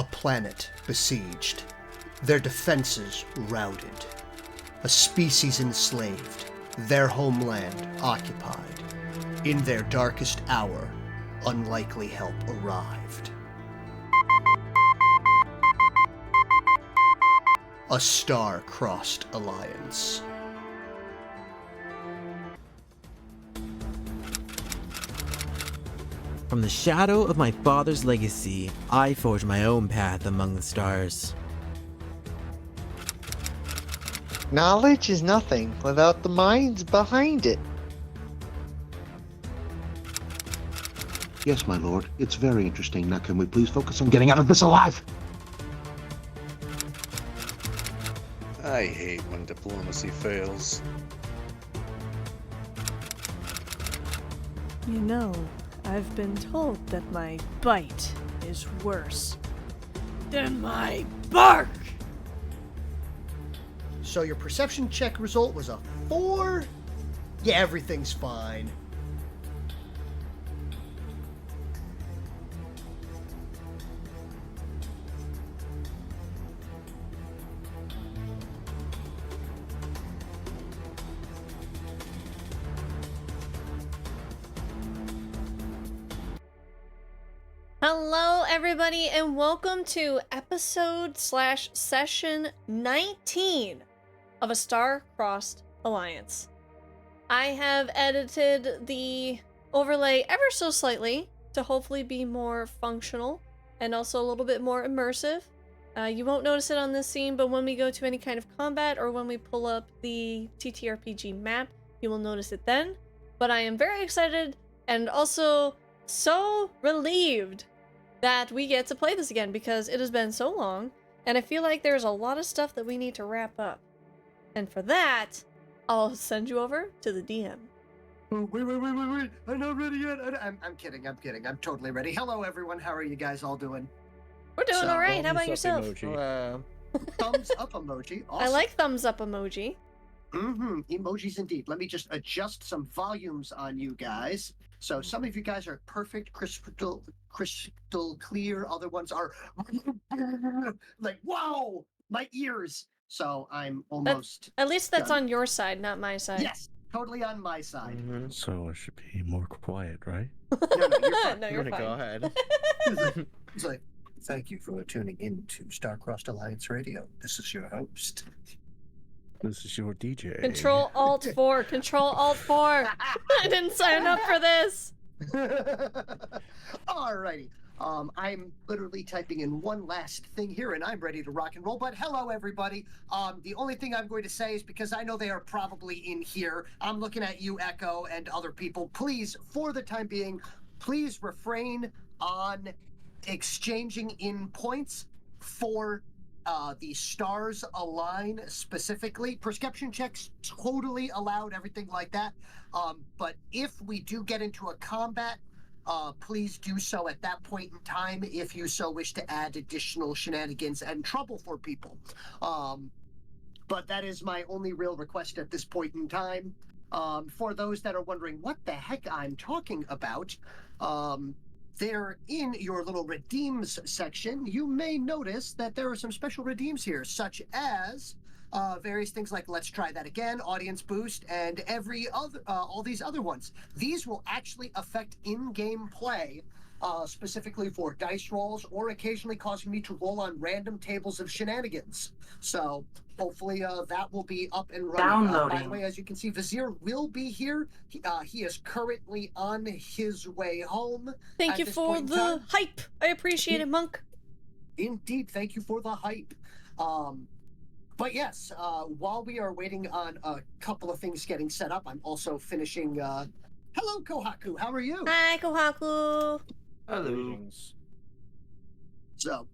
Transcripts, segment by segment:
A planet besieged, their defenses routed, a species enslaved, their homeland occupied. In their darkest hour, unlikely help arrived. A star-crossed alliance. From the shadow of my father's legacy, I forge my own path among the stars. Knowledge is nothing without the minds behind it. Yes, my lord. It's very interesting. Now, can we please focus on getting out of this alive? I hate when diplomacy fails. You know, I've been told that my bite is worse than my bark! So your perception check result was a 4? Yeah, everything's fine. Hello, everybody, and welcome to episode/session 19 of A Star-Crossed Alliance. I have edited the overlay ever so slightly to hopefully be more functional and also a little bit more immersive. You won't notice it on this scene, but when we go to any kind of combat or when we pull up the TTRPG map, you will notice it then. But I am very excited and also so relieved that we get to play this again because it has been so long, and I feel like there's a lot of stuff that we need to wrap up. And for that, I'll send you over to the DM. Oh, wait. I'm not ready yet. I'm kidding. I'm totally ready. Hello, everyone. How are you guys all doing? We're doing all right. How about Thumbs up yourself? emoji. Thumbs up emoji. Awesome. I like thumbs up emoji. Emojis indeed. Let me just adjust some volumes on you guys. So some of you guys are perfect, crystal clear. Other ones are like, wow, my ears. So I'm almost. At least that's done. on your side, not my side. Yes, totally on my side. So I should be more quiet, right? No, you're fine. No, you're Go fine. ahead. It's like, thank you for tuning in to Star-Crossed Alliance Radio. This is your host. This is your DJ. Control-Alt-4. Control-Alt-4. I didn't sign up for this. Alrighty. I'm literally typing in one last thing here, and I'm ready to rock and roll. But hello, everybody. The only thing I'm going to say is because I know they are probably in here. I'm looking at you, Echo, and other people. Please, for the time being, please refrain on exchanging in points for the stars align specifically. Perception checks totally allowed, everything like that. But if we do get into a combat, please do so at that point in time if you so wish to add additional shenanigans and trouble for people. But that is my only real request at this point in time. For those that are wondering what the heck I'm talking about, there in your little redeems section, you may notice that there are some special redeems here, such as various things like Let's Try That Again, Audience Boost, and every other, all these other ones. These will actually affect in-game play, specifically for dice rolls or occasionally causing me to roll on random tables of shenanigans. So hopefully that will be up and running. By the way, as you can see, Vizier will be here. He is currently on his way home. Thank you for the hype. I appreciate it, Monk. Indeed, thank you for the hype. But yes, while we are waiting on a couple of things getting set up, I'm also finishing. Hello, Kohaku. How are you? Hi, Kohaku. Hello. So,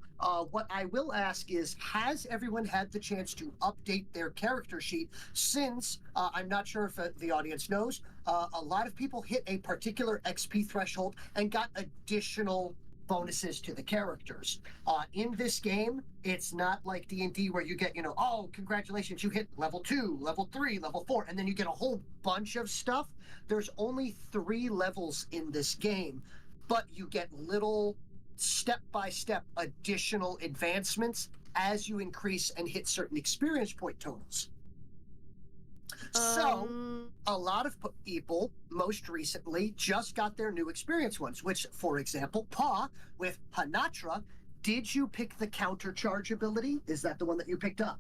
what I will ask is, has everyone had the chance to update their character sheet? Since I'm not sure if the audience knows, a lot of people hit a particular XP threshold and got additional bonuses to the characters. In this game, it's not like D&D where you get, oh, congratulations, you hit level 2, level 3, level 4, and then you get a whole bunch of stuff. There's only 3 levels in this game, but you get little step-by-step additional advancements as you increase and hit certain experience point totals. So, a lot of people, most recently, just got their new experience ones, which, for example, Paw with Hanatra, did you pick the counter charge ability? Is that the one that you picked up?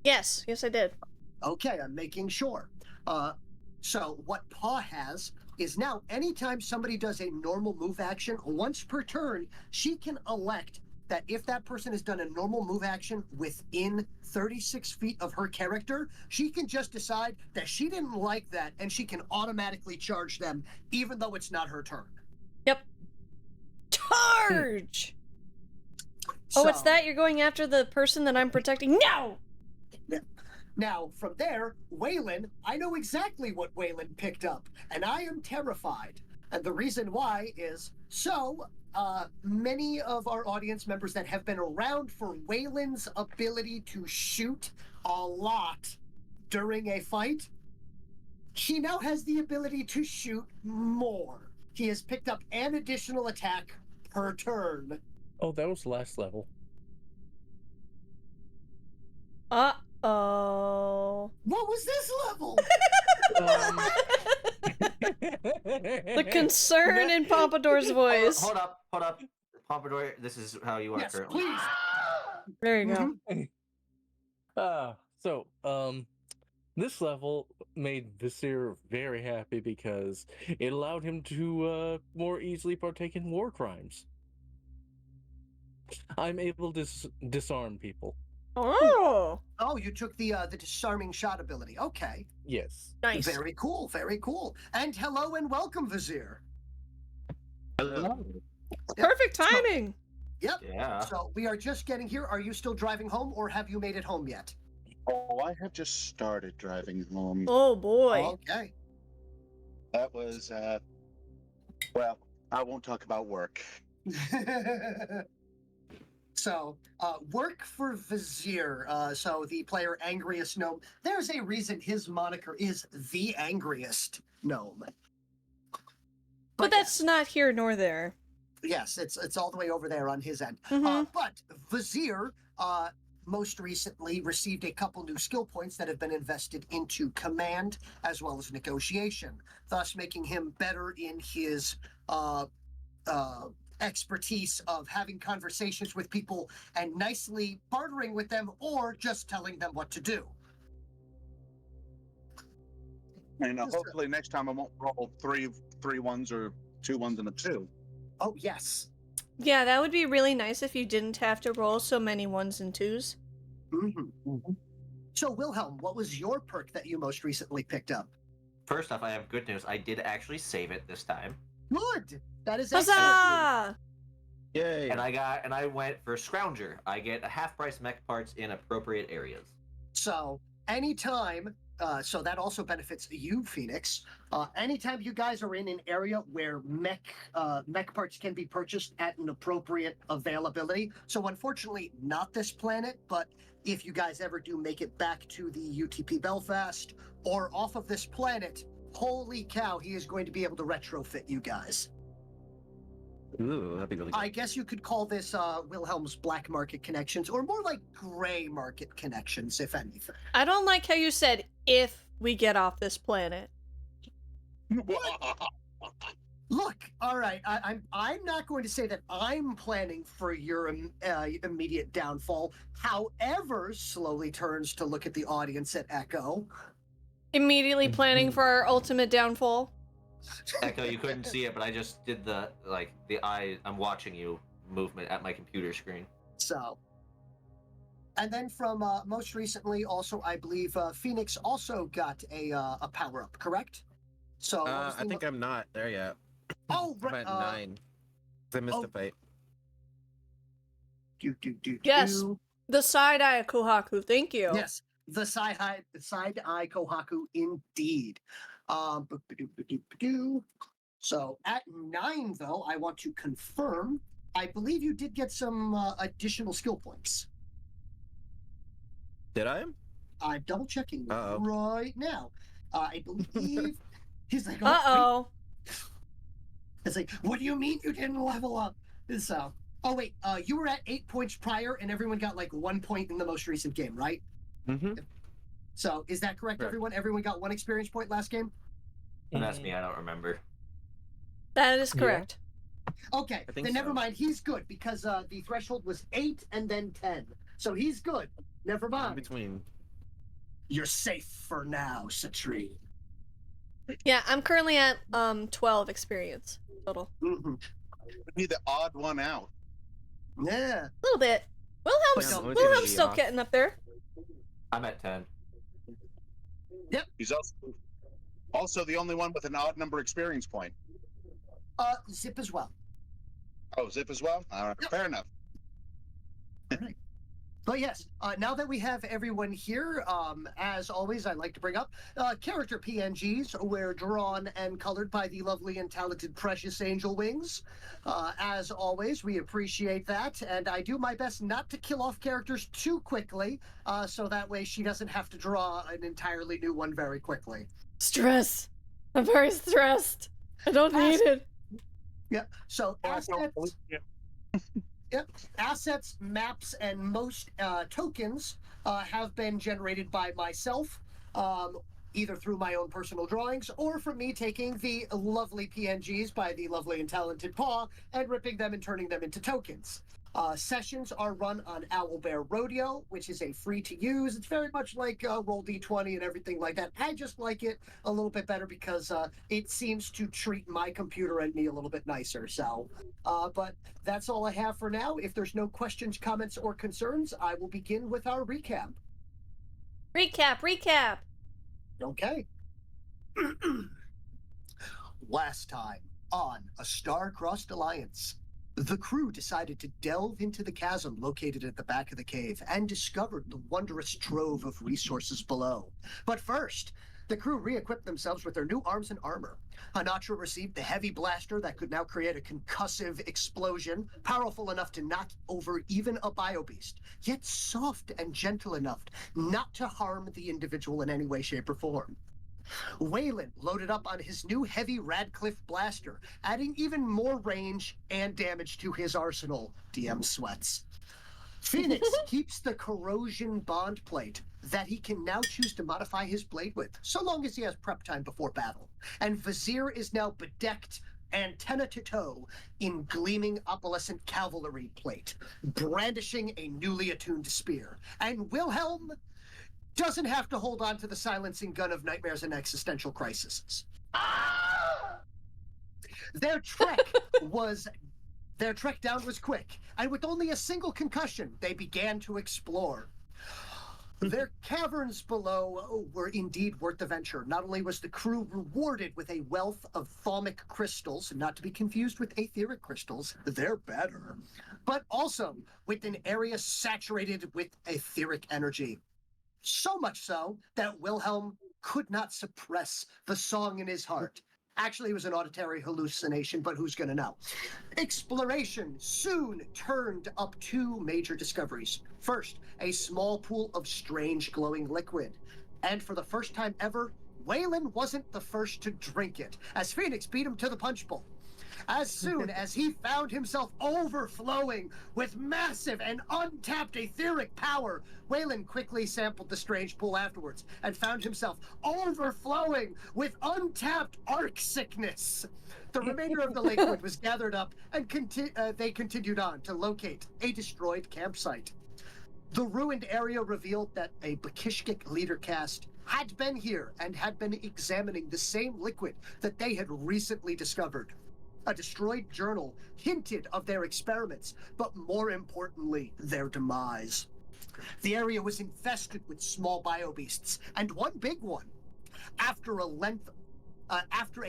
Yes, I did. Okay, I'm making sure. So what Paw has is now anytime somebody does a normal move action, once per turn, she can elect that if that person has done a normal move action within 36 feet of her character, she can just decide that she didn't like that and she can automatically charge them even though it's not her turn. Yep. Charge! Oh, it's that? You're going after the person that I'm protecting? No! Now, from there, Waylon, I know exactly what Waylon picked up, and I am terrified. And the reason why is, many of our audience members that have been around for Waylon's ability to shoot a lot during a fight, he now has the ability to shoot more. He has picked up an additional attack per turn. Oh, that was last level. Uh-oh. What was this level? The concern in Pompador's voice. Hold up. Pompador, this is how you are Yes, currently. please. There you go. This level made Vizier very happy because it allowed him to more easily partake in war crimes. I'm able to disarm people. Oh! Oh, you took the disarming shot ability. Okay. Yes. Nice. Very cool, very cool. And hello and welcome, Vizier. Hello. Perfect timing! Yep. Yeah. So we are just getting here. Are you still driving home or have you made it home yet? Oh, I have just started driving home. Oh boy. Okay. That was, well, I won't talk about work. So, work for Vizier. So the player Angriest Gnome. There's a reason his moniker is the Angriest Gnome. But that's not here nor there. Yes, it's all the way over there on his end. Mhm. But Vizier, most recently received a couple new skill points that have been invested into command as well as negotiation, thus making him better in his expertise of having conversations with people and nicely bartering with them or just telling them what to do. And hopefully next time I won't roll three ones or 2 1s and a 2. Oh, yes. Yeah, that would be really nice if you didn't have to roll so many 1s and 2s. Mm-hmm. So, Wilhelm, what was your perk that you most recently picked up? First off, I have good news. I did actually save it this time. Good. That is excellent. Huzzah! Yay! And I went for Scrounger. I get a half-price mech parts in appropriate areas. So anytime, so that also benefits you, Phoenix. Anytime you guys are in an area where mech parts can be purchased at an appropriate availability. So unfortunately, not this planet, but if you guys ever do make it back to the UTP Belfast or off of this planet, holy cow, he is going to be able to retrofit you guys. Ooh, that'd be really good. I guess you could call this Wilhelm's black market connections, or more like gray market connections, if anything. I don't like how you said, if we get off this planet. Look, all right, I'm not going to say that I'm planning for your immediate downfall. However, slowly turns to look at the audience at Echo. Immediately planning for our ultimate downfall. Echo, you couldn't see it, but I just did the I'm watching you movement at my computer screen. So, and then from most recently, also I believe Phoenix also got a power up, correct? So I think I'm not there yet. Oh, I'm right. at 9. I missed a fight. Yes. The side eye Kohaku, thank you. Yes, the side eye Kohaku, indeed. So at 9, though, I want to confirm. I believe you did get some additional skill points. Did I? I'm double checking Uh-oh. right now. I believe he's like, Uh-oh. It's like, what do you mean you didn't level up? So, oh wait, you were at 8 points prior, and everyone got like 1 point in the most recent game, right? Mm-hmm. So, is that correct, Correct. everyone? Everyone got 1 experience point last game? That's me. I don't remember. That is Yeah. correct. Okay, I think then never so. mind. He's good because the threshold was 8 and then 10. So he's good. Never In mind. between. You're safe for now, Citrine. Yeah, I'm currently at 12 experience total. Mm-hmm. Be the odd one out. Yeah. A little bit. But don't- Wilhelm's still off. getting up there. I'm at 10. He's also the only one with an odd number experience point. Zip as well. Oh, Zip as well? All right, Yep. fair enough. All right. But yes, now that we have everyone here, as always, I like to bring up character PNGs were drawn and colored by the lovely and talented Precious Angel Wings. As always, we appreciate that, and I do my best not to kill off characters too quickly, so that way she doesn't have to draw an entirely new one very quickly. Stress. I'm very stressed. I don't need it. Yeah. So assets. Yep. Assets, maps, and most tokens have been generated by myself, either through my own personal drawings or from me taking the lovely PNGs by the lovely and talented Paw and ripping them and turning them into tokens. Sessions are run on Owlbear Rodeo, which is a free-to-use. It's very much like Roll D20 and everything like that. I just like it a little bit better because it seems to treat my computer and me a little bit nicer. So, but that's all I have for now. If there's no questions, comments, or concerns, I will begin with our recap. Recap. Okay. Last time on A Star-Crossed Alliance, the crew decided to delve into the chasm located at the back of the cave and discovered the wondrous trove of resources below. But first, the crew re-equipped themselves with their new arms and armor. Hanatra received the heavy blaster that could now create a concussive explosion, powerful enough to knock over even a biobeast, yet soft and gentle enough not to harm the individual in any way, shape, or form. Waylon loaded up on his new heavy Radcliffe blaster, adding even more range and damage to his arsenal. DM sweats. Phoenix keeps the corrosion bond plate that he can now choose to modify his blade with, so long as he has prep time before battle. And Vizier is now bedecked antenna to toe in gleaming opalescent cavalry plate, brandishing a newly attuned spear. And Wilhelm doesn't have to hold on to the silencing gun of nightmares and existential crises. Their trek down was quick, and with only a single concussion, they began to explore. Their caverns below were indeed worth the venture. Not only was the crew rewarded with a wealth of thaumic crystals, not to be confused with etheric crystals, they're better, but also with an area saturated with etheric energy. So much so that Wilhelm could not suppress the song in his heart. Actually, it was an auditory hallucination, but who's going to know? Exploration soon turned up 2 major discoveries. First, a small pool of strange glowing liquid. And for the first time ever, Waylon wasn't the first to drink it, as Phoenix beat him to the punch bowl. As soon as he found himself overflowing with massive and untapped etheric power, Waylon quickly sampled the strange pool afterwards and found himself overflowing with untapped arc sickness. The remainder of the liquid was gathered up and they continued on to locate a destroyed campsite. The ruined area revealed that a Bakishkik leader caste had been here and had been examining the same liquid that they had recently discovered. A destroyed journal hinted of their experiments, but more importantly, their demise. The area was infested with small biobeasts, and one big one. After a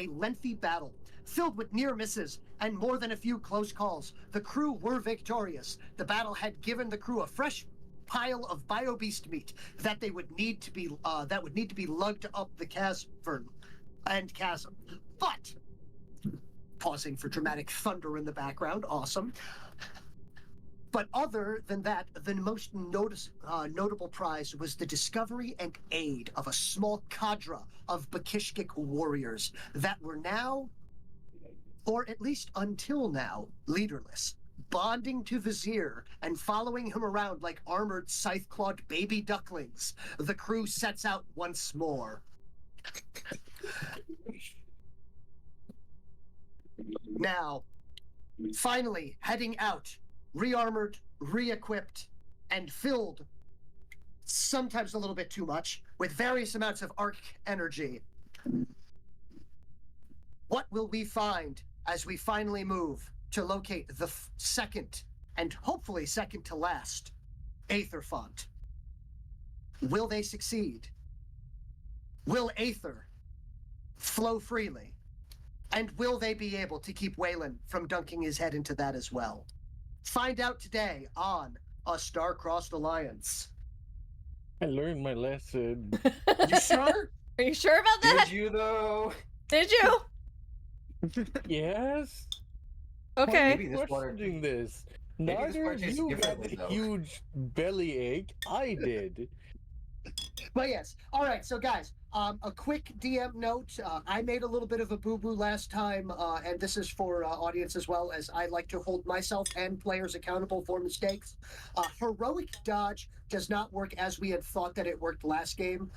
lengthy battle, filled with near misses and more than a few close calls, the crew were victorious. The battle had given the crew a fresh pile of biobeast meat that would need to be lugged up the chasm. But pausing for dramatic thunder in the background, awesome. But other than that, the most notable prize was the discovery and aid of a small cadre of Bakishkik warriors that were now or at least until now, leaderless, bonding to Vizier and following him around like armored, scythe-clawed baby ducklings, the crew sets out once more. Now, finally heading out, re-armored, re-equipped, and filled, sometimes a little bit too much, with various amounts of arc energy. What will we find as we finally move to locate the second, and hopefully second to last, Aether font? Will they succeed? Will Aether flow freely? And will they be able to keep Waylon from dunking his head into that as well? Find out today on A Star-Crossed Alliance. I learned my lesson. You sure? Are you sure about that? Did you though? Did you? Yes. Okay. Maybe this water. Questioning this. Maybe this Neither water of tastes you got differently, the though. huge belly ache. I did. But yes. All right. So, guys, a quick DM note. I made a little bit of a boo-boo last time, and this is for audience as well, as I like to hold myself and players accountable for mistakes. Heroic dodge does not work as we had thought that it worked last game.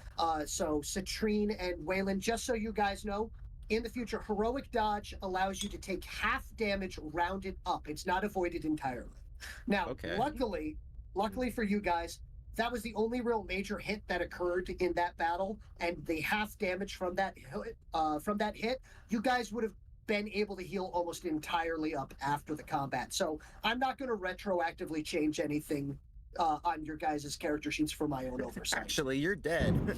So, Citrine and Waylon, just so you guys know, in the future, heroic dodge allows you to take half damage rounded up. It's not avoided entirely. Now, Okay. luckily for you guys, that was the only real major hit that occurred in that battle, and the half damage from that hit, you guys would have been able to heal almost entirely up after the combat. So I'm not going to retroactively change anything on your guys' character sheets for my own oversight. Actually, you're dead.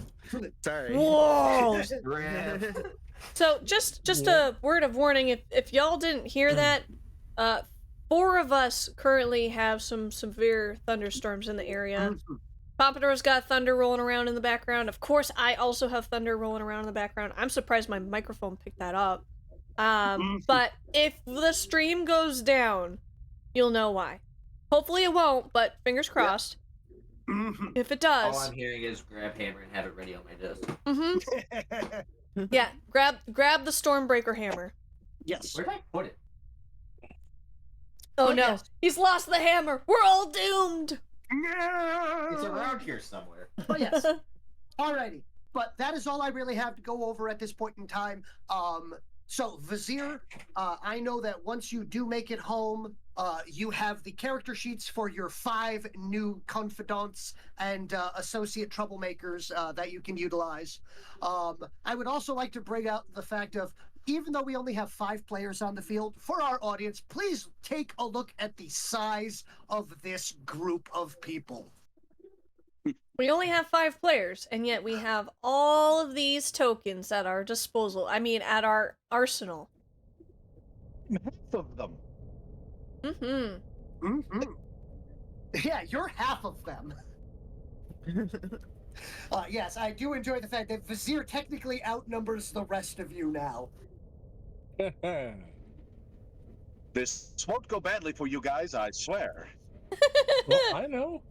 Sorry. Whoa. Rip. So just a word of warning, if y'all didn't hear that, 4 of us currently have some severe thunderstorms in the area. Pompador's got thunder rolling around in the background. Of course, I also have thunder rolling around in the background. I'm surprised my microphone picked that up. But if the stream goes down, you'll know why. Hopefully it won't, but fingers crossed. If it All does. I'm hearing is grab hammer and have it ready on my desk. Yeah, grab the Stormbreaker hammer. Yes. Where did I put it? Oh Oh, no, yes. he's lost the hammer. We're all doomed. It's around here somewhere. But yes. Alrighty. But that is all I really have to go over at this point in time. So Vizier, I know that once you do make it home, you have the character sheets for your 5 new confidants and associate troublemakers that you can utilize. I would also like to bring out the fact of, even though we only have 5 players on the field, for our audience, please take a look at the size of this group of people. We only have 5 players, and yet we have all of these tokens at our disposal. I mean, at our arsenal. Half of them. Yeah, you're half of them. Yes, I do enjoy the fact that Vizier technically outnumbers the rest of you now. This won't go badly for you guys, I swear. Well, I know.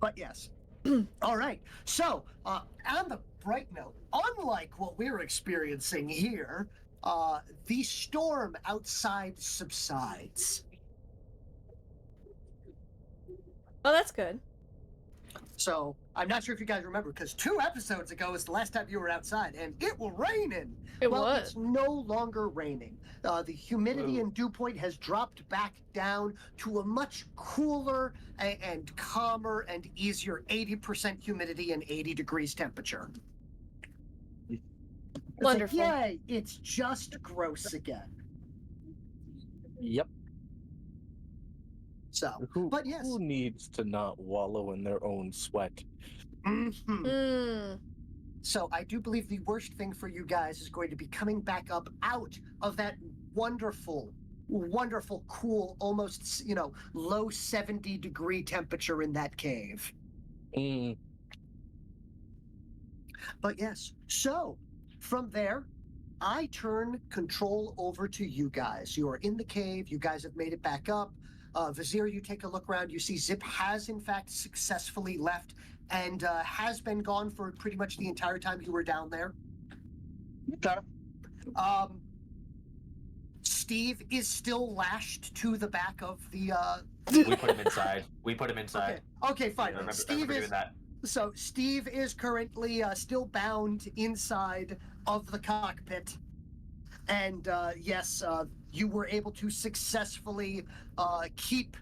But yes. All right. So, on the bright note, unlike what we're experiencing here, the storm outside subsides. Oh, that's good. So, I'm not sure if you guys remember, because 2 episodes ago is the last time you were outside, and it was raining. It Well, was. it's no longer raining. The humidity and dew point has dropped back down to a much cooler and calmer and easier 80% humidity and 80 degrees temperature. It's Wonderful. Like, yay, it's just gross again. Yep. So, Who, but yes. who needs to not wallow in their own sweat? Mhm. So I do believe the worst thing for you guys is going to be coming back up out of that wonderful, wonderful, cool, almost, low 70-degree temperature in that cave. But yes, so from there, I turn control over to you guys. You are in the cave. You guys have made it back up. Vizier, you take a look around. You see Zip has, in fact, successfully left and has been gone for pretty much the entire time you were down there. Okay. Steve is still lashed to the back of the. We put him inside. We put him inside. Okay, fine. I remember Steve doing is that. so Steve is currently still bound inside of the cockpit, and yes, you were able to successfully keep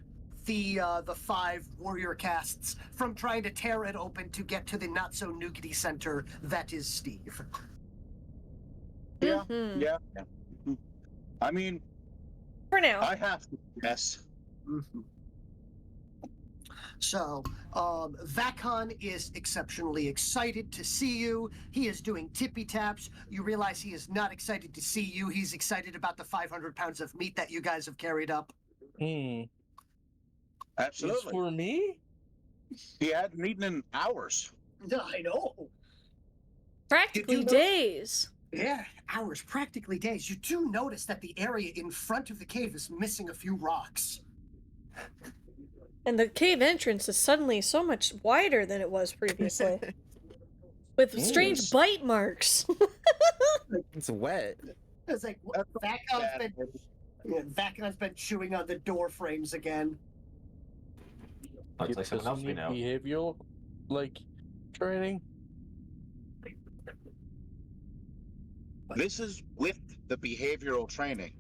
the 5 warrior casts from trying to tear it open to get to the not so nougaty center that is Steve. Yeah, Mhm. yeah. I mean, For now. I have to guess. Mhm. So, Vakon is exceptionally excited to see you. He is doing tippy taps. You realize he is not excited to see you. He's excited about the 500 pounds of meat that you guys have carried up. It's Absolutely. for me? He hadn't eaten in hours. I know. Practically know- days. Yeah, hours, practically days. You do notice that the area in front of the cave is missing a few rocks. And the cave entrance is suddenly so much wider than it was previously. With strange bite marks. It's wet. It's like Vacon's been chewing on the door frames again. Looks like someone else we know. Behavioral, training. This is with the behavioral training.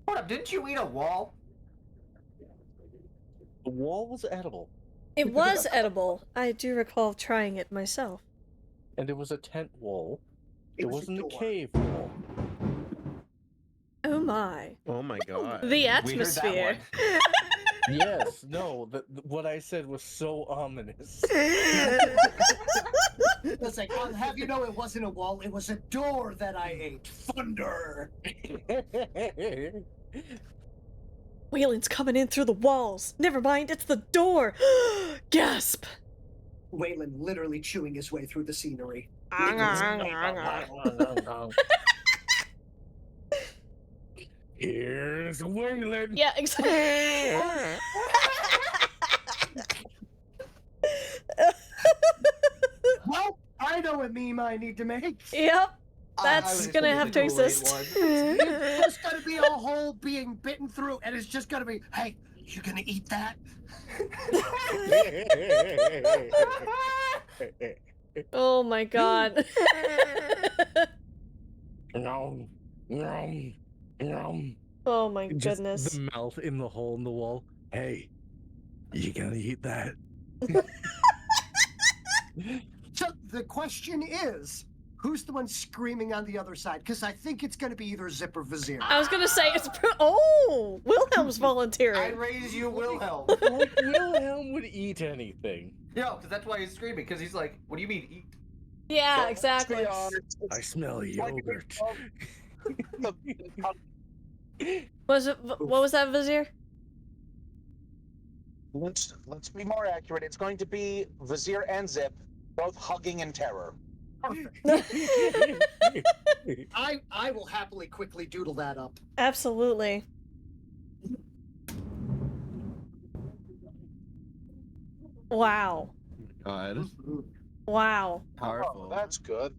Hold up, didn't you eat a wall? The wall was edible, It was edible. I do recall trying it myself. and it was a tent wall. It It was a wasn't a door. cave wall. Oh my. Oh my god. The We heard that atmosphere. one. Yes, no, what I said was so ominous. It's like, I'll have you know it wasn't a wall, it was a door that I ate. Thunder! Waylon's coming in through the walls. Never mind, it's the door. Gasp. Waylon literally chewing his way through the scenery. Here's Waylon. Yeah, exactly. Well, I know a meme I need to make. Yep. I That's was gonna thinking have the to Kool-Aid exist. one. It's just gonna be a hole being bitten through, and it's just gonna be, hey, you gonna eat that? Oh my god. Nom, nom, nom. Oh my Just goodness. the mouth in the hole in the wall. Hey, you gonna eat that? So the question is, who's the one screaming on the other side? Because I think it's gonna be either Zip or Vizier. I was gonna say it's oh, Wilhelm's I volunteering. raise you, Wilhelm. Wilhelm would eat anything. No, because that's why he's screaming. Because he's like, "What do you mean eat?" Yeah, exactly. I smell yogurt. Was it? What was that, Vizier? Let's be more accurate. It's going to be Vizier and Zip both hugging in terror. I will happily quickly doodle that up. Absolutely. Wow. God. Wow. Powerful. Oh, that's good.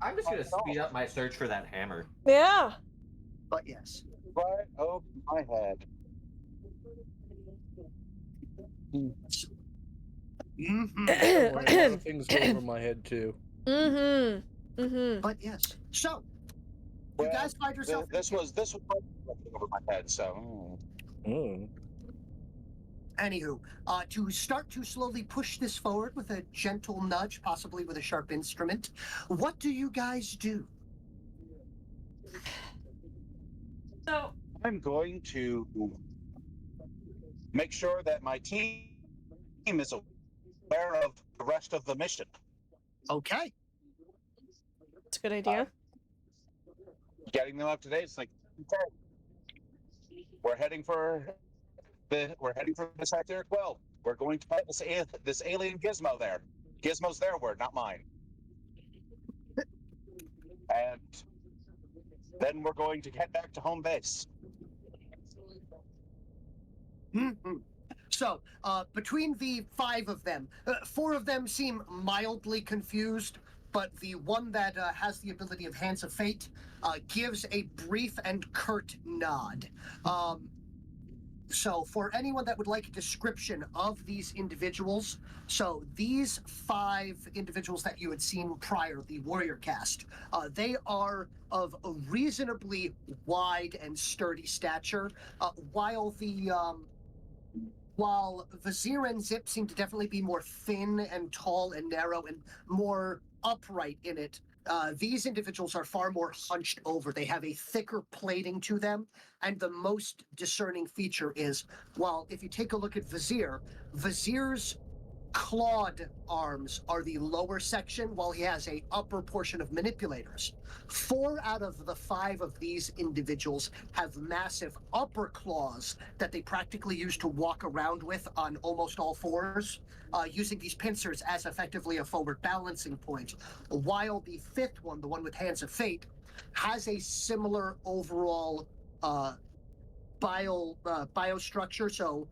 I'm just gonna speed up my search for that hammer. Yeah. But yes. Right over my head. Mhm. A lot of things go over my head too. Mm-hmm. Mm-hmm. But yes. So, you Well, guys find yourself. This was over my head. So. Mm. Anywho, to start to slowly push this forward with a gentle nudge, possibly with a sharp instrument, what do you guys do? So I'm going to make sure that my team is aware of the rest of the mission. Okay. it's a good idea. Getting them up to date. It's like, okay, we're heading for this Arctic well. We're going to fight this alien gizmo there. Gizmo's their word, not mine. And then we're going to head back to home base. Mhm. So, between the 5 of them, 4 of them seem mildly confused. but the one that has the ability of Hands of Fate gives a brief and curt nod. So for anyone that would like a description of these individuals, so these 5 individuals that you had seen prior, the warrior caste, they are of a reasonably wide and sturdy stature, while Vizier and Zip seem to definitely be more thin and tall and narrow and more upright in it. These individuals are far more hunched over. They have a thicker plating to them. And the most discerning feature is, well, if you take a look at Vizier's clawed arms are the lower section, while he has a upper portion of manipulators. 4 out of the 5 of these individuals have massive upper claws that they practically use to walk around with on almost all fours, using these pincers as effectively a forward balancing point, while the 5th one, the one with Hands of Fate, has a similar overall biostructure, so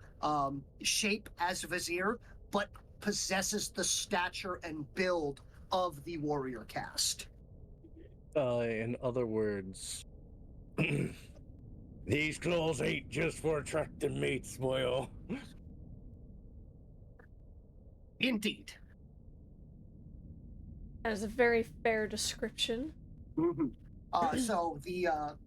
shape as Vizier, but possesses the stature and build of the warrior caste. In other words, these claws ain't just for attracting mates, boyo. Indeed. That is a very fair description. Mm-hmm.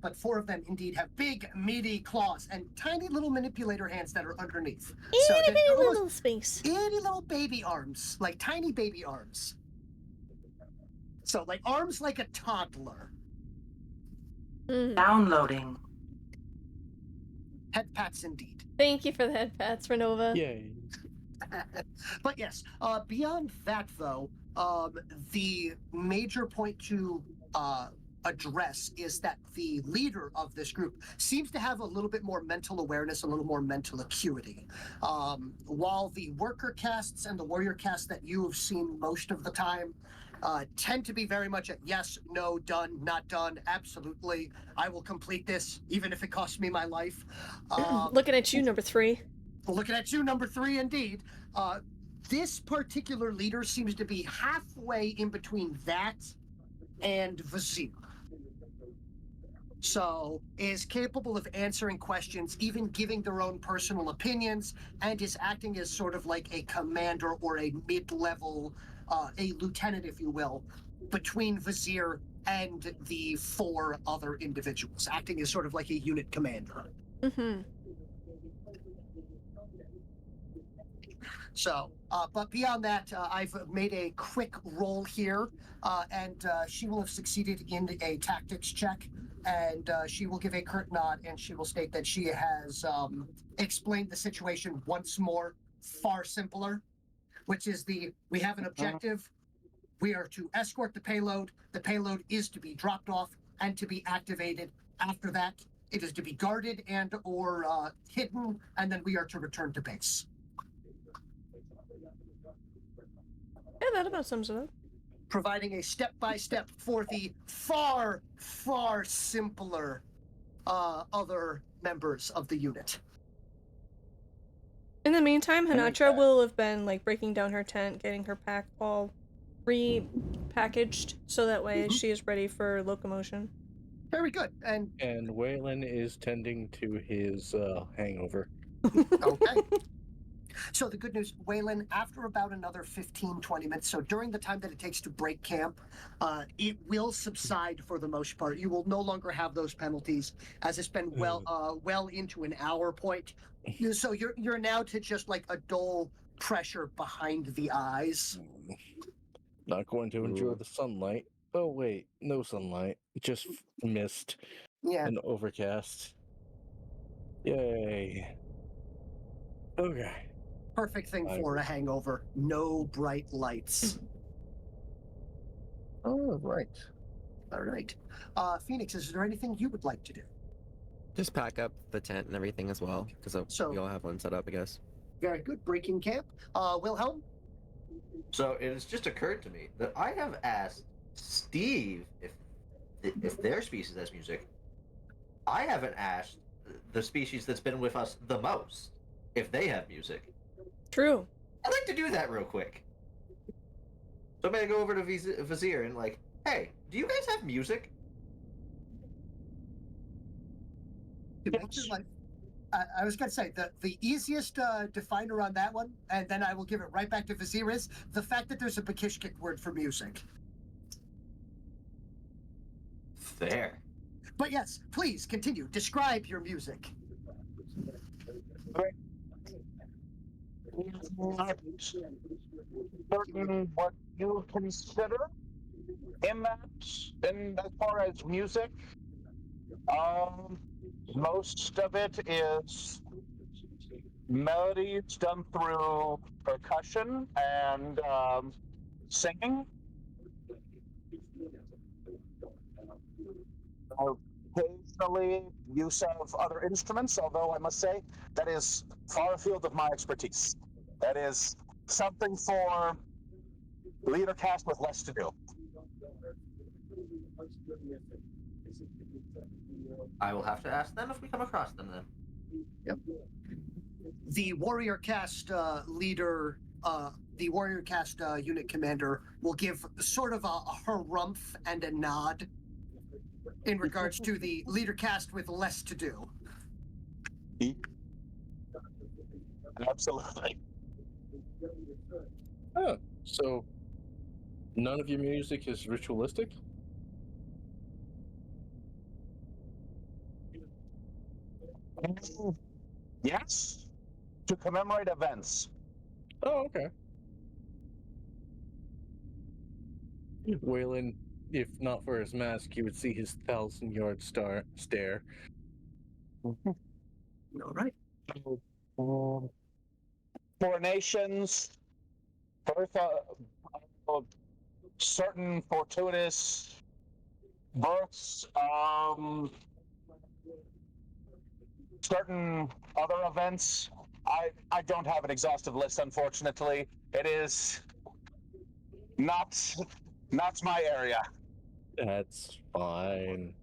But 4 of them indeed have big, meaty claws and tiny little manipulator hands that are underneath. Itty bitty little space. Itty little baby arms, like tiny baby arms. So, like arms like a toddler. Downloading. Head pats indeed. Thank you for the head pats, Renova. Yay. But yes, beyond that though, the major point to address is that the leader of this group seems to have a little bit more mental awareness, a little more mental acuity. While the worker castes and the warrior caste that you have seen most of the time tend to be very much a yes, no, done, not done, absolutely, I will complete this, even if it costs me my life. Looking at you, number 3. Looking at you, number 3, indeed. This particular leader seems to be halfway in between that and Vizier. So, is capable of answering questions, even giving their own personal opinions, and is acting as sort of like a commander or a mid-level, a lieutenant, if you will, between Vizier and the 4 other individuals, acting as sort of like a unit commander. Mm-hmm. So, but beyond that, I've made a quick roll here, and she will have succeeded in a tactics check, and she will give a curt nod, and she will state that she has explained the situation once more, far simpler, which is we have an objective, we are to escort the payload is to be dropped off and to be activated. After that, it is to be guarded and or hidden, and then we are to return to base. Yeah, that about sums it up. Providing a step-by-step for the far, far simpler other members of the unit. In the meantime, Hanacha will have been like breaking down her tent, getting her pack all repackaged, so that way she is ready for locomotion. Very good. And Waylon is tending to his hangover. okay. So the good news, Waylon, after about another 15-20 minutes, so during the time that it takes to break camp, it will subside for the most part. You will no longer have those penalties, as it's been well into an hour point. So you're now to just like a dull pressure behind the eyes. Not going to enjoy the sunlight. Oh wait, no sunlight. Just mist. Yeah. And overcast. Yay. Okay. Perfect thing for a hangover. No bright lights. All right. Phoenix, is there anything you would like to do? Just pack up the tent and everything as well, because we all have one set up, I guess. Very good. Breaking camp. Wilhelm? So it has just occurred to me that I have asked Steve if their species has music. I haven't asked the species that's been with us the most if they have music. True. I'd like to do that real quick. So I'm gonna go over to Vizier and like, hey, do you guys have music? To make your life, I was going to say the easiest definer on that one, and then I will give it right back to Vizier, is the fact that there's a Bakishkik word for music. Fair. But yes, please continue. Describe your music. Certain what you consider in that, in as far as music, most of it is melodies done through percussion and singing. Occasionally, use of other instruments, although I must say that is far afield of my expertise. That is something for leader cast with less to do. I will have to ask them if we come across them then. Yep. The warrior cast leader, the warrior cast unit commander will give sort of a harumph and a nod in regards to the leader cast with less to do. Absolutely. Oh, so none of your music is ritualistic? Yes, to commemorate events. Oh, okay. Waylon, if not for his mask, you would see his 1,000-yard stare. All right. Coronations, birth of certain fortuitous births, certain other events. I don't have an exhaustive list, unfortunately. It is not my area. That's fine.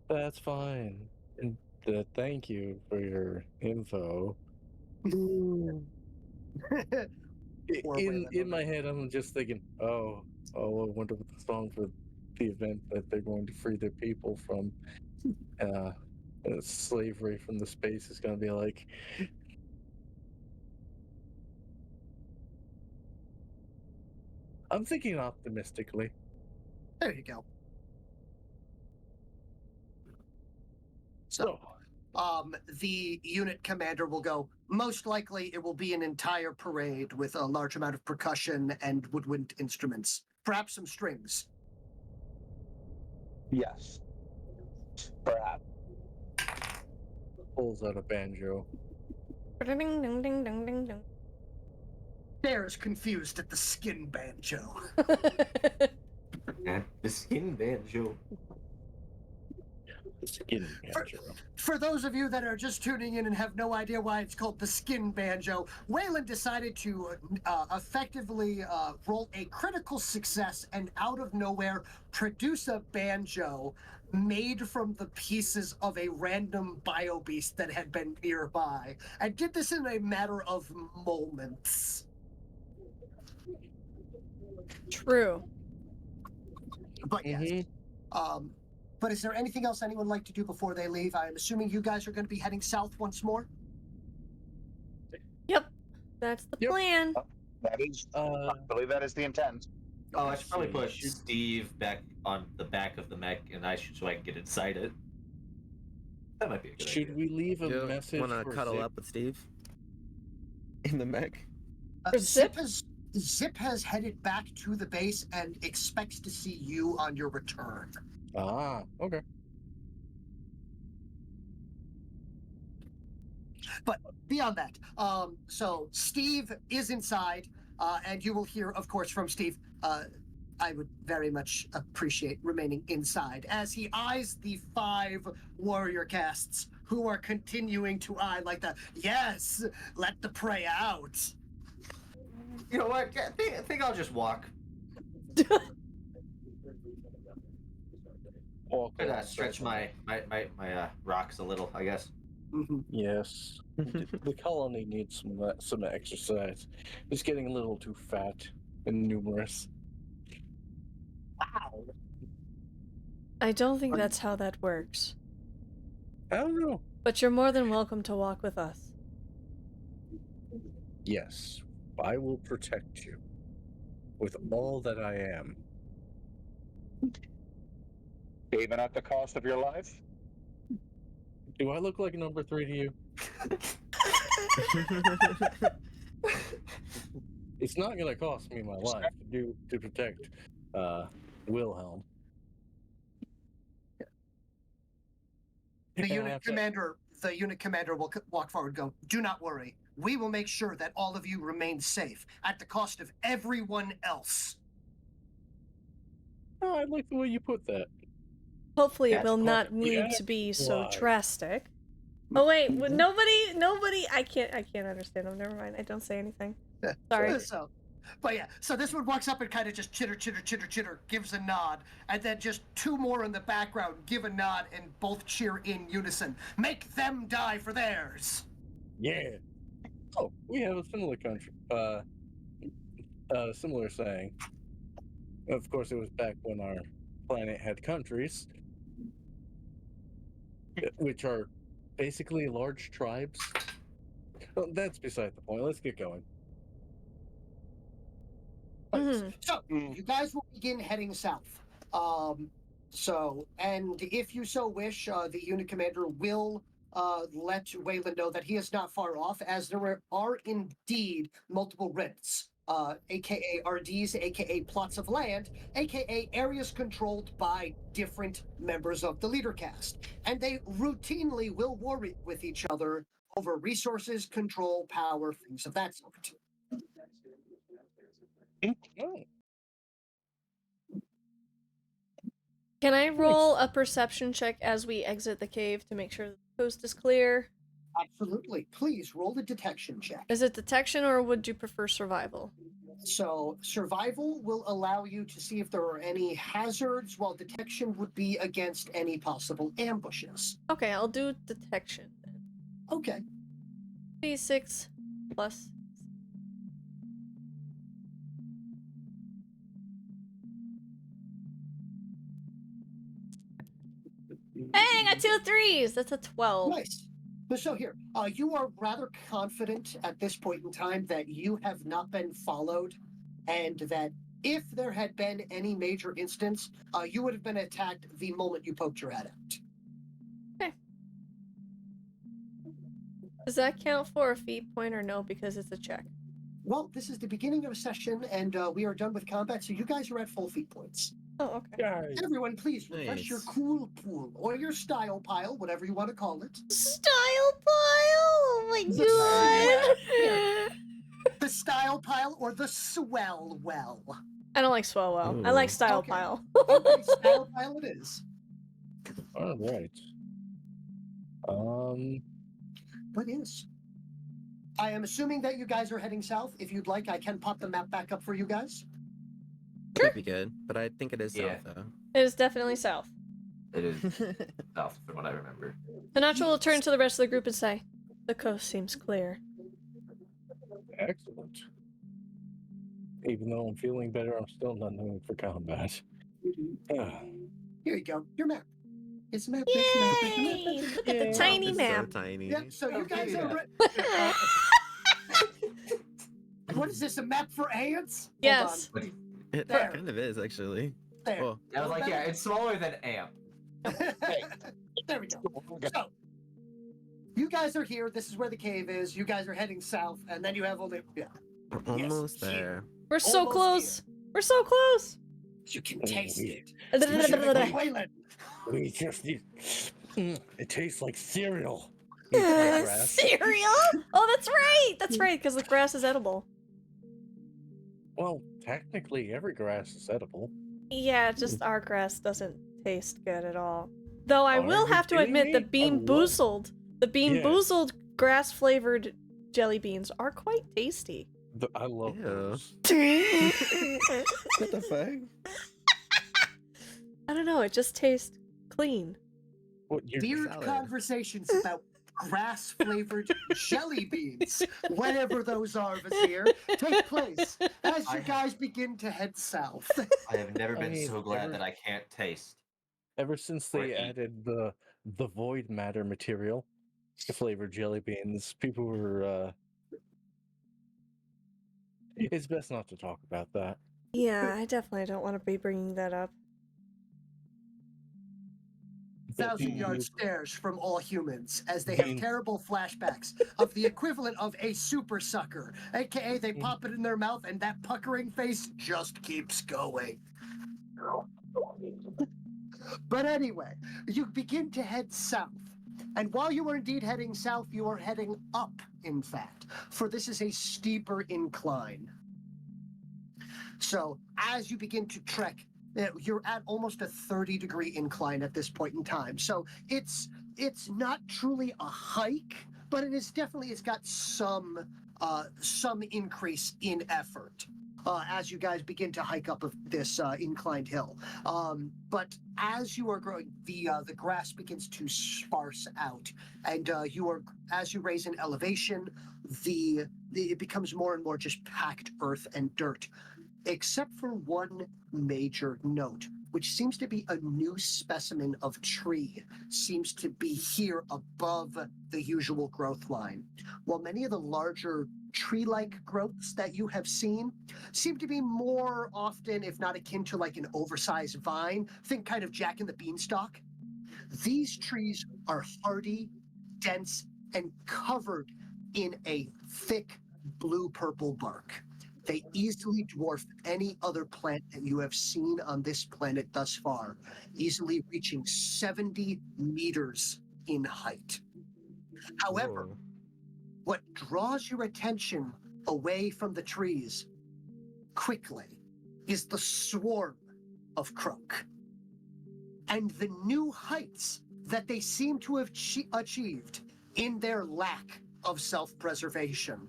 That's fine. And thank you for your info. In my head, I'm just thinking, oh, I wonder what the song for the event that they're going to free their people from slavery from the space is going to be like. I'm thinking optimistically. There you go. So, the unit commander will go, most likely it will be an entire parade with a large amount of percussion and woodwind instruments. Perhaps some strings. Yes. Perhaps. Pulls out a banjo. Ding ding ding ding ding ding. Bear's confused at the skin banjo. And the skin banjo. Skin banjo. For those of you that are just tuning in and have no idea why it's called the skin banjo, Waylon decided to effectively roll a critical success and out of nowhere produce a banjo made from the pieces of a random bio beast that had been nearby, and did this in a matter of moments. True. But yes. But is there anything else anyone would like to do before they leave? I'm assuming you guys are going to be heading south once more? Yep. That's the plan. That is, I believe that is the intent. Oh, I should probably put Steve back on the back of the mech, and so I can get inside it. That might be a good idea. Should we leave a message? Want to for cuddle Zip? up with Steve? In the mech? Zip has headed back to the base and expects to see you on your return. Ah, okay. But beyond that, so Steve is inside, and you will hear, of course, from Steve. I would very much appreciate remaining inside as he eyes the 5 warrior casts who are continuing to eye like the, yes, let the prey out. You know what? I think I'll just walk. Could stretch my rocks a little, I guess. Yes. The colony needs some exercise. It's getting a little too fat and numerous. Wow. I don't think that's how that works. I don't know. But you're more than welcome to walk with us. Yes, I will protect you with all that I am. Even at the cost of your life? Do I look like number 3 to you? It's not going to cost me my life to protect Wilhelm. The And I unit have to- commander will walk forward and go, do not worry. We will make sure that all of you remain safe at the cost of everyone else. Oh, I like the way you put that. Hopefully it That's will quite not a need to be so why. drastic. Oh wait, nobody, I can't understand them. Never mind, I don't say anything. Sorry. So this one walks up and kind of just chitter, gives a nod, and then just two more in the background give a nod and both cheer in unison. Make them die for theirs. Yeah. Oh, we have a similar country. Similar saying. Of course, it was back when our planet had countries, which are basically large tribes. Well, that's beside the point. Let's get going. Mhm. So you guys will begin heading south. And if you so wish, the unit commander will let Wayland know that he is not far off, as there are indeed multiple rifts, aka RDs, aka plots of land, aka areas controlled by different members of the leader caste, and they routinely will war with each other over resources, control, power, things of that sort. Oh, Can I roll a perception check as we exit the cave to make sure the coast is clear? Absolutely. Please roll the detection check. Is it detection or would you prefer survival? So survival will allow you to see if there are any hazards, while detection would be against any possible ambushes. Okay, I'll do detection then. Okay. D6 plus. Hey, I got 2 3s! That's a 12. Nice. So here, you are rather confident at this point in time that you have not been followed, and that if there had been any major instance, you would have been attacked the moment you poked your head out. Okay. Does that count for a feat point or no, because it's a check? Well, this is the beginning of a session, and we are done with combat, so you guys are at full feat points. Oh, okay. guys. Everyone, please refresh your Nice. cool pool, or your style pile, whatever you want to call it. Style pile! Oh my god! The style pile or the swell well. I don't like swell well. I like Ooh. style Okay. pile. Okay, style pile it is. All right. But yes. I am assuming that you guys are heading south. If you'd like, I can pop the map back up for you guys. Could be good, but I think it is Yeah. south though. It is definitely south. It is south from what I remember. Panacho will turn to the rest of the group and say, the coast seems clear. Excellent. Even though I'm feeling better, I'm still not known for combat. Ah, Here you go. Your map. It's a map. Yay! It's a map. It's a map. Look at the Yeah. tiny It's map. so tiny. Yeah, so you guys yeah. are. What is this? A map for ants? Hold Yes. It There. kind of is actually. on. There. Well, I was like, yeah, it's smaller than AMP. There we go. So, you guys are here. This is where the cave is. You guys are heading south, and then you have only. Yeah. we're almost Yes, there. We're so Almost close. We're so close. You can taste it. Cereal. Wayland. we just need. It tastes like cereal. Eat that grass. Oh, that's right. That's right, because the grass is edible. Well, technically, every grass is edible. Yeah, just our grass doesn't taste good at all. Though I Are will you have to kidding admit, the me? bean I love- boozled, Yes. grass flavored jelly beans are quite tasty. I love Ew. those. What the fuck? I don't know, it just tastes clean. What you Weird salad. conversations about grass-flavored jelly beans, whatever those are, Vizier, take place as you guys begin to head south. I have never been mean, so glad that I can't taste. Ever since Or they eat. added the void matter material to flavored jelly beans, people were. It's best not to talk about that. Yeah, I definitely don't want to be bringing that up. But 1,000-yard you- stares from all humans as they have Beans. terrible flashbacks of the equivalent of a super sucker, aka they pop it in their mouth and that puckering face just keeps going. But anyway, you begin to head south. And while you are indeed heading south, you are heading up, in fact, for this is a steeper incline. So as you begin to trek, you're at almost a 30-degree incline at this point in time. So it's not truly a hike, but it is definitely, it's got some increase in effort. As you guys begin to hike up of this inclined hill. But as you are growing, the grass begins to sparse out, and as you raise in elevation, it becomes more and more just packed earth and dirt, except for one major note, which seems to be a new specimen of tree, seems to be here above the usual growth line. While many of the larger tree-like growths that you have seen seem to be more often, if not akin to like an oversized vine, think kind of Jack and the Beanstalk. These trees are hardy, dense, and covered in a thick blue-purple bark. They easily dwarf any other plant that you have seen on this planet thus far, easily reaching 70 meters in height. However, Whoa. what draws your attention away from the trees quickly is the swarm of croak and the new heights that they seem to have achieved in their lack of self-preservation.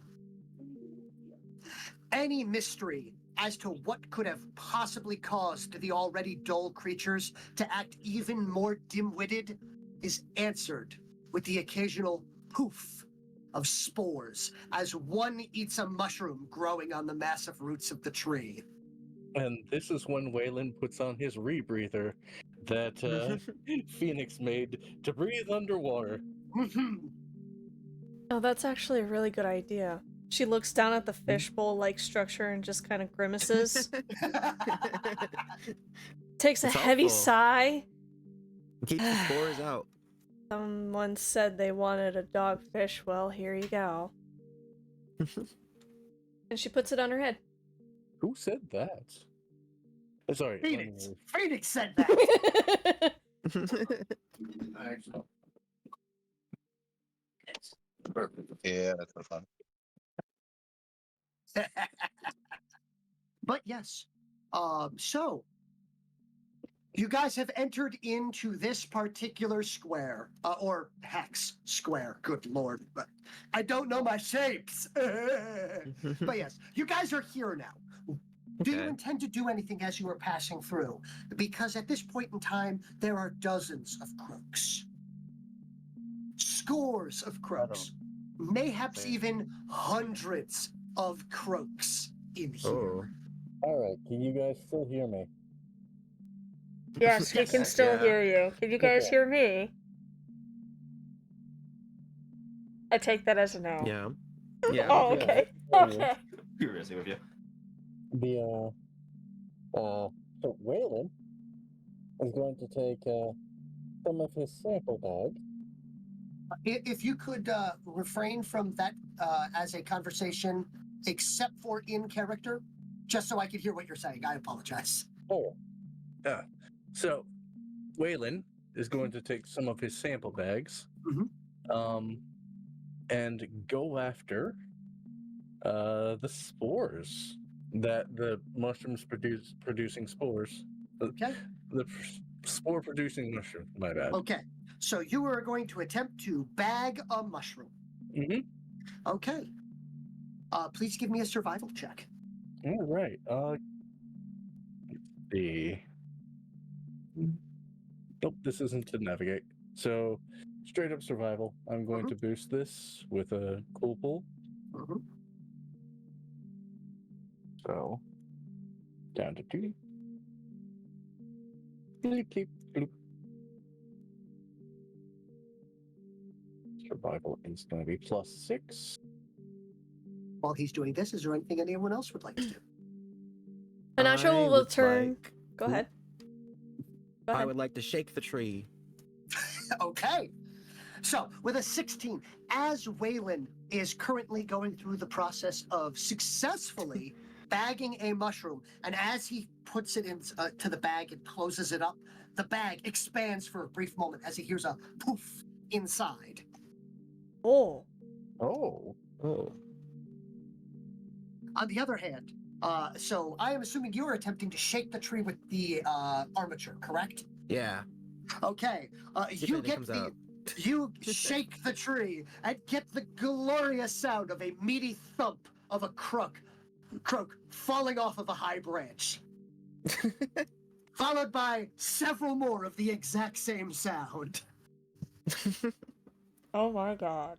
Any mystery as to what could have possibly caused the already dull creatures to act even more dim-witted is answered with the occasional poof of spores as one eats a mushroom growing on the massive roots of the tree. And this is when Waylon puts on his rebreather that Phoenix made to breathe underwater. Oh, that's actually a really good idea. She looks down at the fishbowl-like structure and just kind of grimaces. Takes a It's heavy helpful. sigh. Keep the spores out. Someone said they wanted a dogfish. Well, here you go. And she puts it on her head. Who said that? Sorry. let me- Phoenix said that. Yeah, that's no fun. But yes, so you guys have entered into this particular square, or hex square. Good lord, but I don't know my shapes. But yes, you guys are here now. Do you Okay. intend to do anything as you are passing through? Because at this point in time, there are dozens of crooks. Scores of crooks. Mayhaps even hundreds of crooks in here. Oh. Alright, can you guys still hear me? Yes, we Yes. can still Yeah. hear you. Can you guys Okay. hear me? I take that as a no. Yeah. Yeah. Oh, Yeah, okay. I can hear you. Okay. Curiosity with you. So Waylon is going to take some of his sample bag. If you could refrain from that as a conversation, except for in character, just so I could hear what you're saying. I apologize. Oh. Yeah. So Waylon is going to take some of his sample bags and go after the spores that the mushrooms producing spores. Okay. The spore producing mushroom, my bad. Okay. So you are going to attempt to bag a mushroom. Mm-hmm. Okay. Please give me a survival check. All right. Let's see. Nope, this isn't to navigate. So straight up survival. I'm going to boost this with a cool pull. So, down to 2. Bleep, bleep, bloop. Survival is going to be +6. While he's doing this, is there anything anyone else would like to do? Anasha I will would turn. like- Go ahead. Go I ahead. would like to shake the tree. Okay. So, with a 16, as Waylon is currently going through the process of successfully bagging a mushroom, and as he puts it to the bag and closes it up, the bag expands for a brief moment as he hears a poof inside. Oh. Oh. Oh. On the other hand, so I am assuming you are attempting to shake the tree with the armature, correct? Yeah. Okay. See if You anything get comes the out. you shake the tree and get the glorious sound of a meaty thump of a croak falling off of a high branch, followed by several more of the exact same sound. Oh my god.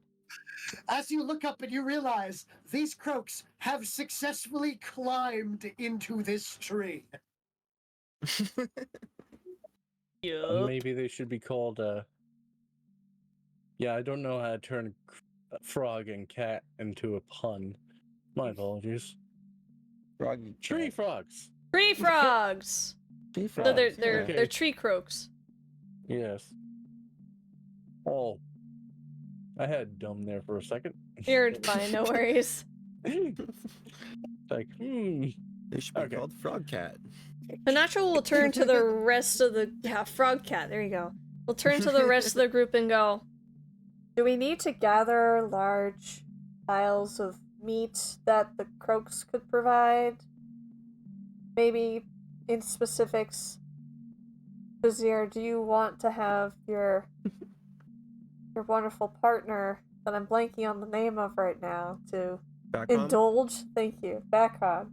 As you look up and you realize these croaks have successfully climbed into this tree. Yup. Maybe they should be called, yeah, I don't know how to turn frog and cat into a pun. My apologies. Froggy Tree cat. frogs. Tree frogs. Tree So frogs, they're yeah. they're tree croaks. Yes. Oh. I had dumb there for a second. You're fine, no worries. Like, They should be Okay. called frog cat. The natural will turn to the rest of the frog cat. There you go. We'll turn to the rest of the group and go. Do we need to gather large piles of meat that the croaks could provide? Maybe in specifics. Vizier, do you want to have your wonderful partner that I'm blanking on the name of right now to Back on? indulge? Thank you. Back on.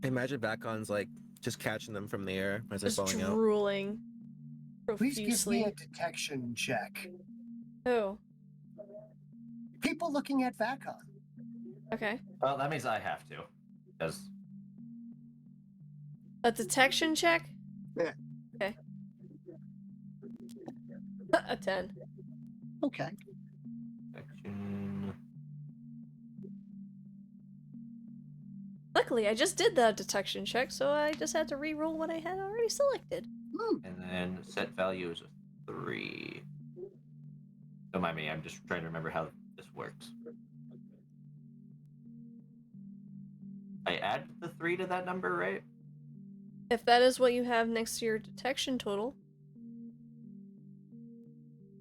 Imagine Bacon's like just catching them from the air as they're Just falling out. drooling Please give me profusely. a detection check. Oh, People looking at Vacon. okay. Well, that means I have to. Because A detection check? Yeah. Okay. A 10. Okay. Action. Luckily, I just did the detection check, so I just had to re-roll what I had already selected. And then set value is a 3. Don't mind me, I'm just trying to remember how this works. I add the 3 to that number, right? If that is what you have next to your detection total.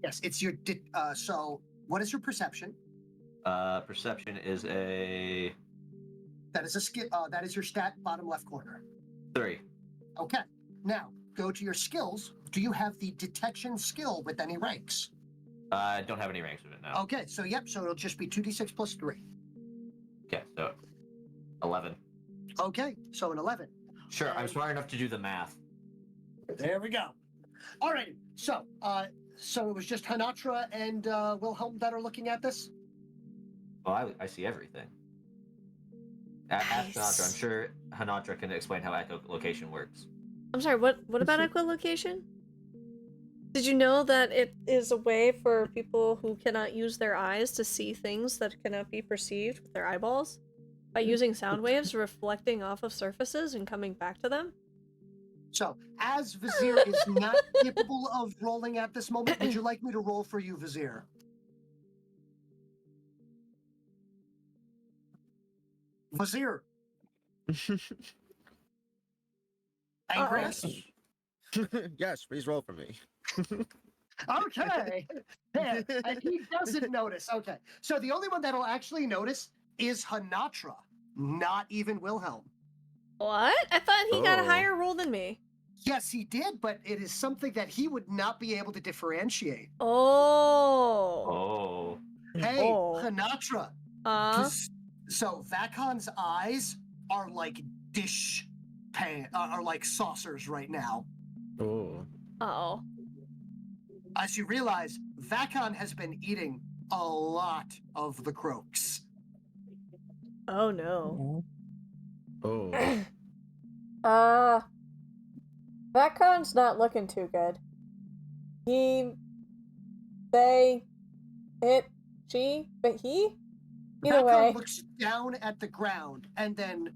Yes, it's your. So, what is your perception? Perception is a That is a skill. That is your stat, bottom left corner. 3. Okay. Now go to your skills. Do you have the detection skill with any ranks? I don't have any ranks with it now. Okay. So yep. So it'll just be 2d6 plus 3. Okay, so 11. Okay. So an 11. Sure, I'm smart enough to do the math. There we go. All right. So so it was just Hanatra and Wilhelm that are looking at this. Well, I see everything. Ask Hanatra. I'm sure Hanatra can explain how echolocation works. I'm sorry, what about echolocation? Did you know that it is a way for people who cannot use their eyes to see things that cannot be perceived with their eyeballs? By using sound waves reflecting off of surfaces and coming back to them? So, as Vizier is not capable of rolling at this moment, would you like me to roll for you, Vizier? Vizier. Angriest? Yes, please roll for me. Okay. Yeah, and he doesn't notice. Okay. So the only one that'll actually notice is Hanatra, not even Wilhelm. What? I thought he got a Oh. higher roll than me. Yes, he did, but it is something that he would not be able to differentiate. Oh. Oh. Hey, Oh. Hanatra. So Vacon's eyes are like are like saucers right now. Oh. Uh-oh. As you realize, Vakon has been eating a lot of the croaks. Oh no. Oh. Vacon's not looking too good. He, they, it, she, but he? Either way. Vakon looks down at the ground and then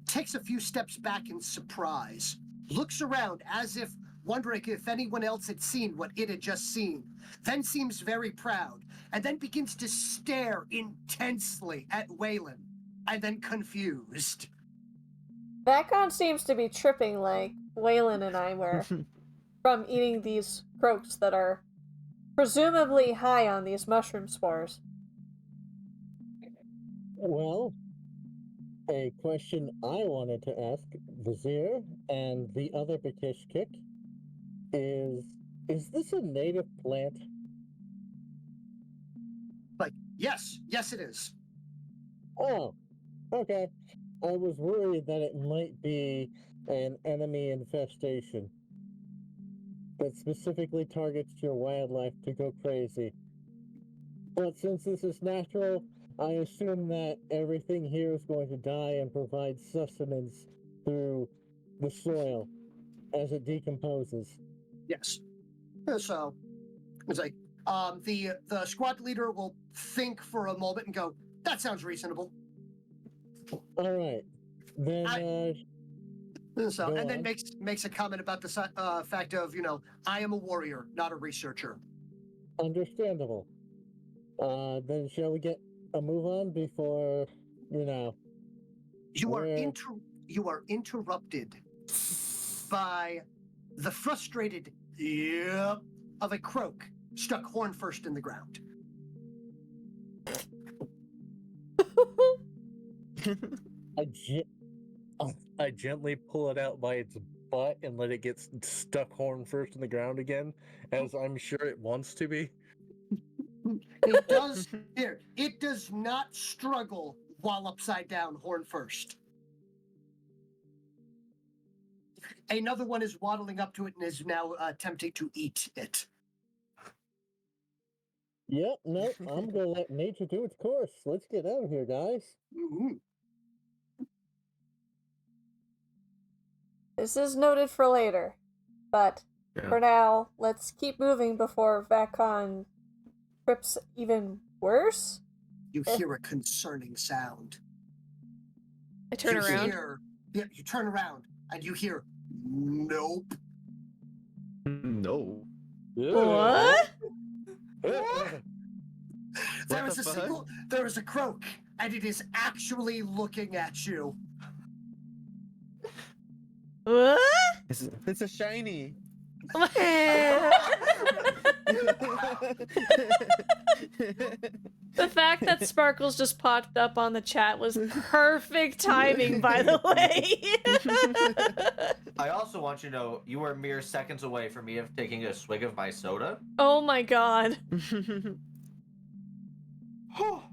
takes a few steps back in surprise. Looks around as if wondering if anyone else had seen what it had just seen. Then seems very proud, and then begins to stare intensely at Waylon, and then confused. Vakon seems to be tripping like Waylon and I were from eating these croaks that are presumably high on these mushroom spores. Well, a question I wanted to ask Vizier and the other Bakishkik is this a native plant? Like, yes, it is. Oh, okay. I was worried that it might be an enemy infestation that specifically targets your wildlife to go crazy. But since this is natural, I assume that everything here is going to die and provide sustenance through the soil as it decomposes. Yes. So it's like the squad leader will think for a moment and go, "That sounds reasonable." All right, then. So Go and then on. makes a comment about the fact of I am a warrior, not a researcher. Understandable. Then shall we get a move on before You are we're- interrupted by the frustrated yep of a croak stuck horn first in the ground. I gently pull it out by its butt and let it get stuck horn first in the ground again, as I'm sure it wants to be. It does here. It does not struggle while upside down, horn first. Another one is waddling up to it and is now attempting to eat it. Yep, no, I'm gonna let nature do its course. Let's get out of here, guys. Mhm. This is noted for later, but for now, let's keep moving before Vakon trips even worse. You hear a concerning sound. I turn around. You turn around and you hear, nope. No. What? There is a croak, and it is actually looking at you. What? It's a shiny. The fact that Sparkles just popped up on the chat was perfect timing, by the way. I also want you to know you were mere seconds away from me of taking a swig of my soda. Oh my god. Oh,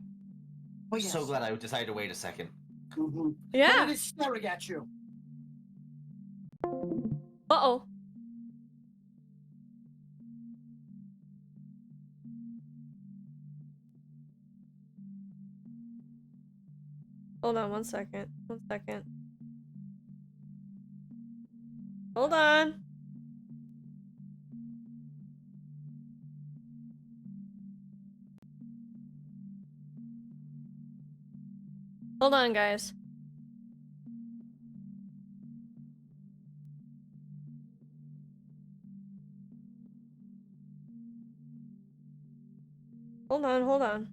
yes. So glad I decided to wait a second. Mm-hmm. Yeah. But it is staring at you. Uh-oh. Hold on 1 second. 1 second. Hold on. Hold on, guys. Hold on.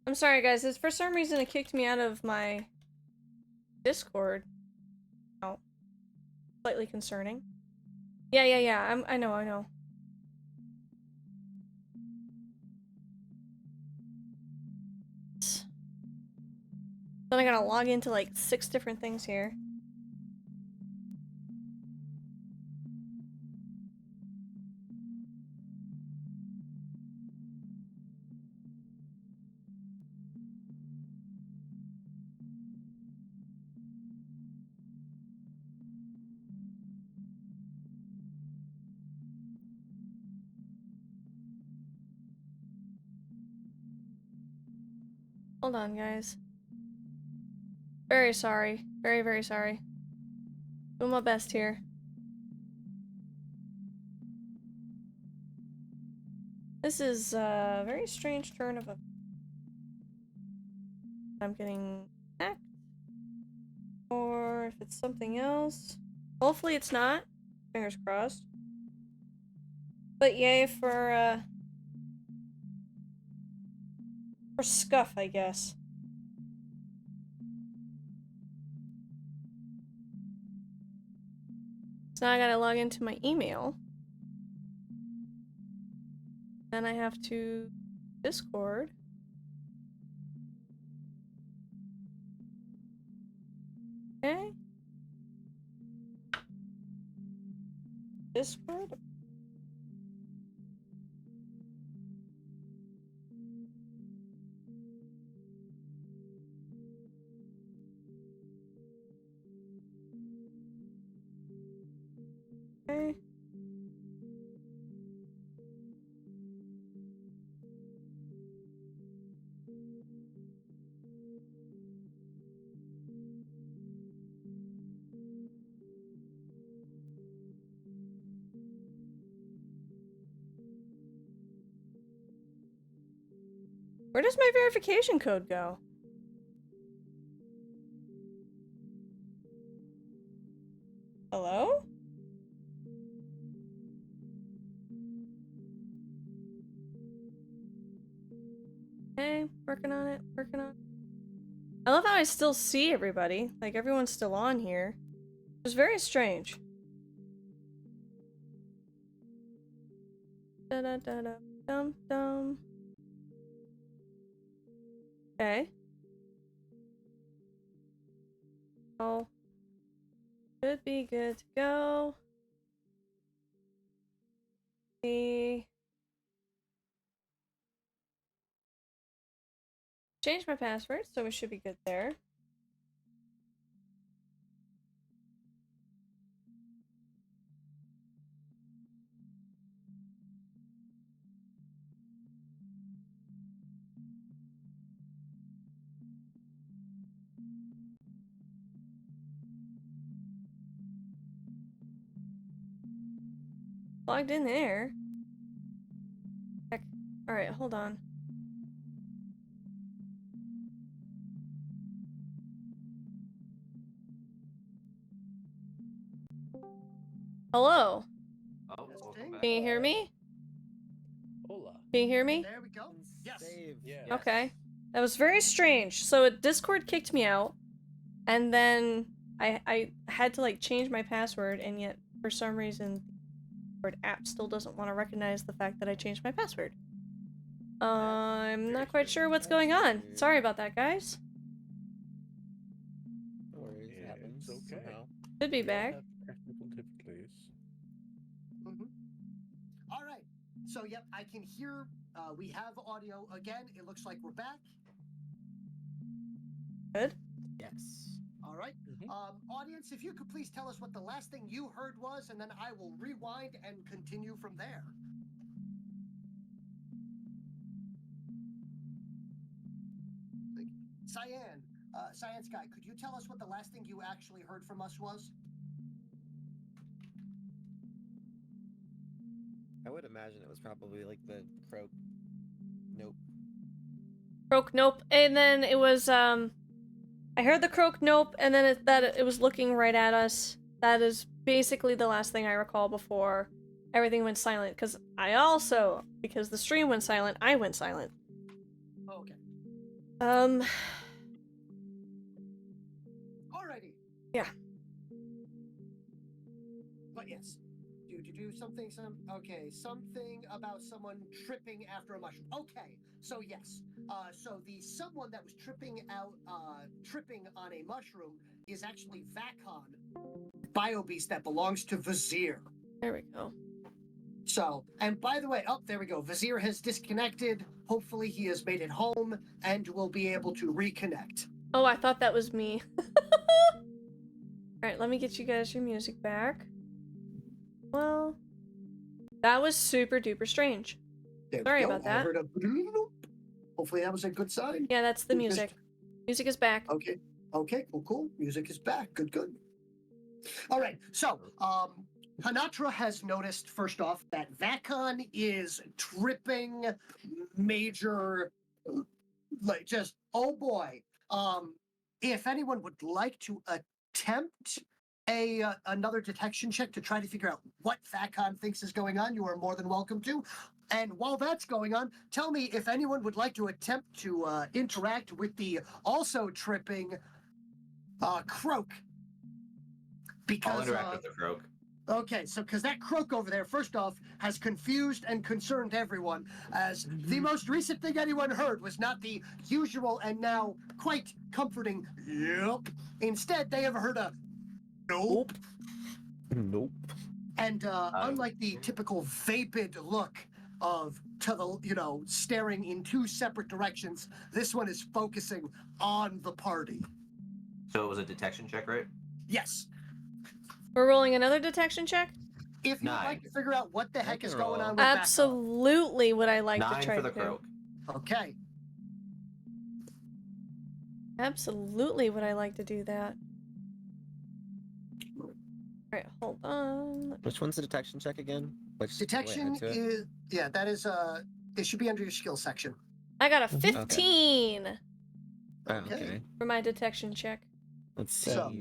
I'm sorry, guys. For some reason, it kicked me out of my Discord. Oh, slightly concerning. Yeah. I know. Then I gotta log into like 6 different things here. Hold on, guys. Very sorry. Very sorry. Doing my best here. This is a very strange turn of a... I'm getting hacked. Or if it's something else. Hopefully it's not. Fingers crossed. But yay for scuff, I guess. So now I gotta log into my email. Then I have to Discord. Okay. Discord. Okay. Where does my verification code go? Hello? Okay, working on it. I love how I still see everybody. Like, everyone's still on here. It's very strange. Dum. Okay. Oh. Should be good to go. See. Change my password, so we should be good there. Logged in there. Heck. Alright, hold on. Hello? Oh, welcome back. Can you hear me? Hola. Can you hear me? There we go. Yes. Save. Yes. Okay. That was very strange. So Discord kicked me out, and then I had to like change my password, and yet for some reason the app still doesn't want to recognize the fact that I changed my password. I'm not quite sure what's going on. Sorry about that, guys. No worries. Yeah, Happens it's okay. somehow. Should be We all back. have technical difficulties. All right. So, yep, I can hear. We have audio again. It looks like we're back. Good. Yes. All right. Audience, if you could please tell us what the last thing you heard was, and then I will rewind and continue from there. Cyan Sky, could you tell us what the last thing you actually heard from us was? I would imagine it was probably like the croak. Nope. Croak nope. And then it was I heard the croak nope, and then it was looking right at us. That is basically the last thing I recall before everything went silent. Because the stream went silent, I went silent. Oh, okay. Alrighty. Yeah. But yes. Do something, something about someone tripping after a mushroom. Okay, so yes. So the someone that was tripping on a mushroom is actually Vakon, Biobeast that belongs to Vizier. There we go. So, and by the way, there we go. Vizier has disconnected. Hopefully he has made it home and will be able to reconnect. Oh, I thought that was me. Alright, let me get you guys your music back. Well, that was super duper strange. There we Sorry go. about I that. heard a hopefully that was a good sign. Yeah, that's the music. Music is back. Okay. Okay, cool. Music is back. Good. All right. So, Hanatra has noticed, first off, that Vakon is tripping major, like, just, oh boy. If anyone would like to attempt another detection check to try to figure out what Vakon thinks is going on, you are more than welcome to. And while that's going on, tell me if anyone would like to attempt to interact with the also tripping Croak. Because, I'll interact with the croak. Okay, so because that croak over there, first off, has confused and concerned everyone, as the most recent thing anyone heard was not the usual and now quite comforting yep. Instead, they have heard a nope. Nope. And unlike the typical vapid look of staring in two separate directions, this one is focusing on the party. So it was a detection check, right? Yes. We're rolling another detection check? If you'd 9. like to figure out what the heck can is going roll. on with Absolutely would I like 9 to try for the to do. croak. Okay. Absolutely would I like to do that. Alright, hold on. Which one's the detection check again? Which Detection wait, add to it? is that is it should be under your skill section. I got a 15 Oh, okay. for my detection check. Let's see. So-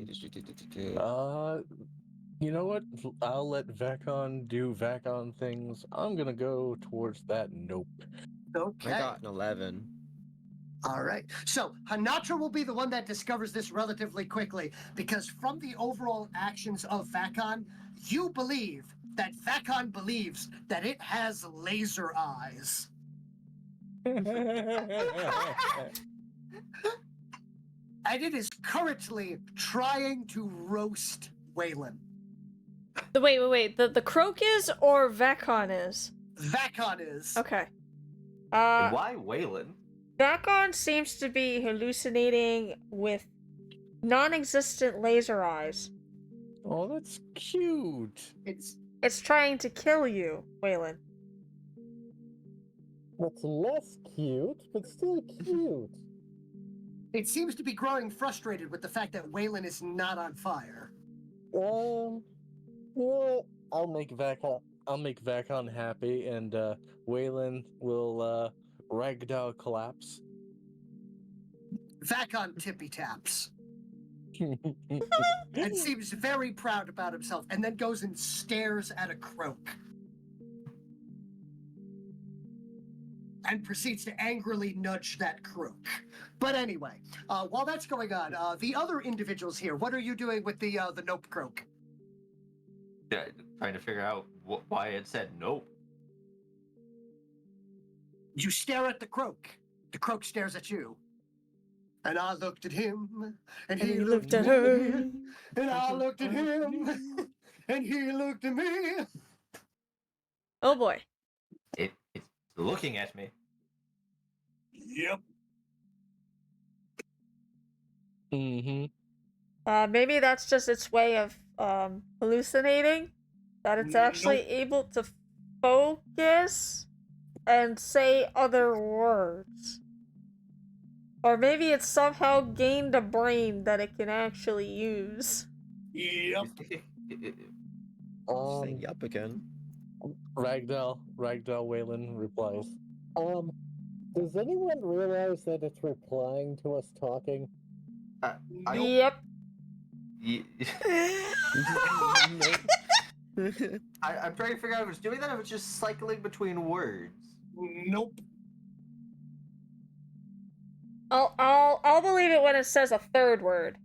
You know what? I'll let Vakon do Vakon things. I'm gonna go towards that nope. Okay. I got an 11. All right. So Hanatra will be the one that discovers this relatively quickly, because from the overall actions of Vakon, you believe that Vakon believes that it has laser eyes. And it is currently trying to roast Waylon. Wait. The croak is or Vakon is? Vakon is. Okay. And why Waylon? Vakon seems to be hallucinating with non-existent laser eyes. Oh, that's cute. It's trying to kill you, Waylon. That's less cute, but still cute. It seems to be growing frustrated with the fact that Waylon is not on fire. You know what? I'll make Vakon happy, and Waylon will ragdoll collapse. Vakon tippy taps and seems very proud about himself, and then goes and stares at a croak. And proceeds to angrily nudge that croak. But anyway, while that's going on, the other individuals here, what are you doing with the nope croak? Yeah, trying to figure out why it said nope. You stare at the croak. The croak stares at you. And I looked at him, and he looked at her. And I looked at him, and he looked at me. Oh boy. It's looking at me. Yep. Mm-hmm. Maybe that's just its way of hallucinating. That it's actually able to focus and say other words. Or maybe it's somehow gained a brain that it can actually use. Yep. Saying yup again. Ragdoll Waylon replies. Does anyone realize that it's replying to us talking? Yep. I'm trying to figure out if it's doing that or if it's just cycling between words. Nope. I'll believe it when it says a third word.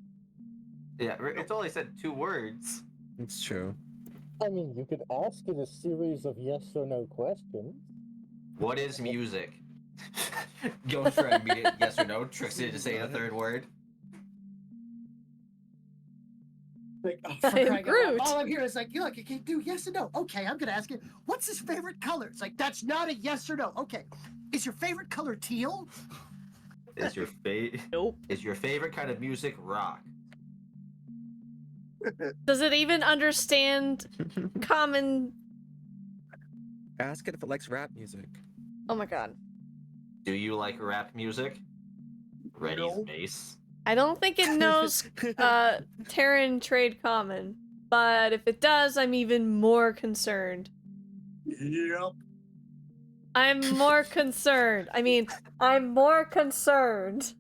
Yeah, it's only said 2 words. It's true. I mean, you could ask it a series of yes or no questions. What is music? Going for an immediate yes or no, tricks it into saying a third word. Like, I am crying out loud. Groot. All I'm hearing is like, you can't do yes or no. Okay, I'm gonna ask you, what's his favorite color? It's like, that's not a yes or no. Okay, is your favorite color teal? Is your Nope. Is your favorite kind of music rock? Does it even understand common? Ask it if it likes rap music. Oh my god. Do you like rap music? Ready No. Space. I don't think it knows Terran trade common, but if it does, I'm even more concerned. Yep. I'm more concerned. I mean, I'm more concerned.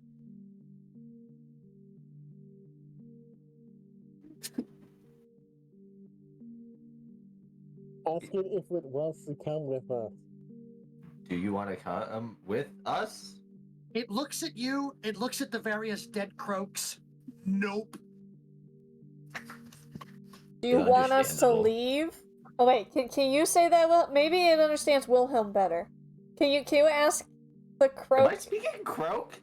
Ask it if it wants to come with us. Do you want to come with us? It looks at you. It looks at the various dead croaks. Nope. Do you want us to Understandable. leave? Oh wait, can you say that? Well, maybe it understands Wilhelm better. Can you ask the Am I croak? speaking croak?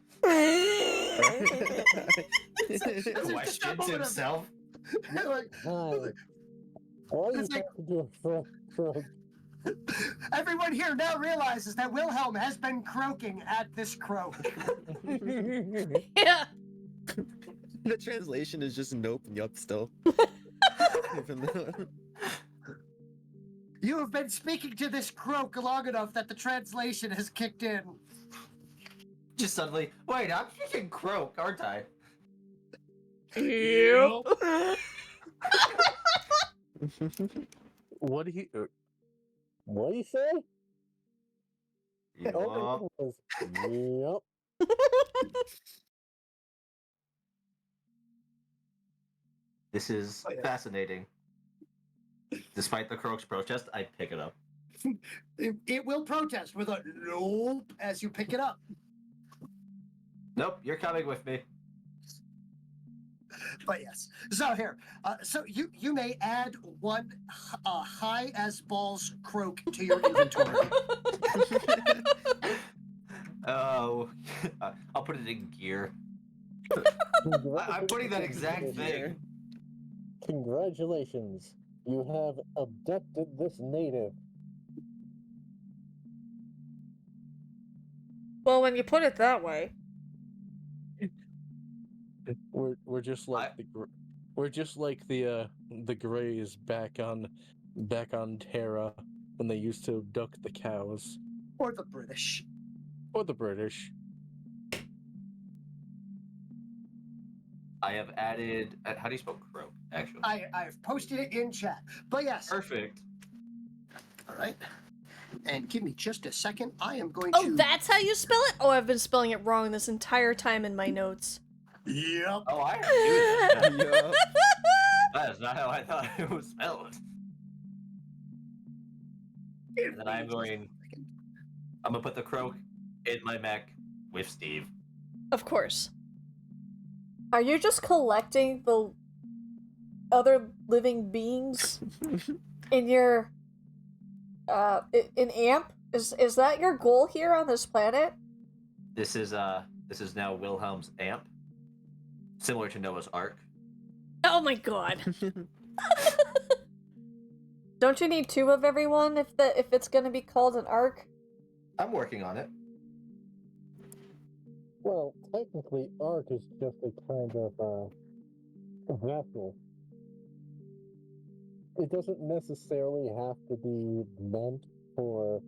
Just a Questions moment of- himself. Like, Hi. Why are you It's like- talking to a frog? everyone here now realizes that Wilhelm has been croaking at this croak. Yeah. The translation is just nope and yup still. Even though- You have been speaking to this croak long enough that the translation has kicked in. Just suddenly, wait, I'm speaking croak, aren't I? Yep. What do you? What do you say? Yeah. All I heard was, yep. This is fascinating. Despite the croak's protest, I pick it up. It will protest with a nope as you pick it up. Nope, you're coming with me. But yes. So here, so you may add one high as balls croak to your inventory. Oh, I'll put it in gear. I'm putting that exact thing. Congratulations. You have abducted this native. Well, when you put it that way. We're just like we're just like the Greys back on Terra when they used to abduct the cows. Or the British. Or the British. I have added. How do you spell croak? Actually, I've posted it in chat. But yes. perfect. All right. And give me just a second. I am going Oh, to. that's how you spell it? Oh, I've been spelling it wrong this entire time in my notes. Yep. Oh, I knew that. Yup. That is not how I thought it was spelled. And then I'm gonna put the croak in my mech with Steve. Of course. Are you just collecting the other living beings in your in AMP? Is that your goal here on this planet? This is now Wilhelm's amp, similar to Noah's Ark. Oh my god. Don't you need 2 of everyone if it's gonna be called an arc? I'm working on it. Well, technically, Ark is just a kind of vessel. It doesn't necessarily have to be meant for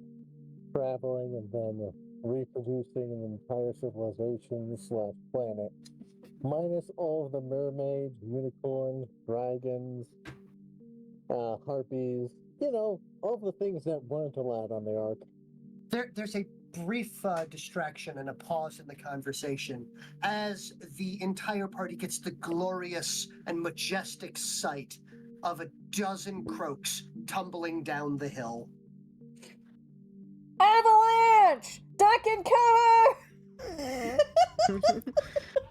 traveling and then reproducing an entire civilization / planet. Minus all of the mermaids, unicorns, dragons, harpies, all the things that weren't allowed on the Ark. There's a brief distraction and a pause in the conversation as the entire party gets the glorious and majestic sight of a dozen croaks tumbling down the hill. Avalanche! Duck and cover!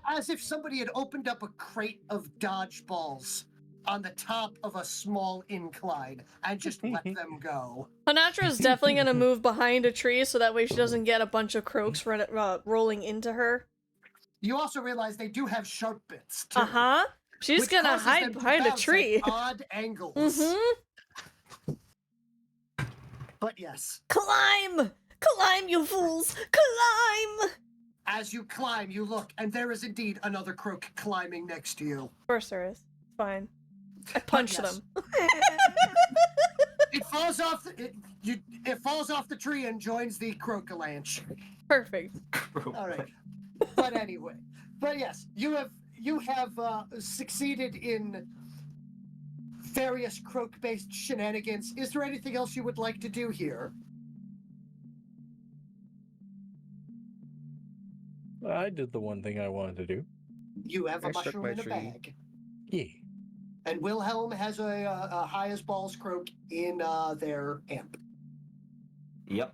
As if somebody had opened up a crate of dodgeballs on the top of a small incline and just let them go. Hanatra is definitely gonna move behind a tree so that way she doesn't get a bunch of croaks rolling into her. You also realize they do have sharp bits, too. Uh-huh. She's which gonna causes them hide to behind a bounce at tree. odd angles. Mm-hmm. But yes. Climb! Climb, you fools! Climb! As you climb, you look, and there is indeed another croak climbing next to you. Of course there is. Fine. I punch yes. them. It falls off. It falls off the tree and joins the crocalanche. Perfect. All right. But anyway, yes, you have succeeded in various croak-based shenanigans. Is there anything else you would like to do here? I did the one thing I wanted to do. You have a I struck mushroom my in a tree. bag. Yeah. And Wilhelm has a high as balls croak in their amp. Yep.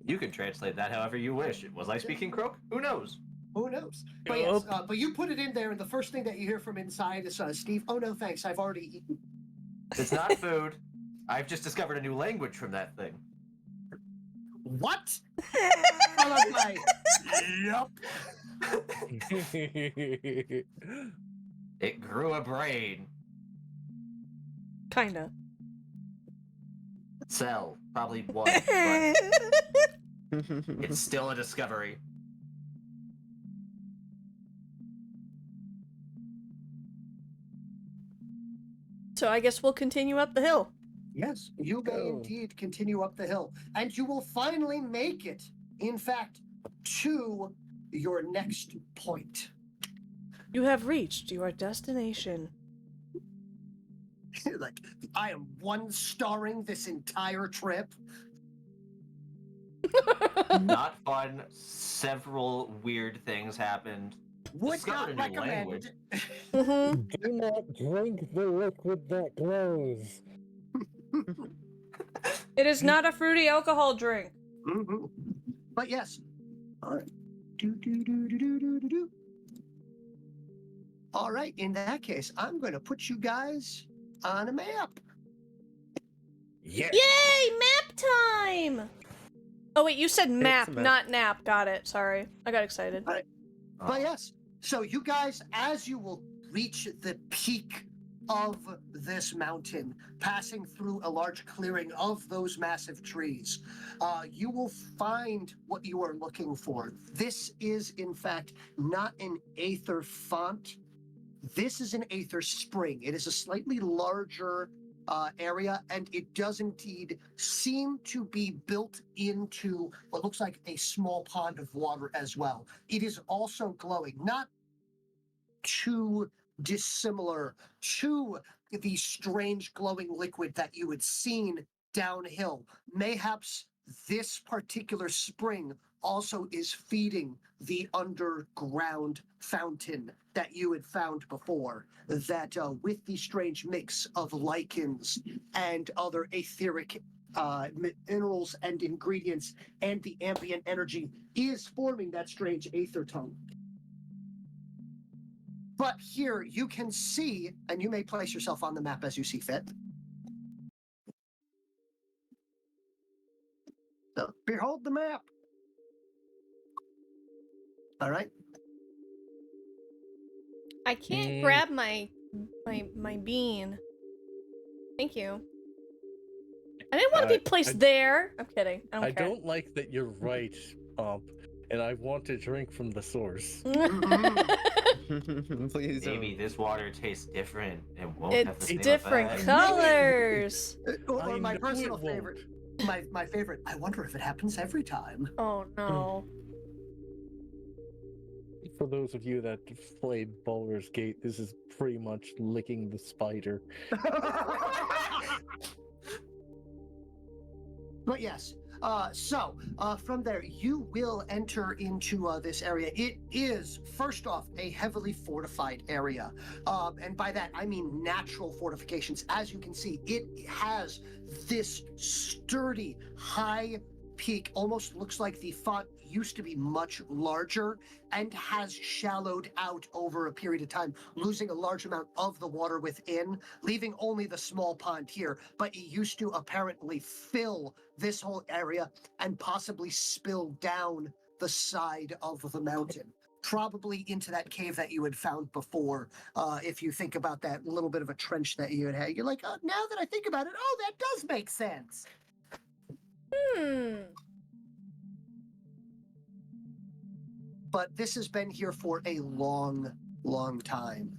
You can translate that however you wish. Was I speaking croak? Who knows? Who knows? But yes, but you put it in there, and the first thing that you hear from inside is Steve. Oh no, thanks. I've already eaten. It's not food. I've just discovered a new language from that thing. What? Followed by, yup. It grew a brain. Kinda. Cell. Probably one, but it's still a discovery. So I guess we'll continue up the hill. Yes, you may indeed continue up the hill, and you will finally make it, in fact, to your next point. You have reached your destination. Like, I am one-starring this entire trip. Not fun. Several weird things happened. Would Discovered not a new language. recommend. Do not drink the liquid that glows. It is not a fruity alcohol drink. Mm-hmm. But yes. All right. All right, in that case, I'm going to put you guys on a map. Yeah. Yay! Map time! Oh wait, you said map, a map. not nap. Got it. Sorry. I got excited. But yes, so you guys, as you will reach the peak of this mountain, passing through a large clearing of those massive trees, you will find what you are looking for. This is, in fact, not an aether font. This is an aether spring. It is a slightly larger area, and it does indeed seem to be built into what looks like a small pond of water as well. It is also glowing, not too dissimilar to the strange glowing liquid that you had seen downhill. Mayhaps this particular spring also is feeding the underground fountain that you had found before, that with the strange mix of lichens and other etheric minerals and ingredients and the ambient energy is forming that strange aether tongue. But here you can see, and you may place yourself on the map as you see fit. So, behold the map. All right. I can't grab my bean. Thank you. I didn't want to be placed there. I'm kidding. I don't care. don't like that you're right, and I want to drink from the source. Please don't. Maybe this water tastes different and won't have the It's same different effect. colors. Or my know personal it won't. favorite. My favorite. I wonder if it happens every time. Oh no. For those of you that played Baldur's Gate, this is pretty much licking the spider. But yes, so from there, you will enter into this area. It is, first off, a heavily fortified area. And by that, I mean natural fortifications. As you can see, it has this sturdy, high peek, almost looks like the font used to be much larger and has shallowed out over a period of time, losing a large amount of the water within, leaving only the small pond here. But it used to apparently fill this whole area and possibly spill down the side of the mountain, probably into that cave that you had found before. If you think about that little bit of a trench that you had, you're like, oh, now that I think about it, oh, that does make sense. But this has been here for a long, long time.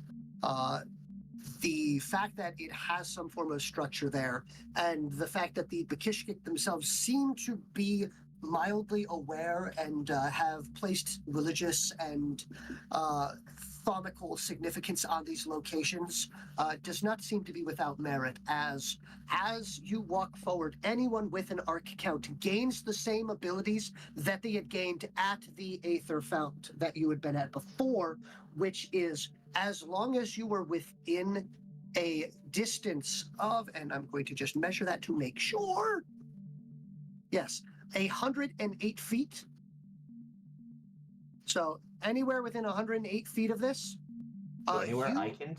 The fact that it has some form of structure there, and the fact that the Bakishkik themselves seem to be mildly aware and have placed religious and thaumical significance on these locations does not seem to be without merit. As you walk forward, anyone with an arc count gains the same abilities that they had gained at the Aether Fount that you had been at before, which is as long as you were within a distance of, and I'm going to just measure that to make sure. Yes, 108 feet. So anywhere within 108 feet of this. So anywhere I can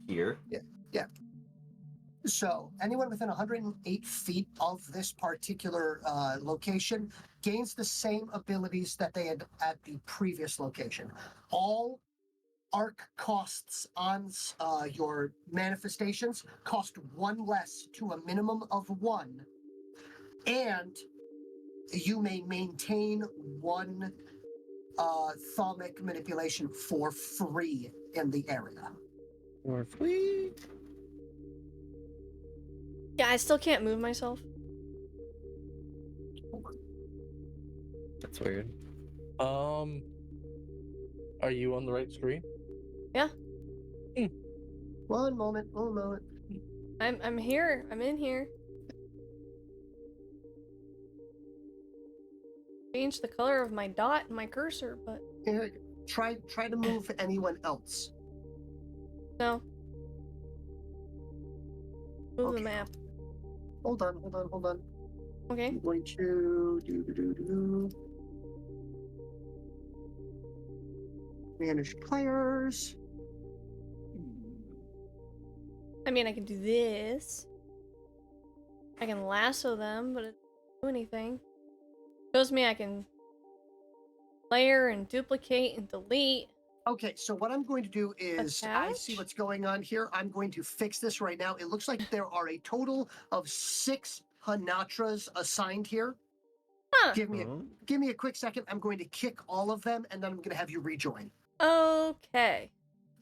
hear. Yeah. So anyone within 108 feet of this particular location gains the same abilities that they had at the previous location. All arc costs on your manifestations cost 1 less to a minimum of 1. And you may maintain 1 thaumic manipulation for free in the area. For free? Yeah, I still can't move myself. That's weird. Are you on the right screen? Yeah. One moment. I'm here. I'm in here. Change the color of my dot and my cursor, but Here, try to move anyone else. no. Move Okay. the map. Hold on. Okay. I'm going to do. Manage players. I mean, I can do this. I can lasso them, but it doesn't do anything. Shows me I can layer and duplicate and delete. Okay, so what I'm going to do is, I see Attach? what's going on here. I'm going to fix this right now. It looks like there are a total of 6 Hanatras assigned here. Huh. Give me a quick second. I'm going to kick all of them, and then I'm going to have you rejoin. Okay.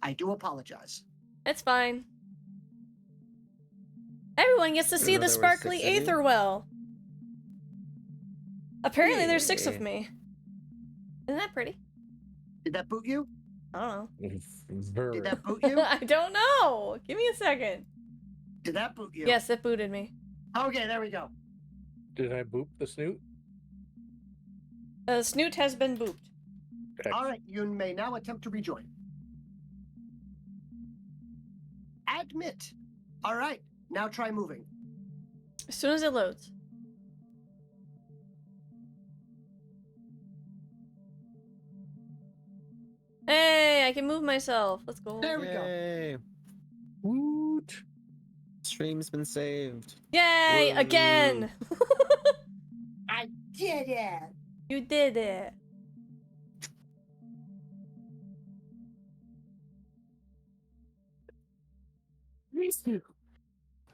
I do apologize. It's fine. Everyone gets to see know the there were sparkly 6 of you? Aether Well. Apparently there's 6 of Yay. me. Isn't that pretty? Did that boot you? I don't Ver. Did that boot know. you? I don't know. Give me a second. Did that boot you? Yes, it booted me. Okay, there we go. Did I boop the snoot? Snoot has been booped. All right, you may now attempt to rejoin. Admit. All right, now try moving. As soon as it loads. Hey, I can move myself. Let's go. There we go. Yay. Woot. Stream's been saved. Yay, Woo. again. I did it. You did it.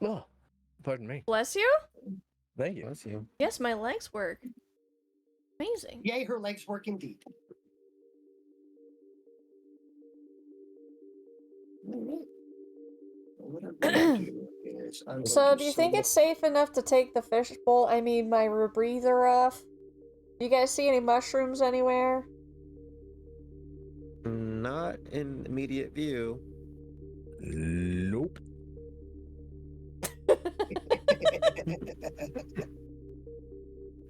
Oh, pardon me. Bless you? Thank you. Bless you. Yes, my legs work. Amazing. Yay, her legs work indeed. What I'm going to do is I'm So, going do to you think select- it's safe enough to take the fishbowl, my rebreather off? You guys see any mushrooms anywhere? Not in immediate view. Nope.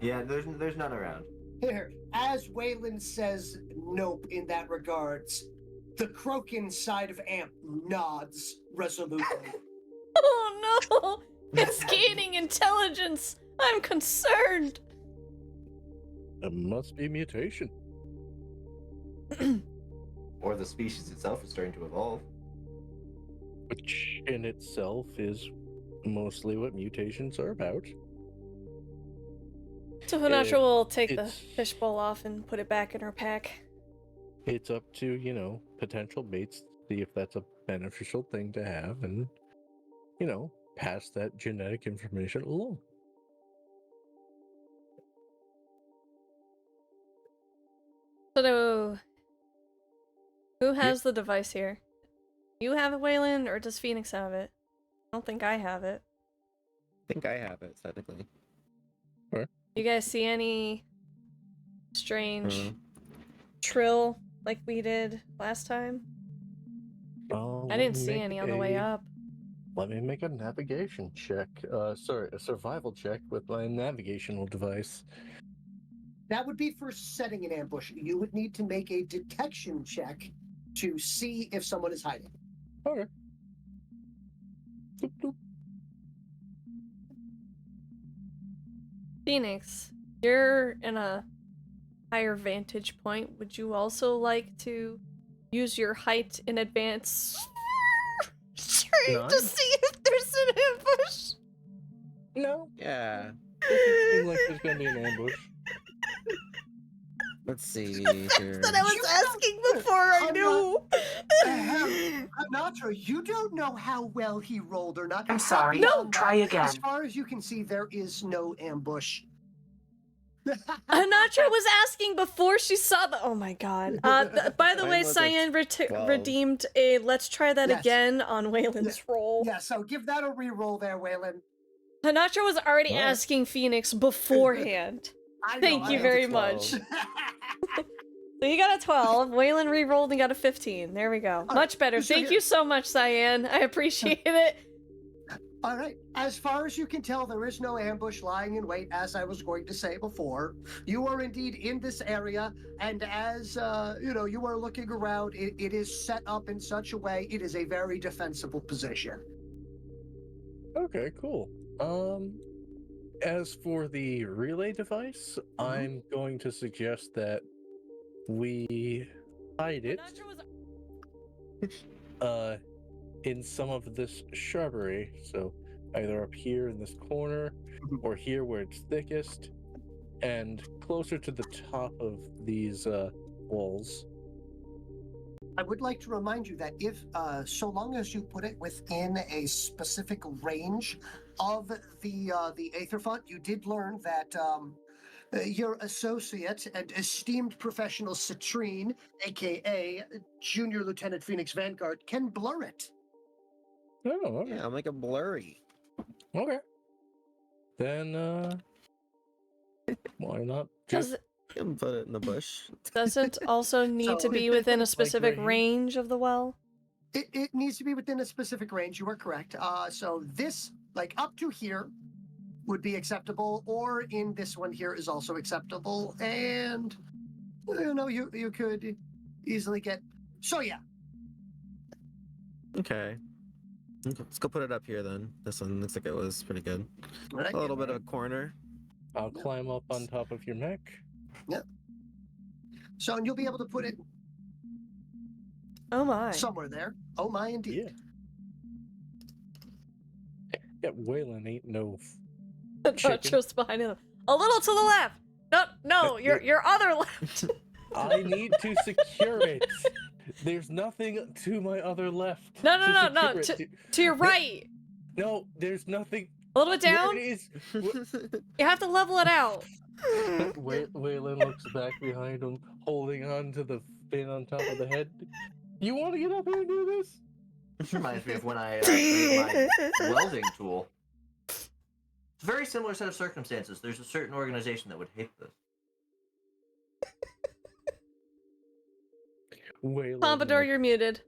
Yeah, there's none around. Here, as Waylon says nope in that regards, the Croaking side of Amp nods resolutely. Oh no! It's gaining intelligence! I'm concerned! It must be mutation. Or the species itself is starting to evolve. Which in itself is mostly what mutations are about. So Hanatra will take the it's- fishbowl off and put it back in her pack. It's up to, you know, potential mates, see if that's a beneficial thing to have and, you know, pass that genetic information along. So, who has the device here? You have it, Waylon, or does Phoenix have it? I don't think I have it. I think I have it, technically. You guys see any strange Mhm. trill like we did last time? I didn't see Make any on the way up. Let me make a navigation check. Sorry, a survival check with my navigational device. That would be for setting an ambush. You would need to make a detection check to see if someone is hiding. Okay. Doop, doop. Phoenix, you're in a higher vantage point. Would you also like to use your height in advance No. to see if there's an ambush? No. Yeah. Doesn't seem like there's gonna be an ambush. Let's see here. That I was asking before I knew. Hanatra, you don't know how well he rolled or not. I'm sorry. No. Try again. As far as you can see, there is no ambush. Hanatra was asking before she saw the. Oh my god. By the Mine way, was a Cyan 12. redeemed a let's try that Yes. again on Waylon's roll. Yeah, so give that a reroll there, Waylon. Hanatra was already What? asking Phoenix beforehand. I know, Thank I you know. very 12. much. So you got a 12. Waylon re-rolled and got a 15. There we go. right, Much better. so Thank here- you so much, Cyan. I appreciate it. All right. As far as you can tell, there is no ambush lying in wait, as I was going to say before. You are indeed in this area, and as you are looking around, it is set up in such a way it is a very defensible position. Okay, cool. As for the relay device, I'm going to suggest that we hide it in some of this shrubbery. So either up here in this corner or here where it's thickest and closer to the top of these walls. I would like to remind you that if, so long as you put it within a specific range of the Aether Font, you did learn that your associate and esteemed professional Citrine, aka Junior Lieutenant Phoenix Vanguard, can blur it. Oh, okay. Yeah, I'm like a blurry. Okay. Then, why not Does just it, You can put it in the bush. does it also need to So- be within a specific right here? range of the well? It needs to be within a specific range. You are correct. So this, like up to here, would be acceptable, or in this one here is also acceptable, and you could easily get. So yeah, Okay. Let's go put it up here then. This one looks like it was pretty good. right? A little bit of a corner. I'll climb up on top of your neck. So and you'll be able to put it Oh my. somewhere there. Oh my, indeed. Yeah, Waylon ain't no. Nacho's behind him. A little to the left. No, your other left. I need to secure it. There's nothing to my other left. No, to no. secure it. To your right. No, there's nothing. A little bit down. Where it is. You have to level it out. Waylon looks back behind him, holding on to the fin on top of the head. You want to get up here and do this? This reminds me of when I made my welding tool. It's a very similar set of circumstances. There's a certain organization that would hate this. Waylon. Pompador, you're muted.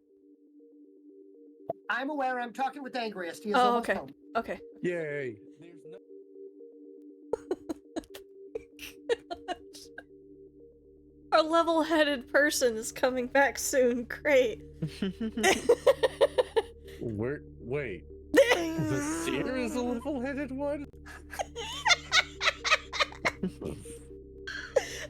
I'm aware. I'm talking with Angriest. He is Oh, almost okay. home. Okay. Yay! There's no. Our level-headed person is coming back soon. Great. Wait. The seer is a level-headed one?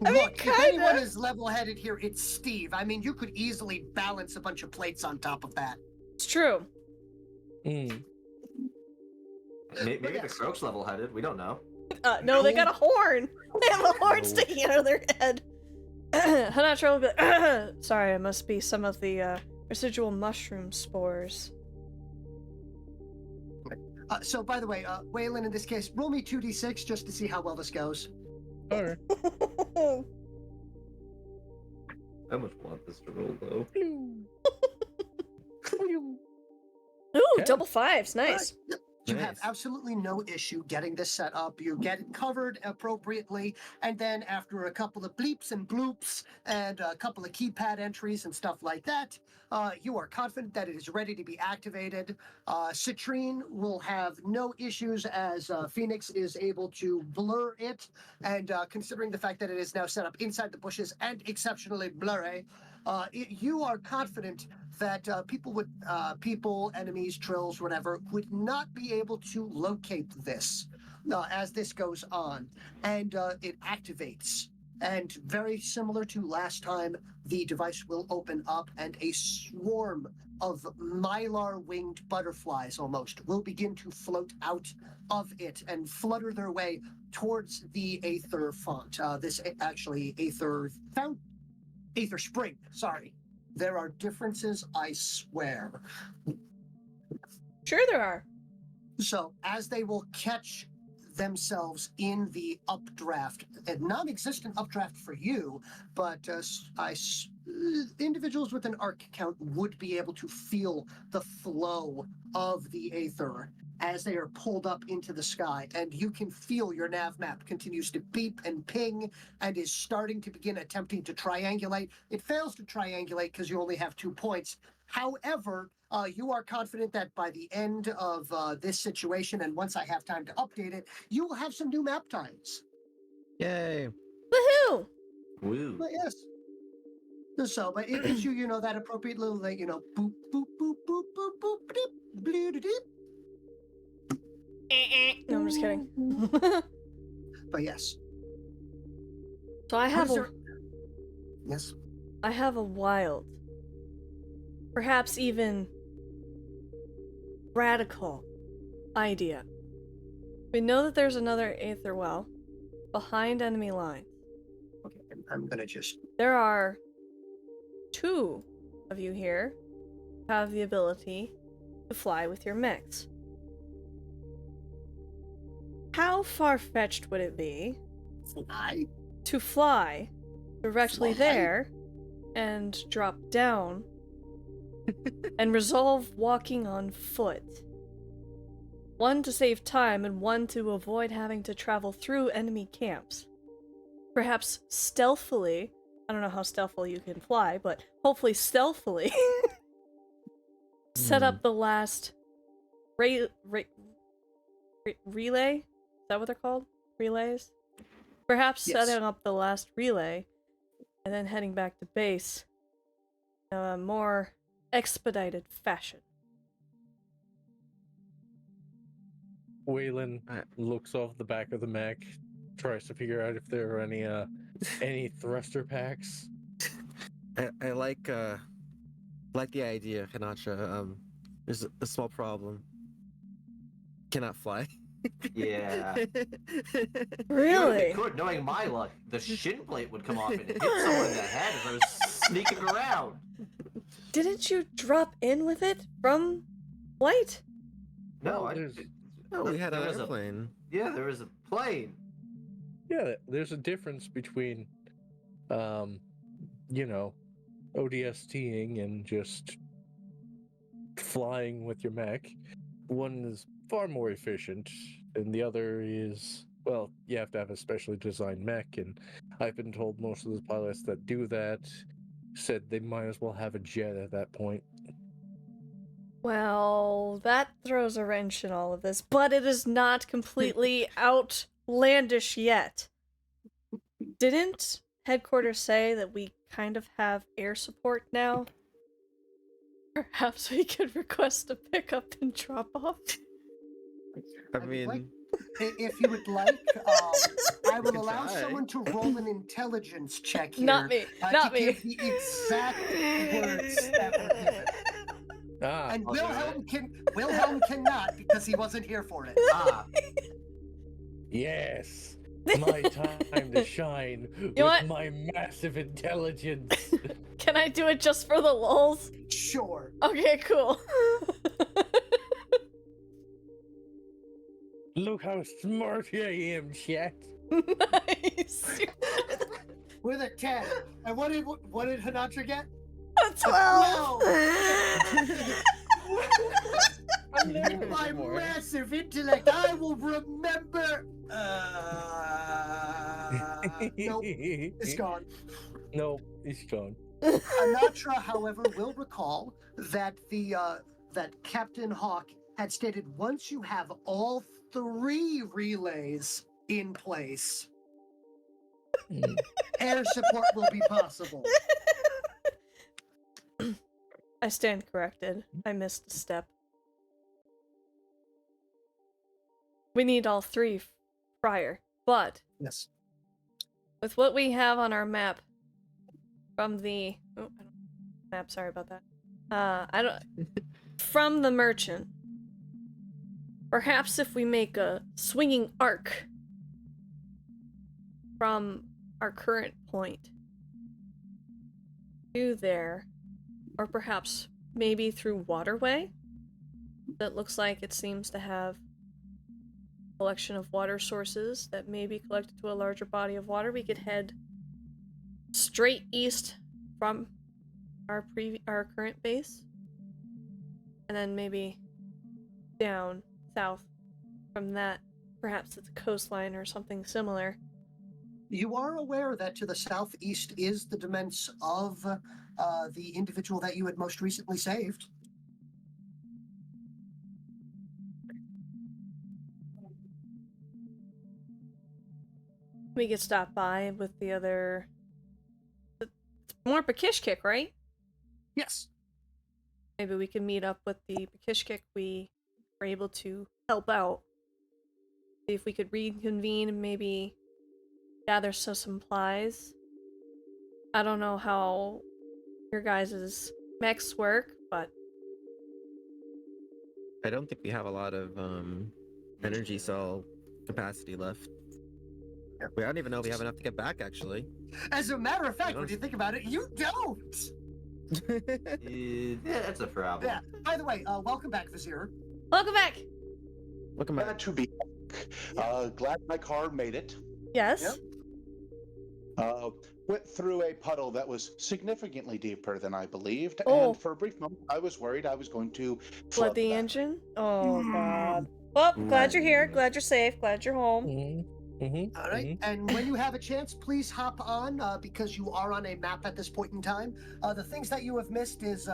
I mean, Look, if anyone kinda. is level-headed here, it's Steve. I mean, you could easily balance a bunch of plates on top of that. It's true. Mm. Maybe the yes. Croak's level-headed. We don't know. No, they got a horn. They have a horn No. sticking out of their head. Hanatra will be like, sorry, it must be some of the residual mushroom spores. So, by the way, Waylon, in this case, roll me 2d6 just to see how well this goes. Alright. I much want this to roll, though. Ooh, Okay. double fives, nice. You have Nice. absolutely no issue getting this set up. You get it covered appropriately, and then after a couple of bleeps and bloops and a couple of keypad entries and stuff like that, you are confident that it is ready to be activated. Citrine will have no issues as Phoenix is able to blur it, and considering the fact that it is now set up inside the bushes and exceptionally blurry, you are confident that people, enemies, trills, whatever, would not be able to locate this as this goes on, and it activates. And very similar to last time, the device will open up, and a swarm of mylar-winged butterflies almost will begin to float out of it and flutter their way towards the Aether font. Aether Spring, sorry. There are differences, I swear. Sure there are. So, as they will catch themselves in the updraft, a non-existent updraft for you, but individuals with an arc count would be able to feel the flow of the Aether as they are pulled up into the sky, and you can feel your nav map continues to beep and ping and is starting to begin attempting to triangulate. It fails to triangulate because you only have 2 points. However, you are confident that by the end of this situation, and once I have time to update it, you will have some new map times. Yay. Woohoo! Woo. But yes. So, but it gives you, that appropriate little, boop, boop, boop, boop, boop, boop, dip, blue, dip. No, I'm just kidding. But yes. So I have Yes. I have a wild, perhaps even radical idea. We know that there's another Aether well behind enemy lines. Okay, I'm gonna just. There are 2 of you here who have the ability to fly with your mechs. How far-fetched would it be Fly? to fly directly Fly? there and drop down and resolve walking on foot? 1 to save time and 1 to avoid having to travel through enemy camps. Perhaps stealthily, I don't know how stealthily you can fly, but hopefully stealthily set up the last relay? Is that what they're called? Relays? Perhaps Yes. setting up the last relay and then heading back to base in a more expedited fashion. Waylon looks off the back of the mech, tries to figure out if there are any thruster packs. I like the idea, Hanacha. There's a small problem. Cannot fly. Yeah. Really? They could, knowing my luck, the shin plate would come off and hit someone in the head as I was sneaking around. Didn't you drop in with it from flight? No, We had an there was airplane. Yeah, there was a plane. Yeah, there's a difference between, ODSTing and just flying with your mech. One is far more efficient, and the other is, well, you have to have a specially designed mech, and I've been told most of the pilots that do that said they might as well have a jet at that point. Well, that throws a wrench in all of this, but it is not completely outlandish yet. Didn't headquarters say that we kind of have air support now? Perhaps we could request a pickup and drop off? I mean, if you would like, I will can allow try. someone to roll an intelligence check here. Not me. Not to me. give the exact words that were given. Ah, And I'll do Wilhelm cannot because he wasn't here for it. Ah, yes. My time to shine know with what? my massive intelligence. Can I do it just for the lulz? Sure. Okay, cool. Look how smart I am, chat. Nice. With a 10. And what did Hanatra get? A 12. My massive intellect, I will remember. Nope, it's gone. Nope, it's gone. Anatra, however, will recall that that Captain Hawk had stated once you have all 3 relays in place, air support will be possible. I stand corrected. I missed a step. We need all 3 prior, but Yes. with what we have on our map from the map, sorry about that. I don't from the merchant. Perhaps if we make a swinging arc from our current point to there, or perhaps maybe through waterway that looks like it seems to have a collection of water sources that may be collected to a larger body of water, we could head straight east from our current base, and then maybe down south from that. Perhaps it's a coastline or something similar. You are aware that to the southeast is the demesne of the individual that you had most recently saved. We could stop by with the other. It's more Pakishkik, right? Yes. Maybe we can meet up with the Pakishkik we were able to help out. See if we could reconvene and maybe gather some supplies. I don't know how your guys' mechs work, but I don't think we have a lot of energy cell capacity left. I don't even know if we have enough to get back, actually. As a matter of fact, when you think about it, you don't. yeah, that's a problem. Yeah. By the way, welcome back, Vizier. welcome back. Welcome back. Glad to be back. Glad my car made it. Yes. Yep. Went through a puddle that was significantly deeper than I believed, Oh. and for a brief moment I was worried I was going to Flood flood the battery. engine. Oh god. Well, glad you're here. Glad you're safe. Glad you're home. All right. And when you have a chance, please hop on because you are on a map at this point in time. The things that you have missed is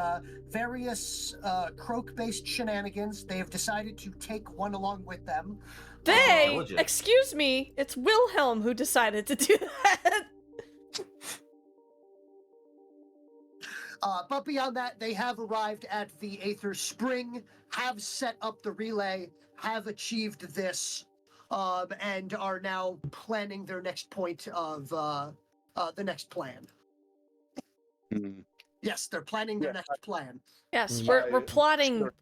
various croak-based shenanigans. They have decided to take one along with them. They, Intelligent. excuse me, it's Wilhelm who decided to do that. But beyond that, they have arrived at the Aether Spring, have set up the relay, have achieved this, and are now planning their next point of the next plan. Hmm. Yes, they're planning their Yeah, next plan. Yes, Mm. we're plotting. Sure.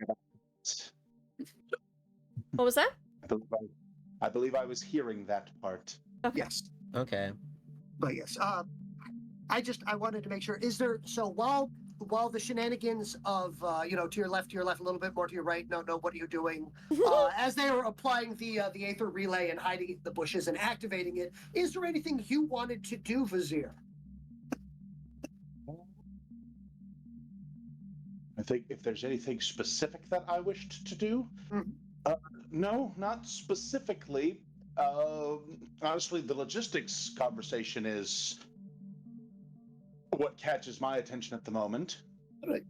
What was that? I believe I was hearing that part. Okay. Yes, Okay. but yes. I wanted to make sure. Is there while the shenanigans of to your left, a little bit more to your right. No, what are you doing? As they are applying the Aether relay and hiding the bushes and activating it, is there anything you wanted to do, Vizier? I think if there's anything specific that I wished to do, no, not specifically. Honestly, the logistics conversation is what catches my attention at the moment. Right.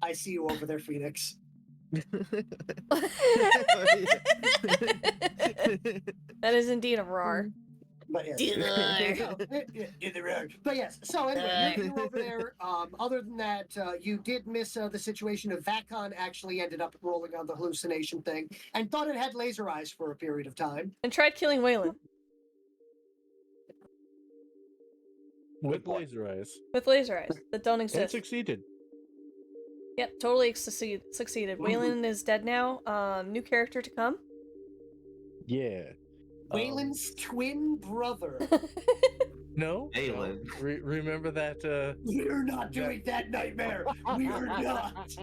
I see you over there, Phoenix. That is indeed a roar. But yes. Door. In the road. But yes, so anyway, you're over there. Other than that, you did miss the situation of Vacon actually ended up rolling on the hallucination thing and thought it had laser eyes for a period of time. And tried killing Waylon With boy. laser eyes. with laser eyes that don't And exist. succeeded. Yep, totally succeeded. Waylon is dead now. New character to come. Yeah. Waylon's twin brother. No? Aelin. No. Remember that, We're not doing that nightmare. We're not.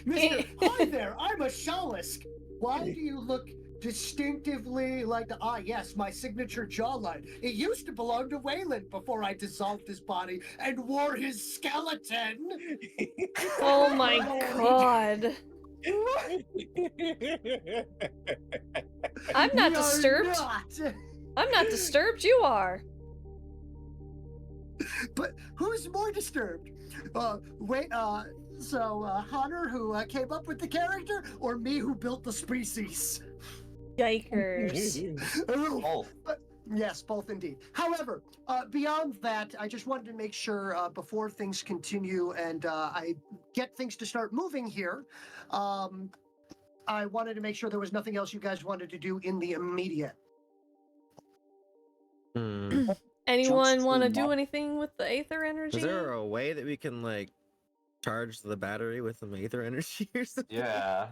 Mister, hi there. I'm a Shalisk. Why do you look distinctively like the... Ah, yes, my signature jawline. It used to belong to Waylon before I dissolved his body and wore his skeleton. Oh my god. I'm not You're disturbed. not. I'm not disturbed, you are. But who's more disturbed? Hunter, who came up with the character, or me, who built the species? Yikers. Both. Yes, both indeed. However, beyond that, I just wanted to make sure before things continue and I get things to start moving here, I wanted to make sure there was nothing else you guys wanted to do in the immediate. Anyone want to do anything with the aether energy? Is there a way that we can like charge the battery with some aether energy or something? Yeah.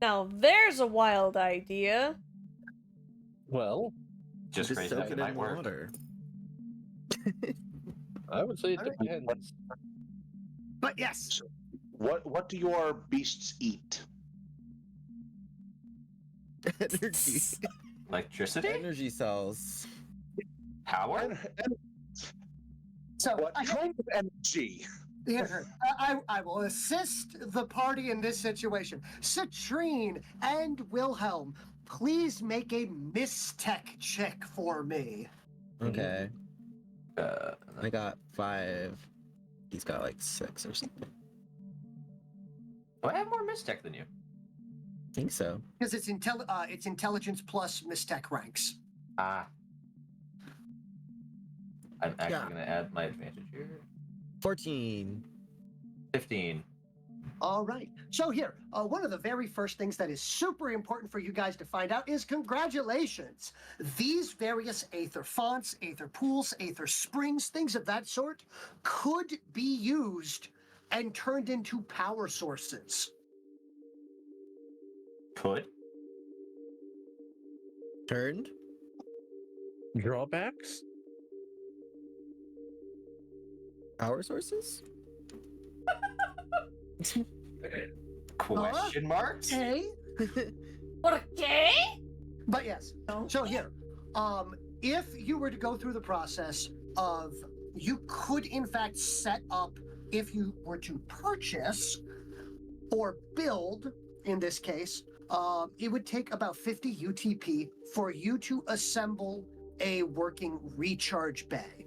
Now there's a wild idea. Well, Just crazy soak that it it in might work. water. I would say it Alright. depends. But yes, What do your beasts eat? Energy. Electricity? Energy cells. Power? so What I, kind of energy? here, I will assist the party in this situation. Citrine and Wilhelm, please make a mistech check for me. Okay. Uh, I got 5. He's got like 6 or something. do I have more mistech than you? I think so. Because it's intelligence plus mistech ranks. Ah. I'm actually Yeah. going to add my advantage here. 14. 15. All right. So here, one of the very first things that is super important for you guys to find out is congratulations. These various aether fonts, aether pools, aether springs, things of that sort could be used and turned into power sources. Could? Turned? Drawbacks? Power sources? Question marks? Okay. Okay? But yes. So here, if you were to go through the process of, you could in fact set up, if you were to purchase or build, in this case, it would take about 50 UTP for you to assemble a working recharge bay.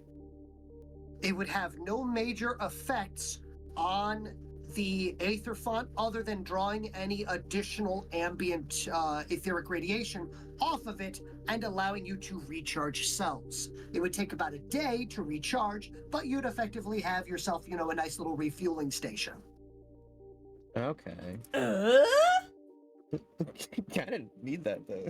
It would have no major effects on the aether font other than drawing any additional ambient etheric radiation off of it and allowing you to recharge cells. It would take about a day to recharge, but you'd effectively have yourself, a nice little refueling station. Okay. Kind of need that though.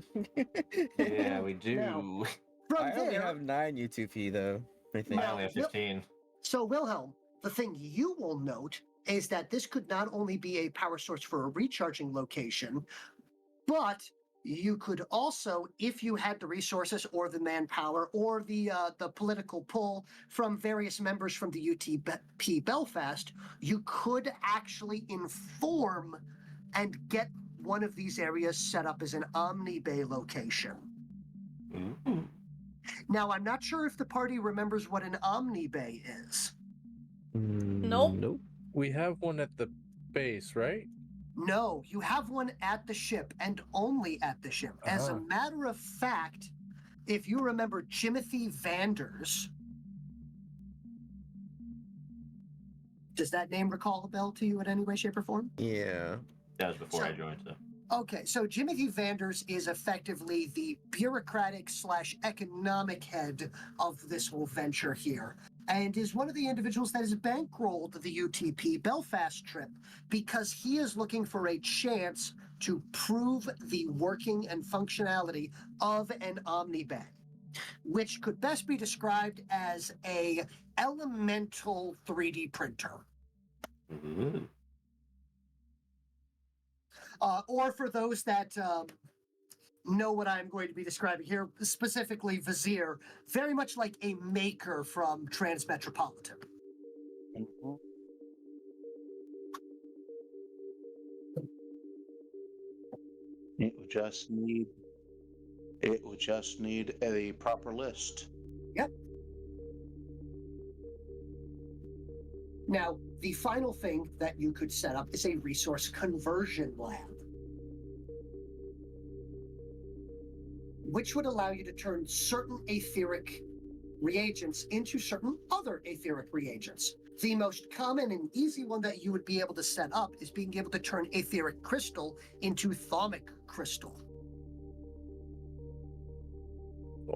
Yeah, we do. Now, From I only there, have 9 UTP though. I think. I only have 15. So Wilhelm, the thing you will note is that this could not only be a power source for a recharging location, but you could also, if you had the resources or the manpower or the political pull from various members from the UTP Belfast, you could actually inform and get one of these areas set up as an Omni Bay location. Ooh. Now, I'm not sure if the party remembers what an Omni Bay is. Nope. Nope. We have one at the base, right? No, you have one at the ship and only at the ship. As a matter of fact, if you remember Jimothy Vanders, does that name recall a bell to you in any way, shape, or form? Yeah. That was before So- I joined, so. Okay, so Jimothy Vanders is effectively the bureaucratic / economic head of this whole venture here, and is one of the individuals that has bankrolled the UTP Belfast trip because he is looking for a chance to prove the working and functionality of an omnibag, which could best be described as a elemental 3D printer. Ooh. Or for those that know what I'm going to be describing here, specifically Vizier, very much like a maker from Transmetropolitan. It would just need a proper list. Yep. Now, the final thing that you could set up is a resource conversion lab, which would allow you to turn certain etheric reagents into certain other etheric reagents. The most common and easy one that you would be able to set up is being able to turn etheric crystal into thaumic crystal.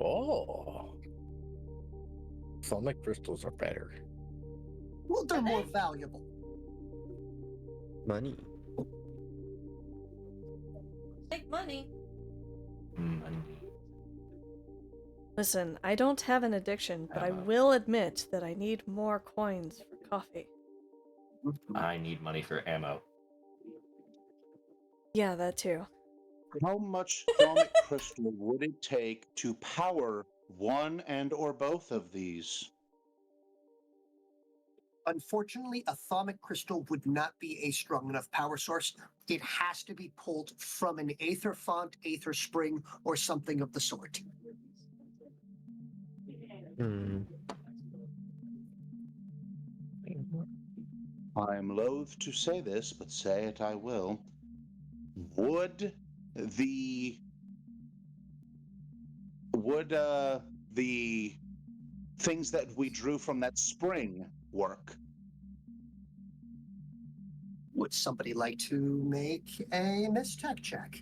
Oh. Thaumic crystals are better. Well, they're more valuable. Money. Make money. Money. Listen, I don't have an addiction, but I will admit that I need more coins for coffee. I need money for ammo. Yeah, that too. How much thaumic crystal would it take to power one and or both of these? Unfortunately, a thaumic crystal would not be a strong enough power source. It has to be pulled from an aether font, aether spring, or something of the sort. Hmm. I'm loath to say this, but say it I will. Would the things that we drew from that spring work? Would somebody like to make a mistech check?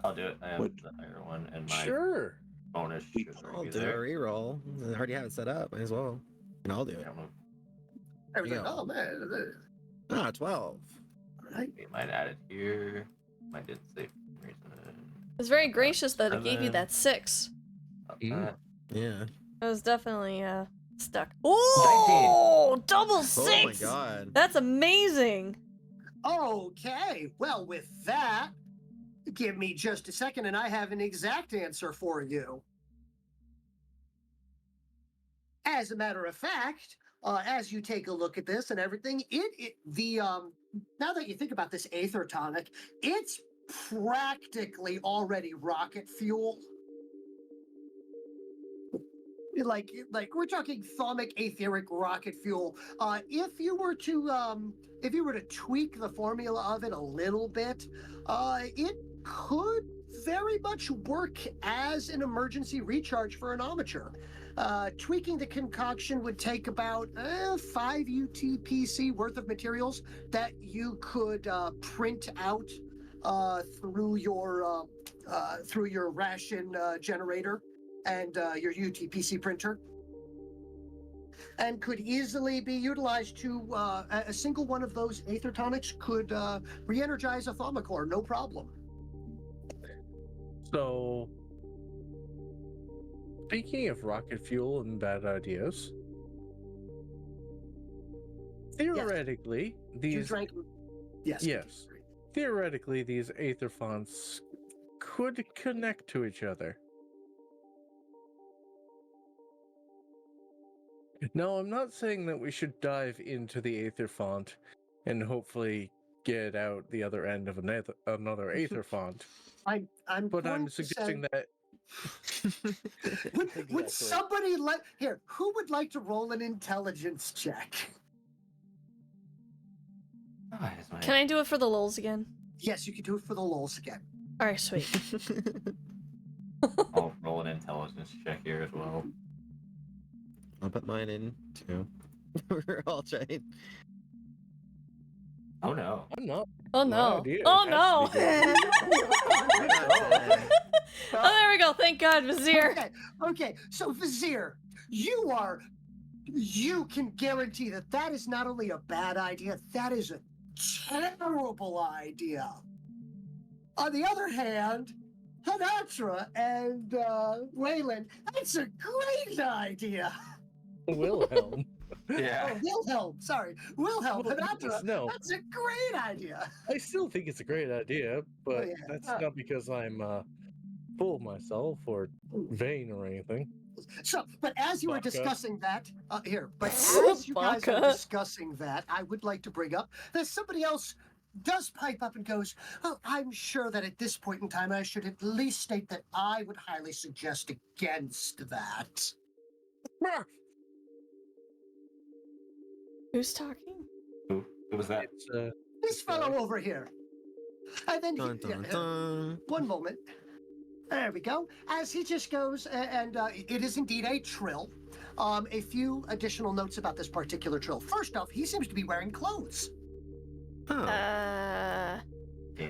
I'll do it. I have Would- the higher one, and my Sure. bonus We- should I'll already do be a there. reroll. I already have it set up. Might as well. And I'll do I it. don't know. Everything. Yeah. Oh man. Ah, 12. All right. We might add it here. Might did say for some reason. It's very gracious that it gave you 7. that 6. Up Mm. that. Yeah. I was definitely stuck. Oh, double 6! Oh my god. That's amazing! Okay. Well, with that, give me just a second, and I have an exact answer for you. As a matter of fact, as you take a look at this and everything, now that you think about this aether tonic, it's practically already rocket fuel. Like we're talking thaumic etheric rocket fuel. If you were to tweak the formula of it a little bit, it could very much work as an emergency recharge for an armature. Tweaking the concoction would take about 5 UTPC worth of materials that you could print out through your ration generator and your UTPC printer, and could easily be utilized to a single one of those aether tonics could re-energize a thaumacore, no problem. So, speaking of rocket fuel and bad ideas, theoretically, You these drank. Yes. yes, theoretically these aether fonts could connect to each other. Now, I'm not saying that we should dive into the aether font and hopefully get out the other end of another aether font. I'm But going I'm to suggesting say, that would Exactly. somebody here? Who would like to roll an intelligence check? Oh, it's my- Can I do it for the lulz again? Yes, you can do it for the lulz again. Alright, sweet. I'll roll an intelligence check here as well. I'll put mine in too. We're all trying. Oh no. I'm not. Oh My no. idea. Oh It no. has to be good. Oh, there we go. Thank God, Vizier. Okay. So Vizier, you can guarantee that that is not only a bad idea, that is a terrible idea. On the other hand, Hanatra and Waylon, that's a great idea. Wilhelm. Yeah. Oh, Wilhelm, sorry. Wilhelm, Well, Hanatra, no. that's a great idea. I still think it's a great idea, but yeah. that's not because I'm full of myself or vain or anything. So, but as you were Baka. discussing that, as you guys are Baka. discussing that, I would like to bring up that somebody else does pipe up and goes, "Oh, I'm sure that at this point in time, I should at least state that I would highly suggest against that." Who's talking? Who was that? It's This fellow over here. And then Dun, dun, dun. one moment. There we go. As he just goes, and it is indeed a trill. A few additional notes about this particular trill. First off, he seems to be wearing clothes. Oh.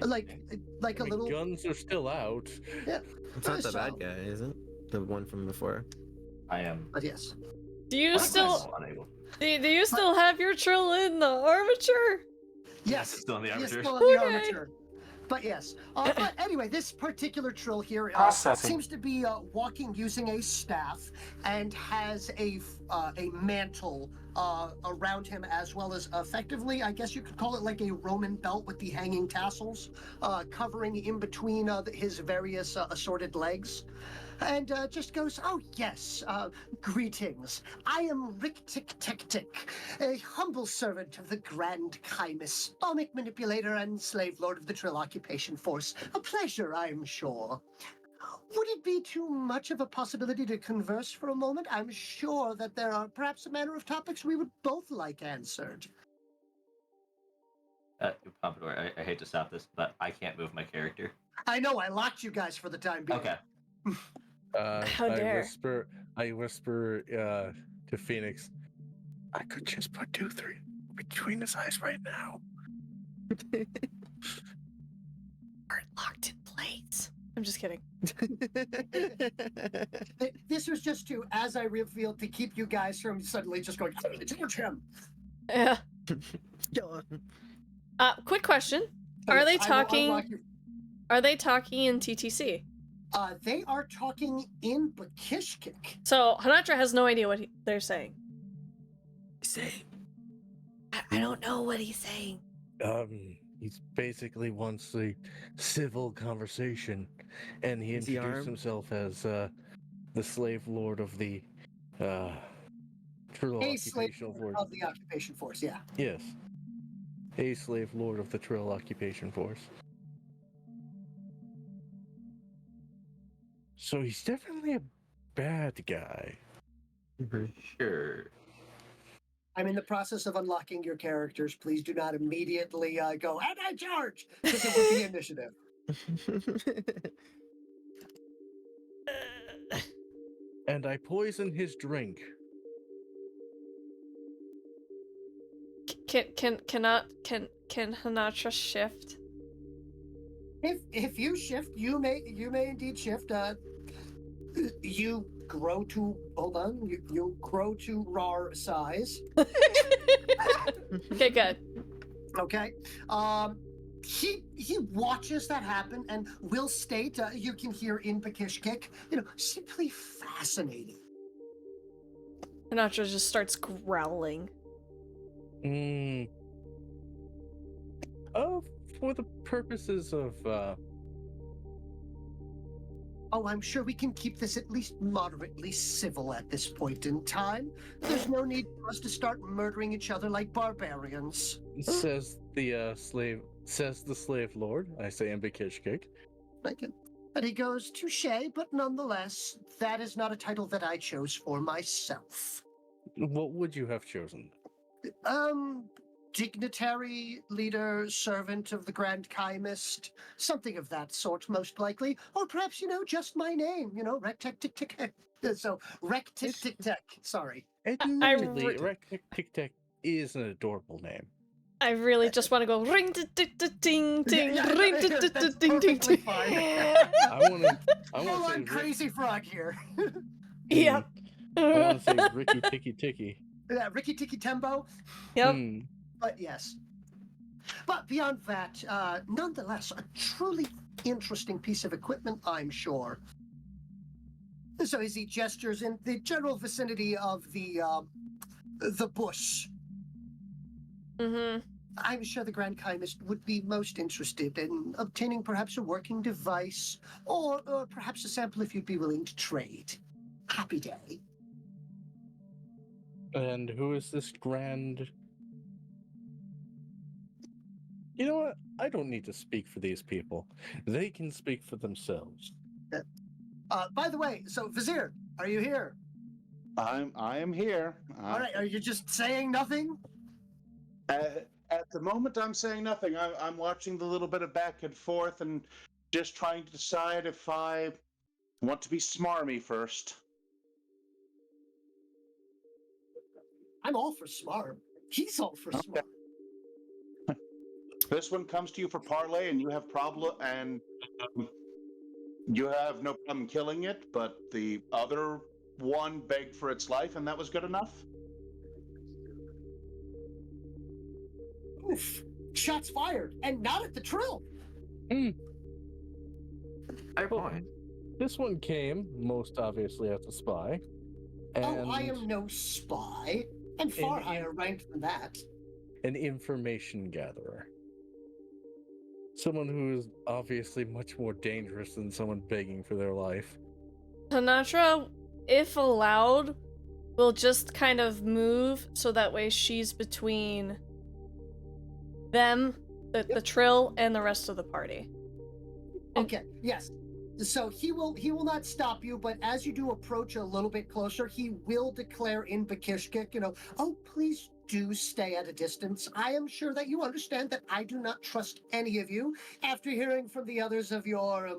Like a little. guns are still out. Yeah. It's not the so- bad guy, is it? The one from before. I am. But yes. Do you still unable. do you still have your trill in the armature? Yes. It's still in the He is armature. still in the Okay. armature. But yes. But anyway, this particular trill here Processing. seems to be walking using a staff and has a mantle around him, as well as effectively, I guess you could call it like a Roman belt with the hanging tassels covering in between his various assorted legs. And just goes, "Oh yes, greetings. I am Rick Tick Tick Tick, a humble servant of the Grand Chimus, stomach manipulator and slave lord of the Trill Occupation Force. A pleasure, I'm sure. Would it be too much of a possibility to converse for a moment? I'm sure that there are perhaps a manner of topics we would both like answered." Pompador, I hate to stop this, but I can't move my character. I know, I locked you guys for the time being. Okay. How dare. I whisper to Phoenix, I could just put 2-3 between his eyes right now. We're locked in place. I'm just kidding. This was just to, as I revealed, to keep you guys from suddenly just going, "George him." Yeah. Quick question. Are they I will talking unlock you. Are they talking in TTC? They are talking in Bakishkik. So Hanatra has no idea what they're saying. Say. I don't know what he's saying. He's basically wants a civil conversation, and he Is he introduced armed? himself as the slave lord of the Trill A slave Occupational Force. of the occupation force, yeah. Yes, a slave lord of the Trill Occupation Force. So he's definitely a bad guy. Sure. I'm in the process of unlocking your characters. Please do not immediately go, "And I charge!" Because it would be initiative. And I poison his drink. Can Hanatra shift? If you shift, you may indeed shift. You grow to you grow to RAR size. Okay, good. Okay. He watches that happen and will state, you can hear in Bakishkik, simply fascinating. Hanatra just starts growling. For the purposes of Oh, I'm sure we can keep this at least moderately civil at this point in time. There's no need for us to start murdering each other like barbarians. says the slave lord. I say in Bakishkik. Like it. And he goes, "Touche, but nonetheless, that is not a title that I chose for myself. What would you have chosen? Dignitary, leader, servant of the Grand Chimist, something of that sort, most likely. Or perhaps, just my name, Rec Tech Tick Tick. So, Rec Tick Tick Tick, sorry. Admittedly, Rec Tic Tac is an adorable name. I really just want to go ring ding ding Yeah, ring here, that's ding ding perfectly ding. fine. I want to Full say on crazy frog here. Yep. I want to say Ricky Ticky Ticky. Yeah, Ricky Tiki Tembo. Yep. But yes. But beyond that, nonetheless, a truly interesting piece of equipment, I'm sure. So as he gestures in the general vicinity of the bush, Mm-hmm. I'm sure the Grand Chymist would be most interested in obtaining perhaps a working device, or perhaps a sample if you'd be willing to trade. Happy day. And who is this grand? You know what? I don't need to speak for these people. They can speak for themselves. By the way, so Vizier, are you here? I am here. All right, are you just saying nothing? At the moment, I'm saying nothing. I'm watching the little bit of back and forth and just trying to decide if I want to be smarmy first. I'm all for smart. He's all for smart. This one comes to you for parlay, and you have you have no problem killing it. But the other one begged for its life, and that was good enough. Oof. Shots fired, and not at the Trill. Fair Well, point. This one came most obviously as a spy. And Oh, I am no spy. I'm far higher ranked than that. an information gatherer. Someone who is obviously much more dangerous than someone begging for their life. Tanatra, if allowed, will just kind of move so that way she's between them, the Trill, and the rest of the party. Okay, yes. So he will not stop you, but as you do approach a little bit closer, he will declare in Bakishkik, oh, please do stay at a distance. I am sure that you understand that I do not trust any of you after hearing from the others of your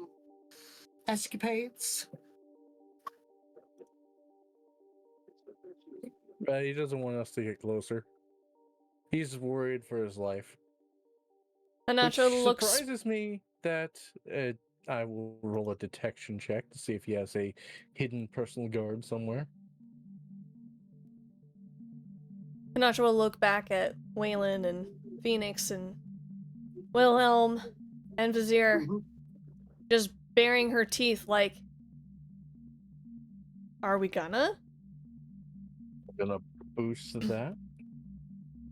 escapades. He doesn't want us to get closer. He's worried for his life. Tanatra Which looks. surprises me that I will roll a detection check to see if he has a hidden personal guard somewhere. Tanatra will look back at Waylon and Phoenix and Wilhelm and Vizier, just baring her teeth like, are we gonna? Gonna boost that.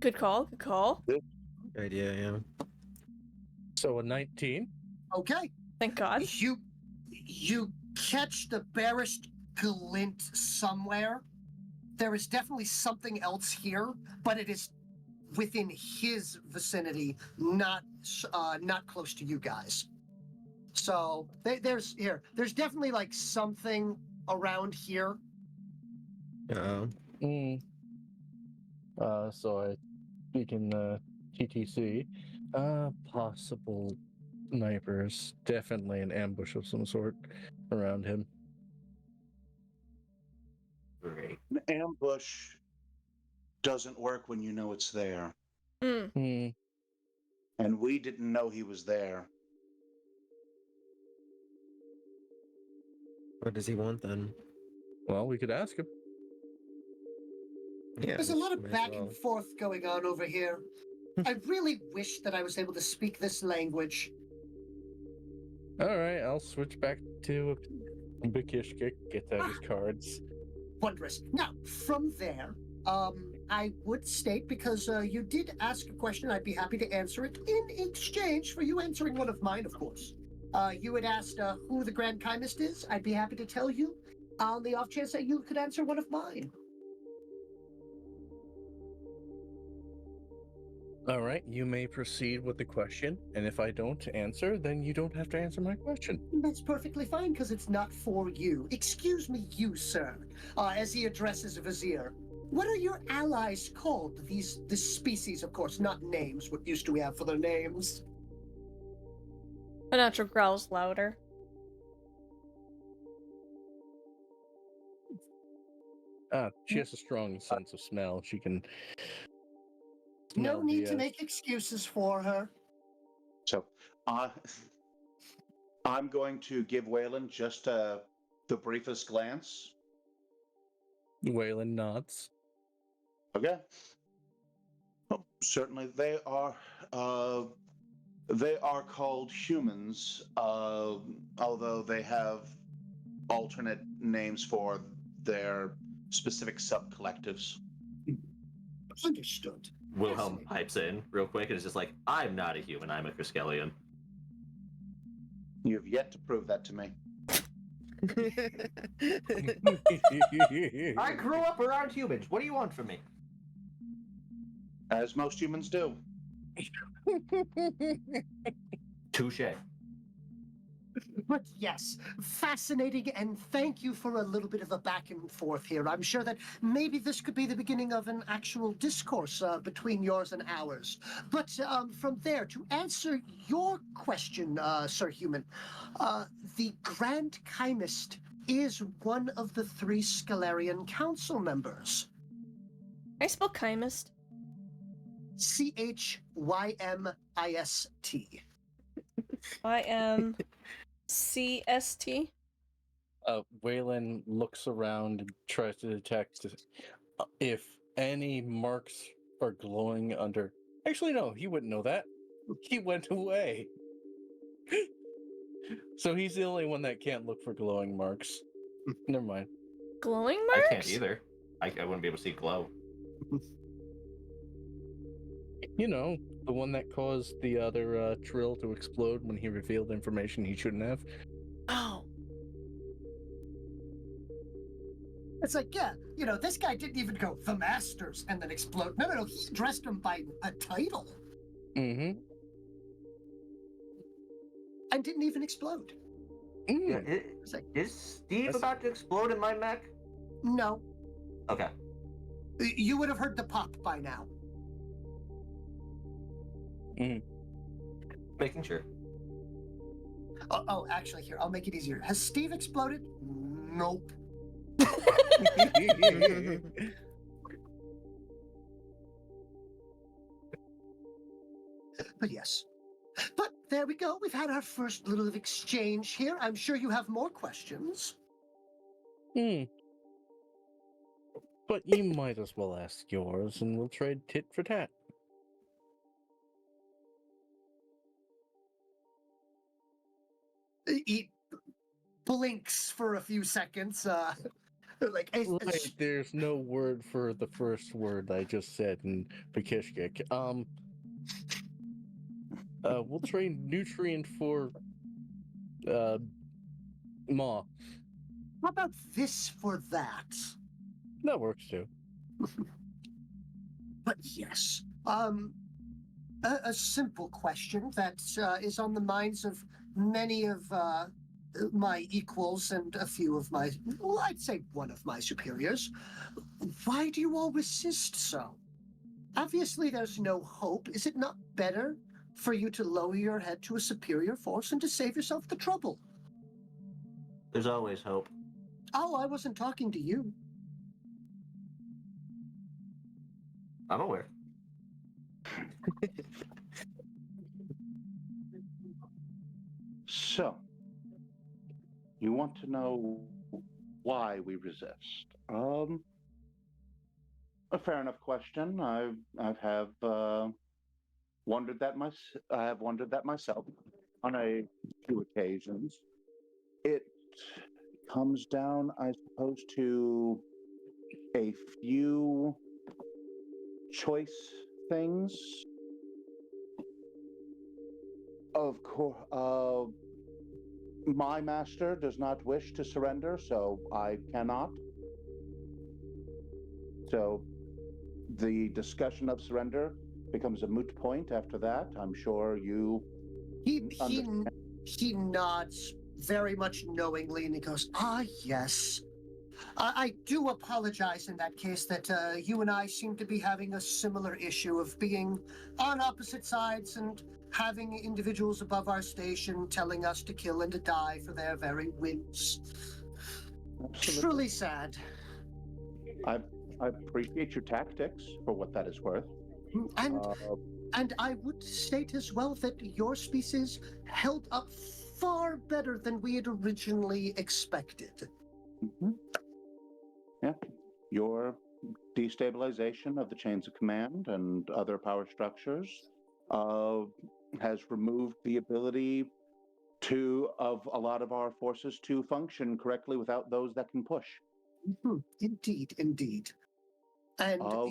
Good call, good call. Good idea, yeah. So a 19. Okay. Thank God. You catch the barest glint somewhere. There is definitely something else here, but it is within his vicinity, not close to you guys. So there's definitely like something around here. So I speak in TTC. Possible snipers. Definitely an ambush of some sort around him. Great. An ambush doesn't work when you know it's there. Mm. And we didn't know he was there. What does he want then? Well, we could ask him. Yeah, There's a lot of might as back well. and forth going on over here. I really wish that I was able to speak this language. All right, I'll switch back to Bakishkik, get out his cards. Wondrous. Now, from there, I would state, because you did ask a question, I'd be happy to answer it in exchange for you answering one of mine, of course. You had asked who the Grand Chymist is. I'd be happy to tell you on the off chance that you could answer one of mine. All right, you may proceed with the question, and if I don't answer, then you don't have to answer my question. That's perfectly fine, because it's not for you. Excuse me, you, sir, as he addresses Vizier. What are your allies called? This species, of course, not names. What use do we have for their names? Tanatra growls louder. She has a strong sense of smell. She can No need to Diaz. make excuses for her. So, I'm going to give Waylon just the briefest glance. Waylon nods. Okay. Oh, certainly, they are called humans, although they have alternate names for their specific sub-collectives. Understood. Wilhelm Fascinating. pipes in real quick and is just like, I'm not a human, I'm a Triskelion. You have yet to prove that to me. I grew up around humans. What do you want from me? As most humans do. Touche. But yes, fascinating, and thank you for a little bit of a back and forth here. I'm sure that maybe this could be the beginning of an actual discourse between yours and ours. But from there, to answer your question, Sir Human, the Grand Chymist is one of the 3 Scalarian council members. I spell chymist. Chymist. IMCST. Waylon looks around and tries to detect if any marks are glowing under. Actually, no, he wouldn't know that. He went away. So he's the only one that can't look for glowing marks. Never mind. Glowing marks? I can't either. I wouldn't be able to see glow. You know, the one that caused the other Trill to explode when he revealed information he shouldn't have. Oh. It's like, yeah, you know, this guy didn't even go, the Masters, and then explode. No, he addressed him by a title. Mm-hmm. And didn't even explode. Yeah, It's like, is Steve about to explode in my mech? no. Okay. You would have heard the pop by now. Making sure. Oh, actually, here, I'll make it easier. Has Steve exploded? Nope. But yes. But there we go. We've had our first little exchange here. I'm sure you have more questions. But you might as well ask yours, and we'll trade tit for tat. He blinks for a few seconds. Like, Right, there's no word for the first word I just said in Pakishkik. We'll trade nutrient for maw. how about this for that? That works too. But yes, a simple question that is on the minds of many of my equals and a few of my, well, I'd say one of my superiors. Why do you all resist so? Obviously, there's no hope. Is it not better for you to lower your head to a superior force and to save yourself the trouble? There's always hope. Oh, I wasn't talking to you. I'm aware. So, you want to know why we resist? A fair enough question. I have wondered that myself on a few occasions. It comes down, I suppose, to a few choice things. Of course, my master does not wish to surrender, so I cannot. So the discussion of surrender becomes a moot point after that. I'm sure you He nods very much knowingly, and he goes, "Ah, yes. I do apologize in that case that you and I seem to be having a similar issue of being on opposite sides and having individuals above our station telling us to kill and to die for their very whims. Absolutely. Truly sad." I appreciate your tactics for what that is worth. And Uh, and I would state as well that your species held up far better than we had originally expected. mhm. Yeah. Your destabilization of the chains of command and other power structures has removed the ability of a lot of our forces to function correctly without those that can push. Indeed, indeed. And Of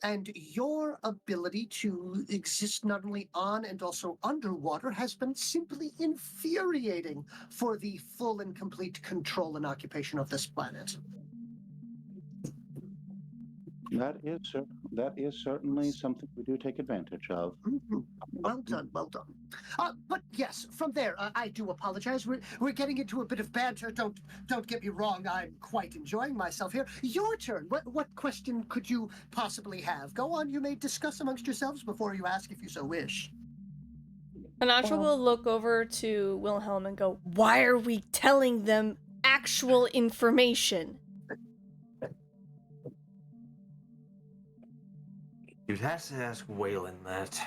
and your ability to exist not only on and also underwater has been simply infuriating for the full and complete control and occupation of this planet. that is certainly something we do take advantage of. Well done, well done. But yes, from there, I do apologize. We're getting into a bit of banter. Don't get me wrong. I'm quite enjoying myself here. Your turn. What question could you possibly have? Go on. You may discuss amongst yourselves before you ask, if you so wish. Anatra will look over to Wilhelm and go, "Why are we telling them actual information?" You'd have to ask Waylon that.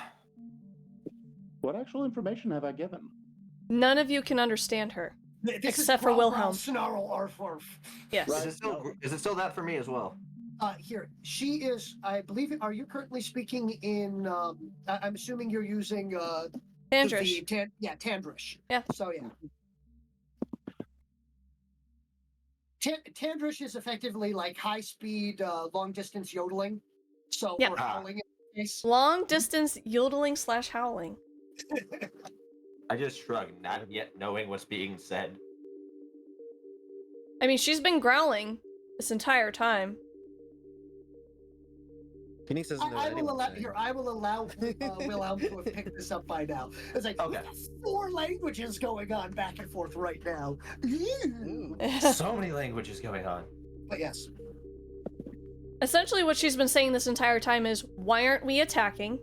What actual information have I given? None of you can understand her. This Except is for growl, Wilhelm. growl, snarl, arf, arf. Yes. Is it still that for me as well? Here, she is, I believe, are you currently speaking in, I'm assuming you're using, Tandrish. Tandrish. Yeah. So, yeah. Tandrish is effectively like high-speed, long-distance yodeling. So, Yeah. or howling in this case. Long distance yodeling / howling. I just shrug, not yet knowing what's being said. I mean, she's been growling this entire time. Phoenix doesn't know I what will anyone's allow saying. here. I will allow Wilhelm to have picked this up by now. It's like we Okay. have 4 languages going on back and forth right now. So many languages going on. But yes, Essentially, what she's been saying this entire time is, "Why aren't we attacking?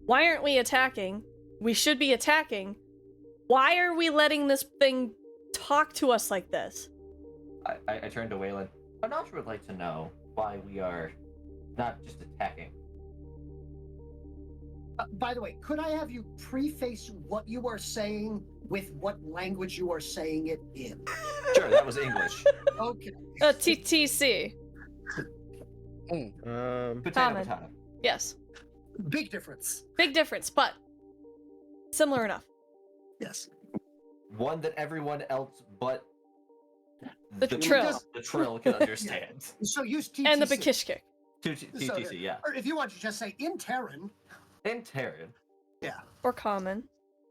Why aren't we attacking? We should be attacking. Why are we letting this thing talk to us like this?" I turn to Waylon. Anatra would like to know why we are not just attacking. by the way, could I have you preface what you are saying with what language you are saying it in? Sure, that was English. Okay. TTC. Potato, Common. potato. Yes. Big difference. Big difference, but similar enough. Yes. One that everyone else but The Trill. The Trill can understand. So use TTC. And the Bakishkik. TTC, yeah. Or if you want to just say in Terran. In Terran, Or common.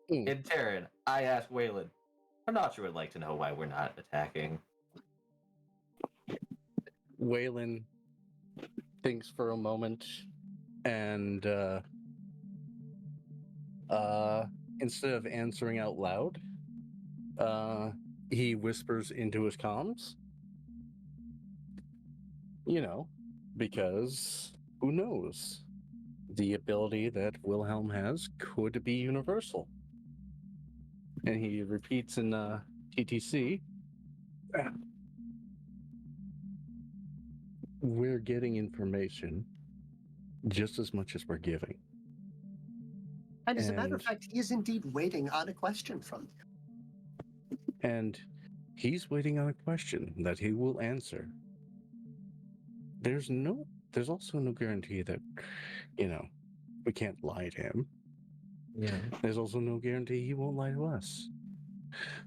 in Terran, I asked Waylon. Anatra would like to know why we're not attacking. Waylon thinks for a moment and instead of answering out loud, he whispers into his comms. You know, because who knows? The ability that Wilhelm has could be universal. And he repeats in TTC. We're getting information just as much as we're giving. And as a matter of And- fact, he is indeed waiting on a question from you. And he's waiting on a question that he will answer. There's also no guarantee that, we can't lie to him. Yeah. There's also no guarantee he won't lie to us.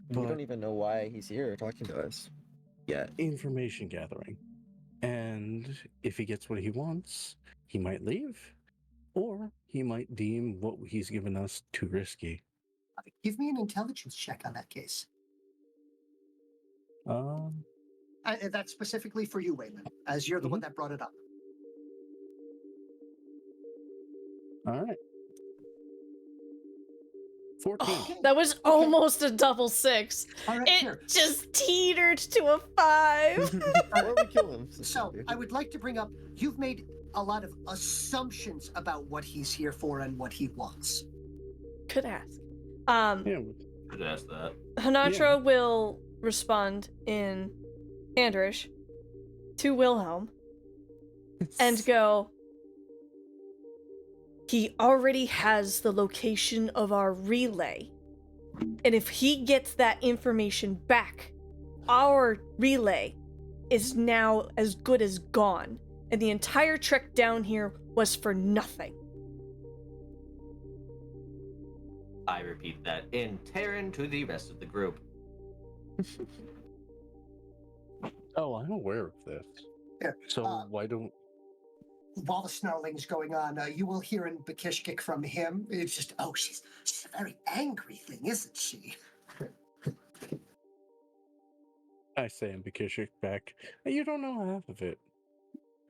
We But don't even know why he's here talking to us yet. information gathering. And if he gets what he wants, he might leave. Or he might deem what he's given us too risky. Give me an intelligence check on that case. That's specifically for you, Waylon, as you're the one that brought it up. All right. 14. Okay. That was almost a double 6. All right, It here. just teetered to a 5. Or we kill him. So I would like to bring up, you've made a lot of assumptions about what he's here for and what he wants. Could ask. Yeah, Could ask that. Hanatra will respond in Andrish to Wilhelm and go, he already has the location of our relay. And if he gets that information back, our relay is now as good as gone. And the entire trek down here was for nothing. I repeat that in Terran to the rest of the group. Oh, I'm aware of this. Yeah, So why don't... While the snarling's going on, you will hear in Bakishkik from him. It's just, oh, she's a very angry thing, isn't she? I say in Bakishik back. You don't know half of it.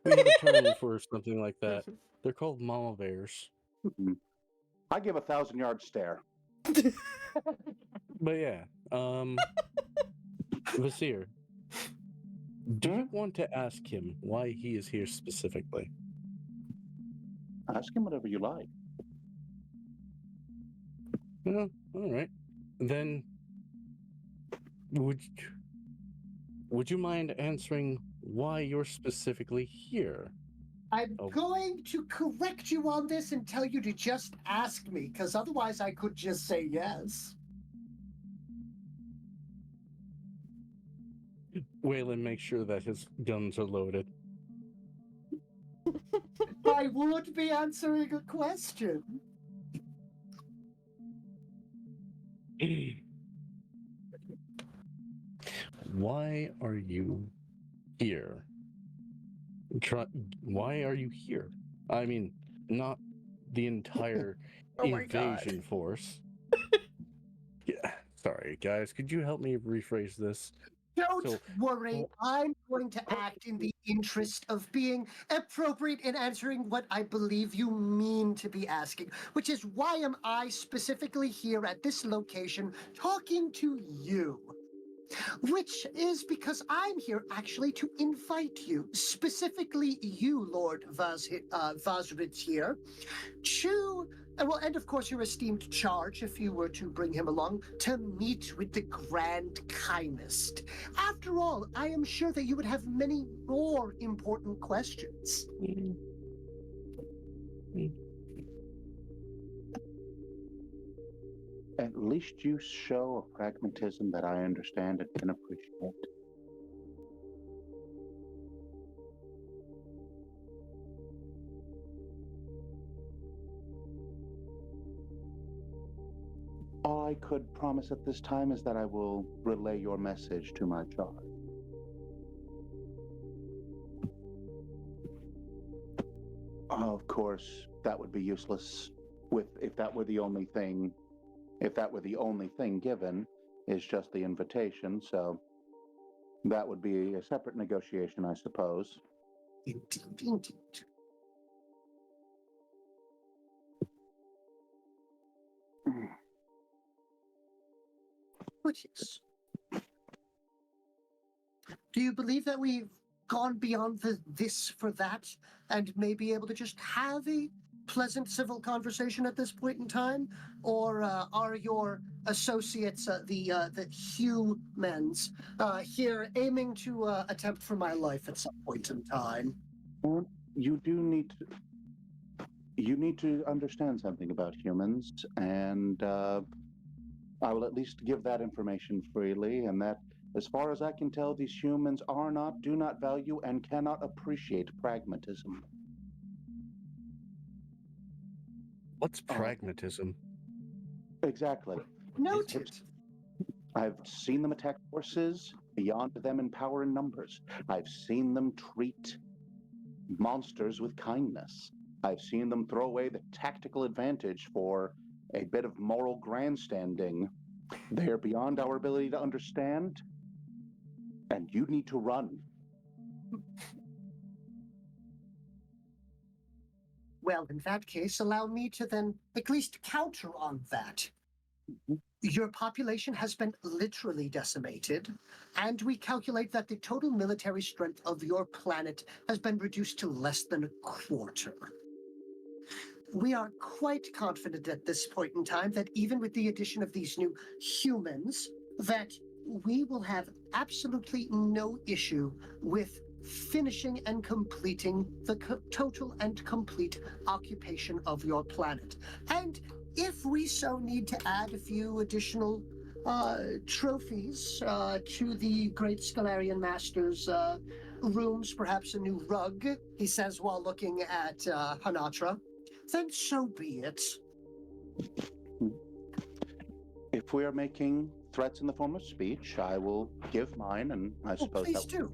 We have a term for something like that. They're called mama bears. I give 1,000-yard stare. But yeah, Vasir, do you want to ask him why he is here specifically? Ask him whatever you like. Well, all right. Then, would you mind answering why you're specifically here? I'm going to correct you on this and tell you to just ask me, because otherwise I could just say yes. Waylon makes sure that his guns are loaded. I would be answering a question. Why are you here? Why are you here? I mean, not the entire Oh my God. invasion force. Yeah, sorry, guys. Could you help me rephrase this? Don't worry, I'm going to act in the interest of being appropriate in answering what I believe you mean to be asking, which is why am I specifically here at this location talking to you? Which is because I'm here actually to invite you, specifically you, Lord Vazritz here, to, and of course your esteemed charge, if you were to bring him along, to meet with the Grand Chymist. After all, I am sure that you would have many more important questions. At least you show a pragmatism that I understand and can appreciate. All I could promise at this time is that I will relay your message to my charge. Of course, that would be useless if that were the only thing. If that were the only thing given, is just the invitation, so that would be a separate negotiation, I suppose. Indeed. But yes. Do you believe that we've gone beyond the this for that and may be able to just have a pleasant civil conversation at this point in time? Or are your associates, the humans, here aiming to attempt for my life at some point in time? Well, you need to understand something about humans, and I will at least give that information freely, and that, as far as I can tell, these humans do not value, and cannot appreciate pragmatism. What's pragmatism? Exactly. Noted. I've seen them attack forces beyond them in power and numbers. I've seen them treat monsters with kindness. I've seen them throw away the tactical advantage for a bit of moral grandstanding. They're beyond our ability to understand, and you need to run. Well, in that case, allow me to then at least counter on that. Your population has been literally decimated, and we calculate that the total military strength of your planet has been reduced to less than a quarter. We are quite confident at this point in time that even with the addition of these new humans, that we will have absolutely no issue with finishing and completing the total and complete occupation of your planet. And if we so need to add a few additional trophies to the Great Scalarian Master's rooms, perhaps a new rug, he says while looking at Hanatra, then so be it. If we are making threats in the form of speech, I will give mine, and I suppose Please do.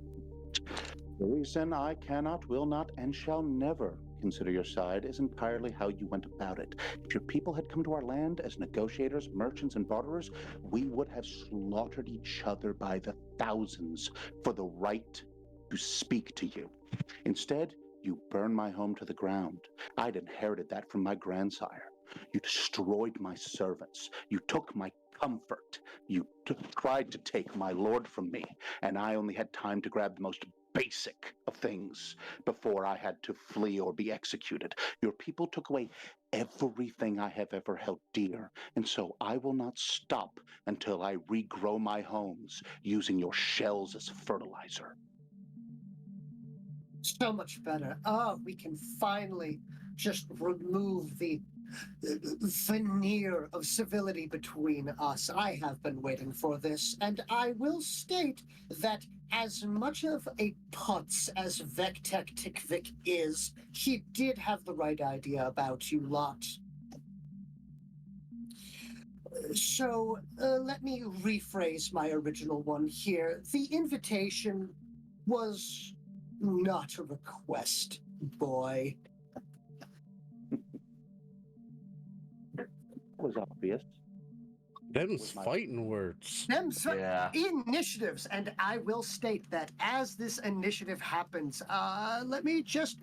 The reason I cannot, will not, and shall never consider your side is entirely how you went about it. If your people had come to our land as negotiators, merchants, and barterers, we would have slaughtered each other by the thousands for the right to speak to you. Instead, you burned my home to the ground. I'd inherited that from my grandsire. You destroyed my servants. You took my comfort. You tried to take my lord from me, and I only had time to grab the most basic of things before I had to flee or be executed. Your people took away everything I have ever held dear, and so I will not stop until I regrow my homes using your shells as fertilizer. So much better. Oh, we can finally just remove the veneer of civility between us. I have been waiting for this, and I will state that as much of a putz as Vectech Tikvik is, he did have the right idea about you lot. So, let me rephrase my original one here. The invitation was not a request, boy. Was obvious. Them's fighting words. Yeah. Initiatives, and I will state that as this initiative happens, let me just,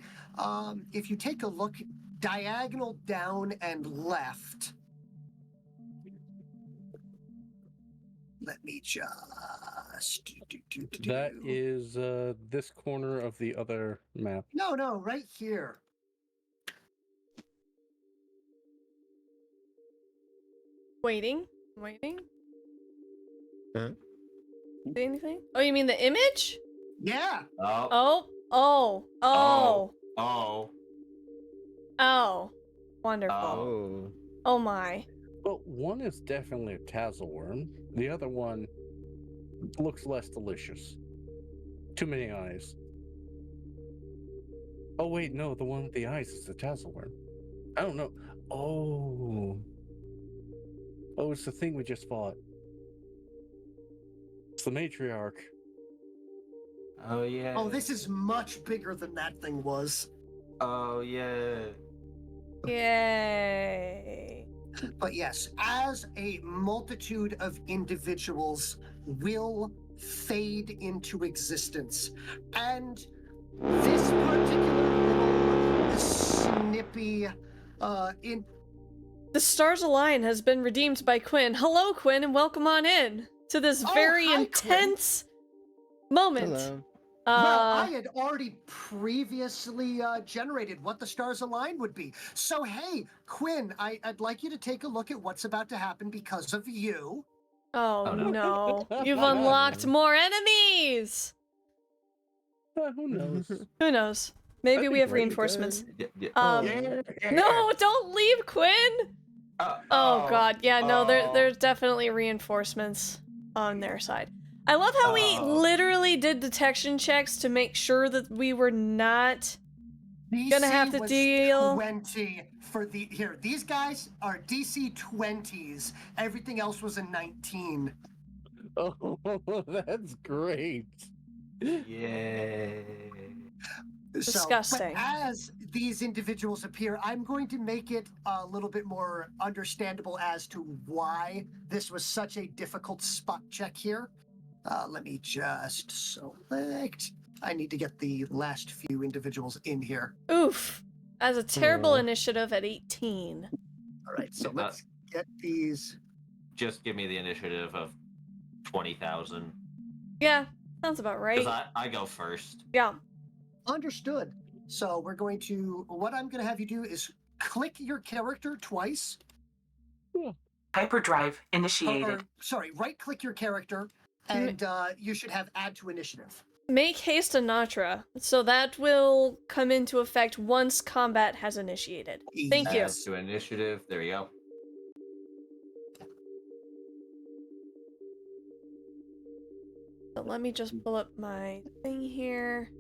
if you take a look diagonal down and left, let me just. That is this corner of the other map. No, right here. Waiting. Huh? See anything? Oh, you mean the image? Yeah. Oh. Wonderful. Oh. Oh my. Well, one is definitely a tassel worm. The other one looks less delicious. Too many eyes. Oh wait, no, the one with the eyes is the tassel worm. I don't know. Oh, it's the thing we just fought. It's the matriarch. Oh yeah. Oh, this is much bigger than that thing was. Oh yeah. Yay. But yes, as a multitude of individuals will fade into existence, and this particular little snippy in The stars align has been redeemed by Quinn. Hello, Quinn, and welcome on in to this very hi, intense moment. Hello. well, I had already previously generated what the stars align would be. So hey, Quinn, I'd like you to take a look at what's about to happen because of you. Oh no. no. You've unlocked more enemies! Who knows? Who knows? Maybe That'd we be have great, reinforcements. Yeah. No, don't leave, Quinn! Oh god, yeah, no, there's definitely reinforcements on their side. I love how we literally did detection checks to make sure that we were not gonna have to was deal. 20 for the here. These guys are DC 20s. Everything else was a 19. Oh, that's great. Yay. Disgusting. But as these individuals appear, I'm going to make it a little bit more understandable as to why this was such a difficult spot check here. Let me just select. I need to get the last few individuals in here. Oof. As a terrible initiative at 18. All right, so let's get these. Just give me the initiative of 20,000. Yeah, sounds about right. Because I go first. Yeah. Understood. So we're going to, what I'm going to have you do is click your character twice. Hyperdrive initiated. Sorry, right-click your character, and you should have add to initiative. Make haste Anatra, so that will come into effect once combat has initiated. Thank you. Add to initiative. There you go. So let me just pull up my thing here.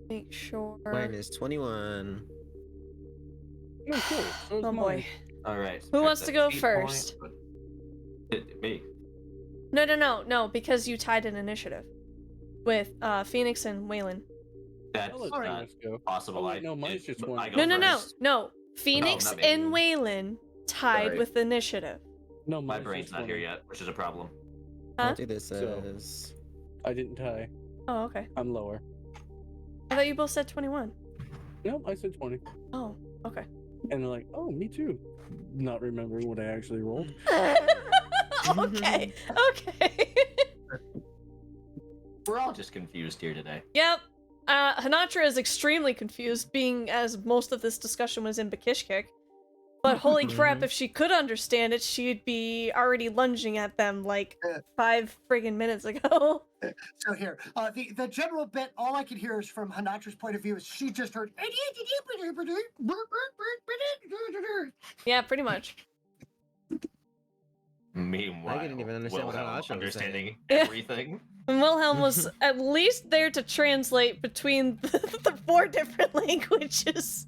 Make sure. Mine is 21. Oh, cool. So is Oh boy. mine. All right. Who wants to go Speed first? point. Me. No, because you tied an initiative with Phoenix and Waylon. That's I'll let not Phoenix go. possible. Oh, wait, no, mine's just one. I go No. first. Phoenix not me. and Waylon tied Sorry. with initiative. No, My mine's brain's just not here 20. yet, which is a problem. Huh? I'll do this So- as... I didn't tie. Oh, okay. I'm lower. I thought you both said 21. Nope, I said 20. Oh, okay. And they're like, oh, me too. Not remembering what I actually rolled. Okay. We're all just confused here today. Yep. Hanatra is extremely confused, being as most of this discussion was in Bakishkik. But holy crap, if she could understand it, she'd be already lunging at them like 5 friggin' minutes ago. So here, the general bit, all I could hear is from Hanatra's point of view is she just heard. Yeah, pretty much. Meanwhile, I didn't even understand what Wilhelm Alasha was understanding saying. everything. And Wilhelm was at least there to translate between the 4 different languages.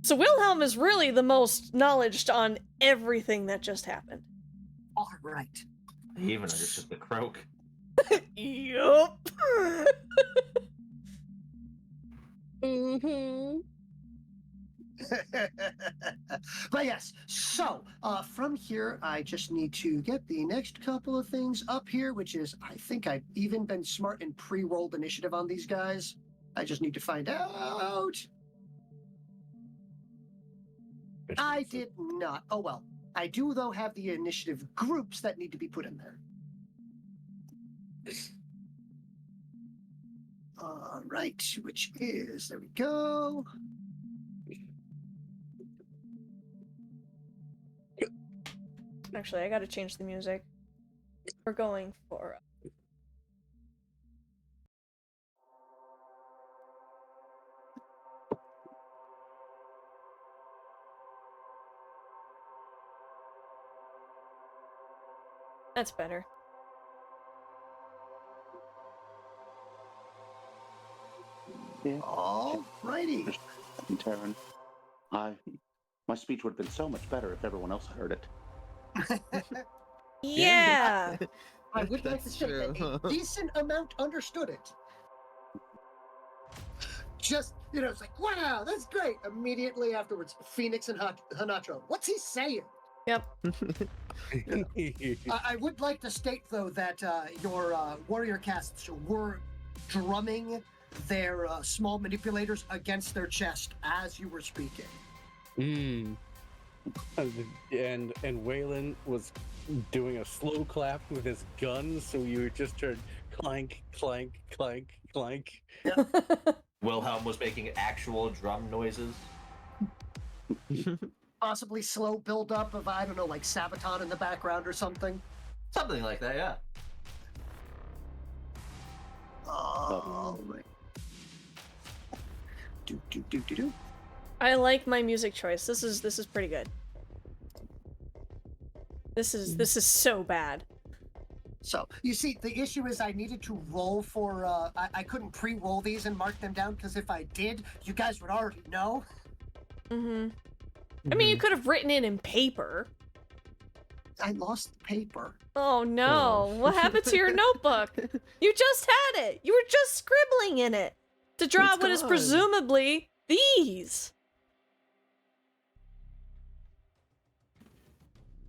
So Wilhelm is really the most knowledged on everything that just happened. All right. He even understood the croak. Yup. But yes, so from here, I just need to get the next couple of things up here, which is I think I've even been smart and pre-rolled initiative on these guys. I just need to find out. I did not. Oh well. I do, though, have the initiative groups that need to be put in there. All right, which is, there we go. Actually, I gotta change the music. We're going for... That's better. Yeah. All righty. Taryn, my speech would have been so much better if everyone else heard it. Yeah! I would like to That's say that true. a decent amount understood it. Just, it's like, wow, that's great. Immediately afterwards, Phoenix and Hanatra, what's he saying? Yep. I would like to state, though, that your warrior casts were drumming their small manipulators against their chest as you were speaking. And Waylon was doing a slow clap with his gun, so you just heard clank, clank, clank, clank. Wilhelm was making actual drum noises. Possibly slow build-up of, I don't know, like Sabaton in the background or something. Something like that, yeah. All right. Do. I like my music choice. This is pretty good. This is so bad. So, you see, the issue is I needed to roll for, I couldn't pre-roll these and mark them down, because if I did, you guys would already know. Mm-hmm. I mean, you could have written it in paper. I lost the paper. Oh no, what happened to your notebook? You just had it. You were just scribbling in it to draw It's what is gone. presumably these.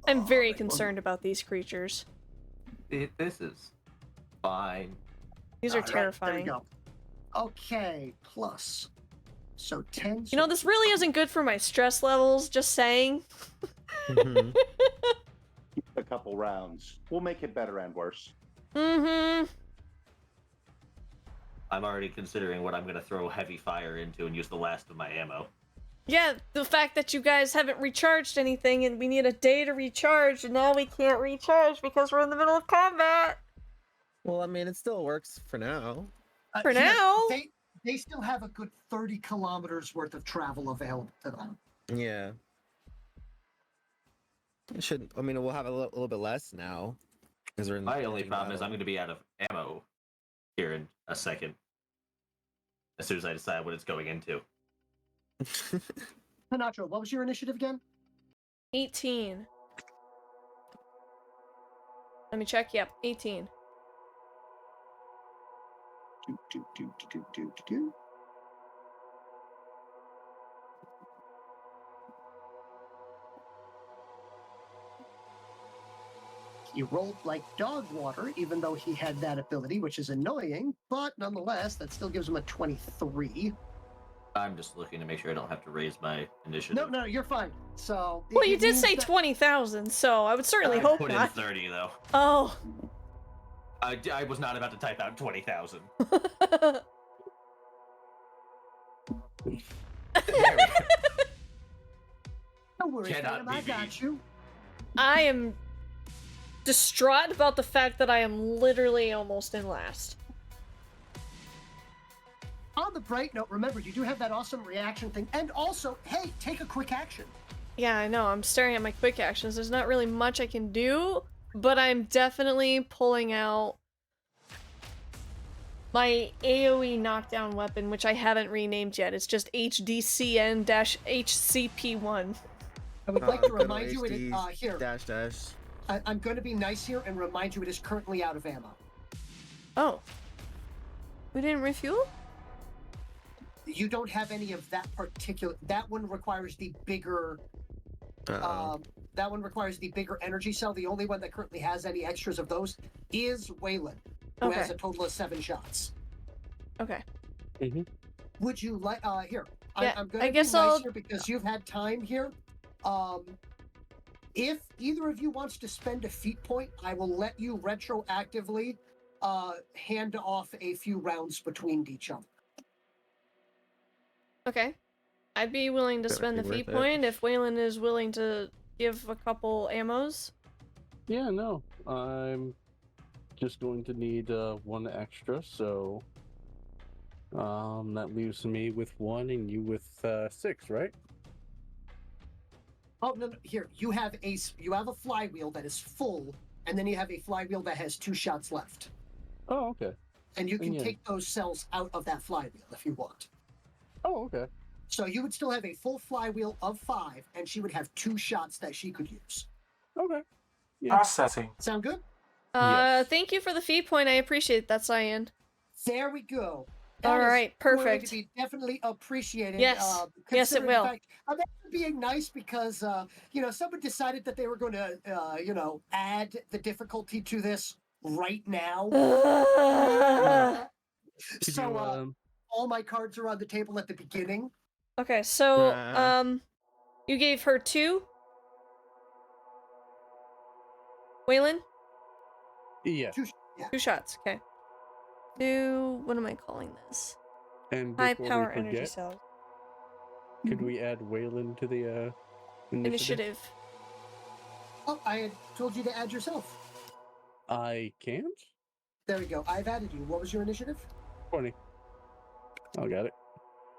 I'm very concerned about these creatures. This is fine. These are All right, terrifying. there we go. Okay, plus. So 10. You know, this really isn't good for my stress levels, just saying. Mhm. A couple rounds. We'll make it better and worse. Mm-hmm. I'm already considering what I'm going to throw heavy fire into and use the last of my ammo. Yeah, the fact that you guys haven't recharged anything and we need a day to recharge and now we can't recharge because we're in the middle of combat. Well, I mean, it still works for now. For now? They still have a good 30 kilometers worth of travel available to them. Yeah. It should. I mean, we'll have a little bit less now. Because we're in My only problem is battle. I'm going to be out of ammo here in a second. As soon as I decide what it's going into. Panacho, what was your initiative again? 18. Let me check. Yep, 18. He rolled like dog water, even though he had that ability, which is annoying, but nonetheless, that still gives him a 23. I'm just looking to make sure I don't have to raise my initiative. No, you're fine. So. Well, you it did means say that- 20,000, so I would certainly I hope put not. in 30, though. Oh. I was not about to type out 20,000. Don't worry, Cannot Phantom, I be got beat. you. I am distraught about the fact that I am literally almost in last. On the bright note, remember, you do have that awesome reaction thing, and also, hey, take a quick action. Yeah, I know. I'm staring at my quick actions. There's not really much I can do, but I'm definitely pulling out my AoE knockdown weapon, which I haven't renamed yet. It's just HDCN-HCP1. I would like to good remind you, here, dash. I'm going to be nice here and remind you it is currently out of ammo. Oh. We didn't refuel? You don't have any of that particular. That one requires the bigger. That one requires the bigger energy cell. The only one that currently has any extras of those is Waylon, who has a total of 7 shots. Okay. Would you like? Here, Yeah, I'm going I to be guess nice I'll- here because you've had time here. If either of you wants to spend a feat point, I will let you retroactively hand off a few rounds between each other. Okay. I'd be willing to That would spend the be feat worth it. point if Waylon is willing to give a couple ammos. Yeah, no. I'm just going to need 1 extra, so that leaves me with 1 and you with 6, right? Oh no! Here you have a flywheel that is full, and then you have a flywheel that has 2 shots left, Oh, okay. and you can Yeah. take those cells out of that flywheel if you want. Oh, okay. So you would still have a full flywheel of 5, and she would have 2 shots that she could use. Okay. Processing. Sound good? Yes. Thank you for the feat point. I appreciate that, Cyan. There we go. All That is right, going perfect. to be definitely appreciated. Yes. Yes, it considering will. The fact, I'm actually being nice because someone decided that they were going to add the difficulty to this right now. Could So you, all my cards are on the table at the beginning. Okay, so, Nah. you gave her 2? Waylon? yeah. 2 yeah. 2 shots, okay. 2, what am I calling this? And High before power we energy forget, cells. could we add Waylon to the Initiative. Oh, I had told you to add yourself. I can't? There we go. I've added you. What was your initiative? 20. Oh, got it.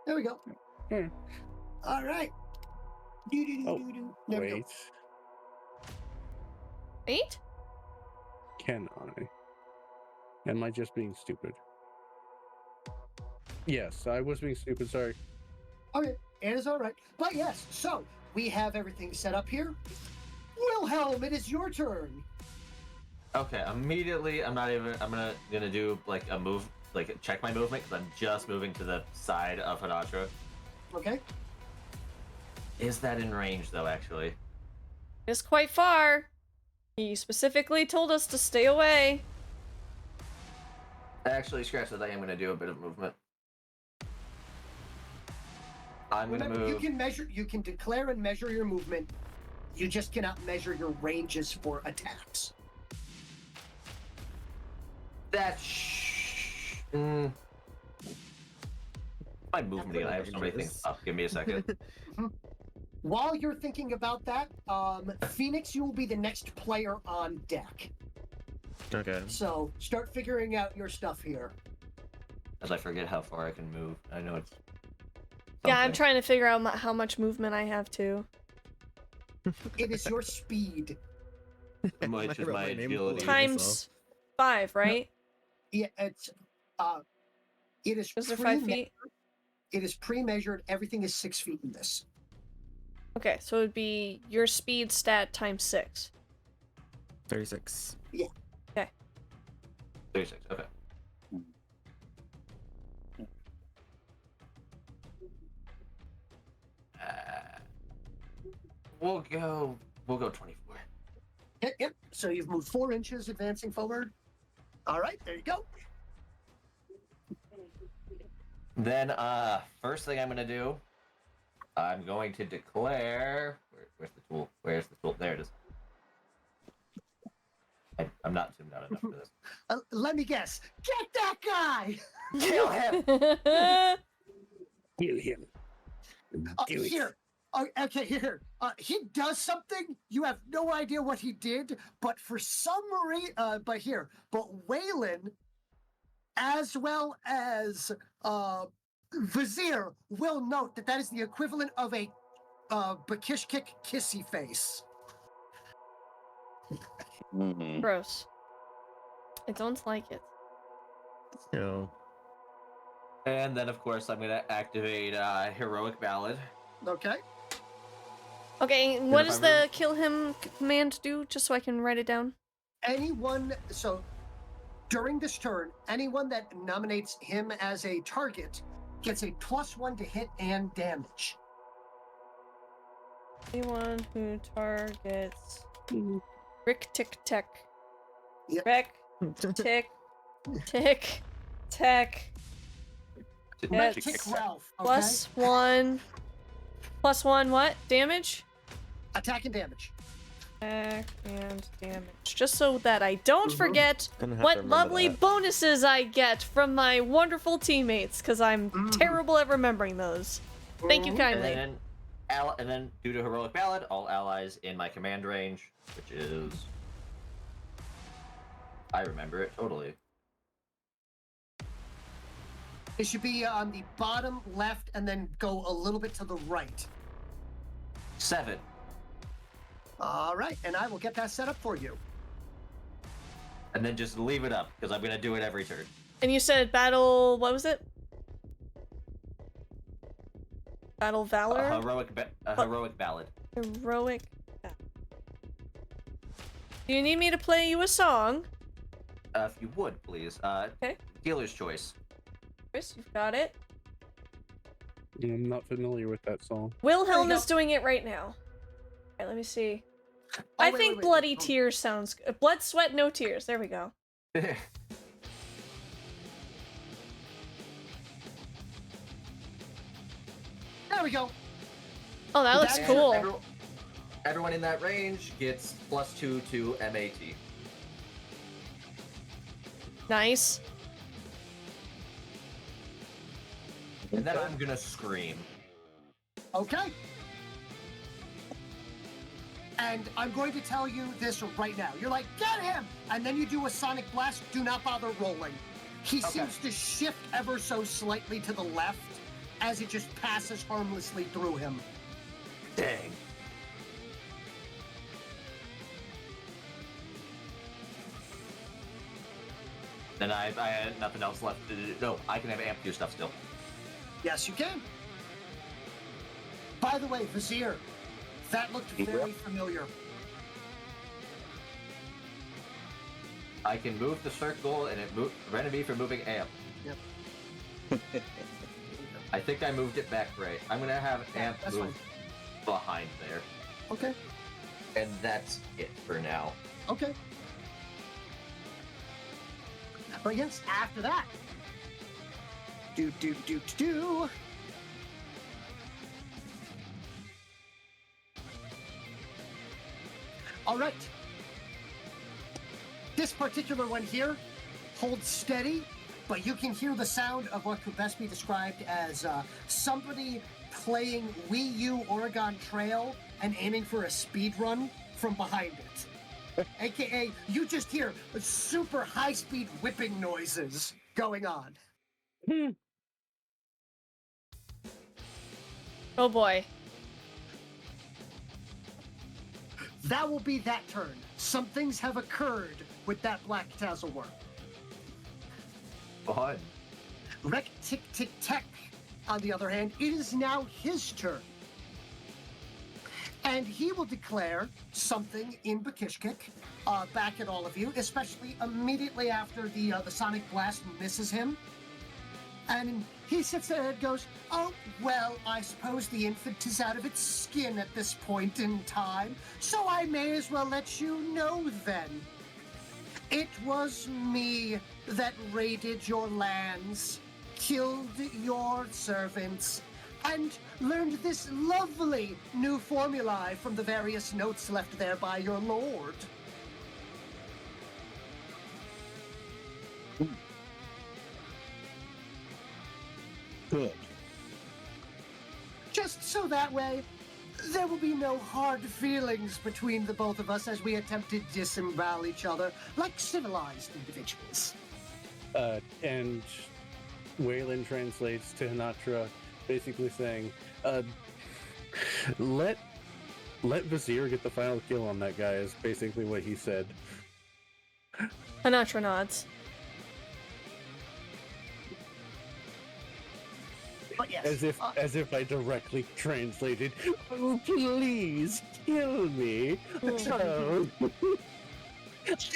There we go. Hmm. All right. Oh, There we go. wait. 8? Can I? Am I just being stupid? Yes, I was being stupid, sorry. Okay, it is all right. But yes, so we have everything set up here. Wilhelm, it is your turn. Okay, immediately, I'm gonna do like a move, like check my movement, because I'm just moving to the side of Hanatra. Okay. Is that in range, though, actually? It's quite far. He specifically told us to stay away. Actually, scratch that, I am gonna do a bit of movement. I'm gonna Remember, move. you can declare and measure your movement. You just cannot measure your ranges for attacks. My movement again. I have so many things up. Give me a second. While you're thinking about that, Phoenix, you will be the next player on deck. Okay. So start figuring out your stuff here. As I forget how far I can move. I know it's. Yeah, I'm something. trying to figure out how much movement I have too. It is your speed. Which is my name agility. for Times 5, right? Yeah, it is Is there 5 pre-measured. feet? It is pre-measured. Everything is 6 feet in this. Okay, so it'd be your speed stat times 6. 36. 36. Okay. We'll go 24. Yep. So you've moved 4 inches, advancing forward. All right, there you go. Then, first thing I'm gonna do, I'm going to declare. Where's the tool? Where's the tool? There it is. I'm not zoomed out enough for this. Let me guess. Get that guy. Kill him! Kill him. Do it. Here. Okay, here. He does something. You have no idea what he did, but for some reason, but Waylon, as well as Vizier, will note that is the equivalent of a Bakishkik kissy face. Mhm. Gross. I don't like it. No. And then, of course, I'm gonna activate Heroic Ballad. Okay. Okay, what if does I the kill him command do, just so I can write it down? So during this turn, anyone that nominates him as a target gets a +1 to hit and damage. Anyone who targets Rick Tick Tech. Yep. Rick Tick Tick Tech. Red That's Tick Ralph. Okay? +1. +1 what? Damage? Attack and damage. Attack and damage. Just so that I don't forget Gonna have to what remember lovely that. bonuses I get from my wonderful teammates, because I'm terrible at remembering those. Thank you Mhm. kindly. And then, due to Heroic Ballad, all allies in my command range, which is... I remember it totally. It should be on the bottom left and then go a little bit to the right. 7. All right, and I will get that set up for you. And then just leave it up, because I'm gonna do it every turn. And you said battle, what was it? Battle Valor? Heroic Ballad. Heroic. Do you need me to play you a song? If you would, please. Okay. Dealer's choice. Chris, you've got it. I'm not familiar with that song. Wilhelm There you is doing it right now. Alright, let me see. Oh, I wait, think wait, Bloody wait. Tears sounds good. Blood, Sweat, No Tears. There we go. There we go. Oh, that looks That's- cool. Everyone in that range gets +2 to MAT. Nice. And then I'm gonna scream. Okay. And I'm going to tell you this right now. You're like, get him! And then you do a sonic blast. Do not bother rolling. He Okay. seems to shift ever so slightly to the left as it just passes harmlessly through him. Dang. Then I had nothing else left to do. No, I can have amp Q stuff still. Yes, you can. By the way, Vizier, that looked very familiar. I can move the circle and it prevented me from moving amp. Yep. I think I moved it back right. I'm gonna have amp that's move behind there. Okay. And that's it for now. Okay. But yes, after that. Do. All right. This particular one here holds steady, but you can hear the sound of what could best be described as somebody playing Wii U Oregon Trail and aiming for a speed run from behind it. AKA, you just hear super high-speed whipping noises going on. Oh boy. That will be that turn. Some things have occurred with that black tassel worm. Fun. Rek Tick Tick Tech, on the other hand, it is now his turn. And he will declare something in Bakishkik back at all of you, especially immediately after the Sonic Blast misses him. And he sits there and goes, "Oh, well, I suppose the infant is out of its skin at this point in time, so I may as well let you know then. It was me that raided your lands, killed your servants, and learned this lovely new formulae from the various notes left there by your lord." Good. Just so that way, there will be no hard feelings between the both of us as we attempt to disembowel each other like civilized individuals. And Waylon translates to Hinatra, basically saying, let Vizier get the final kill on that guy, is basically what he said. Hinatra nods. But yes, As if I directly translated, "Oh, please kill me. Oh.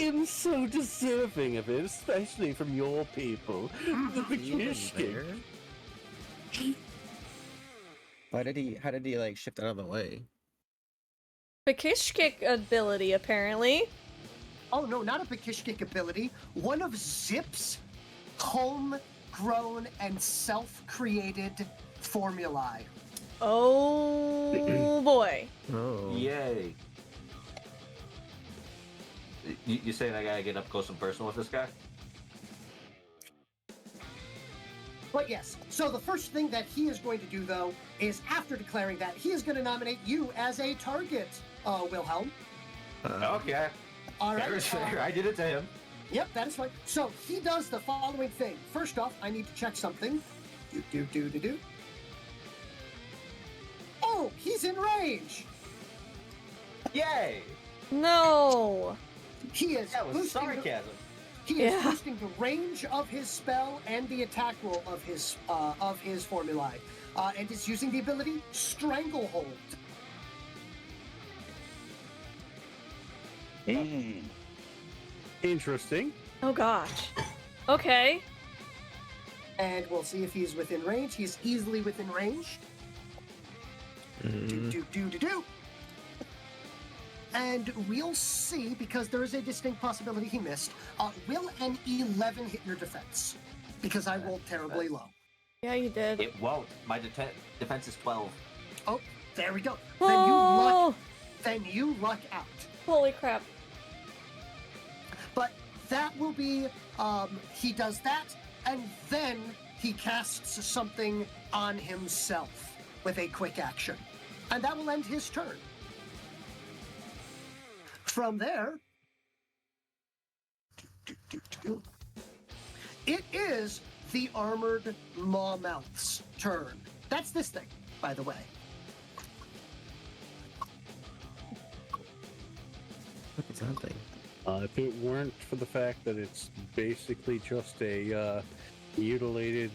I'm so deserving of it, especially from your people, the Bakishkik." How did he like shift out of the way? Bakishkik ability, apparently. oh no, not a Bakishkik ability. One of Zip's homegrown and self-created formulae. Oh boy. Oh. Yay. You saying I gotta get up close and personal with this guy? But yes, so the first thing that he is going to do, though, is after declaring that, he is going to nominate you as a target, Wilhelm. Okay. All right. Fair is fair. I did it to him. Yep, that is fine. So he does the following thing. First off, I need to check something. Do. Oh, he's in range. Yay! No. He is That was boosting sarcasm. He is boosting the range of his spell and the attack roll of his formulae, and is using the ability Stranglehold. Interesting. Oh gosh. Okay. And we'll see if he's within range. He's easily within range. Do. And we'll see, because there is a distinct possibility he missed. Will an 11 hit your defense? Because I rolled terribly low. Yeah, you did. It won't. My defense is 12. Oh, there we go. Oh. Then you luck out. Holy crap. But that will be, he does that, and then he casts something on himself with a quick action. And that will end his turn. From there, it is the armored Mawmouth's turn. That's this thing, by the way. What is that thing? If it weren't for the fact that it's basically just a mutilated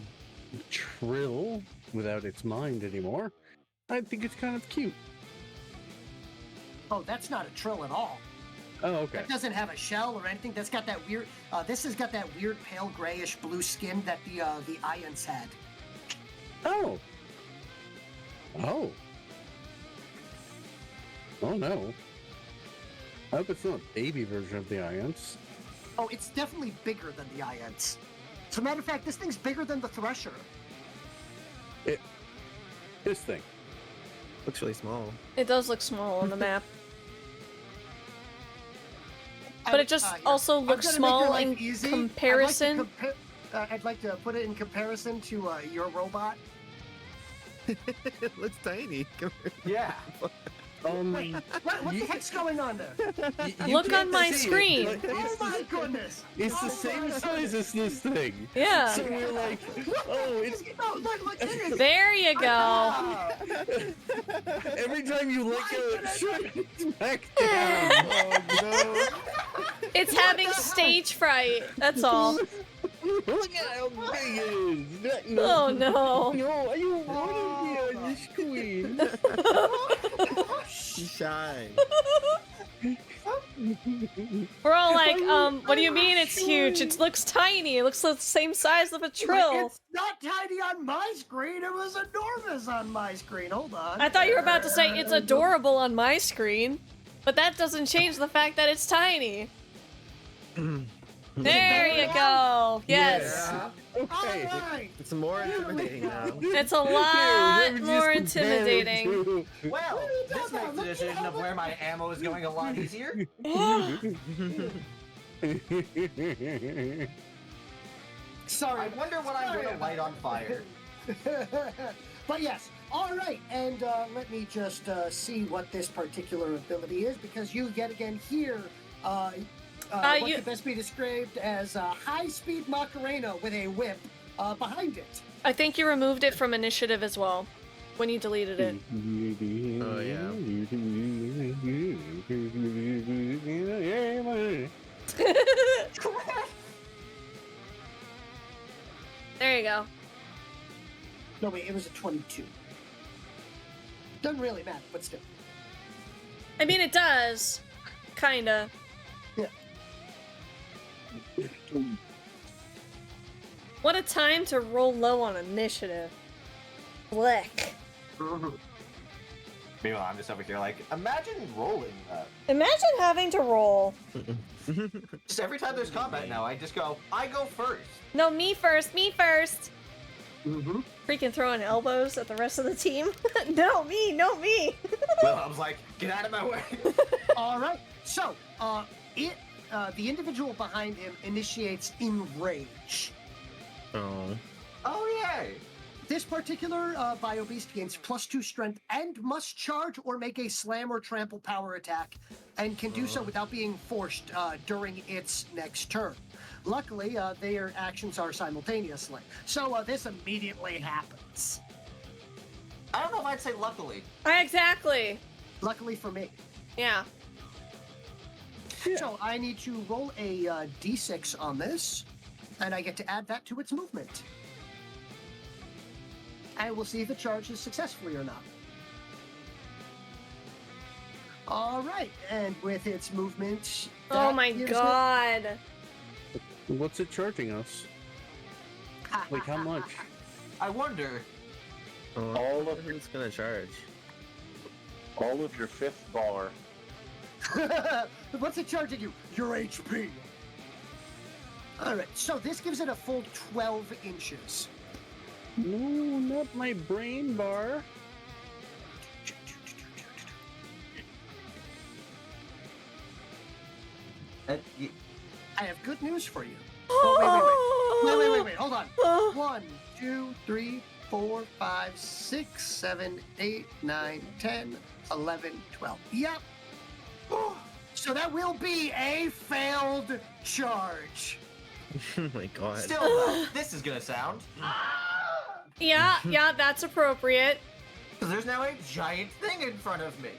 trill without its mind anymore, I think it's kind of cute. Oh, that's not a trill at all. Oh, okay. That doesn't have a shell or anything. That's got that weird. This has got that weird pale grayish blue skin that the Ions had. Oh. Oh. Oh no. I hope it's not a baby version of the Ions. Oh, it's definitely bigger than the Ions. As a matter of fact, this thing's bigger than the Thresher. This thing. Looks really small. It does look small on the map. But it just also looks small in comparison. I'd like to put it in comparison to your robot. It looks tiny. Yeah. Wait, what the heck's going on there? Look on my screen. Oh my goodness! It's the Oh same my size as this thing. Yeah. So we're like, oh, it's No, look, it is. There you go. Ah. every time you let go, it shrinks back down. Oh It's having stage fright. That's all. Look at how big it is. Oh no. No, I don't want to be on the screen. Shy. We're all like, what do you mean it's huge? It looks tiny. It looks the same size of a trill. It's not tiny on my screen. It was enormous on my screen. Hold on. I thought you were about to say it's adorable on my screen, but that doesn't change the fact that it's tiny. There you go. Yes. Yeah. Okay. All right. It's more intimidating now. It's a Here, lot let me just more compare it intimidating. to- Well, this makes the decision of where my ammo is going a lot easier. Yeah. Sorry. I wonder what I'm going to light on fire. But yes, all right, and let me just see what this particular ability is, because you yet again hear what you- could best be described as a high-speed Macarena with a whip behind it. I think you removed it from initiative as well when you deleted it. Oh, yeah. There you go. No, wait, it was a 22. Doesn't really matter, but still. I mean, it does. Kinda. Yeah. What a time to roll low on initiative. Blick. Meanwhile, I'm just over here like, imagine rolling that. Imagine having to roll. Just every time there's combat now, I just go, I go first. No, me first, me first. Mm-hmm. Freaking throwing elbows at the rest of the team. No, me, no, me. Wilhelm's like, get out of my way. All right, so the individual behind him initiates Enrage. Oh. Oh, yay. This particular Bio Beast gains +2 strength and must charge or make a slam or trample power attack, and can do so without being forced during its next turn. Luckily, their actions are simultaneously, so this immediately happens. I don't know if I'd say luckily. Exactly. Luckily for me. Yeah. So I need to roll a d6 on this, and I get to add that to its movement. And we'll see if it charges successfully or not. All right, and with its movement... Oh that my gives god. What's it charging us? it- Like how much? I wonder. All of it's gonna charge. All of your fifth bar. What's it charging you? Your HP. All right, so this gives it a full 12 inches. No, not my brain bar. I have good news for you. Oh, wait, hold on. 1, 2, 3, 4, 5, 6, 7, 8, 9, 10, 11, 12. Yep. So that will be a failed charge. Oh my god. Still, though, this is gonna sound. Yeah, yeah, that's appropriate. Because there's now a giant thing in front of me.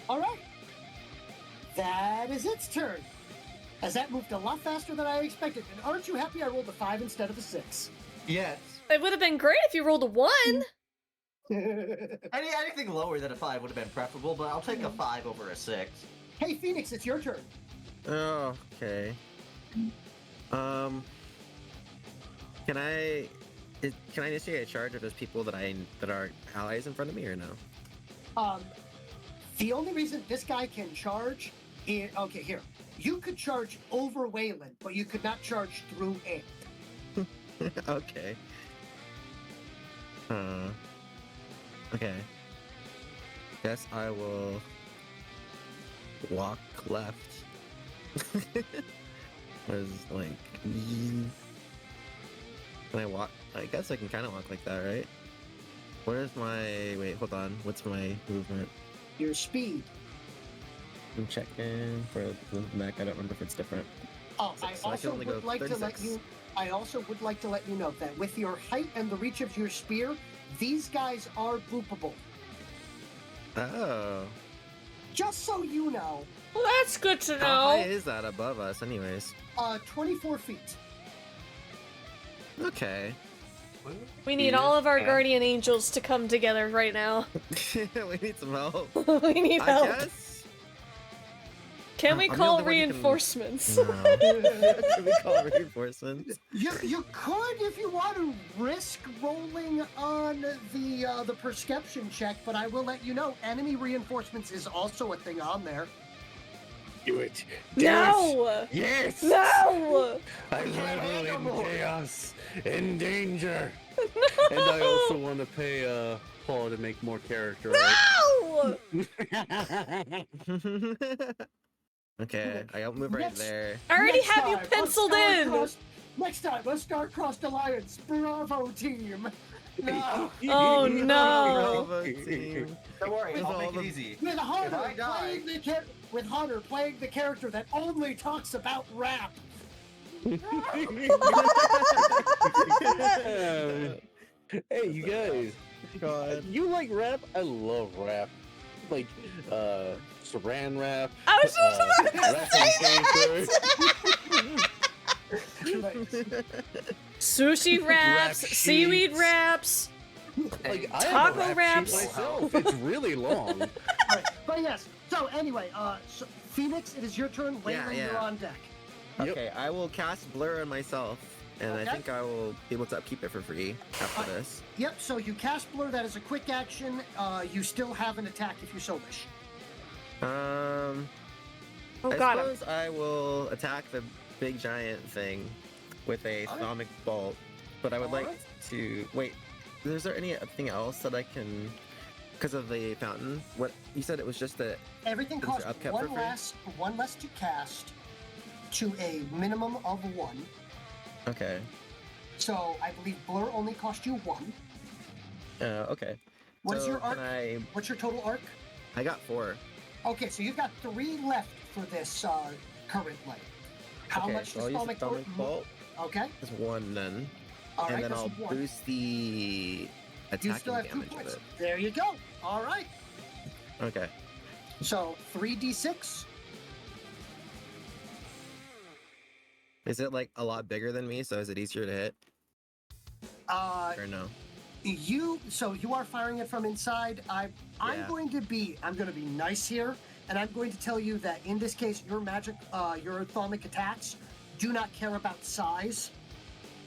All right. That is its turn. As that moved a lot faster than I expected. And aren't you happy I rolled a 5 instead of a 6? Yes. It would have been great if you rolled a 1. Anything lower than a 5 would have been preferable, but I'll take a 5 over a 6. Hey, Phoenix, it's your turn. Oh, okay. Can I initiate a charge if there's people that are allies in front of me or no? The only reason this guy can charge is... Okay, here. You could charge over Waylon, but you could not charge through it. Okay. Okay. Guess I will walk left. Was like Can I walk? I guess I can kind of walk like that, right? What is my... Wait, hold on. What's my movement? Your speed. I'm checking for the mech. I don't remember if it's different. Oh, So- I so I can also only go would like to let 36. you. I also would like to let you know that with your height and the reach of your spear, these guys are boopable. Oh. Just so you know. Well, that's good to How high know. is that above us, anyways? 24 feet. Okay. We need all of our Yeah. guardian angels to come together right now. We need some help. We need I help. guess. Can we I'm the call only one who can- reinforcements? No. Can we call reinforcements? You could if you want to risk rolling on the perception check, but I will let you know enemy reinforcements is also a thing on there. Do it. Do it. No! Yes. No! I can't revel handle in more. chaos, in danger. And I also want to pay Paul to make more character art. No! Okay, I'll move right Next- there. I already Next have you time, a penciled in! Next time, a Star-Crossed Alliance Bravo team. No. Oh no! Bravo team. Don't worry, With I'll all make the- it easy. With Hunter I die- with Hunter playing the character that only talks about rap. Hey, you guys. God. You like rap? I love rap. Like, saran wrap. I was just about to wrapping say paper. Sushi wraps, Rap seaweed sheets. wraps. Like, I Taco have a rap wraps. sheet myself. It's really long. Right. But yes. So anyway, so Phoenix, it is your turn. Layla, Yeah. you're on deck. Yep. Okay, I will cast Blur on myself, and Okay. I think I will be able to upkeep it for free after this. Yep. So you cast Blur. That is a quick action. You still have an attack if you so wish. Oh, I got him. suppose I will attack the big giant thing with a Alright. Thaumic Bolt, but I would like Alright. to wait. Is there anything else that I can? Because of the fountain, what you said it was just that. Everything Those costs are upkept for one less to cast, to a minimum of 1. Okay. So I believe Blur only cost you 1. Okay. What is So your arc? can I? What's your total arc? I got 4. Okay, so you've got 3 left for this currently. How Okay, much so does I'll use the Thaumic Bolt? Thaumic Bolt. Okay, Just 1 then, all right, and then that's I'll 1. boost the You still attacking have 2 damage of points. it. There you go. All right. Okay. So 3d6. Is it like a lot bigger than me? So is it easier to hit or no? You are firing it from inside. I'm Yeah. going to be nice here, and I'm going to tell you that in this case, your your Thaumic attacks do not care about size,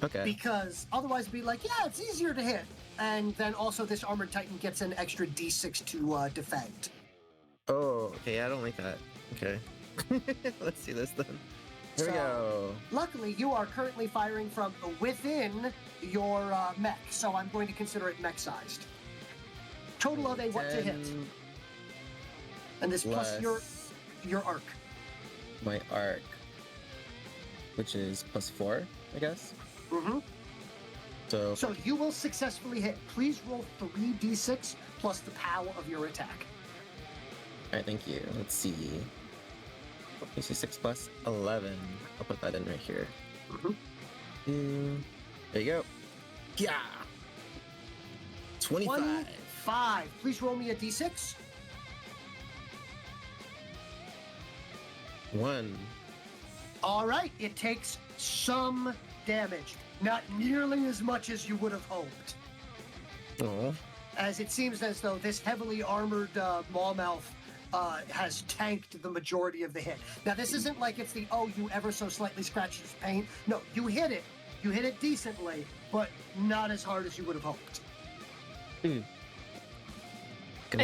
Okay. because otherwise it'd be like, yeah, it's easier to hit. And then also this Armored Titan gets an extra d6 to defend. Oh, okay. I don't like that. Okay. Let's see this then. Here we So- go. Luckily, you are currently firing from within your mech, so I'm going to consider it mech-sized. Total of a what to hit, 10 and this plus plus your arc. my arc, which is plus 4, I guess. Mm-hmm. So, So you will successfully hit. Please roll 3d6 plus the power of your attack. alright, thank you. Let's see. This is 6 plus 11. I'll put that in right here. There you go. Yeah. 25. 25. Please roll me a d6. 1. All right. It takes some damage. Not nearly as much as you would have hoped. Oh. As it seems as though this heavily armored Maulmouth has tanked the majority of the hit. Now, this isn't like it's the, you ever so slightly scratched his paint. No, you hit it. You hit it decently, but not as hard as you would have hoped. I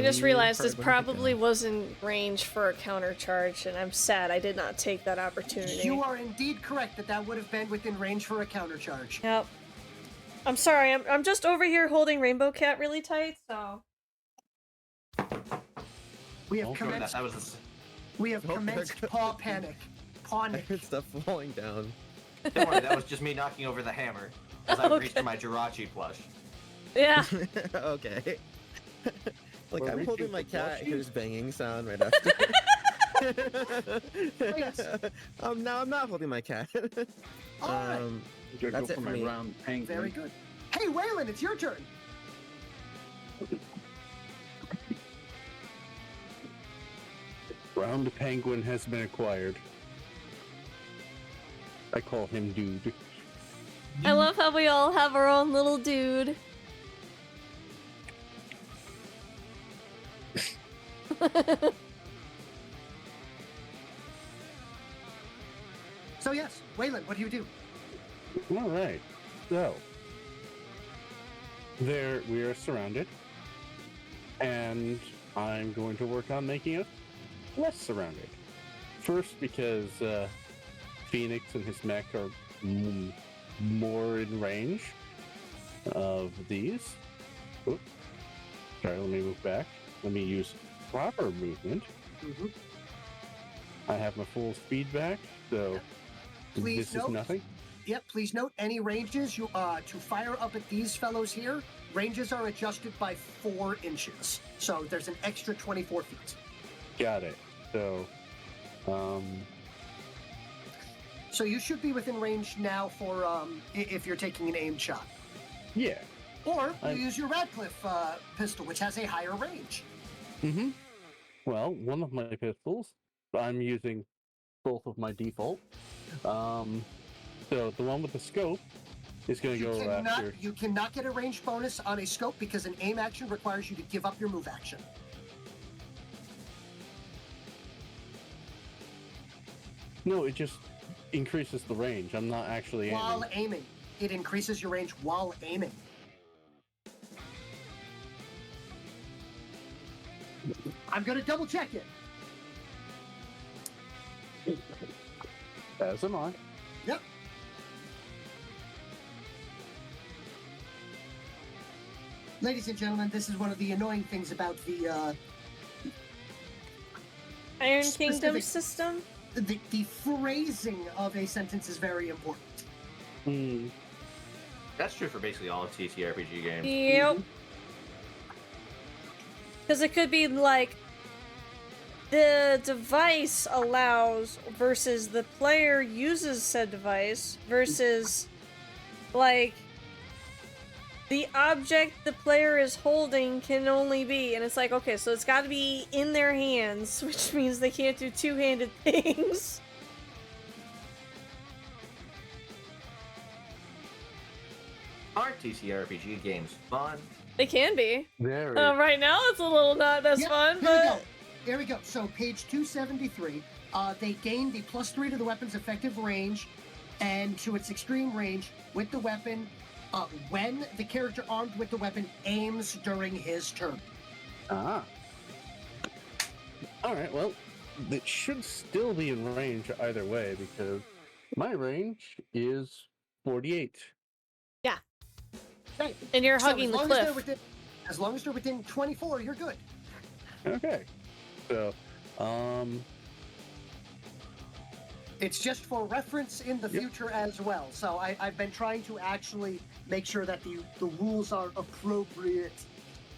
just realized this probably wasn't range for a counter charge, and I'm sad I did not take that opportunity. You are indeed correct that would have been within range for a countercharge. Yep. I'm sorry, I'm just over here holding Rainbow Cat really tight, so... We have Okay. commenced. That was We have Oh, commenced they're paw panic. I Panic. heard stuff falling down. don't worry, that was just me knocking over the hammer. as I reach Okay. for my Jirachi plush. Yeah. Okay. Like, We're I'm reaching holding my for cat, plushies? here's banging sound right after. No, I'm not holding my cat. All right. I'm gonna That's go it for for my me. round penguin. Very good. Hey, Waylon, it's your turn. Round penguin has been acquired. I call him dude. I love how we all have our own little dude. So yes, Waylon, what do you do? All right. So there we are surrounded, and I'm going to work on making us less surrounded. First, because Phoenix and his mech are more in range of these. Oop. Sorry, let me move back. Let me use proper movement. Mhm. I have my full speed back, so Please this is note. nothing. Yep, please note any ranges you to fire up at these fellows here. Ranges are adjusted by 4 inches, so there's an extra 24 feet. Got it. So, So you should be within range now for if you're taking an aimed shot, yeah. or you I'm- use your Radcliffe pistol, which has a higher range. Mm-hmm. Well, one of my pistols, I'm using both of my default. So the one with the scope is going to You go cannot after. you cannot get a range bonus on a scope because an aim action requires you to give up your move action. No, it just increases the range. I'm not actually While aiming. aiming, it increases your range while aiming. I'm gonna double check it. As am I. Yep. Ladies and gentlemen, this is one of the annoying things about the Iron Specific- Kingdom system? the phrasing of a sentence is very important. Mm. That's true for basically all TTRPG games. Yep. Because it could be like the device allows versus the player uses said device versus like the object the player is holding can only be, and it's like, okay, so it's got to be in their hands, which means they can't do two-handed things. Aren't TTRPG games fun? They can be. There Right now, it's a little not as Yep, fun, here we go. but Here we go. So page 273, they gain the +3 to the weapon's effective range and to its extreme range with the weapon when the character armed with the weapon aims during his turn. Ah. All right. Well, it should still be in range either way because my range is 48. Okay. and you're So hugging the cliff. as long as they're within 24, you're good. Okay. So, It's just for reference in the Yep. future as well. So I've been trying to actually make sure that the rules are appropriate,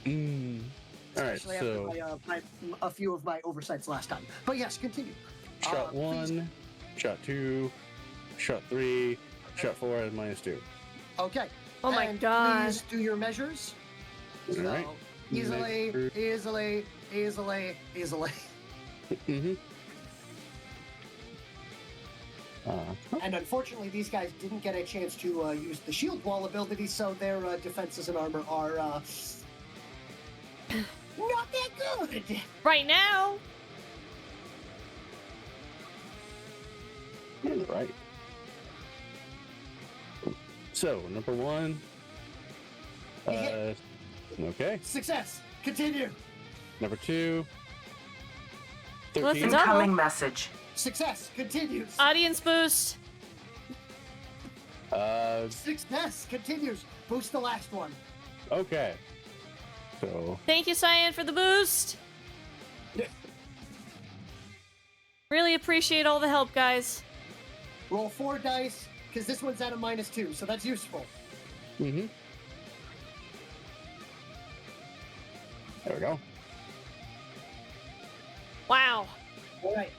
all right. especially So, after a few of my oversights last time. But yes, continue. shot Please. 1, shot 2, shot 3, shot 4 at -2. Okay. Oh my And god. Please do your measures. All So, right. easily, Measure. easily, easily, easily. Mm-hmm. And unfortunately, these guys didn't get a chance to use the shield wall ability, so their defenses and armor are not that good. Right now. Right. So, number 1. You hit. Okay. Success. Continue. Number 2. Well, it's a 13. double. Incoming message. Success. Continues. Audience boost. Success. Continues. Boost the last one. Okay. So, Thank you, Cyan, for the boost. Really appreciate all the help, guys. Roll 4 dice, because this one's at a -2, so that's useful. Mm-hmm. There we go. Wow. All right.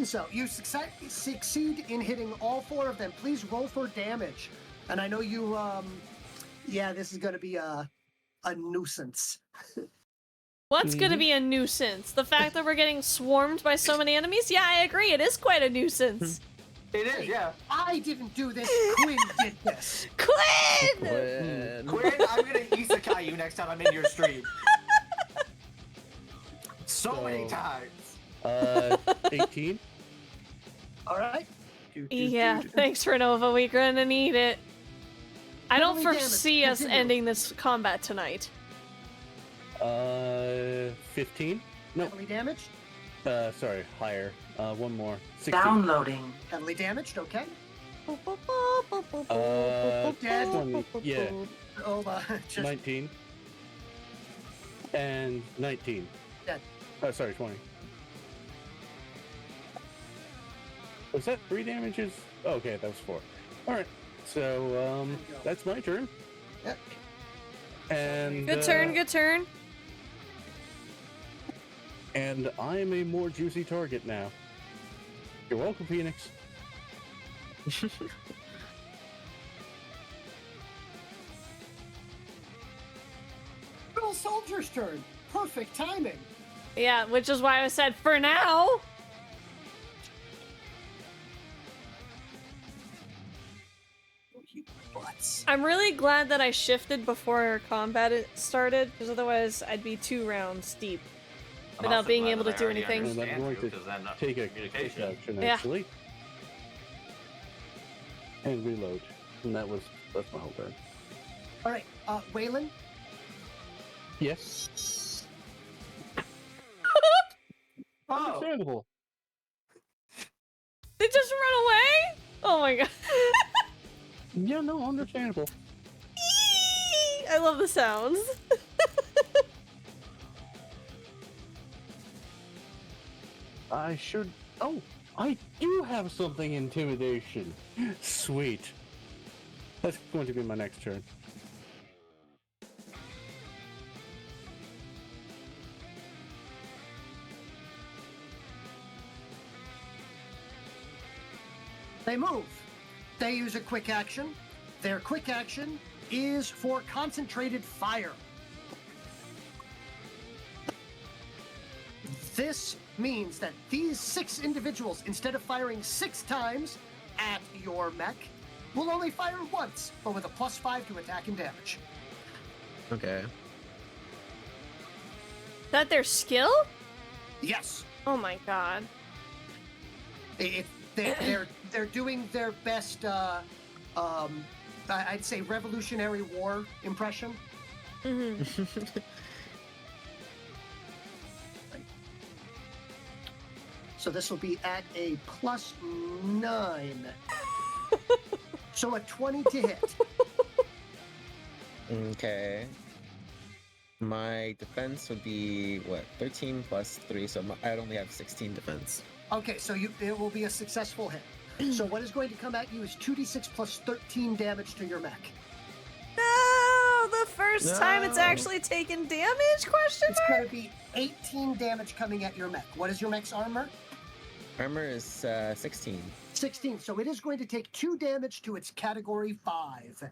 So you succeed in hitting all 4 of them. Please roll for damage. And I know you, yeah, this is going to be a nuisance. What's gonna be a nuisance? The fact that we're getting swarmed by so many enemies? Yeah, I agree. It is quite a nuisance. It is, yeah. I didn't do this. Quinn did this. Quinn! Quinn, I'm gonna isekai you next time I'm in your stream. So many times. 18. All right. Yeah, thanks for Nova. We're gonna need it. I don't Heavily foresee damaged. us ending this combat tonight. 15. No. Heavily damaged. Sorry, higher. One more. 16. Downloading. Heavily damaged. Okay. Dead. 20, yeah. Oh, just 19. And 19. Dead. Oh, sorry, 20. Was that 3 damages? Oh, okay, that was 4. Alright, so, that's my turn. Yep. And, Good turn, good turn. And I'm a more juicy target now. You're welcome, Phoenix. Little soldier's turn. Perfect timing. Yeah, which is why I said for now. Butts. I'm really glad that I shifted before combat started, because otherwise I'd be 2 rounds deep I'm without also being glad able to that I do already anything. And I'm understand going you, to 'cause then not take a quick communication. action, Yeah. actually. And reload. And that's my whole turn. All right. Waylon. Yes. Oh, Understandable. They just run away? Oh my god. Yeah, no, understandable. I love the sounds. I should... Oh, I do have something intimidation. Sweet. That's going to be my next turn. They move. They use a quick action. Their quick action is for concentrated fire. This means that these 6 individuals, instead of firing 6 times at your mech, will only fire once, but with a +5 to attack and damage. Okay. That their skill? Yes. Oh my god. They're doing their best, I'd say, Revolutionary War impression. Mm-hmm. So this will be at a +9. So a 20 to hit. Okay. My defense would be, what, 13 plus 3, so I'd only have 16 defense. Okay, so it will be a successful hit. So what is going to come at you is 2d6 plus 13 damage to your mech. No, the first time it's No. actually taken damage? Question It's mark? going to be 18 damage coming at your mech. What is your mech's armor? Armor is 16. 16. So it is going to take 2 damage to its category 5.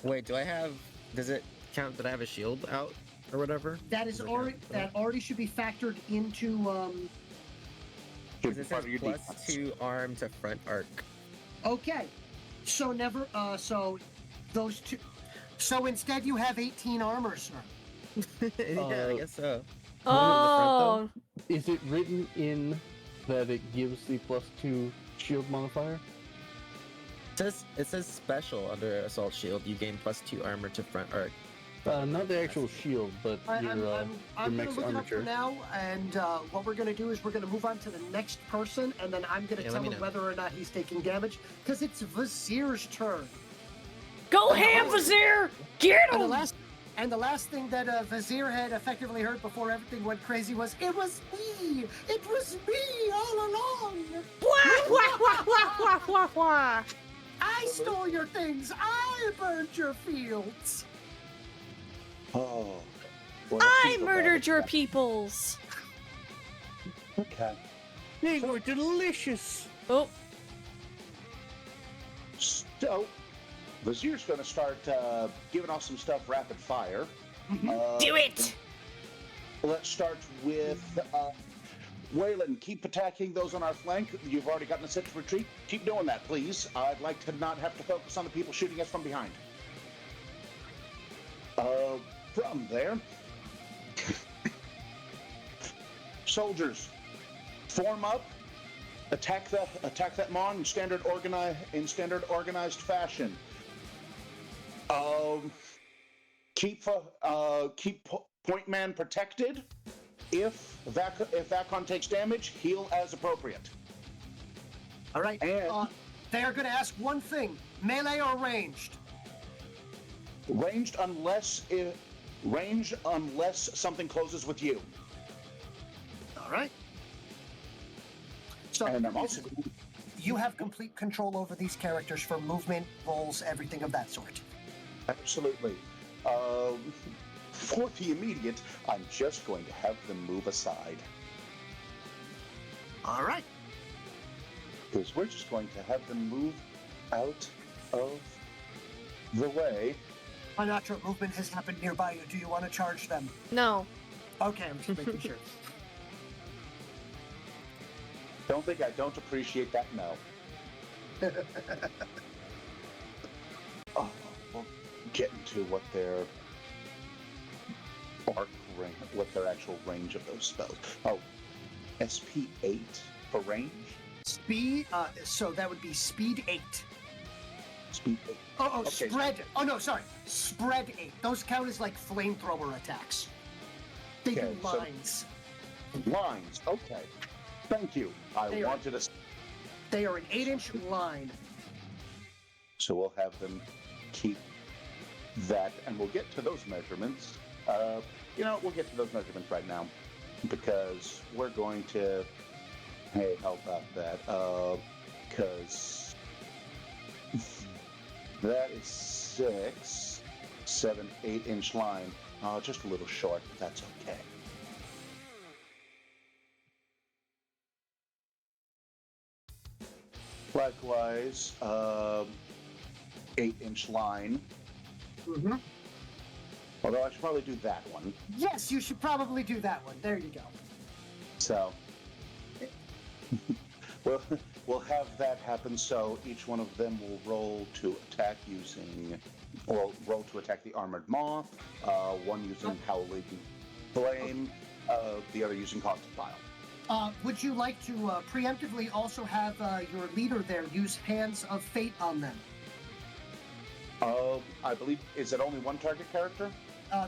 Wait, does it count that I have a shield out or whatever? That is already should be factored into Because it says Part of your plus defense. 2 arm to front arc. Okay. So so those 2. So instead you have 18 armor, sir. Yeah, I guess so. Oh, Is it written in that it gives the +2 shield modifier? It says special under assault shield. You gain plus 2 armor to front arc. Not the actual shield, but I'm your going to mech's look it up for armature. now, and what we're going to do is we're going to move on to the next person, and then I'm going to Yeah, tell let me him know. whether or not he's taking damage, because it's Vazir's turn. go ham, Vizier! Get And him! the last thing that Vazir had effectively heard before everything went crazy was, "It was me! It was me all along! Wah, wah, wah, wah, wah, wah, wah. I stole your things! I I burned your fields. Oh. Well, the I people murdered your better- peoples. Okay. They were delicious. Oh, So, Vazir's going to start giving off some stuff rapid fire. do it! Let's start with Waylon. Keep attacking those on our flank. You've already gotten a set to retreat. Keep doing that, please. I'd like to not have to focus on the people shooting us from behind. From there, soldiers, form up. Attack that mon in standard organized fashion. Keep point man protected. If Vakon takes damage, heal as appropriate. All right. And They are going to ask one thing: melee or ranged? ranged unless something closes with you. All right. So And I'm also you have complete control over these characters for movement, rolls, everything of that sort. absolutely. For the immediate, I'm just going to have them move aside. All right. Because we're just going to have them move out of the way. Unnatural movement has happened nearby you. Do you want to charge them? No. Okay, I'm just making sure. Don't think I don't appreciate that, no. Oh, we'll get into what their arc range, what their actual range of those spells. Oh, SP 8 for range? Speed, so that would be speed 8. Speed 8. Oh, Okay. spread. Oh, no, sorry. Spread 8. Those count as like flamethrower attacks. They Okay, do so- lines. Lines, okay. Thank you. I They are- wanted to. They are an 8-inch line. So we'll have them keep that, and we'll get to those measurements. We'll get to those measurements right now because we're going to. Hey, how about that? Because that is 6, 7, 8-inch line. Just a little short, but that's okay. Likewise, 8-inch line. Mm-hmm. Although I should probably do that one. Yes, you should probably do that one. There you go. So, we'll have that happen. So each one of them will roll to attack roll to attack the armored moth. One using howling flame, the other using caustic bile. Would you like to preemptively also have your leader there use Hands of Fate on them? I believe, is it only one target character?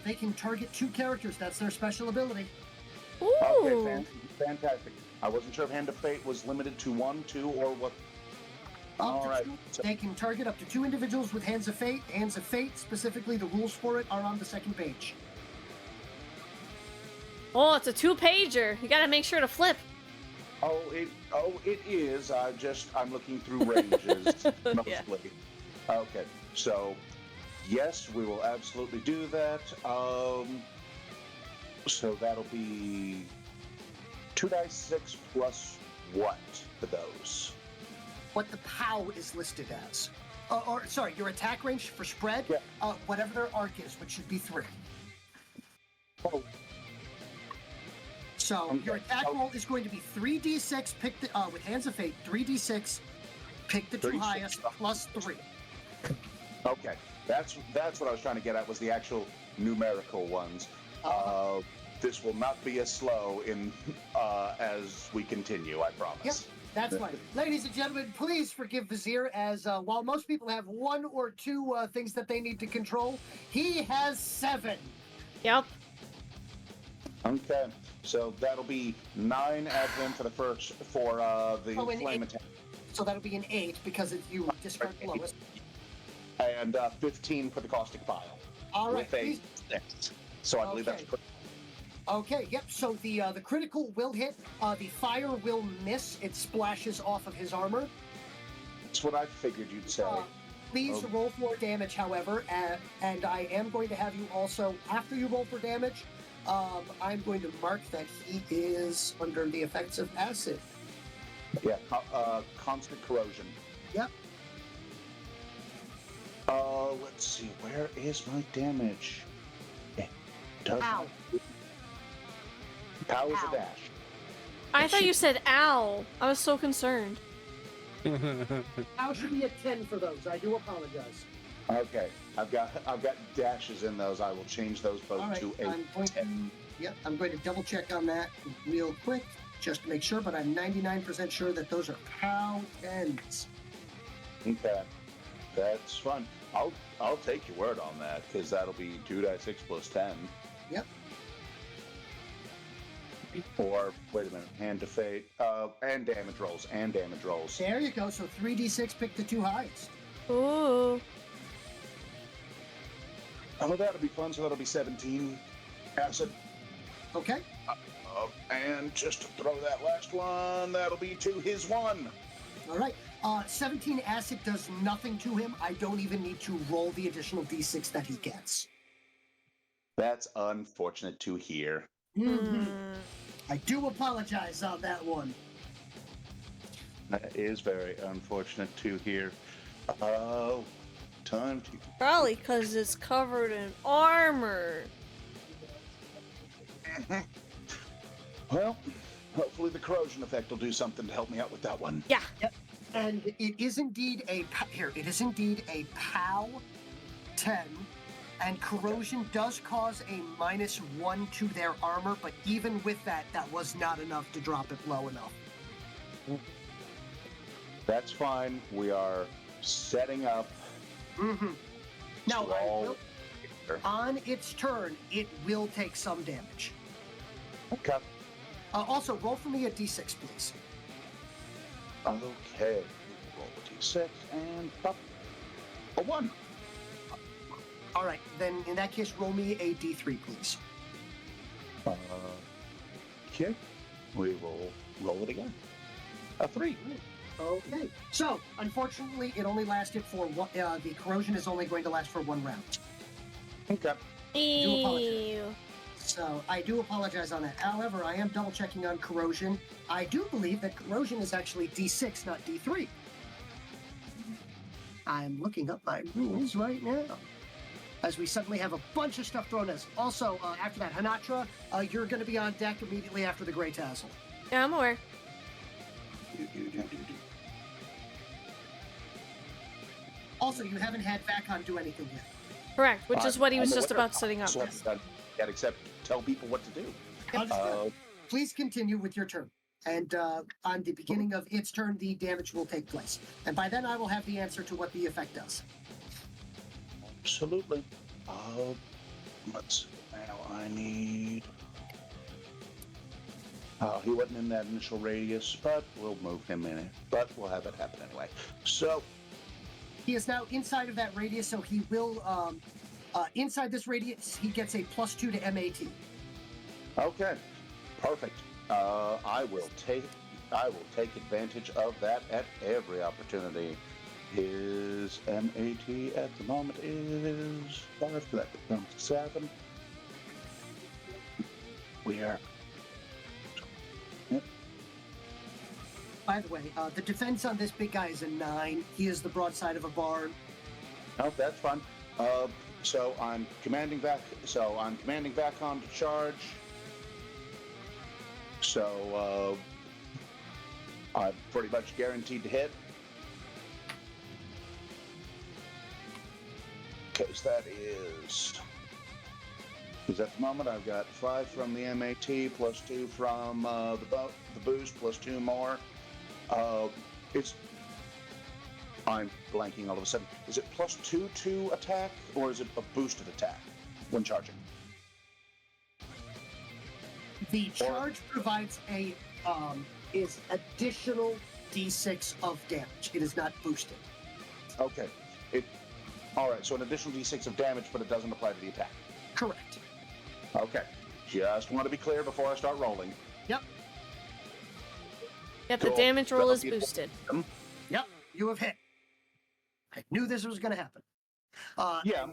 They can target 2 characters. That's their special ability. Ooh. Okay, fantastic. I wasn't sure if Hand of Fate was limited to 1, 2, or what. Up All to right. 2. So, They can target up to 2 individuals with Hands of Fate. Hands of Fate, specifically the rules for it, are on the second page. Oh, it's a 2-pager. You gotta make sure to flip. it is. I'm looking through ranges mostly. Yeah. Okay, so yes, we will absolutely do that. So that'll be 2 dice 6 plus what for those? What the POW is listed as. Sorry, your attack range for spread, Yeah. whatever their arc is, which should be 3. Oh, So Okay. your attack roll is going to be 3d6, pick the, with Hands of Fate, 3d6, pick the 2 36. highest, plus 3. okay. That's what I was trying to get at, was the actual numerical ones. This will not be as slow as we continue, I promise. Yep, that's fine. Ladies and gentlemen, please forgive Vizier, as while most people have 1 or 2 things that they need to control, he has 7. Yep. Okay, so that'll be 9 advent for the the Oh, and flame 8. attack, So that'll be an 8 because you discard the lowest. and 15 for the caustic bile. All right, with a please. 6. So I believe that's Okay. correct. Okay, yep. So the critical will hit. The fire will miss. It splashes off of his armor. That's what I figured you'd say. Please roll for damage, however, and I am going to have you also, after you roll for damage, I'm going to mark that he is under the effects of acid. Yeah, constant corrosion. Yep. Let's see, where is my damage? It does Ow. Pow is Ow. a dash. I thought you said ow. I was so concerned. How should be a 10 for those? I do apologize. Okay, I've got dashes in those. I will change those both All right, to a I'm going 10. I'm going to double check on that real quick, just to make sure, but I'm 99% sure that those are POW 10s. Okay, that's fun. I'll take your word on that, because that'll be 2d6 plus 10. Yep. Or wait a minute, hand to fate, and damage rolls, There you go. So 3d6, pick the two highest. Ooh. Oh, that'll be fun. So that'll be 17 acid. Okay. And just to throw that last one, that'll be to his one. All right. 17 acid does nothing to him. I don't even need to roll the additional d6 that he gets. That's unfortunate to hear. Mm-hmm. I do apologize on that one. That is very unfortunate to hear. Oh, time to... Probably because it's covered in armor. Well, hopefully the corrosion effect will do something to help me out with that one. Yeah. Yep. And it is indeed a POW 10, and corrosion does cause a -1 to their armor, but even with that, that was not enough to drop it low enough. That's fine. We are setting up. Mm-hmm. Now, Roll. on its turn, it will take some damage. Okay. Also, roll for me a d6, please. Okay. Roll a d6 and pop. A 1. All right, then in that case, roll me a d3, please. Okay. We will roll it again. A 3. Okay. So, unfortunately, it only lasted for one. The corrosion is only going to last for 1 round. Okay. do apologize. Ew. So I do apologize on that. However, I am double checking on corrosion. I do believe that corrosion is actually D6, not D3. I'm looking up my rules right now. As we suddenly have a bunch of stuff thrown at us. Also, after that, Hanatra, you're going to be on deck immediately after the Grey Tassel. Yeah, I'm aware. Also, you haven't had Vakon do anything yet. Correct, which is what he was I'm just aware. about setting up. So I've done yet except tell people what to do. Understood. Please continue with your turn. And on the beginning of its turn, the damage will take place. And by then, I will have the answer to what the effect does. Absolutely. Let's see. Now I need... he wasn't in that initial radius, but we'll move him in it. But we'll have it happen anyway. So... He is now inside of that radius, so he will... inside this radius, he gets a +2 to MAT. Okay. Perfect. I will take advantage of that at every opportunity. His MAT at the moment is 5, so that becomes 7. We are... Yep. By the way, the defense on this big guy is a 9. He is the broadside of a barn. Oh, that's fun. So I'm commanding back. So I'm commanding back on to charge. So I'm pretty much guaranteed to hit. Because that is... Because at the moment I've got 5 from the MAT, +2 from the boost, +2 more. I'm blanking all of a sudden. Is it +2 to attack, or is it a boosted attack when charging? The charge provides a is additional D6 of damage. It is not boosted. Okay. All right. So an additional D6 of damage, but it doesn't apply to the attack. Correct. Okay. Just want to be clear before I start rolling. Yep. Yep, the Cool. damage roll is That'll be- boosted. Yep. You have hit. I knew this was going to happen. Yeah.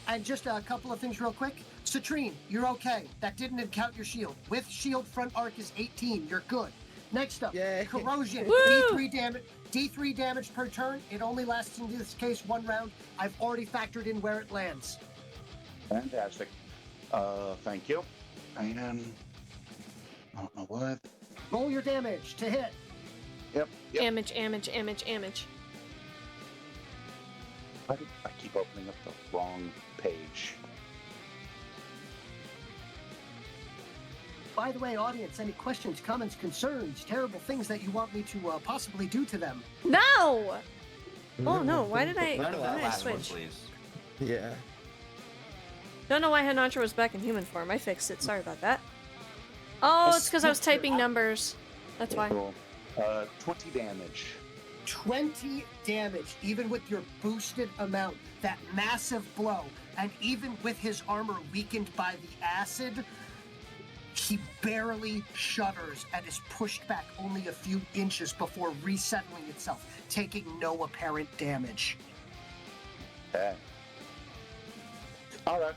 And just a couple of things real quick. Citrine, you're okay. That didn't count your shield. With shield, front arc is 18. You're good. Next up, Yay. corrosion. Woo! D3 damage per turn. It only lasts in this case 1 round. I've already factored in where it lands. Fantastic. Thank you. And I don't know what. Roll your damage to hit. Yep. Damage. Why did I keep opening up the wrong page? By the way, audience, any questions, comments, concerns, terrible things that you want me to possibly do to them? No! Oh no, why did I None of that last one, switch? please. Yeah. Don't know why Hanantra was back in human form. I fixed it. Sorry about that. Oh, it's because I was typing numbers. That's why. Cool. 20 damage. 20 damage, even with your boosted amount. That massive blow. And even with his armor weakened by the acid, he barely shudders and is pushed back only a few inches before resettling itself, taking no apparent damage. Okay. All right.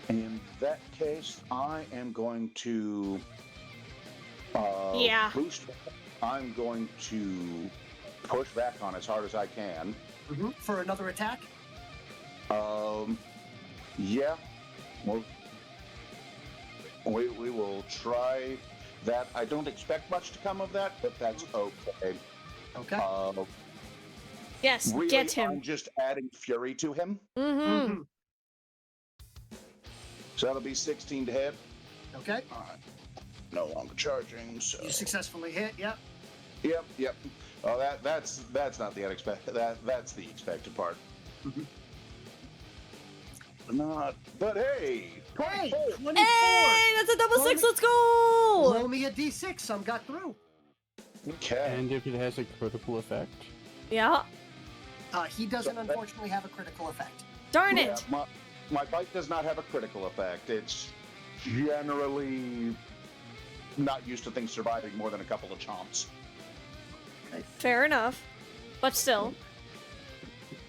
In that case, I am going to Yeah. boost. I'm going to push back on as hard as I can. For another attack? Yeah. We will try that. I don't expect much to come of that, but that's okay. Okay. Yes, Really, get him. I'm just adding fury to him. Mm-hmm. So that'll be 16 to hit. Okay. All right. No longer charging. So. You successfully hit, yep. Yep. Oh, that's not the unexpected. That's the expected part. Not. But hey, 24. 24. Hey, that's a double six. Let's go. Roll me a d6. Some got through. Okay. And if it has a critical effect? Yeah. He doesn't unfortunately have a critical effect. Darn Yeah, it. my bite does not have a critical effect. It's generally not used to things surviving more than a couple of chomps. Fair enough. But still.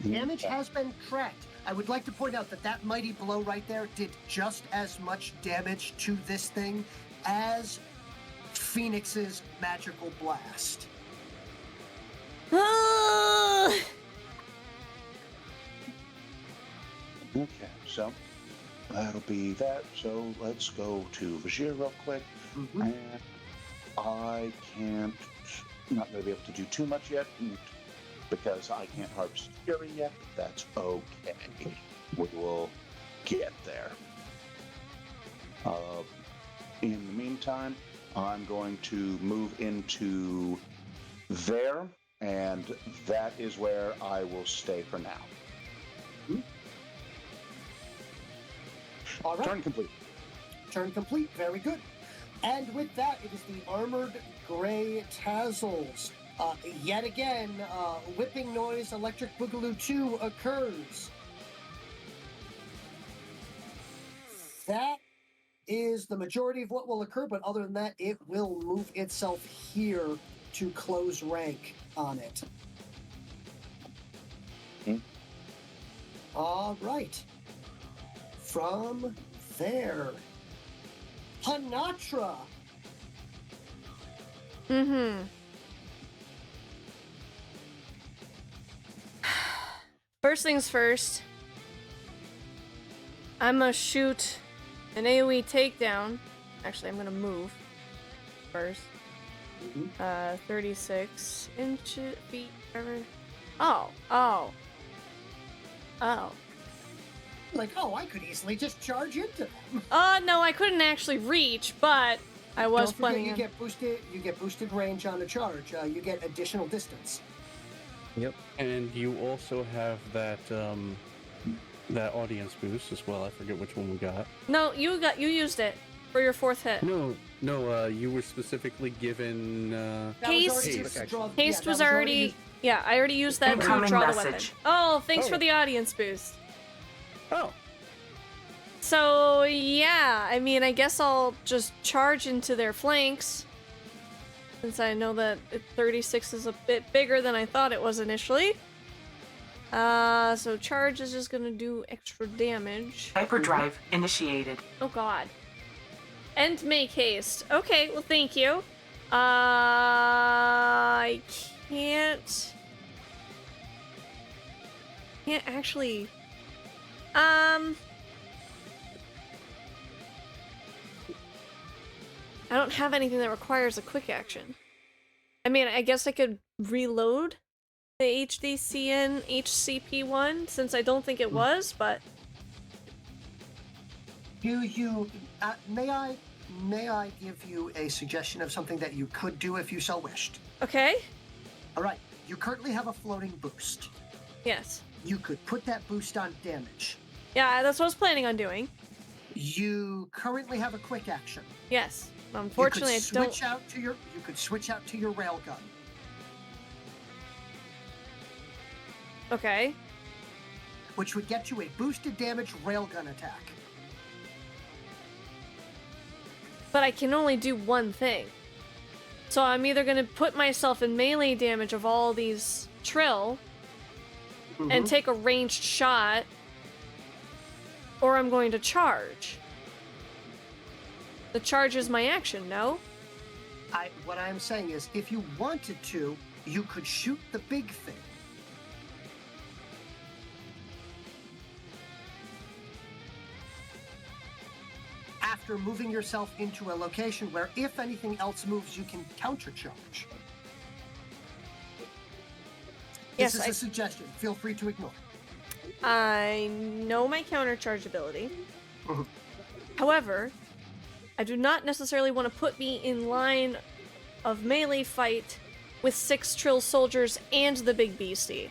Damage has been tracked. I would like to point out that that mighty blow right there did just as much damage to this thing as Phoenix's magical blast. Okay, so that'll be that. So let's go to Vajir real quick. And I can't, not going to be able to do too much yet because I can't harvest fury yet. But that's okay. We will get there. In the meantime, I'm going to move into there, and that is where I will stay for now. All right. Turn complete. Turn complete. Very good. And with that, it is the Armored Gray Tassels. Yet again, whipping noise, Electric Boogaloo 2 occurs. That is the majority of what will occur, but other than that, it will move itself here to close rank on it. All right. From there, Hanatra. First things first. I'm gonna shoot an AoE takedown. Actually, I'm gonna move first. 36 inches, feet, whatever. Oh. Like, oh, I could easily just charge into them. No, I couldn't actually reach, but I was Don't forget, planning. you get boosted range on a charge. You get additional distance. Yep. And you also have that that audience boost as well. I forget which one we got. No, you used it for your 4th hit. No, you were specifically given Haste was already. Yeah, I already used that to Incoming draw message. the weapon. Oh, thanks for the audience boost. Oh. So yeah, I mean, I guess I'll just charge into their flanks. Since I know that 36 is a bit bigger than I thought it was initially. So charge is just gonna do extra damage. Hyperdrive initiated. Oh god. And make haste. Okay, well thank you. I can't actually... I don't have anything that requires a quick action. I mean, I guess I could reload the HDCN HCP one, since I don't think it was, but... May I give you a suggestion of something that you could do if you so wished? Okay. Alright, you currently have a floating boost. Yes. You could put that boost on damage. Yeah, that's what I was planning on doing. You currently have a quick action. Yes. Unfortunately, you could switch out to your railgun. Okay. Which would get you a boosted damage railgun attack. But I can only do one thing. So I'm either going to put myself in melee damage of all these Trill and take a ranged shot, or I'm going to charge. The charge is my action, no? What I'm saying is, if you wanted to, you could shoot the big thing. After moving yourself into a location where if anything else moves, you can countercharge. Yes, this is a suggestion. Feel free to ignore. I know my countercharge ability. However, I do not necessarily want to put me in line of melee fight with 6 Trill soldiers and the big beastie.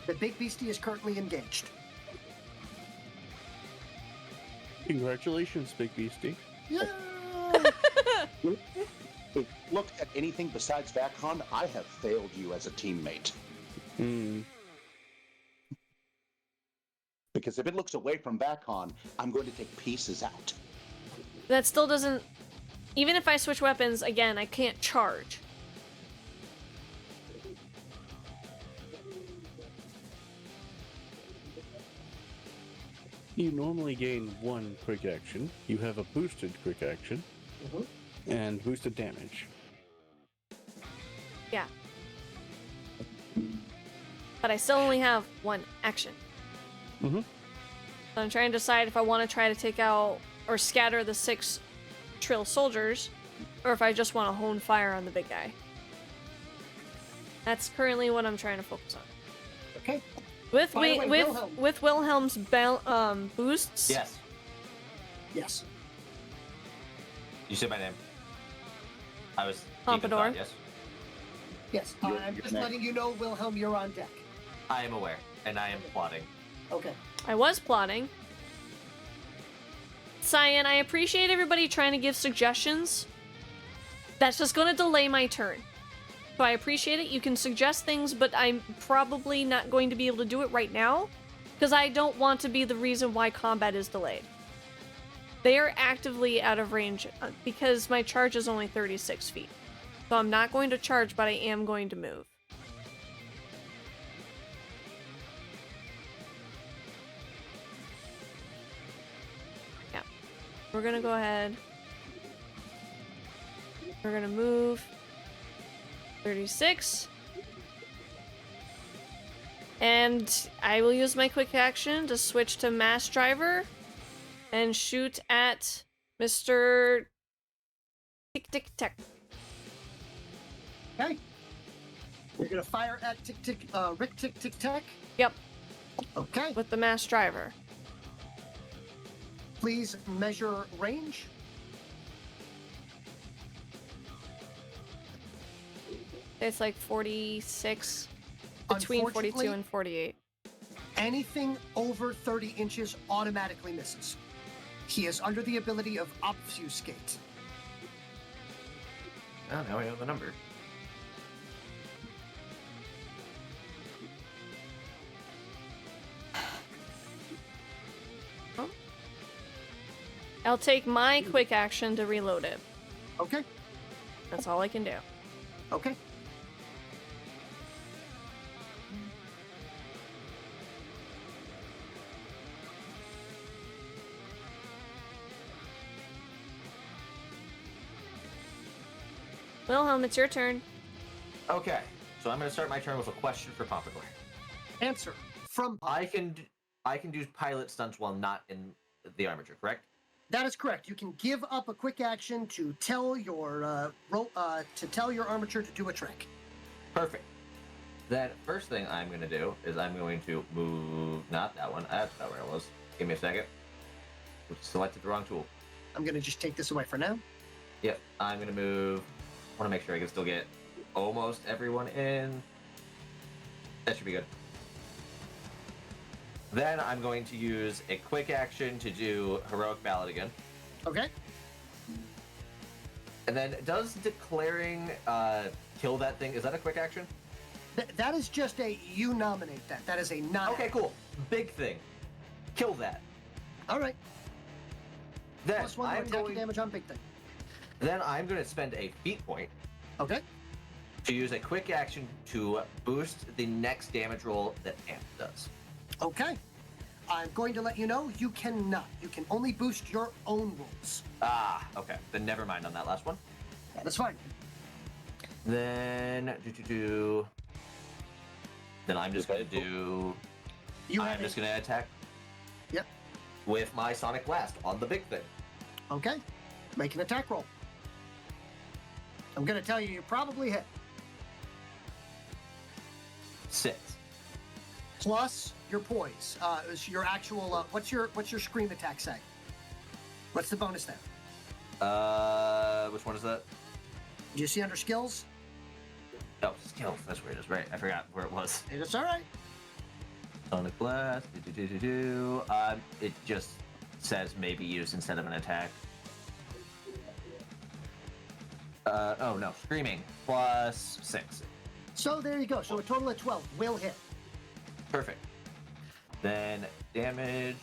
The big beastie is currently engaged. Congratulations, Big Beastie. Yeah. If you look at anything besides Vacon, I have failed you as a teammate. Because if it looks away from Vacon, I'm going to take pieces out. That still doesn't... Even if I switch weapons, again, I can't charge. You normally gain 1 quick action. You have a boosted quick action. And boosted damage. Yeah. But I still only have 1 action. So I'm trying to decide if I want to try to take out or scatter the 6 Trill soldiers, or if I just want to hone fire on the big guy. That's currently what I'm trying to focus on. Okay. With By the way, Wilhelm. with Wilhelm's boosts. Yes. Yes. You said my name. I was Pompador. Yes. Yes. I'm just letting you know, Wilhelm, you're on deck. I am aware, and I am plotting. Okay. I was plotting. Cyan, I appreciate everybody trying to give suggestions. That's just gonna delay my turn. So I appreciate it. You can suggest things, but I'm probably not going to be able to do it right now, because I don't want to be the reason why combat is delayed. They are actively out of range, because my charge is only 36 feet. So I'm not going to charge, but I am going to move. Yeah. We're gonna go ahead. We're gonna move. 36. And I will use my quick action to switch to Mass Driver and shoot at Mr. Tick Tick Tech. Okay. You're gonna fire at Rick Tick Tick Tech? Yep. Okay. With the Mass Driver. Please measure range. It's like 46, between 42 and 48. Anything over 30 inches automatically misses. He is under the ability of obfuscate. Oh, now I know the number. Oh. I'll take my quick action to reload it. Okay. That's all I can do. Okay. Wilhelm, it's your turn. Okay, so I'm going to start my turn with a question for Pompador. Answer from. I can do pilot stunts while not in the armature, correct? That is correct. You can give up a quick action to tell your armature to do a trick. Perfect. Then first thing I'm going to do is I'm going to move, not that one, that's not where it was. Give me a second. Selected the wrong tool. I'm going to just take this away for now. Yep, I'm going to move. I want to make sure I can still get almost everyone in. That should be good. Then I'm going to use a quick action to do Heroic Ballad again. Okay. And then does declaring kill that thing, is that a quick action? That is just you nominate that. That is a non. Okay, cool. Big thing. Kill that. All right. Then Plus one more attacking damage on big thing. Then I'm going to spend a feat point. Okay. To use a quick action to boost the next damage roll that Amp does. Okay. I'm going to let you know you cannot. You can only boost your own rolls. Ah, okay. Then never mind on that last one. That is fine. Then Then I'm just going to do. I'm just going to attack. Yep. With my Sonic Blast on the big thing. Okay. Make an attack roll. I'm going to tell you probably hit. 6. Plus your poise. Is your actual. What's your scream attack say? What's the bonus there? Which one is that? Do you see under skills? Oh, skills. That's where it is. Right. I forgot where it was. It's all right. Sonic Blast. It just says maybe used instead of an attack. Oh no, screaming plus 6. So there you go. So a total of 12 will hit. Perfect. Then damage,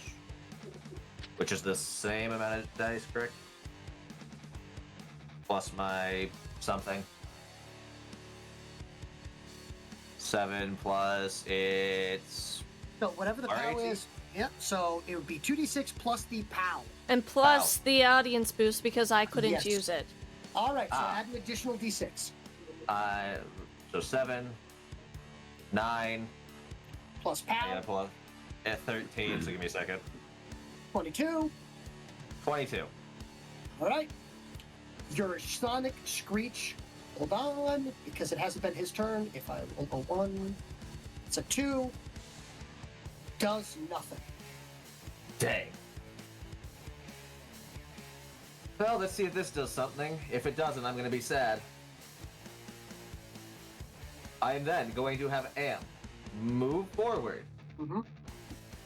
which is the same amount of dice, correct? Plus my something. 7 plus it's. So whatever the POW is. Yep. So it would be 2d6 plus the POW. And plus the audience boost because I couldn't use it. All right. So add an additional d6. So 7, 9. Plus POW. Yeah, plus 13. So give me a second. 22. 22. All right. Your Sonic Screech. Hold on, because it hasn't been his turn. If I roll a 1, it's a 2. Does nothing. Dang. Well, let's see if this does something. If it doesn't, I'm going to be sad. I am then going to have Amp move forward. Mm-hmm.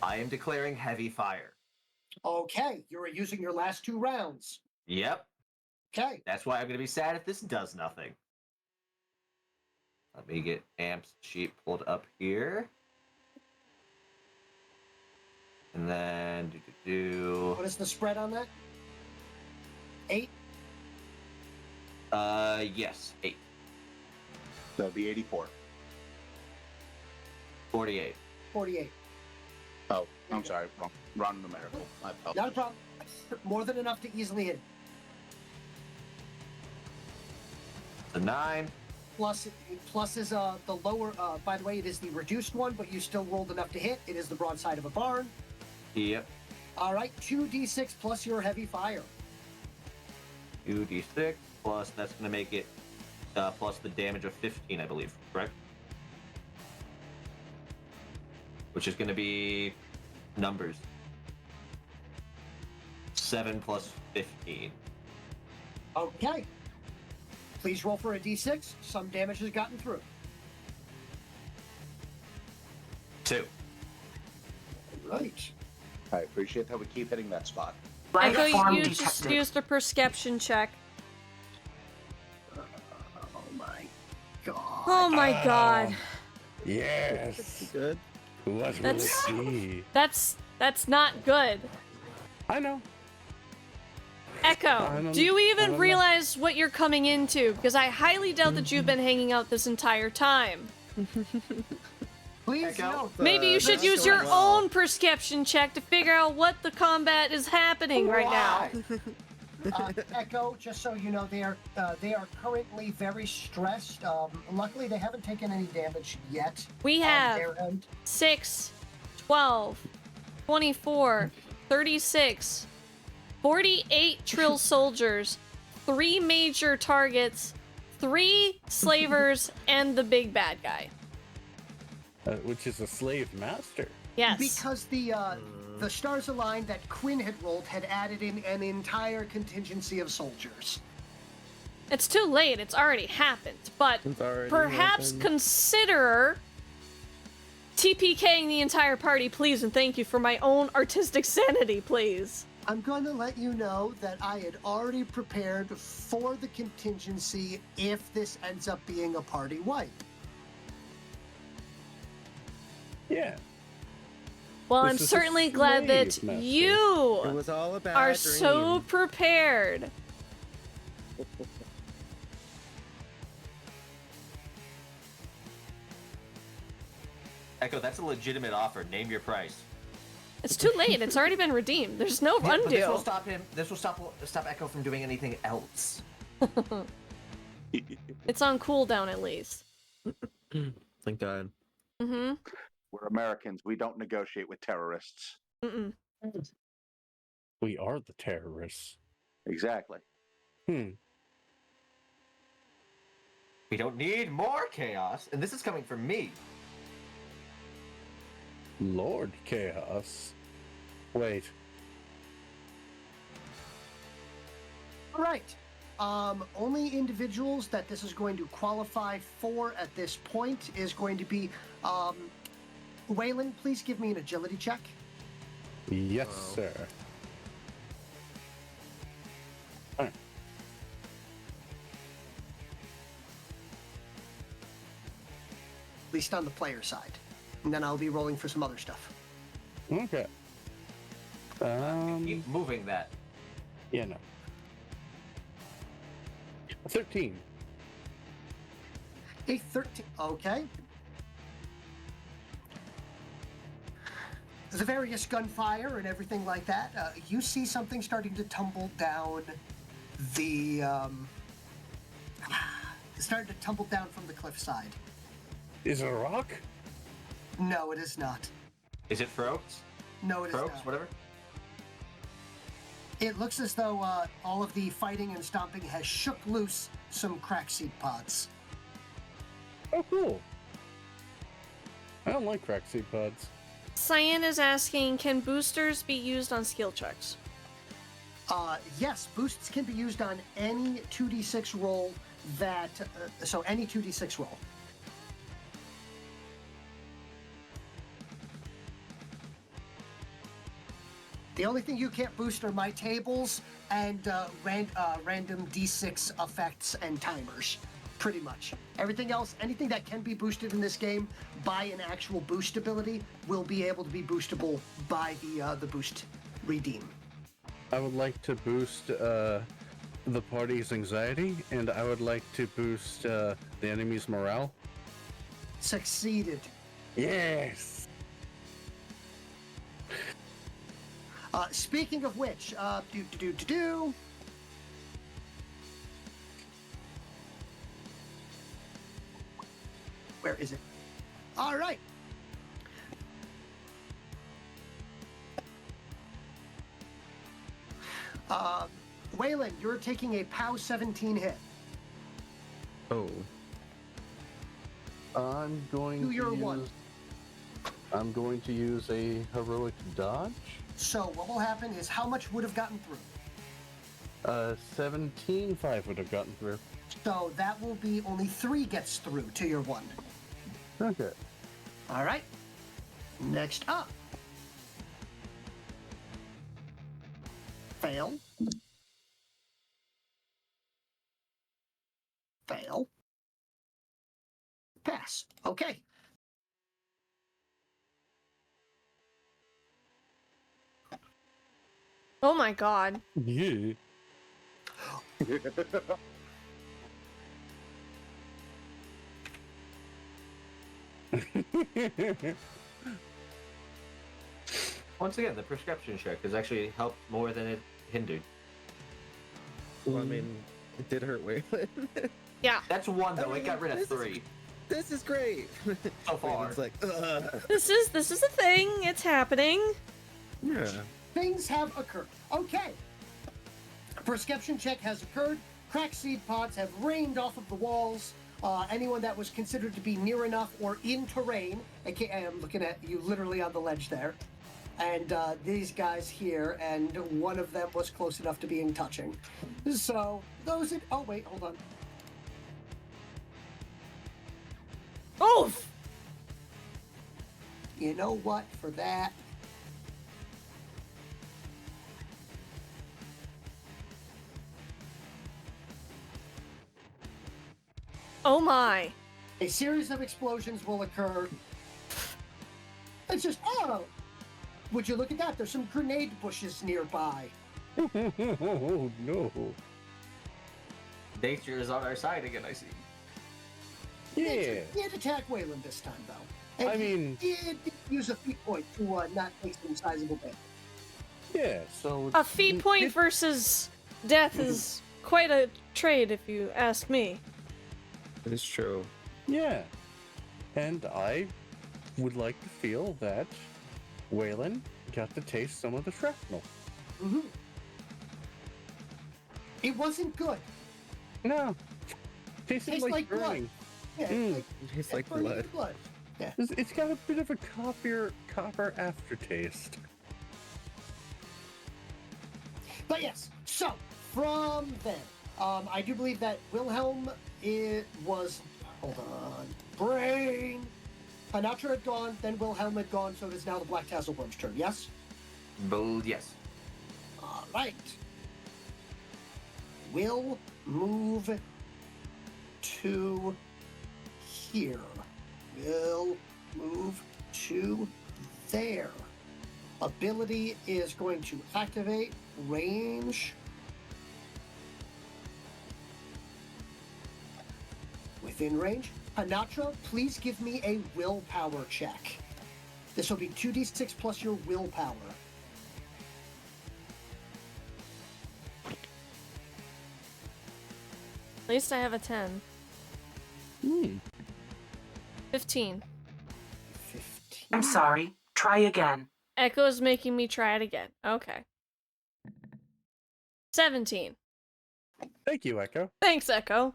I am declaring heavy fire. Okay, you're using your last 2 rounds. Yep. Okay. That's why I'm going to be sad if this does nothing. Let me get Amp's sheet pulled up here. And then What is the spread on that? 8? Yes, 8. That would be 84. 48. 48. Oh, I'm sorry. Wrong numerical. I apologize. Not a problem. More than enough to easily hit. So 9. Plus is the lower. By the way, it is the reduced one, but you still rolled enough to hit. It is the broadside of a barn. Yep. All right, 2d6 plus your heavy fire. 2d6 plus, that's going to make it plus the damage of 15, I believe, correct? Which is going to be numbers. 7 plus 15. Okay. Please roll for a d6. Some damage has gotten through. 2. Right. I appreciate how we keep hitting that spot. Echo, form you just detected. used a perception check. Oh my god. Oh my god. Yes. Good. Let's That's- really see. That's not good. I know. Echo, do you even realize what you're coming into? Because I highly doubt that you've been hanging out this entire time. Please, no. Maybe you should use your own perception check to figure out what the combat is happening right now. Echo, just so you know, they are currently very stressed. Luckily, they haven't taken any damage yet. We have 6, 12, 24, 36, 48 Trill soldiers, 3 major targets, 3 slavers, and the big bad guy. Which is a slave master. Yes. Because the stars aligned that Quinn had rolled had added in an entire contingency of soldiers. It's too late. It's already happened. But perhaps consider TPKing the entire party, please, and thank you for my own artistic sanity, please. I'm going to let you know that I had already prepared for the contingency if this ends up being a party wipe. Yeah. Well, This I'm is a certainly glad that slave master. you It was all a bad are dream. so prepared. Echo, that's a legitimate offer. Name your price. It's too late. It's already been redeemed. There's no Yeah, but this will undo. stop him. This will stop Echo from doing anything else. It's on cooldown at least. Thank God. Mm-hmm. We're Americans. We don't negotiate with terrorists. Mm-mm. We are the terrorists. Exactly. We don't need more chaos, and this is coming from me. Lord Chaos. Wait. All right. Only individuals that this is going to qualify for at this point is going to be, Waylon, please give me an agility check. Yes, sir. All right. At least on the player side. And then I'll be rolling for some other stuff. Okay. Keep moving that. Yeah, no. 13. A 13. Okay. The various gunfire and everything like that, you see something starting to tumble down the, starting to tumble down from the cliffside. Is it a rock? No, it is not. Is it Frogs? No, it is Frogs, not. whatever. It looks as though all of the fighting and stomping has shook loose some crack seed pods. Oh, cool. I don't like crack seed pods. Cyan is asking, can boosters be used on skill checks? Yes, boosts can be used on any 2d6 roll that, so any 2d6 roll. The only thing you can't boost are my tables and random d6 effects and timers, pretty much. Everything else, anything that can be boosted in this game by an actual boost ability will be able to be boostable by the boost redeem. I would like to boost the party's anxiety, and I would like to boost the enemy's morale. Succeeded. Yes! Speaking of which, where is it? All right. Waylon, you're taking a POW 17 hit. Oh. I'm going Do to your use... one. I'm going to use a heroic dodge. So what will happen is how much would have gotten through? 17, 5 would have gotten through. So that will be only 3 gets through to your 1. Okay. All right. Next up. Fail. Fail. Pass. Okay. Oh my god. Yeah. Once again, the perception check has actually helped more than it hindered. Well, I mean, it did hurt Waylon. Yeah. That's one though. I It got rid of mean, 3 This is great. so far. Waylon's like, ugh. This is a thing. It's happening. Yeah. Things have occurred. Okay. Perception check has occurred. Cracked seed pods have rained off of the walls. Anyone that was considered to be near enough or in terrain, aka I'm looking at you literally on the ledge there, and these guys here, and one of them was close enough to being touching. So those. Oh wait, hold on. Oof! You know what? For that. Oh my. A series of explosions will occur. It's just, oh! Would you look at that? There's some grenade bushes nearby. Oh no. Nature is on our side again, I see. Yeah. He did attack Waylon this time, though. And I mean, he did use a feat point to not take some sizable damage. yeah, so A feat point versus death is quite a trade, if you ask me. It is true. yeah. And I would like to feel that Waylon got to taste some of the shrapnel. Mm-hmm. It wasn't good. No. Tasted Tastes like blood. burning. Yeah, Mm. Tastes like burning blood. Yeah. It's got a bit of a copper aftertaste. But yes, so from then, I do believe that Wilhelm was. Hold on. Brain! Hanatra had gone, then Wilhelm had gone, so it is now the Black Tasselworm's turn, yes? Yes. Alright. We'll move to here. We'll move to there. Ability is going to activate range. Within range. Hanatra, please give me a willpower check. This will be 2d6 plus your willpower. At least I have a 10. 15. 15. I'm sorry. Try again. Echo's making me try it again. Okay. 17. Thank you, Echo. Thanks, Echo.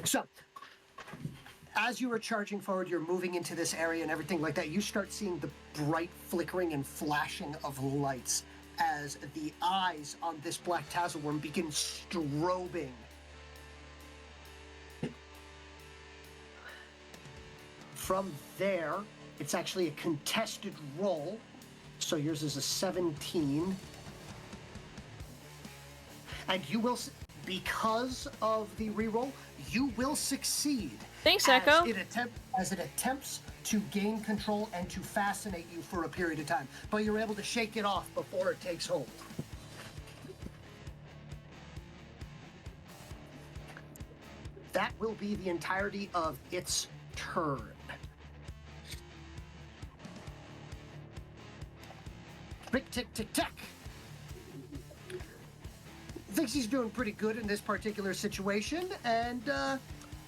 So, as you are charging forward, you're moving into this area and everything like that, you start seeing the bright flickering and flashing of lights as the eyes on this black tasselworm begin strobing. From there, it's actually a contested roll. So yours is a 17. And you will, because of the reroll, you will succeed. Thanks, Echo. As it attempts to gain control and to fascinate you for a period of time. But you're able to shake it off before it takes hold. That will be the entirety of its turn. Tick, tick, tick, tick. Thinks he's doing pretty good in this particular situation, and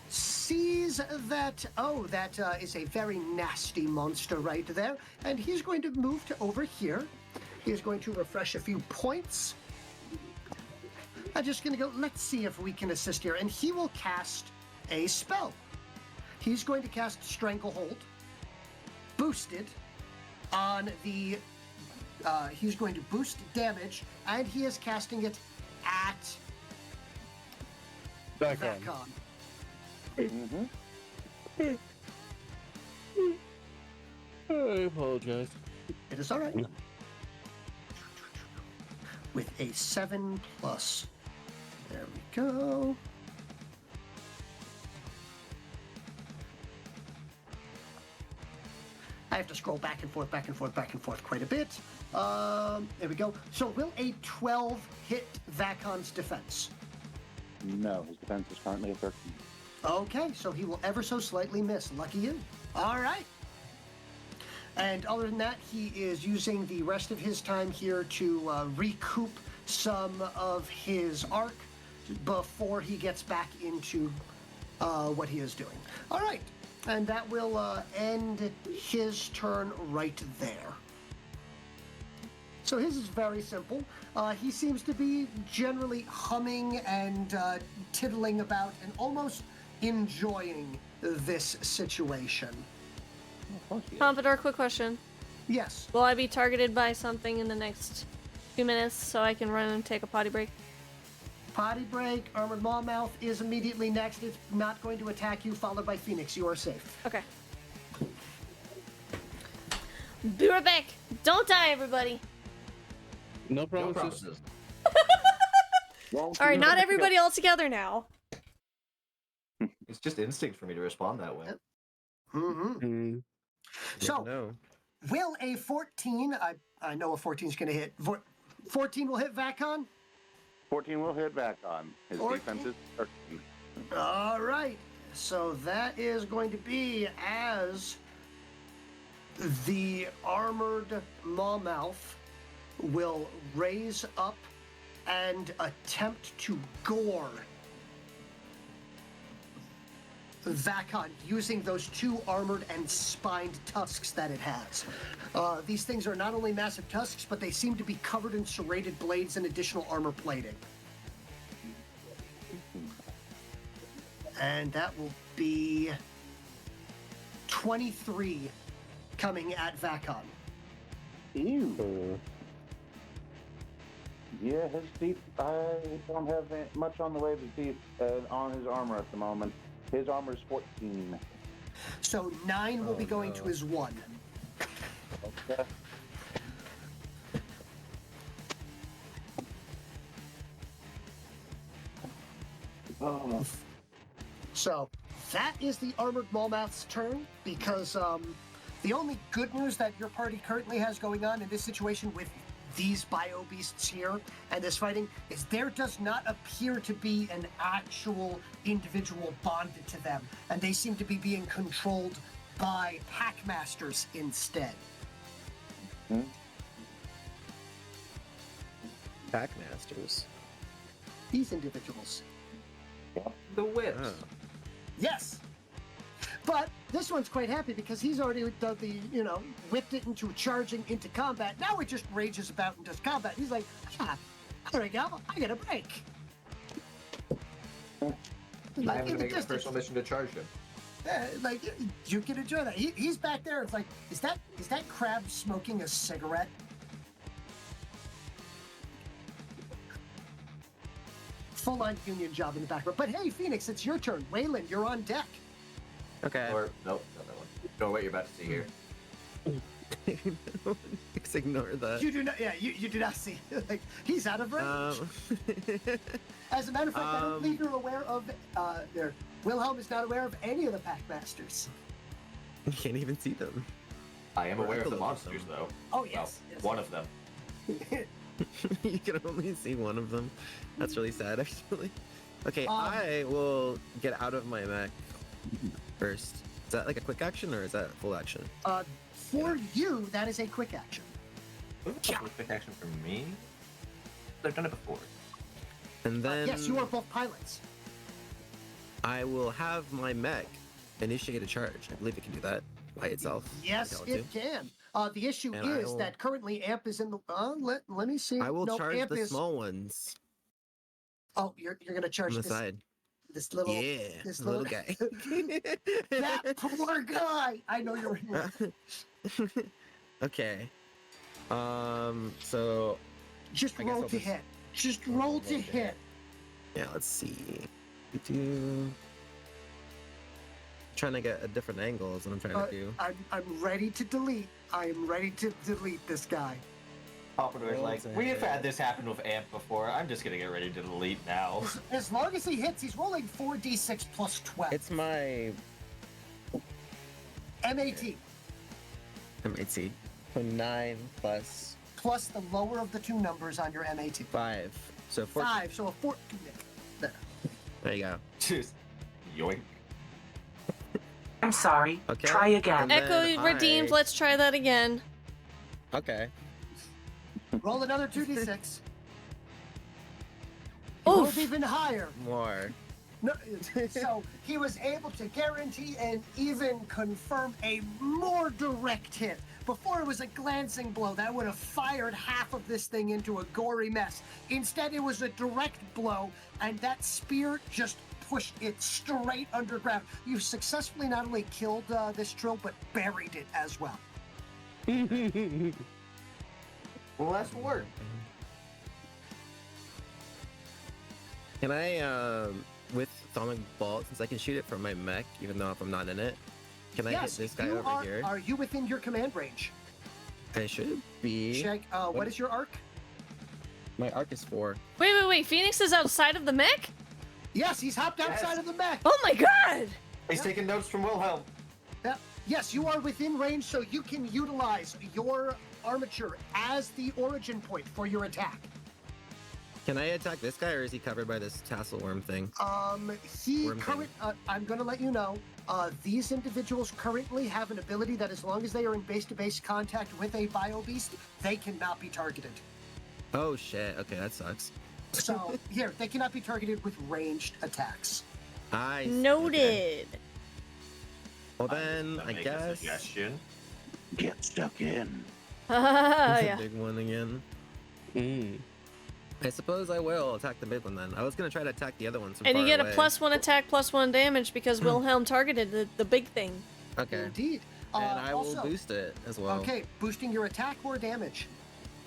sees that, that is a very nasty monster right there, and he's going to move to over here. He's going to refresh a few points. I'm just going to go, let's see if we can assist here, and he will cast a spell. He's going to cast Stranglehold, boosted, on the, he's going to boost damage, and he is casting it at Vacon. I apologize. It is all right. With a 7 plus. There we go. have to scroll back and forth, back and forth, back and forth quite a bit. There we go. So will a 12 hit Vacon's defense? No, his defense is currently a 13. Okay, so he will ever so slightly miss. Lucky you. All right. And other than that, he is using the rest of his time here to recoup some of his arc before he gets back into what he is doing. All right. And that will end his turn right there. So his is very simple. He seems to be generally humming and tiddling about and almost enjoying this situation. Pompador, quick question. Yes. Will I be targeted by something in the next few minutes so I can run and take a potty break? Potty break, Armored Maw-Mouth is immediately next. It's not going to attack you, followed by Phoenix. You are safe. Okay. Be right back. Don't die, everybody. No No promises. promises. All right, not everybody all together now. It's just instinct for me to respond that way. Mm-hmm. So, No. will a 14, I know a 14 is going to hit. 14 will hit Vacon? 14 will hit back on. His 14. defense is 13. All right. So that is going to be as the Armored Maw-Mouth will raise up and attempt to gore Vacon using those two armored and spined tusks that it has. These things are not only massive tusks, but they seem to be covered in serrated blades and additional armor plating. And that will be 23 coming at Vacon. Ew. Yeah, his deep. I don't have much on the way of deep on his armor at the moment. His armor is 14. So 9 will be going to his 1. Okay. Oh. So that is the Armored Maw-Mouth's turn, because the only good news that your party currently has going on in this situation with these bio beasts here and this fighting is there does not appear to be an actual individual bonded to them, and they seem to be being controlled by packmasters instead. Packmasters. These individuals. The whips. Oh. Yes. But this one's quite happy because he's already done the, whipped it into charging into combat. Now it just rages about and does combat. He's like, there we go. I get a break. I have to make a personal mission to charge him. You can enjoy that. He's back there. It's like, is that crab smoking a cigarette? Full-on union job in the background. But hey, Phoenix, it's your turn. Waylon, you're on deck. Okay. Or, nope, not that one. No, what you're about to see here. Just ignore that. You do not, you do not see. Like, he's out of range. As a matter of fact, I don't believe you're aware of, Wilhelm is not aware of any of the Packmasters. You can't even see them. I am aware of the monsters, though. Oh, yes. Well, one of them. You can only see one of them. That's really sad, actually. Okay, Um, I will get out of my mech first. Is that like a quick action or is that full action? For you, that is a quick action. Yeah. Quick action for me? I've done it before. And then Yes, you are both pilots. I will have my mech initiate a charge. I believe it can do that by itself. Yes, Tell it it can. The issue And I is will- that currently Amp is in the. Let me see. I will Nope, charge Amp the is, small ones Oh, you're gonna charge on the this, side. this little. Yeah, this the little guy. That poor guy. I know you're. Okay. So Just I guess roll I'll to just- hit. Just roll to hit. yeah, let's see. Trying to get a different angle is what I'm trying to do. I'm ready to delete. I am ready to delete this guy. Pompador's Roll like, to we have hit. had this happen with Amp before. I'm just gonna get ready to delete now. As long as he hits, he's rolling 4d6 plus 12. It's my MAT. MAT. So 9 plus Plus the lower of the two numbers on your MAT. 5. So 14. 5, so a 14. There. There you go. Just yoink. I'm sorry. Okay. Try again. And Echo then redeemed. I- Let's try that again. Okay. Roll another 2d6. Oof. Rolled even higher. More. No, so he was able to guarantee and even confirm a more direct hit. Before it was a glancing blow that would have fired half of this thing into a gory mess. Instead, it was a direct blow, and that spear just pushed it straight underground. You've successfully not only killed this trill, but buried it as well. Well, that's word. Can I, with Atomic Bolt, since I can shoot it from my mech, even though if I'm not in it, can I hit this guy over here? Are you within your command range? I should be. Check. What is your arc? My arc is 4. Wait. Phoenix is outside of the mech? Yes, he's hopped outside of the mech. Oh my god! He's taking notes from Wilhelm. Yeah. Yes, you are within range, so you can utilize your armature as the origin point for your attack. Can I attack this guy, or is he covered by this tassel worm thing? I'm going to let you know, these individuals currently have an ability that as long as they are in base-to-base contact with a bio beast, they cannot be targeted. Oh shit, okay, that sucks. So, here, they cannot be targeted with ranged attacks. I Noted. Okay. Well then, I Make a guess. suggestion. Get stuck in. It's Yeah. a big one again. Mm. I suppose I will attack the big one then. I was gonna try to attack the other one. And you get a +1 attack, +1 damage because Wilhelm targeted the big thing. Okay. Indeed. And I will also, boost it as well. Okay, boosting your attack or damage.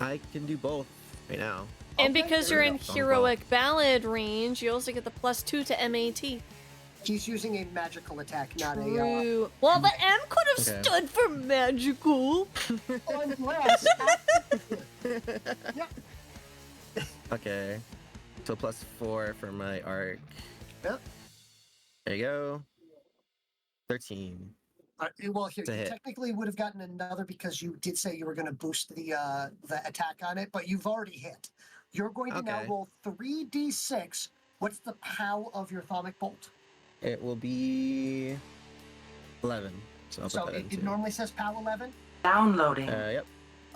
I can do both right now. And Okay, because there you're we in go. heroic ballad range, you also get the +2 to MAT. He's using a magical attack, not a... True. Well, the M could have Okay. stood for magical. unless... yeah. Okay. So +4 for my arc. Yep. There you go. 13. Well, here, To you hit. technically would have gotten another because you did say you were going to boost the attack on it, but you've already hit. You're going to now Okay. roll 3d6. What's the POW of your Atomic Bolt? It will be 11. So I'll So put that it into. normally says POW 11. Downloading. Yep.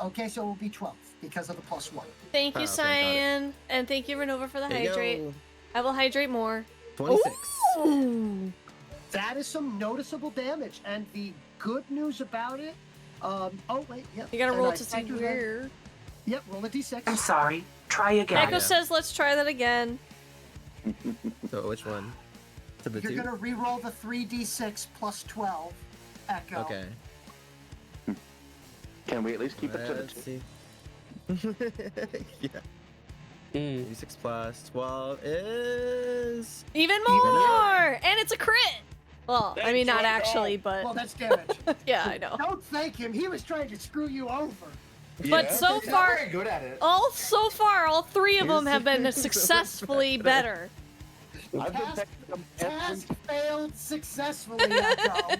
Okay, so it will be 12 because of the +1. Thank you, Oh, okay, got it. Cyan. And thank you, Renova, for the There you hydrate. go. I will hydrate more. 26. Ooh. That is some noticeable damage, and the good news about it. Oh wait, yep. You gotta and roll I to see factored that- where. Yep, roll a d6. I'm sorry. Try again. Echo Yeah. says, let's try that again. So which one? To the You're 2? gonna re-roll the 3d6 plus 12. Echo. Okay. Can we at least keep it to the Let's 2? see. Yeah. Mm. 6 plus 12 is Even Even more! And it's a crit! Well, I Thank mean, not you, actually, Echo. Well, but that's damage. yeah, I know. Don't thank him. He was trying to screw you over. But so He's not far, very good at it. all 3 of them have been successfully better. I've been Task, taking them task failed successfully, Echo.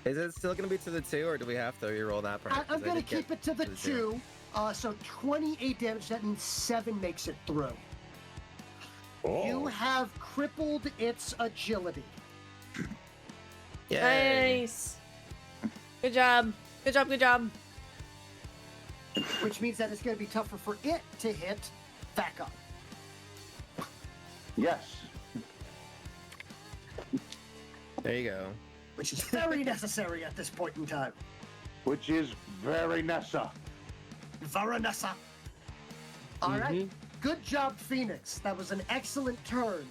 Is it still gonna be to the 2, or do we have to reroll that part? I'm 'Cause I gonna did get keep it to the 0. 2. So 28 damage. That means 7 makes it through. Oh. You have crippled its agility. Yay. Nice. Good job. Good job, good job. Which means that it's going to be tougher for it to hit back up. Yes. There you go. Which is very necessary at this point in time. Which is very Nessa. Varanessa. All right. Good job, Phoenix. That was an excellent turn.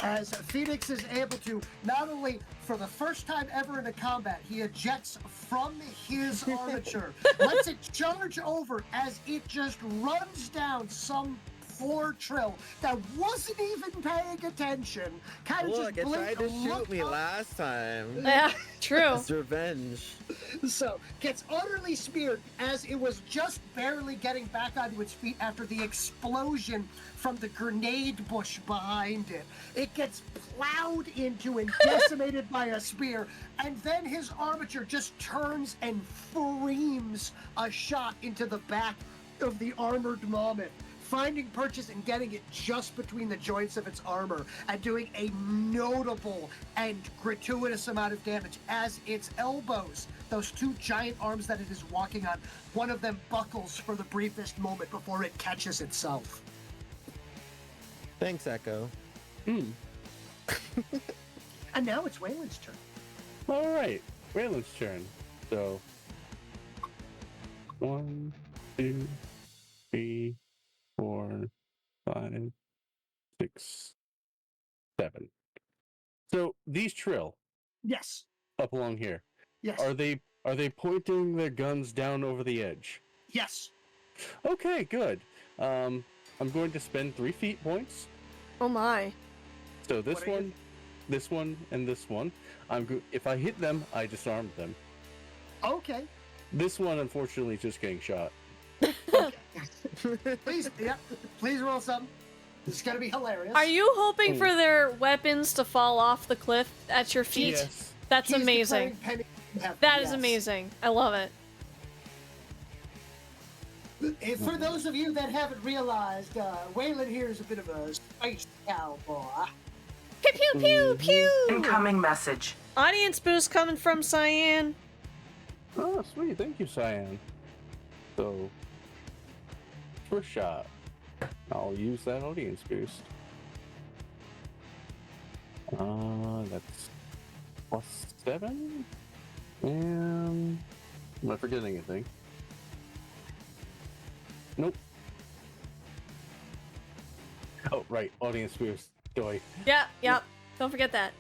As Phoenix is able to, not only for the first time ever in a combat, he ejects from his armature, lets it charge over as it just runs down some poor Trill that wasn't even paying attention. Kind of Look, just it tried to shoot looked me up. last time. Yeah, true. It's revenge. So gets utterly smeared as it was just barely getting back onto its feet after the explosion from the grenade bush behind it. It gets plowed into and decimated by a spear, and then his armature just turns and frames a shot into the back of the armored mammoth, finding purchase and getting it just between the joints of its armor and doing a notable and gratuitous amount of damage as its elbows, those two giant arms that it is walking on, one of them buckles for the briefest moment before it catches itself. Thanks, Echo. Hmm. And now it's Waylon's turn. All right, Raylan's turn. So 1, 2, 3, 4, 5, 6, 7. So these Trill Yes. up along here, Yes. are they pointing their guns down over the edge? Yes. Okay, good. I'm going to spend 3 feet points. Oh my. So this What are you- one, this one, and this one. If I hit them, I disarm them. Okay. This one, unfortunately, is just getting shot. Please, yeah. Please roll something. This is gonna be hilarious. Are you hoping for their weapons to fall off the cliff at your feet? Yes. That's She's amazing. declaring penny in heaven, That is yes. amazing. I love it. For those of you that haven't realized, Waylon here is a bit of a space cowboy. Pew pew pew pew. Incoming message. Audience boost coming from Cyan. Oh, sweet. Thank you, Cyan. So, first shot. I'll use that audience boost. That's +7. And am I forgetting anything? Nope. Oh, right. Audience boost. Joy. Yep. Don't forget that.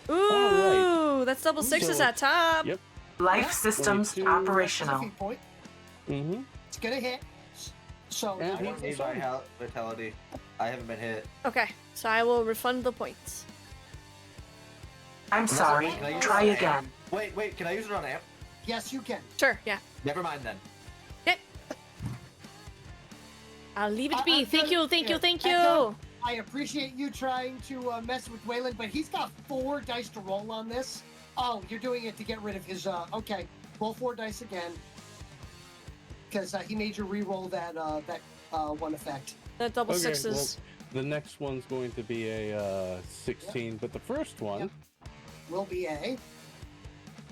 Ooh, All that's double sixes So- at top. Yep. Life systems 22. operational. Defeat point. Mm-hmm. It's gonna hit. So And now I he- don't need vitality. I haven't been hit. Okay, so I will refund the points. I'm sorry. Can I use Try it on again. amp? Wait, can I use it on amp? yes, you can. Sure, yeah. Never mind then. I'll leave it be. I'm Thank gonna- you, thank you, here, thank Echo, you. I appreciate you trying to mess with Waylon, but he's got 4 dice to roll on this. Oh, you're doing it to get rid of his. Okay, roll 4 dice again, because he made you re-roll that one effect. The double Okay, sixes. well, the next one's going to be a 16, but the first one... Yep. Will be a.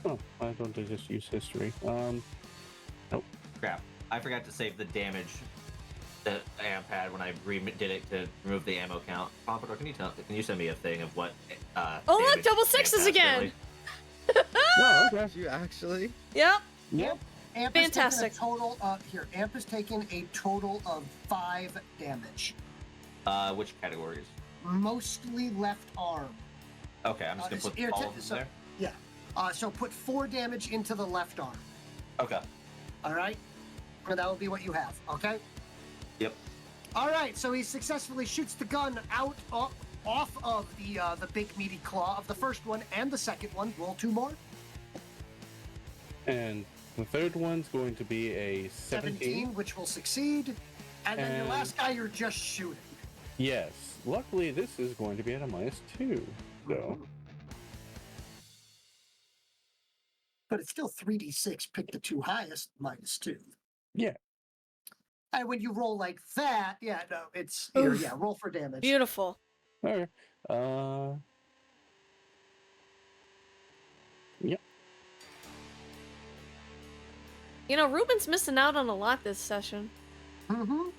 Oh, why don't I just use history? Crap. I forgot to save the damage that amp had when I did it to remove the ammo count. Pompador, can you send me a thing of what? Oh look, damage double amp sixes has again. currently? No, okay. You actually? Yep. Yep. Amp Fantastic. Has taken a total of, here, Amp has taken a total of 5 damage. Which categories? Mostly left arm. Okay, I'm just gonna it's put irritant- all of them so- there. Yeah. So put 4 damage into the left arm. Okay. All right? And that will be what you have, okay? Yep. All right, so he successfully shoots the gun out off of the big meaty claw of the first one and the second one. Roll 2 more. And the third one's going to be a 17. Which will succeed. And then your And- last guy, you're just shooting. Yes. Luckily, this is going to be at a -2. So, But it's still 3d6. Pick the 2 highest, -2. yeah. And when you roll like that, yeah, no, it's here. Oof. Yeah, roll for damage. Beautiful. All right. Yep. You know, Ruben's missing out on a lot this session. Mm-hmm.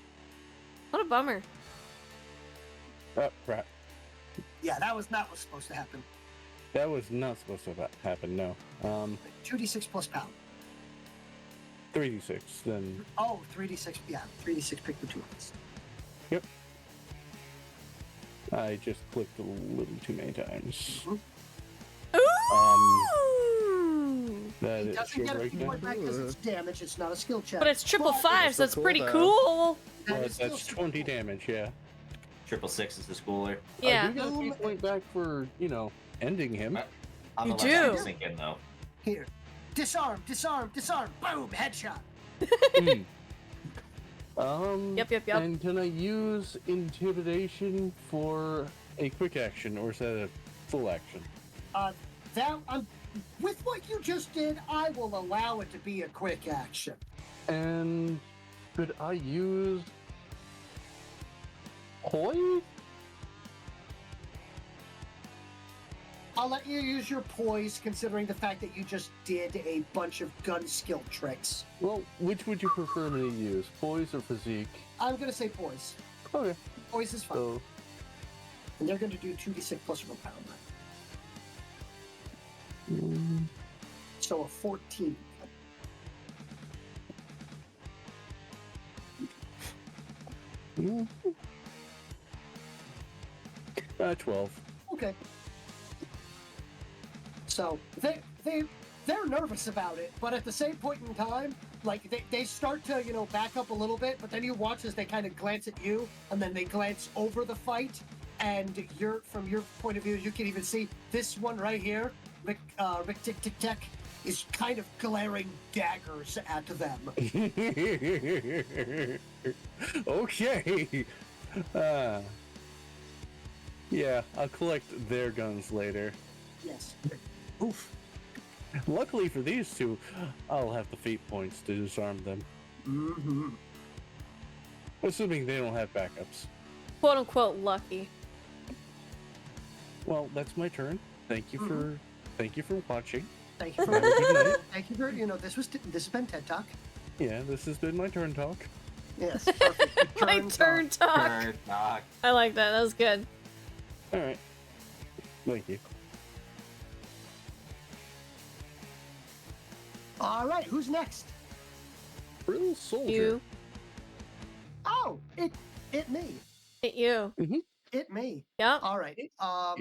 What a bummer. Oh, crap. Yeah, that was not what's supposed to happen. That was not supposed to happen, no. 2d6 plus power. 3d6, then... Oh, 3d6. Yeah, 3d6. Pick the 2 highest. Yep. I just clicked a little too many times. Ooh! That He is doesn't your get a feat breakdown. point back because it's damage. It's not a skill check. But it's triple fives. so That's cool, pretty though. cool. that But is still that's super 20 cool. damage, yeah. 666 is the schooler. I Yeah. do get a feat point back for, ending him. On You the left do. side sink in though. Here. Disarm, disarm, disarm. Boom, headshot. Yep. And can I use intimidation for a quick action, or is that a full action? With what you just did, I will allow it to be a quick action. And could I use poise? I'll let you use your poise, considering the fact that you just did a bunch of gun skill tricks. Well, which would you prefer me to use, poise or physique? I'm gonna say poise. Okay. Poise is fine. So, And they're gonna do 2d6 plus willpower. So a 14. mm, 12. Okay. So they're nervous about it, but at the same point in time, like they start to back up a little bit, but then you watch as they kind of glance at you, and then they glance over the fight, and from your point of view, you can even see this one right here, Rick Tick Tick Tech, is kind of glaring daggers at them. Okay. Yeah, I'll collect their guns later. Yes. Oof. Luckily for these two, I'll have the feat points to disarm them. Mm-hmm. Assuming they don't have backups. Quote unquote lucky. Well, that's my turn. Thank you for watching. Thank you for Have a good night. thank you for this has been TED Talk. Yeah, this has been my turn talk. Yes. Perfect. My turn talk. Turn talk. I like that. That was good. All right. Thank you. All right. Who's next? Real soldier. You. Oh, it me. Hit you. It me. Yep. All right. I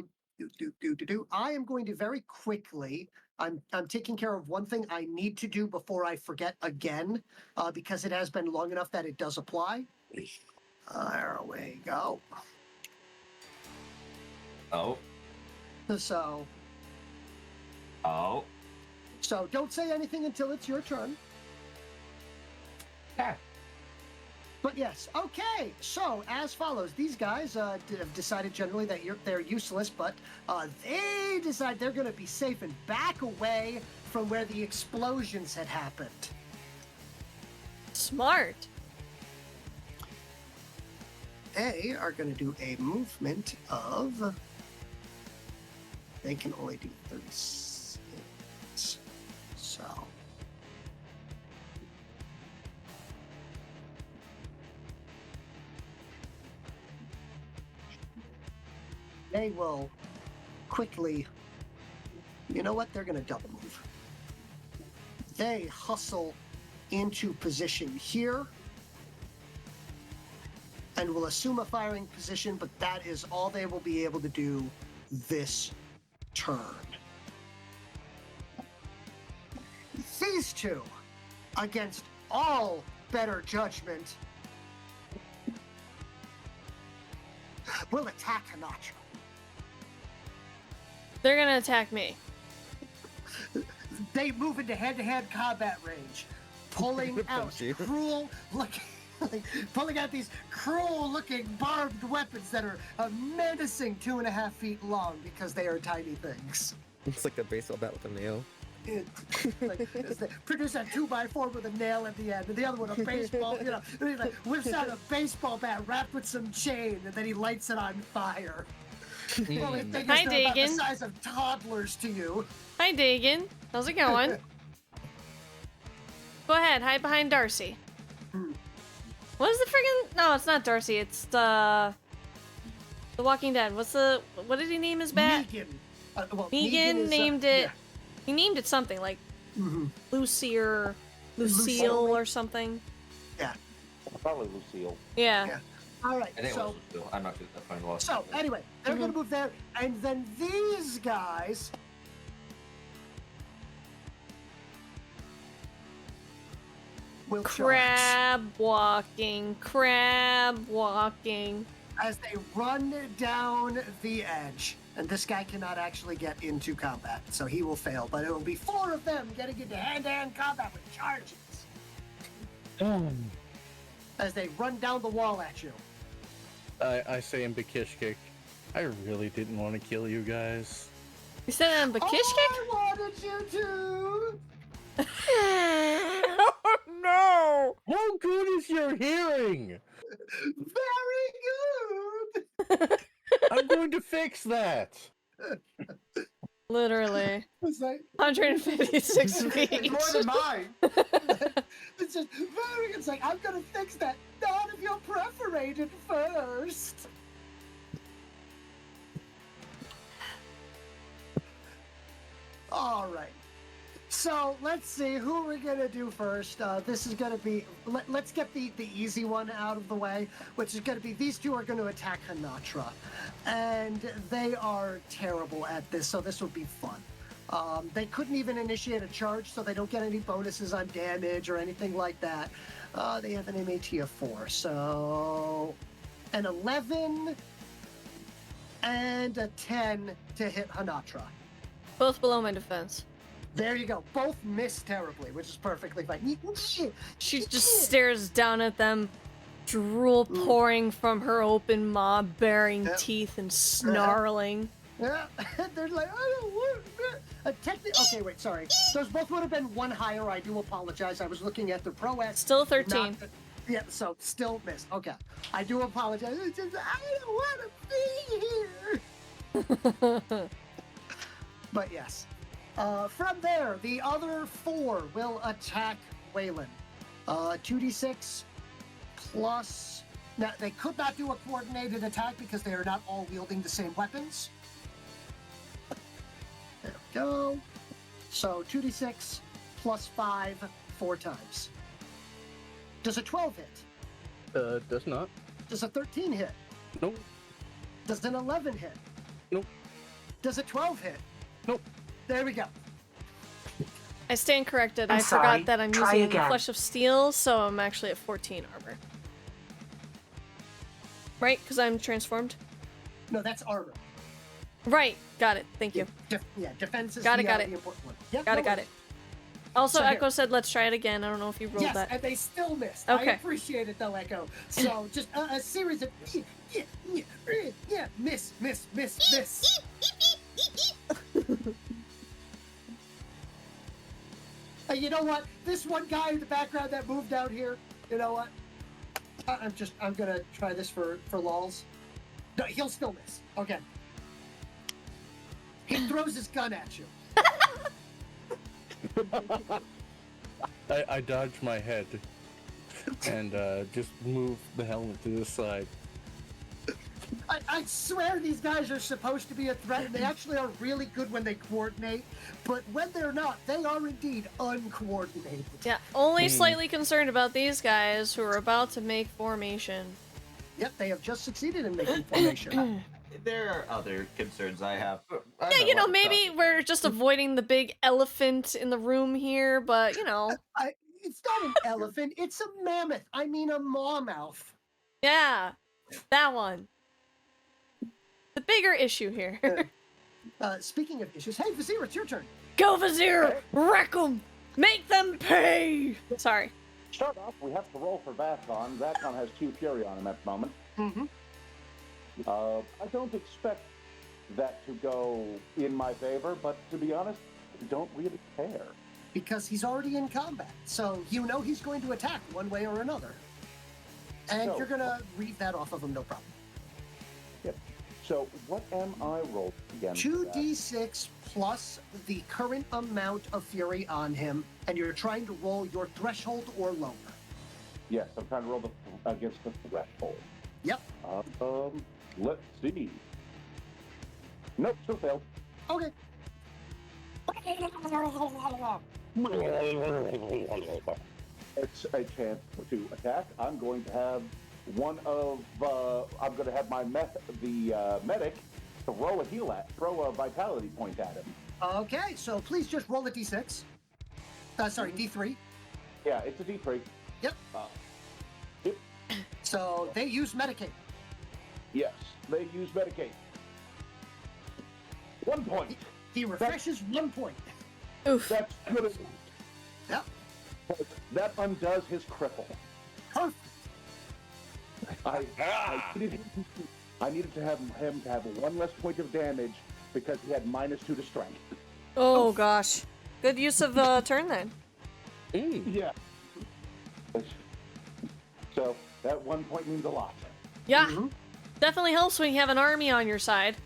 am going to very quickly. I'm taking care of one thing I need to do before I forget again, because it has been long enough that it does apply. There we go. Oh. So don't say anything until it's your turn. Yeah. But yes, okay. So as follows, these guys have decided generally that they're useless, but they decide they're going to be safe and back away from where the explosions had happened. Smart. They are going to do a movement of. They can only do 36. So. They will quickly. You know what? They're going to double move. They hustle into position here and will assume a firing position, but that is all they will be able to do this turn. These two, against all better judgment, will attack Hanacho. They're gonna attack me. They move into hand-to-hand combat range, pulling out pulling out these cruel-looking barbed weapons that are a menacing 2.5 feet long because they are tiny things. It's like a baseball bat with a nail. Produce a 2x4 with a nail at the end, and the other one a baseball. He whips out a baseball bat wrapped with some chain, and then he lights it on fire. Well, I think Hi, they're about the Dagan. size of toddlers to you. Hi, Dagan. How's it going? Go ahead, hide behind Darcy. What is the friggin'? No, it's not Darcy. It's the Walking Dead. What did he name his bat? Negan. Negan is, named it. yeah. He named it something like Lucy or Lucille or something. Yeah. Probably Lucille. Yeah. Yeah. All right. I think it So. was still. I'm not too lost. So anyway, they're gonna move there, and then these guys will charge. Crab walking. As they run down the edge. And this guy cannot actually get into combat, so he will fail. But it will be 4 of them getting into hand-to-hand combat with charges. As they run down the wall at you. I say in Bakishkik, I really didn't want to kill you guys. You said it in Bakishkik? I wanted you to! Oh no! How good is your hearing? Very good! I'm going to fix that. Literally. It's like 156 feet. more than mine. It's just very good. It's like, I'm gonna fix that. Not if you're perforated first. All right. So let's see who we're gonna do first. This is gonna be. Let's get the easy one out of the way, which is gonna be these two are gonna attack Hanatra, and they are terrible at this. So this will be fun. They couldn't even initiate a charge, so they don't get any bonuses on damage or anything like that. They have an MAT of 4, so an 11 and a 10 to hit Hanatra. Both below my defense. There you go. Both miss terribly, which is perfectly fine. She just stares down at them, drool pouring from her open maw, baring teeth and snarling. Yeah, they're like, I don't want it. Okay, wait, sorry. Those both would have been 1 higher. I do apologize. I was looking at the prowess. Still 13. Yeah, so still miss. Okay. I do apologize. It's just, I don't want to be here. But yes. From there, the other 4 will attack Waylon. 2d6 plus... Now, they could not do a coordinated attack because they are not all wielding the same weapons. There we go. So 2d6 plus 5, 4 times. Does a 12 hit? Does not. Does a 13 hit? Nope. Does an 11 hit? Nope. Does a 12 hit? Nope. There we go. I stand corrected. I'm I sorry. forgot that I'm Try using again. Flesh of Steel, so I'm actually at 14 armor. Right? Because I'm transformed? No, that's armor. Right. Got it. Thank you. Defense is Got it, the, got the it. important one. Yeah, Got no it, got worries. it. Also, So Echo here. said, let's try it again. I don't know if you rolled Yes, that. and they still missed. Okay. I appreciate it though, Echo. So just a series of miss. You know what? This one guy in the background that moved out here. You know what? I'm gonna try this for lols. No, he'll still miss. Okay. He throws his gun at you. I dodged my head and just moved the helmet to the side. I swear these guys are supposed to be a threat, and they actually are really good when they coordinate, but when they're not, they are indeed uncoordinated. Yeah, only slightly concerned about these guys who are about to make formation. Yep, they have just succeeded in making formation. There are other concerns I have. Yeah, you know, maybe we're just avoiding the big elephant in the room here, but, you know. It's not an elephant, it's a mammoth. I mean a mawmouth. Yeah, that one. The bigger issue here. Speaking of issues, hey, Vizier, it's your turn. Go, Vizier! Wreck them! Make them pay! Sorry. Start off, we have to roll for Vathon. Vathon has 2 Fury on him at the moment. Mm-hmm. I don't expect that to go in my favor, but to be honest, I don't really care. Because he's already in combat, so you know he's going to attack one way or another. And So- you're going to read that off of him, no problem. Yep. So what am I rolled again? for that? 2d6 plus the current amount of fury on him, and you're trying to roll your threshold or lower. Yes, I'm trying to roll against the threshold. Yep. Let's see. Nope, still failed. Okay. It's a chance to attack. I'm going to have I'm going to have my medic throw a vitality point at him. Okay, so please just roll a d6. Sorry, d3. Yeah, it's a D3. Yep. Yep. So they use Medicaid. Yes, they use Medicaid. 1 point. He refreshes 1 point. Oof. That's good. Yep. That undoes his cripple. Perfect. I needed to have him to have 1 less point of damage because he had -2 to strength. Oh gosh. Good use of turn then. Yeah. So that 1 point means a lot. Yeah. Definitely helps when you have an army on your side.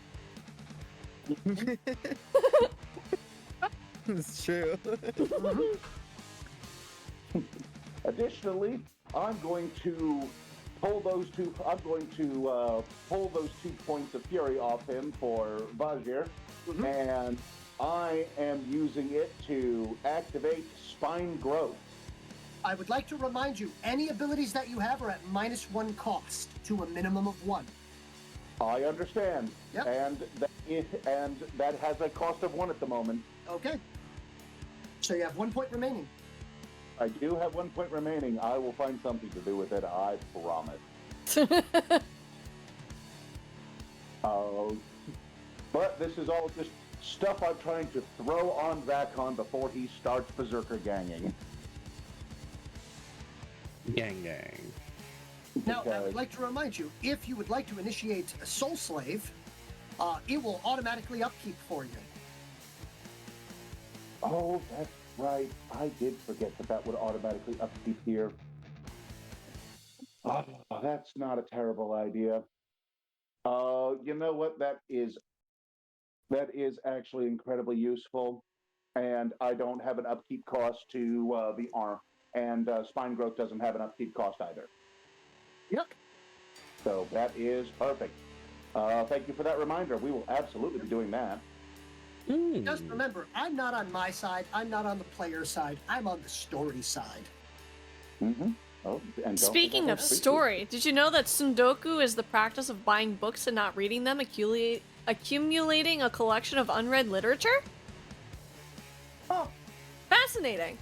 It's true. Additionally, I'm going to pull those 2. I'm going to pull those 2 points of fury off him for Vajir, and I am using it to activate spine growth. I would like to remind you, any abilities that you have are at -1 cost to a minimum of 1. I understand, Yep. and that has a cost of 1 at the moment. Okay. So you have 1 point remaining. I do have 1 point remaining. I will find something to do with it. I promise. But this is all just stuff I'm trying to throw on Vakon before he starts berserker ganging. Gang. Now, I would like to remind you, if you would like to initiate a Soul Slave, it will automatically upkeep for you. Oh, that's right. I did forget that would automatically upkeep here. Oh, that's not a terrible idea. You know what? That is actually incredibly useful, and I don't have an upkeep cost to the arm, and spine growth doesn't have an upkeep cost either. Yep. So that is perfect. Thank you for that reminder. We will absolutely be doing that. Just remember, I'm not on my side. I'm not on the player side. I'm on the story side. Oh, and Speaking of story, did you know that Sundoku is the practice of buying books and not reading them, accumulating a collection of unread literature? Oh, fascinating.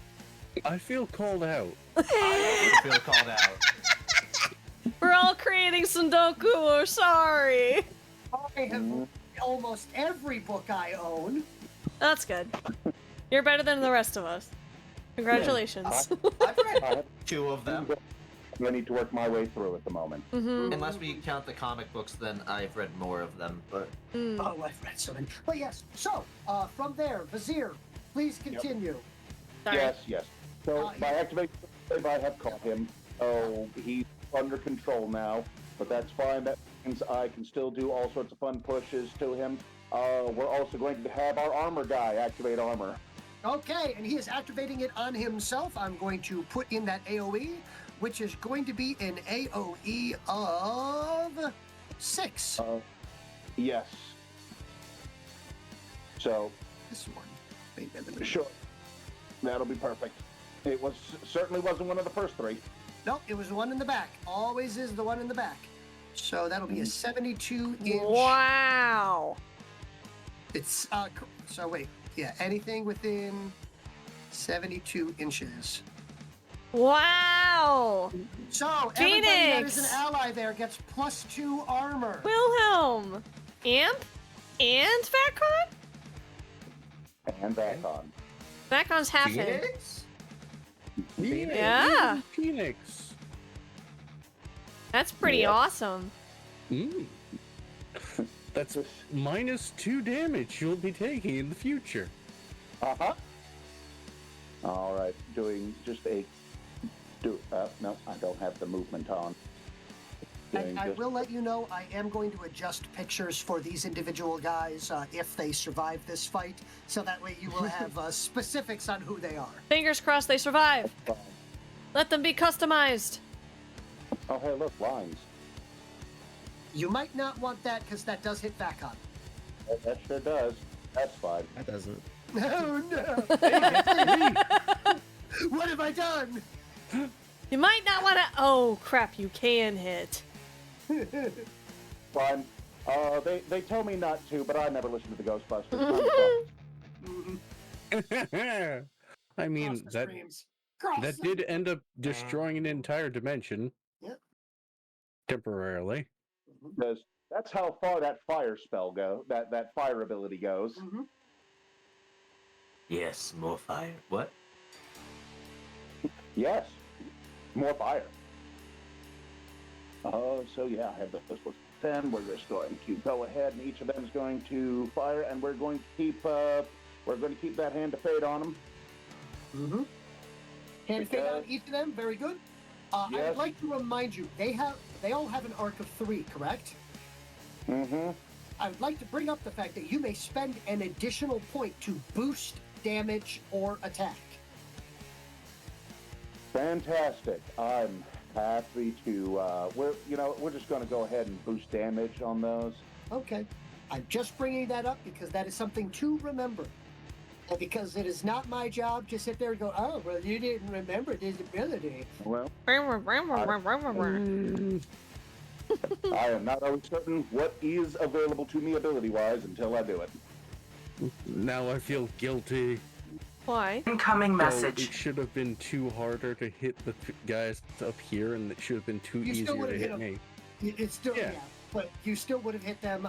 I feel called out. I feel called out. We're all creating Sundoku, we're sorry. I have almost every book I own. That's good. You're better than the rest of us. Congratulations. I've read 2 of them. I need to work my way through at the moment. Unless we count the comic books, then I've read more of them, but... Oh, I've read so many. But yes, so, from there, Vizier, please continue. Sorry. Yes. So, by activating, I have caught him. So, he's under control now, but that's fine. That means I can still do all sorts of fun pushes to him. We're also going to have our armor guy activate armor. Okay, and he is activating it on himself. I'm going to put in that AoE, which is going to be an AoE of 6. Yes. So, This one. sure. That'll be perfect. It certainly wasn't one of the first 3. Nope, it was the one in the back. Always is the one in the back. So that'll be a 72-inch. Wow. It's, so wait. Yeah, anything within 72 inches. Wow. So, everybody that is an ally there gets +2 armor. Wilhelm. Amp? And Vakon? And Vakon. Vakon's half in. Phoenix? Yeah. Phoenix. That's pretty awesome. That's -2 damage you'll be taking in the future. All right, doing just no, I don't have the movement on. I will let you know I am going to adjust pictures for these individual guys if they survive this fight, so that way you will have specifics on who they are. Fingers crossed they survive. Let them be customized. Oh, hey, look, lines. You might not want that because that does hit Vakon. That sure does. That's fine. That doesn't. Oh no! What have I done? You might not want to. Oh crap! You can hit. Fine. They tell me not to, but I never listen to the Ghostbusters. I mean, Lost the that streams. That did end up destroying an entire dimension. Yep. Temporarily. Because that's how far that fire spell that fire ability goes. Mm-hmm. Yes, more fire. What? Yes, more fire. Oh, so yeah, I have those books. Then we're just going to go ahead, and each of them is going to fire, and we're going to keep that hand of fate on them. Mm-hmm. Hand of fate on each of them. Very good. Yes. I'd like to remind you, they all have an arc of 3, correct? Mm-hmm. I would like to bring up the fact that you may spend an additional point to boost damage or attack. Fantastic. I'm happy to. We're just going to go ahead and boost damage on those. Okay. I'm just bringing that up because that is something to remember. Because it is not my job to sit there and go, oh, well, you didn't remember this ability. Well, I am not always certain what is available to me ability-wise until I do it. Now I feel guilty. Why? Incoming message. It should have been too harder to hit the guys up here, and it should have been too easier to hit me. It's still, yeah, but you still would have hit them.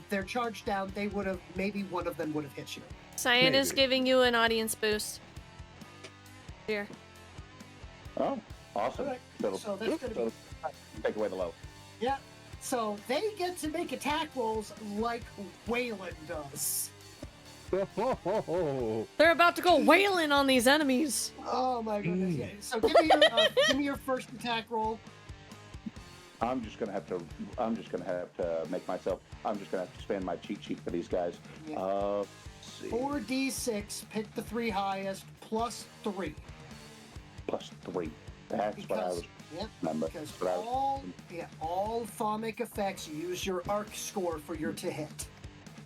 They're charged down. They would have, maybe one of them would have hit you. Cyan is giving you an audience boost. Here. Oh, awesome. Right. So that's going to be... Take away the low. Yeah. So they get to make attack rolls like Waylon does. They're about to go wailing on these enemies. Oh my goodness! Yeah. So give me your first attack roll. I'm just gonna have to make myself. I'm just gonna have to expand my cheat sheet for these guys. Yeah. Let's see. 4d6. Pick the 3 highest plus 3. Plus 3. That's what I was. Yep. Remember. Because all thaumic effects use your arc score for your to hit.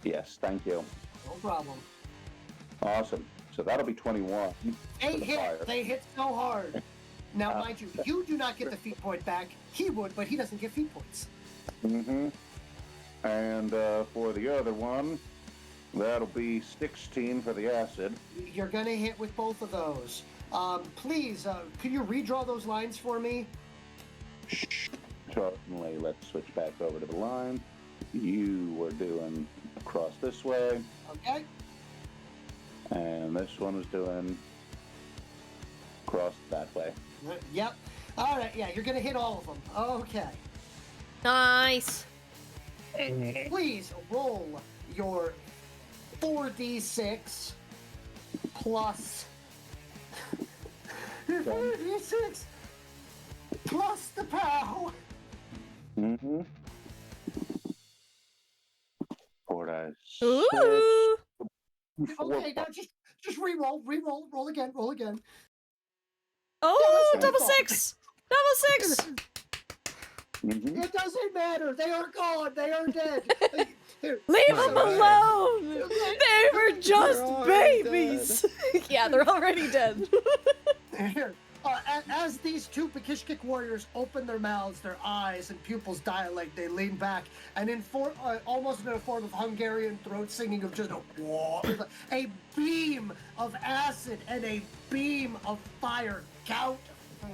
Yes. Thank you. No problem. Awesome. So that'll be 21. They hit. They hit so hard. Now, mind you, you do not get the feat point back. He would, but he doesn't get feat points. Mm-hmm. And for the other one, that'll be 16 for the acid. You're gonna hit with both of those. Please, could you redraw those lines for me? Certainly. Let's switch back over to the line. You were doing across this way. Okay. And this one was doing across that way. Yep. All right. Yeah, you're gonna hit all of them. Okay. Nice. Please roll your 4d6 plus 4d6 plus the POW. Mm-hmm. 4 dice. Ooh. Okay, now just re-roll, roll again. Oh, Yeah, double that's 6! Double 6! Mm-hmm. It doesn't matter. They are gone. They are dead. Leave them alone! They were just babies! Yeah, they're already dead. Here. As these 2 Pakishkik warriors open their mouths, their eyes and pupils dilate, they lean back, and almost in a form of Hungarian throat singing of just a beam of acid and a beam of fire gout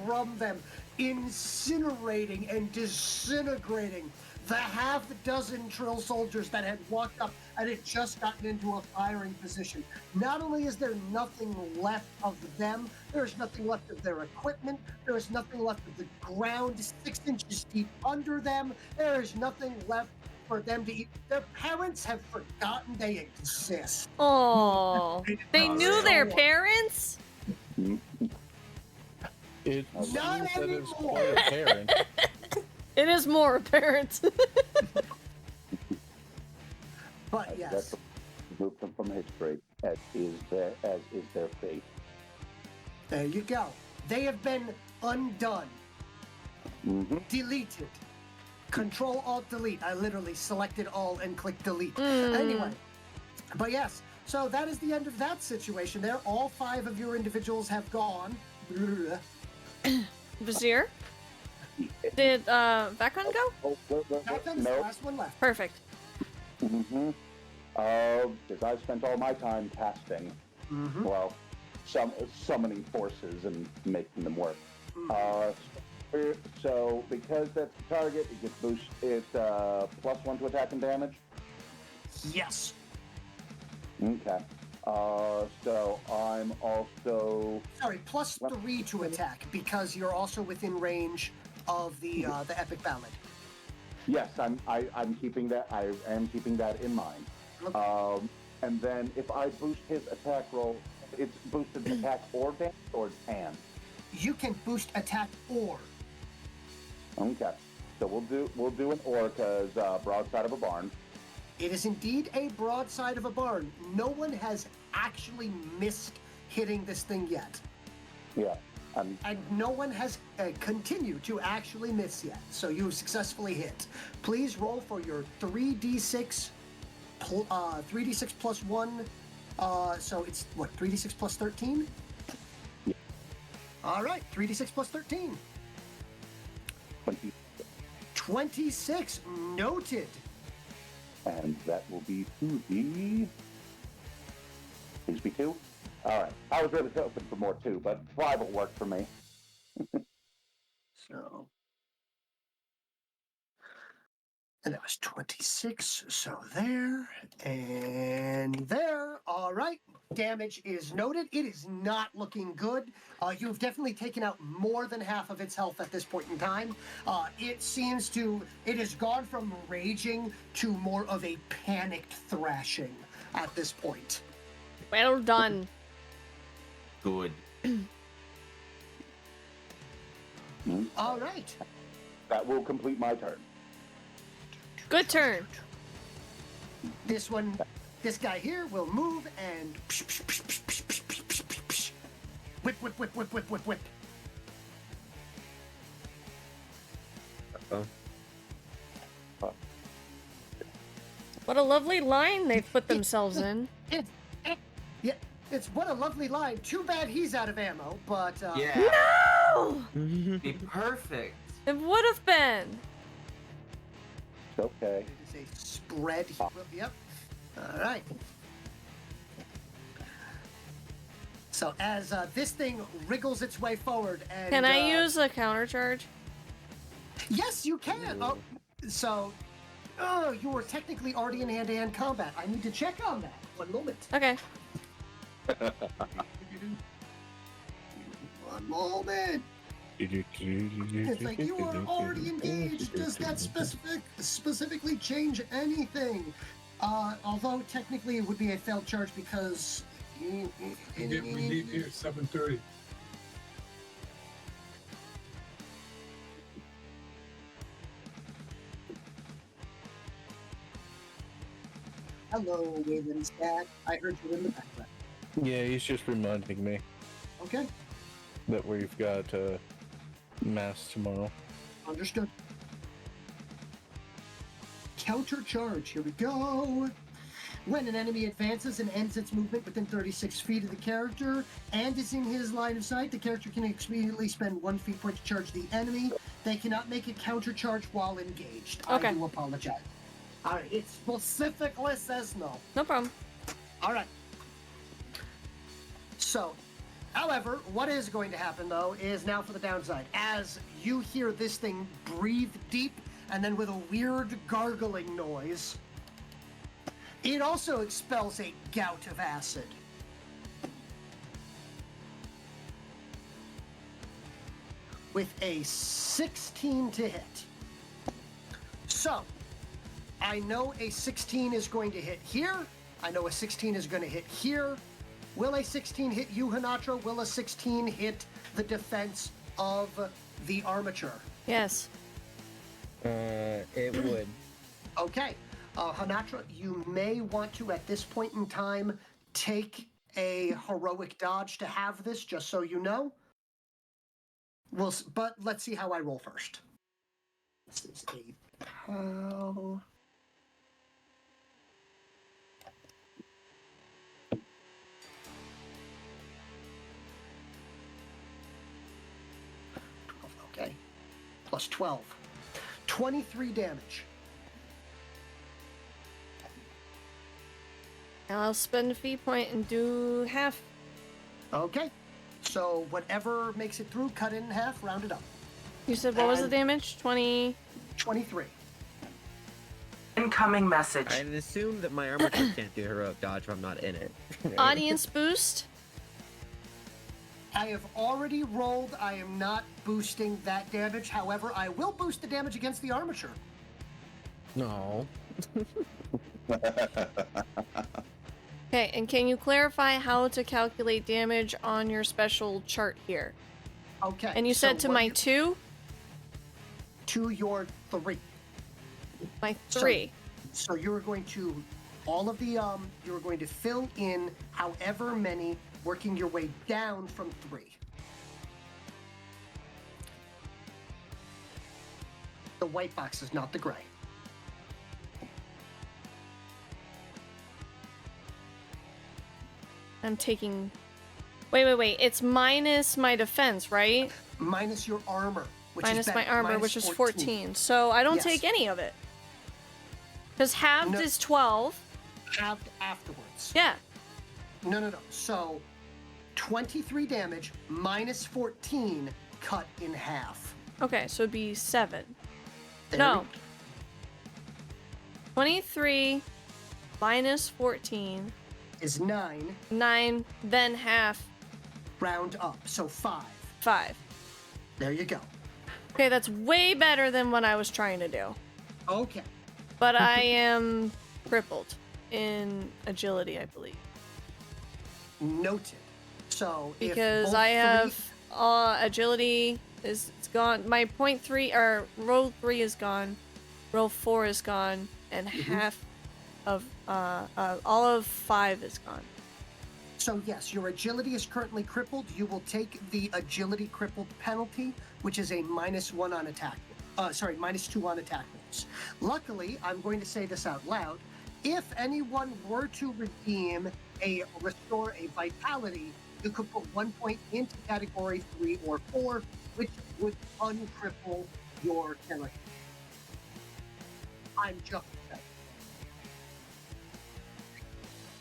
from them, incinerating and disintegrating the half dozen Trill soldiers that had walked up and had just gotten into a firing position. Not only is there nothing left of them, there's nothing left of their equipment, there is nothing left of the ground 6 inches deep under them, there is nothing left for them to eat. Their parents have forgotten they exist. Oh, they knew their parents? It Not seems that is anymore. quite apparent. It is more apparent. But yes. That's moved them from history, as is their fate. There you go. They have been undone. Mm-hmm. Deleted. Control-Alt-Delete. I literally selected all and clicked delete. Anyway. But yes. So that is the end of that situation there. All 5 of your individuals have gone. Vizier? Did Vakon go? Vakon's the last one left. Perfect. Mm-hmm. Because I spent all my time casting. Mm-hmm. Well, summoning forces and making them work. So because that's the target, it gets boost. It's +1 to attack and damage. Yes. Okay. So I'm also sorry, +3 to attack because you're also within range of the epic ballad. Yes, I'm keeping that. I am keeping that in mind. Okay. And then if I boost his attack roll, it's boosted attack or damage or and. You can boost attack or. Okay. So we'll do an or because broadside of a barn. It is indeed a broadside of a barn. No one has actually missed hitting this thing yet. Yeah. And no one has continued to actually miss yet. So you have successfully hit. Please roll for your 3d6, 3d6 plus 1. So it's what, 3d6 plus 13? Yeah. All right, 3d6 plus 13. 26. Noted. And that will be to the... Please be 2. All right. I was really hoping for more 2, but 5 will work for me. So... And that was 26, so there, and there. All right, damage is noted. It is not looking good. You've definitely taken out more than half of its health at this point in time. It has gone from raging to more of a panicked thrashing at this point. Well done. Good. All right. That will complete my turn. Good turn. This guy here will move and whip, whip, whip, whip, whip, whip, whip. What a lovely line they've put themselves in. Yeah, it's what a lovely line. Too bad he's out of ammo, but Yeah. No! Be perfect. It would have been. Okay. It is a spread. Yep. All right. So as this thing wriggles its way forward, and Can I use a counter charge? Yes, you can. Oh, so you were technically already in hand-to-hand combat. I need to check on that. 1 moment. Okay. 1 moment. It's like you are already engaged. Does that specifically change anything? Although technically it would be a failed charge because We leave here at 7:30. Hello, Waylon's dad. I heard you in the background. Yeah, he's just reminding me Okay, that we've got mass tomorrow. understood. Counter charge. Here we go. When an enemy advances and ends its movement within 36 feet of the character and is in his line of sight, the character can immediately spend 1 feat point to charge the enemy. They cannot make a counter charge while engaged. Okay. I do apologize. All right, it specifically says no. No problem. All right. So, however, what is going to happen, though, is now for the downside. As you hear this thing breathe deep and then with a weird gargling noise, it also expels a gout of acid. With a 16 to hit. So, I know a 16 is going to hit here. I know a 16 is going to hit here. Will a 16 hit you, Hanatra? Will a 16 hit the defense of the armature? Yes. It would. Okay. Hanatra, you may want to, at this point in time, take a heroic dodge to have this, just so you know. But let's see how I roll first. This is a POW. Okay. Plus 12. 23 damage. I'll spend a fee point and do half. Okay. So whatever makes it through, cut it in half, round it up. You said what was the damage? 20? 23. Incoming message. I'd assume that my armature can't do heroic dodge if I'm not in it. Right? Audience boost? I have already rolled. I am not boosting that damage. However, I will boost the damage against the armature. No. Okay, and can you clarify how to calculate damage on your special chart here? Okay. And you said to my 2? To your 3. My 3. So you're going to, all of the, you're going to fill in however many, working your way down from 3. The white box is not the gray. I'm taking... Wait. It's minus my defense, right? Minus your armor. Which minus is my armor, minus which is 14. So I don't take any of it. Because halved is 12. Halved afterwards. Yeah. No. So 23 damage minus 14 cut in half. Okay, so it'd be 7. There no. 23 minus 14 is 9. 9, then half. Round up, so 5. 5. There you go. Okay, that's way better than what I was trying to do. Okay. But I am crippled in agility, I believe. Noted. So because I have agility is gone. My point 3 or roll 3 is gone. Roll 4 is gone, and half of all of 5 is gone. So yes, your agility is currently crippled. You will take the agility crippled penalty, which is a -1 on attack. -2 on attack rolls. Luckily, I'm going to say this out loud. If anyone were to redeem restore a vitality, you could put 1 point into category 3 or 4, which would uncripple your character. I'm just saying.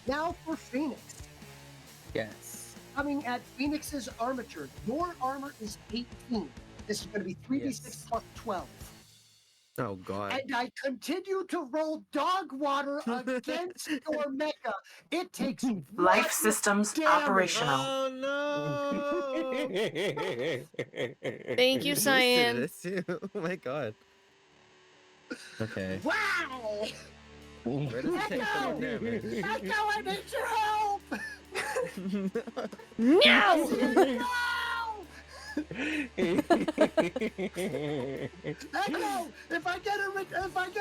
Now for Phoenix. Yes. Coming at Phoenix's armature. Your armor is 18. This is going to be 3d6 plus 12. Oh god. And I continue to roll dog water against your mecha. It takes Life systems operational. Oh no! Thank you, Cyan. This too. Oh my god. Okay. Wow! Where does it take so much damage? Echo, I need your help! No! Echo, if I get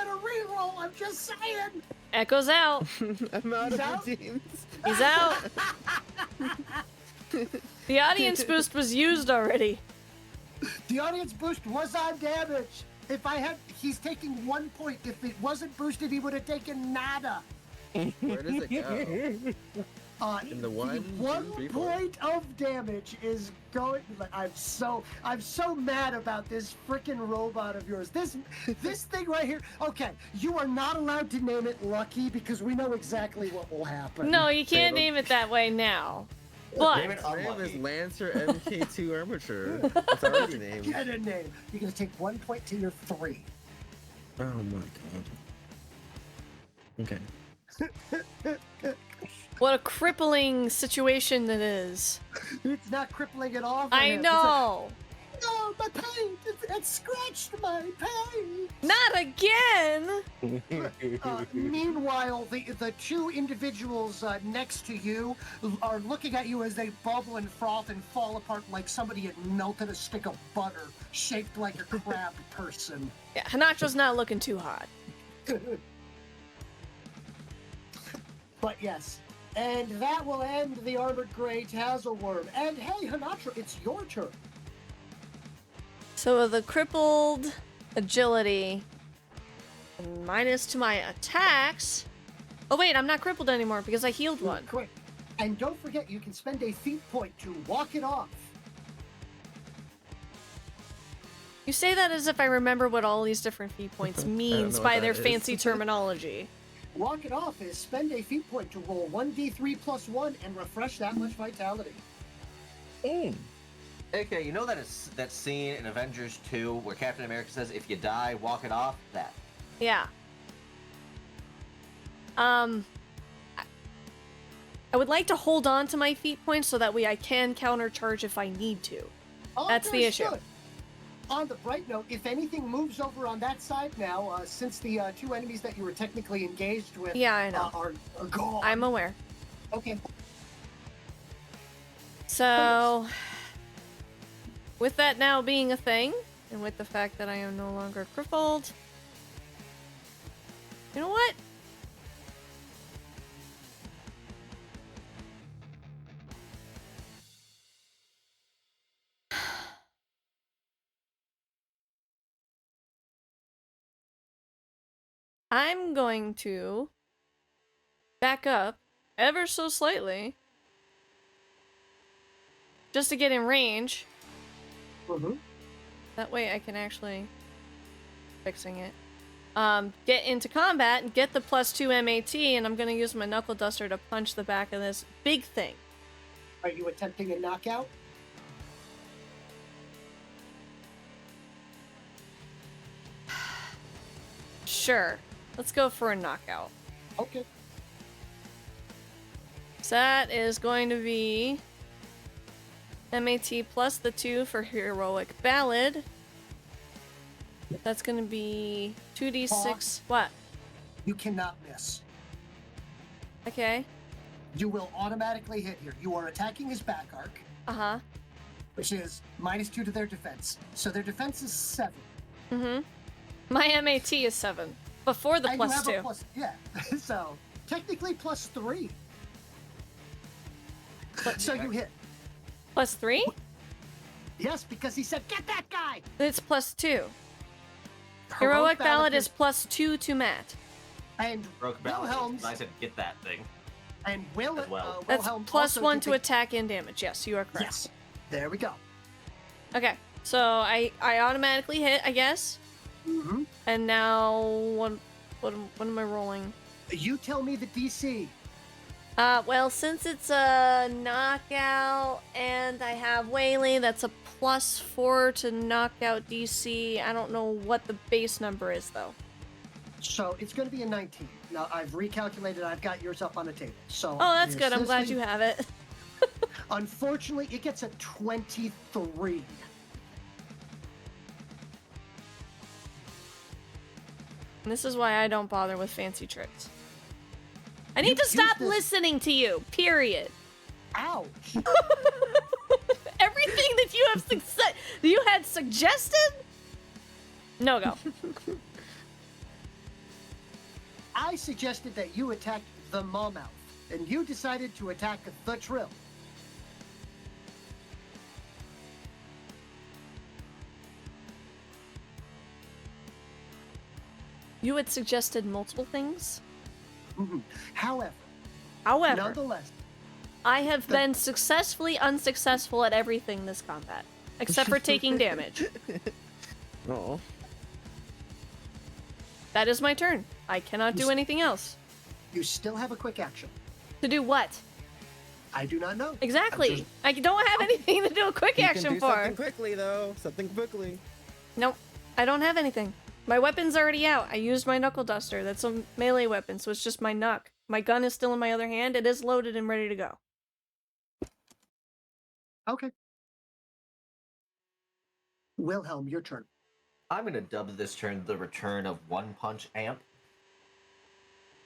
a reroll, I'm just saying. Echo's out. I'm out of redeems. He's out. The audience boost was used already. The audience boost was on damage. He's taking 1 point. If it wasn't boosted, he would have taken nada. Where does it go? In the 1, 1 2, 3, 4. point of damage is going. I'm so mad about this freaking robot of yours. This thing right here. Okay, you are not allowed to name it Lucky because we know exactly what will happen. No, you can't name it that way now. But Name it Its name Unlucky. is Lancer MK2 Armature. It's already named. Get a name. You're gonna take 1 point to your 3. Oh my god. Okay. what a crippling situation that is. It's not crippling at all. For I him. know. It's like, no, my pain. It scratched my pain. Not again. Meanwhile, the 2 individuals next to you are looking at you as they bubble and froth and fall apart like somebody had melted a stick of butter, shaped like a crab person. Yeah, Hanacho's not looking too hot. But yes, and that will end the Armored Gray Tazzleworm. And hey, Hanacho, it's your turn. So the crippled agility and minus to my attacks. Oh wait, I'm not crippled anymore because I healed one. Correct. And don't forget, you can spend a feat point to walk it off. You say that as if I remember what all these different feat points means what by that their is. fancy terminology. Walk it off is spend a feat point to roll 1d3 plus 1 and refresh that much vitality. Okay, you know that scene in Avengers 2 where Captain America says, "If you die, walk it off." That. Yeah. I would like to hold on to my feat points so that way I can countercharge if I need to. That's the issue. Understood. On the bright note, if anything moves over on that side now, since the two enemies that you were technically engaged with Yeah, I know. Are gone. I'm aware. Okay. So, with that now being a thing, and with the fact that I am no longer crippled, you know what? I'm going to back up ever so slightly just to get in range. That way I can actually fixing it. Get into combat and get the +2 MAT, and I'm gonna use my knuckle duster to punch the back of this big thing. Are you attempting a knockout? Sure. Let's go for a knockout. Okay. So that is going to be MAT plus the 2 for Heroic Ballad. That's going to be 2d6. What? You cannot miss. Okay. You will automatically hit here. You are attacking his back arc. Uh-huh. Which is -2 to their defense. So their defense is 7. Mm-hmm. My MAT is 7. Before the and plus you 2. have a plus, yeah. So technically +3. So you hit. +3? Yes, because he said, "Get that guy." It's +2. Heroic Ballad is +2 to Matt. And Heroic Ballad. Wilhelm's. I said, "Get that thing." And as well. That's Wilhelm +1 also to did attack and damage. Yes, you are correct. Yes. There we go. Okay, so I automatically hit, I guess. Mm-hmm. And now what am I rolling? You tell me the DC. Well, since it's a knockout and I have Whaley, that's a +4 to knockout DC. I don't know what the base number is though. So it's going to be a 19. Now I've recalculated. I've got yours up on the table. So. Oh, that's good. I'm glad assisting- you have it. Unfortunately, it gets a 23. And this is why I don't bother with fancy tricks. I need to stop listening to you, period. Ouch. Everything that you had suggested? No go. I suggested that you attack the Mawmouth, and you decided to attack the Trill. You had suggested multiple things? However, nonetheless, I have been successfully unsuccessful at everything this combat, except for taking damage. Oh. That is my turn. I cannot do anything else. You still have a quick action. To do what? I do not know. Exactly. I don't have anything to do a quick You action can do for. something quickly, though. Something quickly. Nope. I don't have anything. My weapon's already out. I used my knuckle duster. That's a melee weapon, so it's just my knuck. My gun is still in my other hand. It is loaded and ready to go. Okay. Wilhelm, your turn. I'm gonna dub this turn the return of One Punch Amp.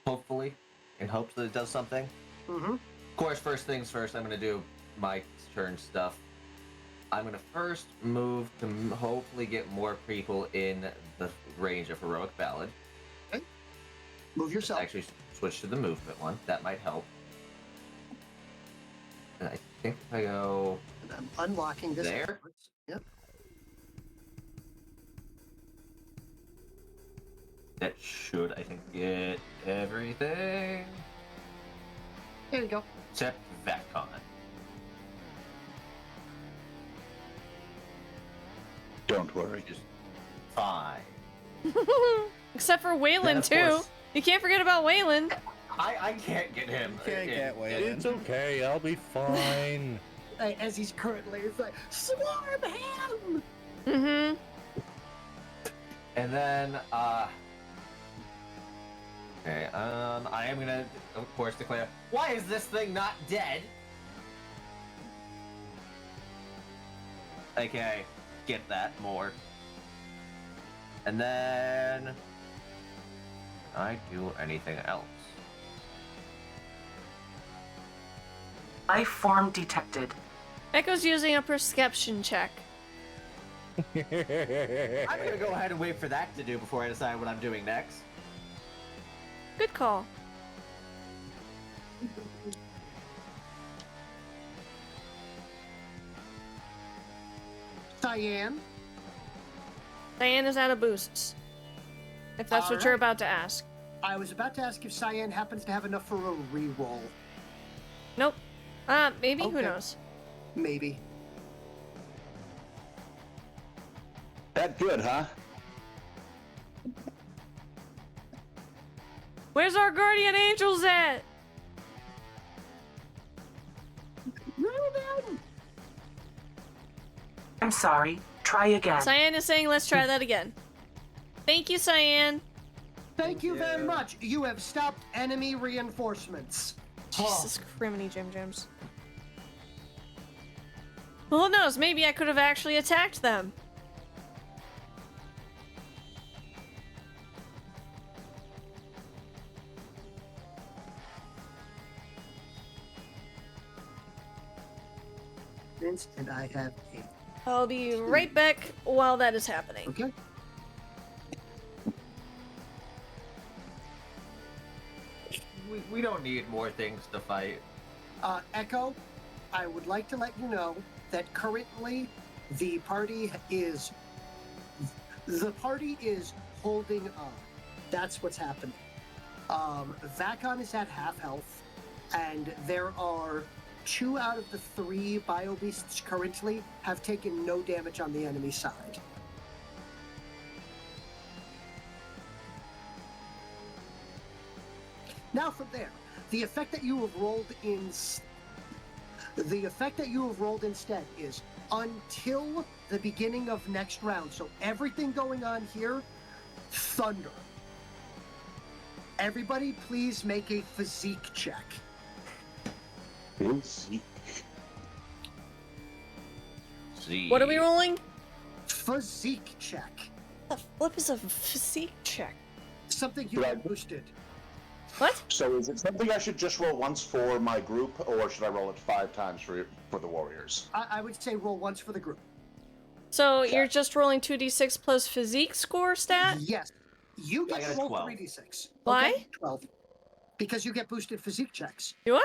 Hopefully, in hopes that it does something. Mm-hmm. Of course, first things first, I'm gonna do my turn stuff. I'm gonna first move to hopefully get more people in the range of Heroic Ballad. Okay. Move yourself. Actually, switch to the movement one. That might help. And I think if I go... And I'm unlocking this. There? Yep. That should, I think, get everything. There you go. Except VATCON. Don't worry. Just fine. Except for Waylon, too. course. You can't forget about Waylon. I can't get him. Can't get Waylon. It's okay, I'll be fine. as he's currently, it's like, swarm him! Mm-hmm. And then, okay, I am gonna, of course, declare, why is this thing not dead? Okay, get that more. And then, can I do anything else? Life form detected. Echo's using a perception check. I'm gonna go ahead and wait for that to do before I decide what I'm doing next. Good call. Cyan. Diane is out of boosts. If that's what you're Alright. about to ask. I was about to ask if Cyan happens to have enough for a reroll. Nope. Maybe, who Okay. knows? Maybe. That good, huh? Where's our guardian angels at? I'm sorry. Try again. Cyan is saying let's try that again. Thank you, Cyan. Thank you very much. You have stopped enemy reinforcements. Jesus criminy Jim Jims. Well, who knows? Maybe I could have actually attacked them. And I have a... I'll be right back while that is happening. Okay. We don't need more things to fight. Echo, I would like to let you know that currently the party is holding on. That's what's happening. Vakon is at half health, and there are 2 out of the 3 biobeasts currently have taken no damage on the enemy side. Now from there, the effect that you have rolled instead is until the beginning of next round. So everything going on here, thunder. Everybody please make a physique check. Physique. See. What are we rolling? Physique check. The flip is a physique check. Something you have boosted. What? So is it something I should just roll once for my group, or should I roll it 5 times for the warriors? I would say roll once for the group. So you're just rolling 2d6 plus physique score stat? Yes. You get I to got a roll 12. 3d6. Why? Okay? 12. Because you get boosted physique checks. Do I?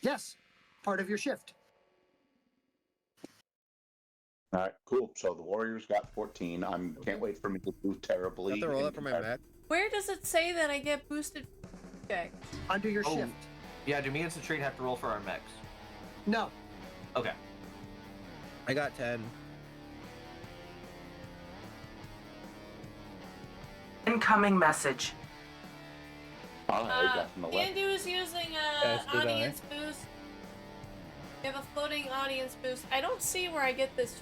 Yes. Part of your shift. All right, cool. So the warriors got 14. Can't wait for me to do terribly. I have to roll it for my mech. Where does it say that I get boosted check? Under your Oh. shift. Yeah, do me and Citrine have to roll for our mechs? No. Okay. I got 10. Incoming message. Oh, I got from 11. Andu is using As did audience boost. We have a floating audience boost. I don't see where I get this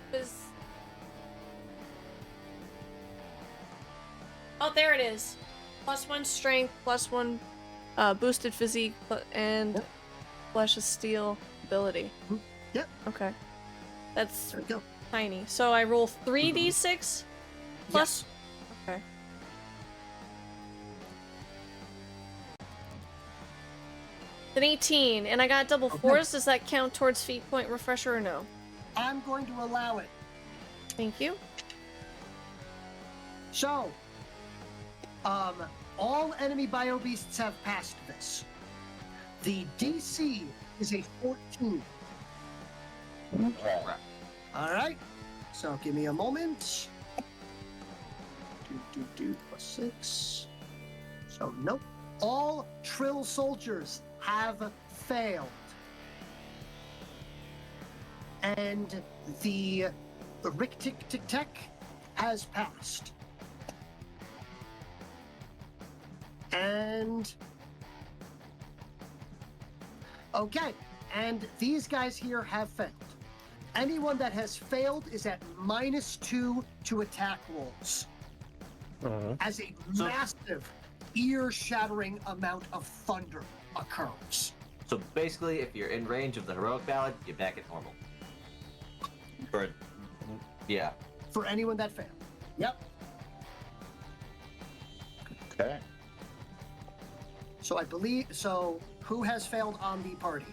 Oh, there it is. +1 strength, +1 boosted physique, and flesh of steel ability. Yep. Okay. That's There we go. tiny. So I roll 3d6 plus. Okay. An 18, and I got double fours. Does that count towards feat point refresher or no? I'm going to allow it. Thank you. So, all enemy biobeasts have passed this. The DC is a 14. Okay. All right. So give me a moment. +6. So nope. All Trill soldiers have failed. And the Rick-Tic-Tic-Tec has passed. And... okay, and these guys here have failed. Anyone that has failed is at -2 to attack rolls. As a massive, ear-shattering amount of thunder occurs. So basically, if you're in range of the heroic ballad, you're back at normal. Yeah. For anyone that failed. Yep. Okay. So I believe, who has failed on the party?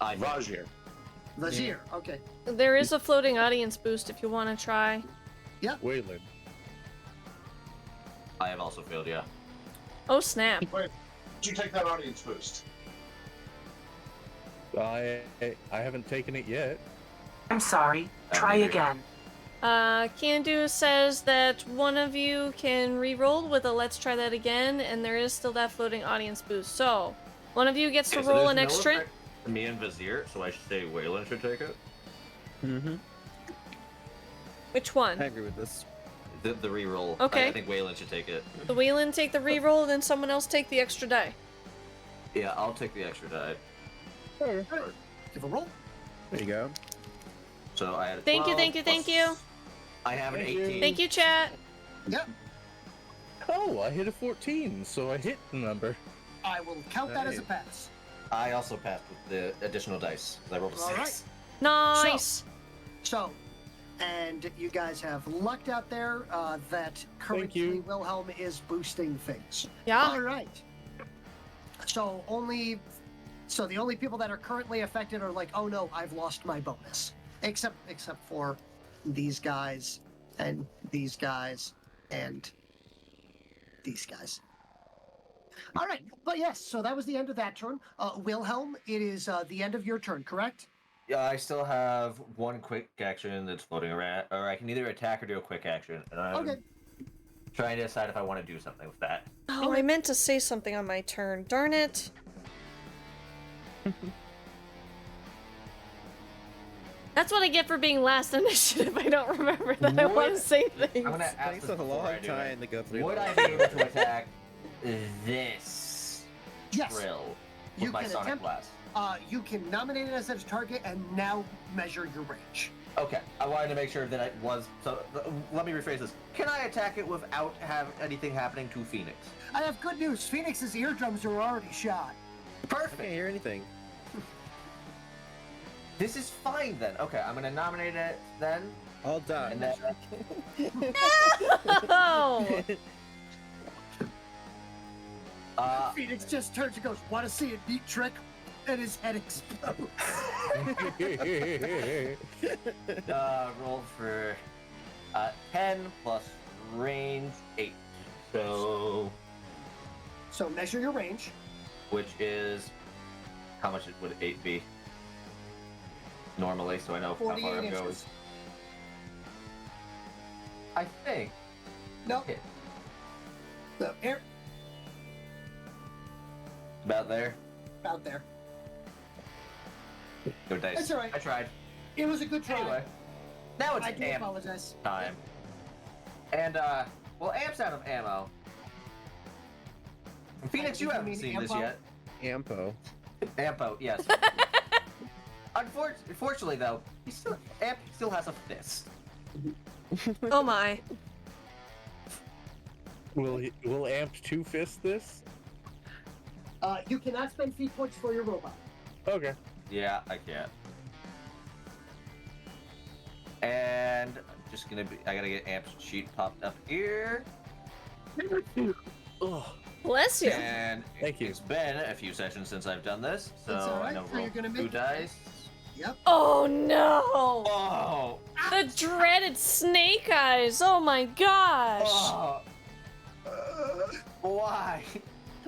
Vajir. Vazir, okay. There is a floating audience boost if you want to try. Yep. Waylon. I have also failed, yeah. Oh, snap. Wait, did you take that audience boost? I haven't taken it yet. I'm sorry. Try again. Candu says that one of you can re-roll with a let's try that again, and there is still that floating audience boost. So, one of you gets to roll an extra. Me and Vazir, so I should say Waylon should take it. Mm-hmm. Which one? I agree with this. The re-roll. Okay. I think Waylon should take it. The Waylon take the re-roll, and then someone else take the extra die. Yeah, I'll take the extra die. Give a roll. There you go. So I had a 12 Thank you. I have an 18. Thank you, chat. Yep. Oh, I hit a 14, so I hit the number. I will count that as a pass. I also passed with the additional dice, because I rolled a 6. All right. Nice. So, and you guys have lucked out there that currently Wilhelm is boosting things. Yeah. All right. So the only people that are currently affected are like, oh no, I've lost my bonus. Except for these guys and these guys and these guys. All right, but yes, so that was the end of that turn. Wilhelm, it is the end of your turn, correct? Yeah, I still have one quick action that's floating around, or I can either attack or do a quick action, and I'm trying to decide if I want to do something with that. Oh, I meant to say something on my turn. Darn it. That's what I get for being last initiative. I don't remember that I want to say things. I'm gonna ask Takes this a before long I do time it. to go through. Would I be able to attack this Yes. drill with You my can sonic attempt- blast? You can nominate it as a target and now measure your range. Okay, I wanted to make sure that it was. So let me rephrase this. Can I attack it without anything happening to Phoenix? I have good news. Phoenix's eardrums are already shot. Perfect. I can't hear anything. This is fine then. Okay, I'm gonna nominate it then. All done. And then, No! Phoenix just turns and goes, "Want to see a neat trick?" And his head explodes. roll for 10 plus range 8. So measure your range. which is how much would 8 be normally? So I know how far 48 I'm going. inches. I think. Nope. Hit. So here, About there. about there. No dice. That's all right. I tried. It was a good try. Anyway, now it's I do amp apologize. time. And well, amp's out of ammo. And Phoenix, you haven't seen this ampo? yet. Ampo. Ampo, yes. Unfortunately, though, Amp still has a fist. Oh my. Will Amp 2 fist this? You cannot spend feat points for your robot. Okay. Yeah, I can't. And I'm just gonna be. I gotta get Amp's sheet popped up here. Oh, Bless you. And Thank you. It's been a few sessions since I've done this, so That's all right. I know So roll you're gonna 2 make- dice. Yep. Oh no! Oh! The dreaded snake eyes! Oh my gosh! Oh! Why?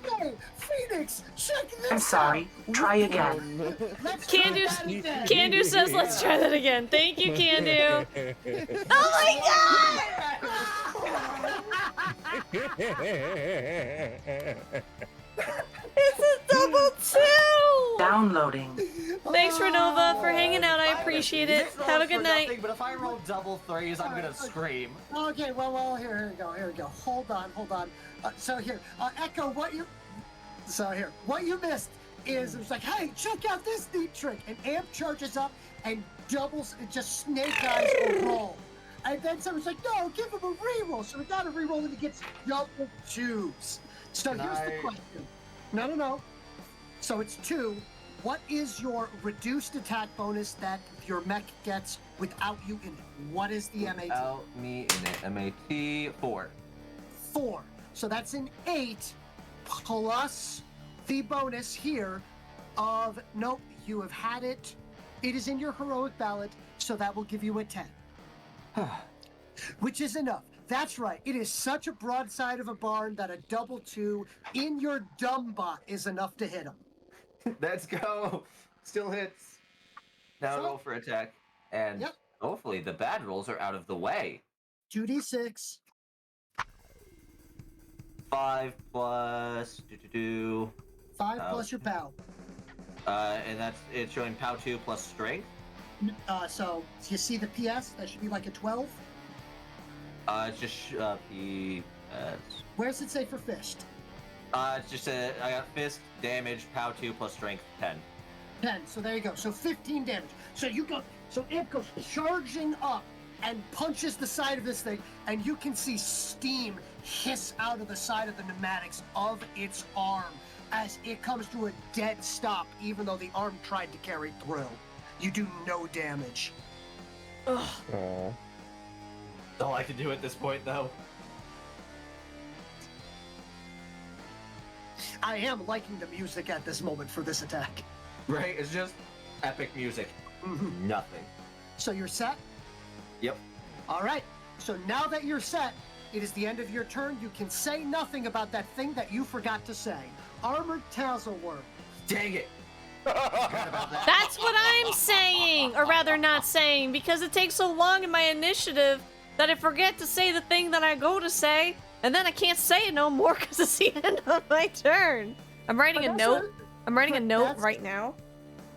Hey, Phoenix, check this I'm sorry. Try again. out. Let's Candu, try that again. Candu says, let's try that again. Thank you, Candu. Oh my It's a double 2! Downloading. Thanks, Renova, for hanging out. I appreciate it. This rolls Have a for good night. nothing, but if I roll double 3s, I'm gonna scream. Okay, well, here we go. Hold on. So here, Echo, what you missed is it was like, hey, check out this neat trick, and Amp charges up and doubles, it just snake eyes a roll. And then someone's like, no, give him a reroll. So we got a reroll and he gets double 2s. So here's the question. No. So it's 2. What is your reduced attack bonus that your mech gets without you in it? What is the MAT? Without me in it. MAT 4. 4. So that's an 8 plus the bonus here of, nope, you have had it. It is in your heroic ballot, so that will give you a 10. Which is enough. That's right. It is such a broadside of a barn that a double 2 in your dumb bot is enough to hit him. Let's go. Still hits. Now roll for attack. And hopefully the bad rolls are out of the way. 2d6. 5 plus 5 plus your POW. And it's showing POW 2 plus strength. So you see the PS? That should be like a 12. It's just PS. Where does it say for fist? It's just I got fist, damage, POW 2 plus strength 10. 10. So there you go. So 15 damage. So it goes charging up and punches the side of this thing, and you can see steam hiss out of the side of the pneumatics of its arm as it comes to a dead stop, even though the arm tried to carry through. You do no damage. Ugh. That's all I can do at this point, though. I am liking the music at this moment for this attack. Right? It's just epic music. Nothing. So you're set? Yep. All right. So now that you're set, it is the end of your turn. You can say nothing about that thing that you forgot to say. Armored Tazzleworm. Dang it. That's what I'm saying, or rather not saying, because it takes so long in my initiative that I forget to say the thing that I go to say, and then I can't say it no more because it's the end of my turn. I'm writing a note. I'm writing a note right now.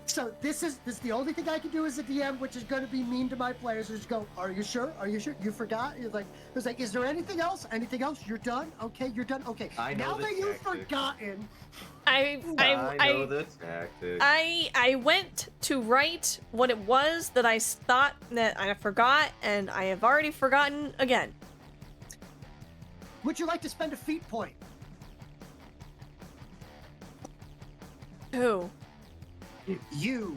So this is the only thing I can do as a DM, which is going to be mean to my players, is go, are you sure? Are you sure? You forgot? It's like, is there anything else? Anything else? You're done? Okay, you're done? Okay. Now that you've forgotten... I know the tactic. I went to write what it was that I thought that I forgot, and I have already forgotten again. Would you like to spend a feat point? Who? You.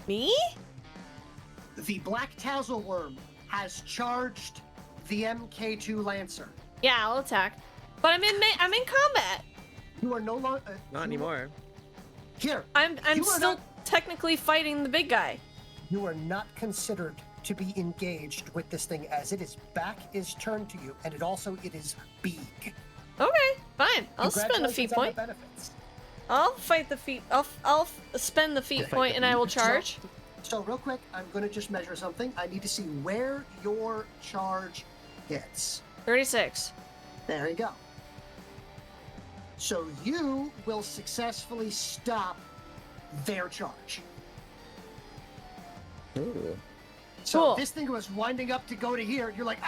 Me? The Black Tazzleworm has charged the MK2 Lancer. Yeah, I'll attack. But I'm in combat. You are no longer... Not anymore. Here. I'm still technically fighting the big guy. You are not considered to be engaged with this thing, as it is back is turned to you, and it is big. Okay, fine. I'll spend a feat point. I'll fight the feat. I'll spend the feat point, and I will charge. So real quick, I'm gonna just measure something. I need to see where your charge hits. 36. There you go. So you will successfully stop their charge. Ooh. So cool. This thing was winding up to go to here. You're like,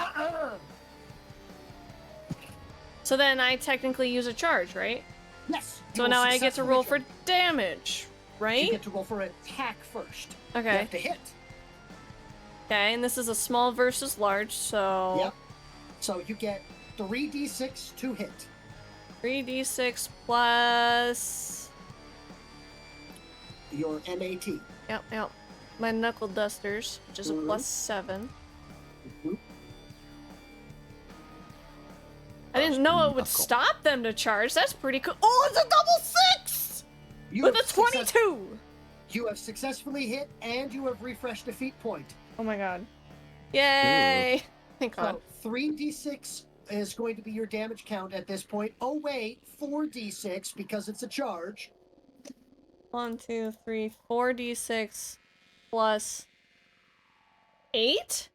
So then I technically use a charge, right? Yes. So now I get to roll for damage, right? You get to roll for attack first. Okay. You have to hit. Okay, and this is a small versus large, so... Yep. So you get 3d6 to hit. 3d6 plus... your MAT. Yep. My knuckle dusters, which is a plus 7. I didn't know it would stop them to charge. That's pretty cool. Oh, it's a double 6! With a 22! You have successfully hit, and you have refreshed a feat point. Oh my god. Yay! Thank god. So 3d6 is going to be your damage count at this point. Oh wait, 4d6 because it's a charge. 1, 2, 3, 4d6 plus 8?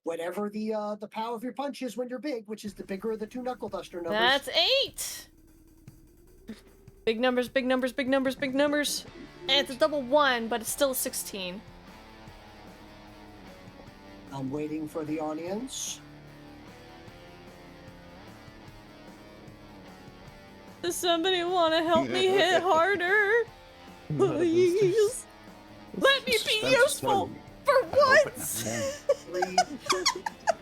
Whatever the power of your punch is when you're big, which is the bigger of the two knuckle duster numbers. That's 8! Big numbers, big numbers, big numbers, big numbers. And it's a double 1, but it's still a 16. I'm waiting for the audience. Does somebody want to help me hit harder? Please. Let me expensive useful stone. for once. 3,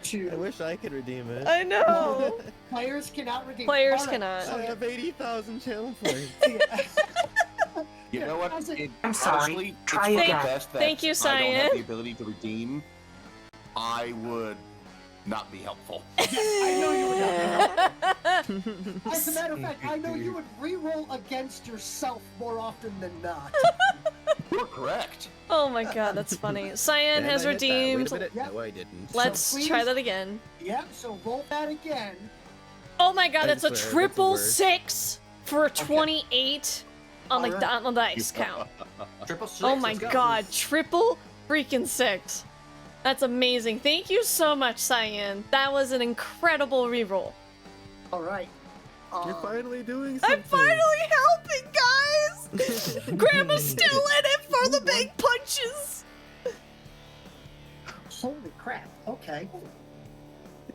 2. I wish I could redeem it. I know. Players cannot redeem. Players All right, cannot. so I have 80,000 channel points. You know what? How's it- I'm sorry. Honestly, Try it's for the again. best that Thank you, I don't have Cyan. the ability to redeem. I would not be helpful. I know you would not. As a matter of fact, I know you would re-roll against yourself more often than not. You're correct. Oh my god, that's funny. Cyan And has I hit that. redeemed. Wait a minute. Yep. No, I didn't. Let's So please- try that again. Yep, so roll that again. Oh my god, I that's a swear, that's the triple worst. 6 for a 28 on the, Alright. on the dice count. Triple 6. Oh my let's go. god, triple freaking 6. That's amazing. Thank you so much, Cyan. That was an incredible reroll. All right. You're finally doing something. I'm finally helping, guys! Grandma's still in it for the big punches! Holy crap. Okay.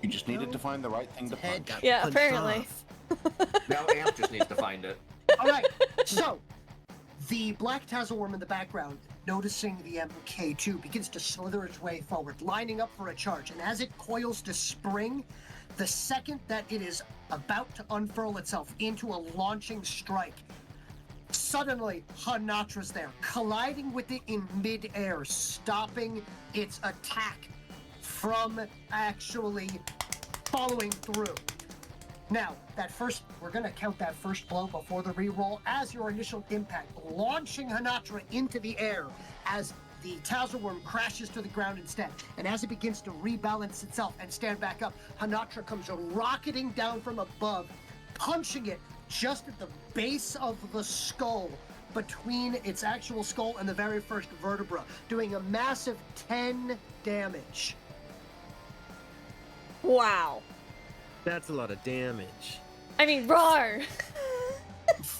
You just needed to find the right thing to Head punch. got Yeah, punched apparently. off. Now Amp just needs to find it. All right. So, the black Tazzleworm in the background, noticing the MK2, begins to slither its way forward, lining up for a charge. And as it coils to spring, the second that it is about to unfurl itself into a launching strike, suddenly Hanatra's there, colliding with it in midair, stopping its attack from actually following through. Now, we're gonna count that first blow before the reroll as your initial impact, launching Hanatra into the air as the Tazzleworm crashes to the ground instead. And as it begins to rebalance itself and stand back up, Hanatra comes rocketing down from above, punching it just at the base of the skull, between its actual skull and the very first vertebra, doing a massive 10 damage. Wow. That's a lot of damage. I mean, roar!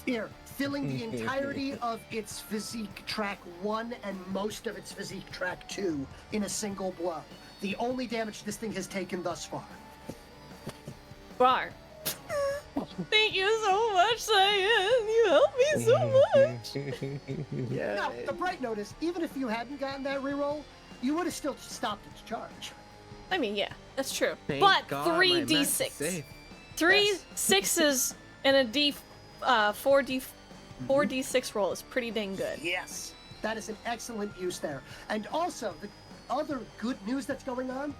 Here, filling the entirety of its physique track 1 and most of its physique track 2 in a single blow. The only damage this thing has taken thus far. Roar. Thank you so much, Cyan. You helped me so much. Yeah. Now, the bright note is, even if you hadn't gotten that reroll, you would have still stopped its charge. I mean, yeah, that's true. Thank But God my 3 max is d6. safe. 3 Yes. 6s and a 4d6 roll is pretty dang good. Yes, that is an excellent use there. And also, the other good news that's going on,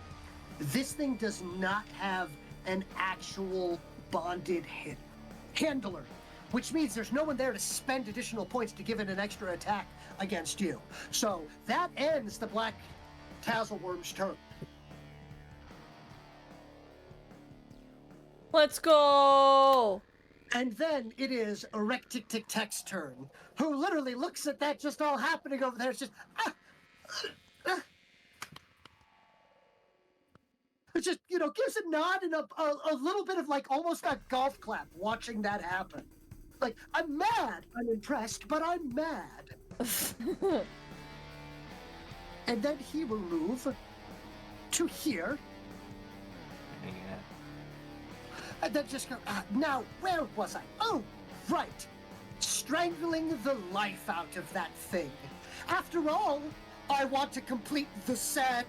this thing does not have an actual bonded handler, which means there's no one there to spend additional points to give it an extra attack against you. So that ends the black Tazzleworm's turn. Let's go! And then it is Erectic-Tic-Tec's turn, who literally looks at that just all happening over there. It's just, It just, gives a nod and a little bit of like almost a golf clap watching that happen. Like, I'm mad. I'm impressed, but I'm mad. And then he will move to here. And then just go, now, where was I? Oh, right. Strangling the life out of that thing. After all, I want to complete the set.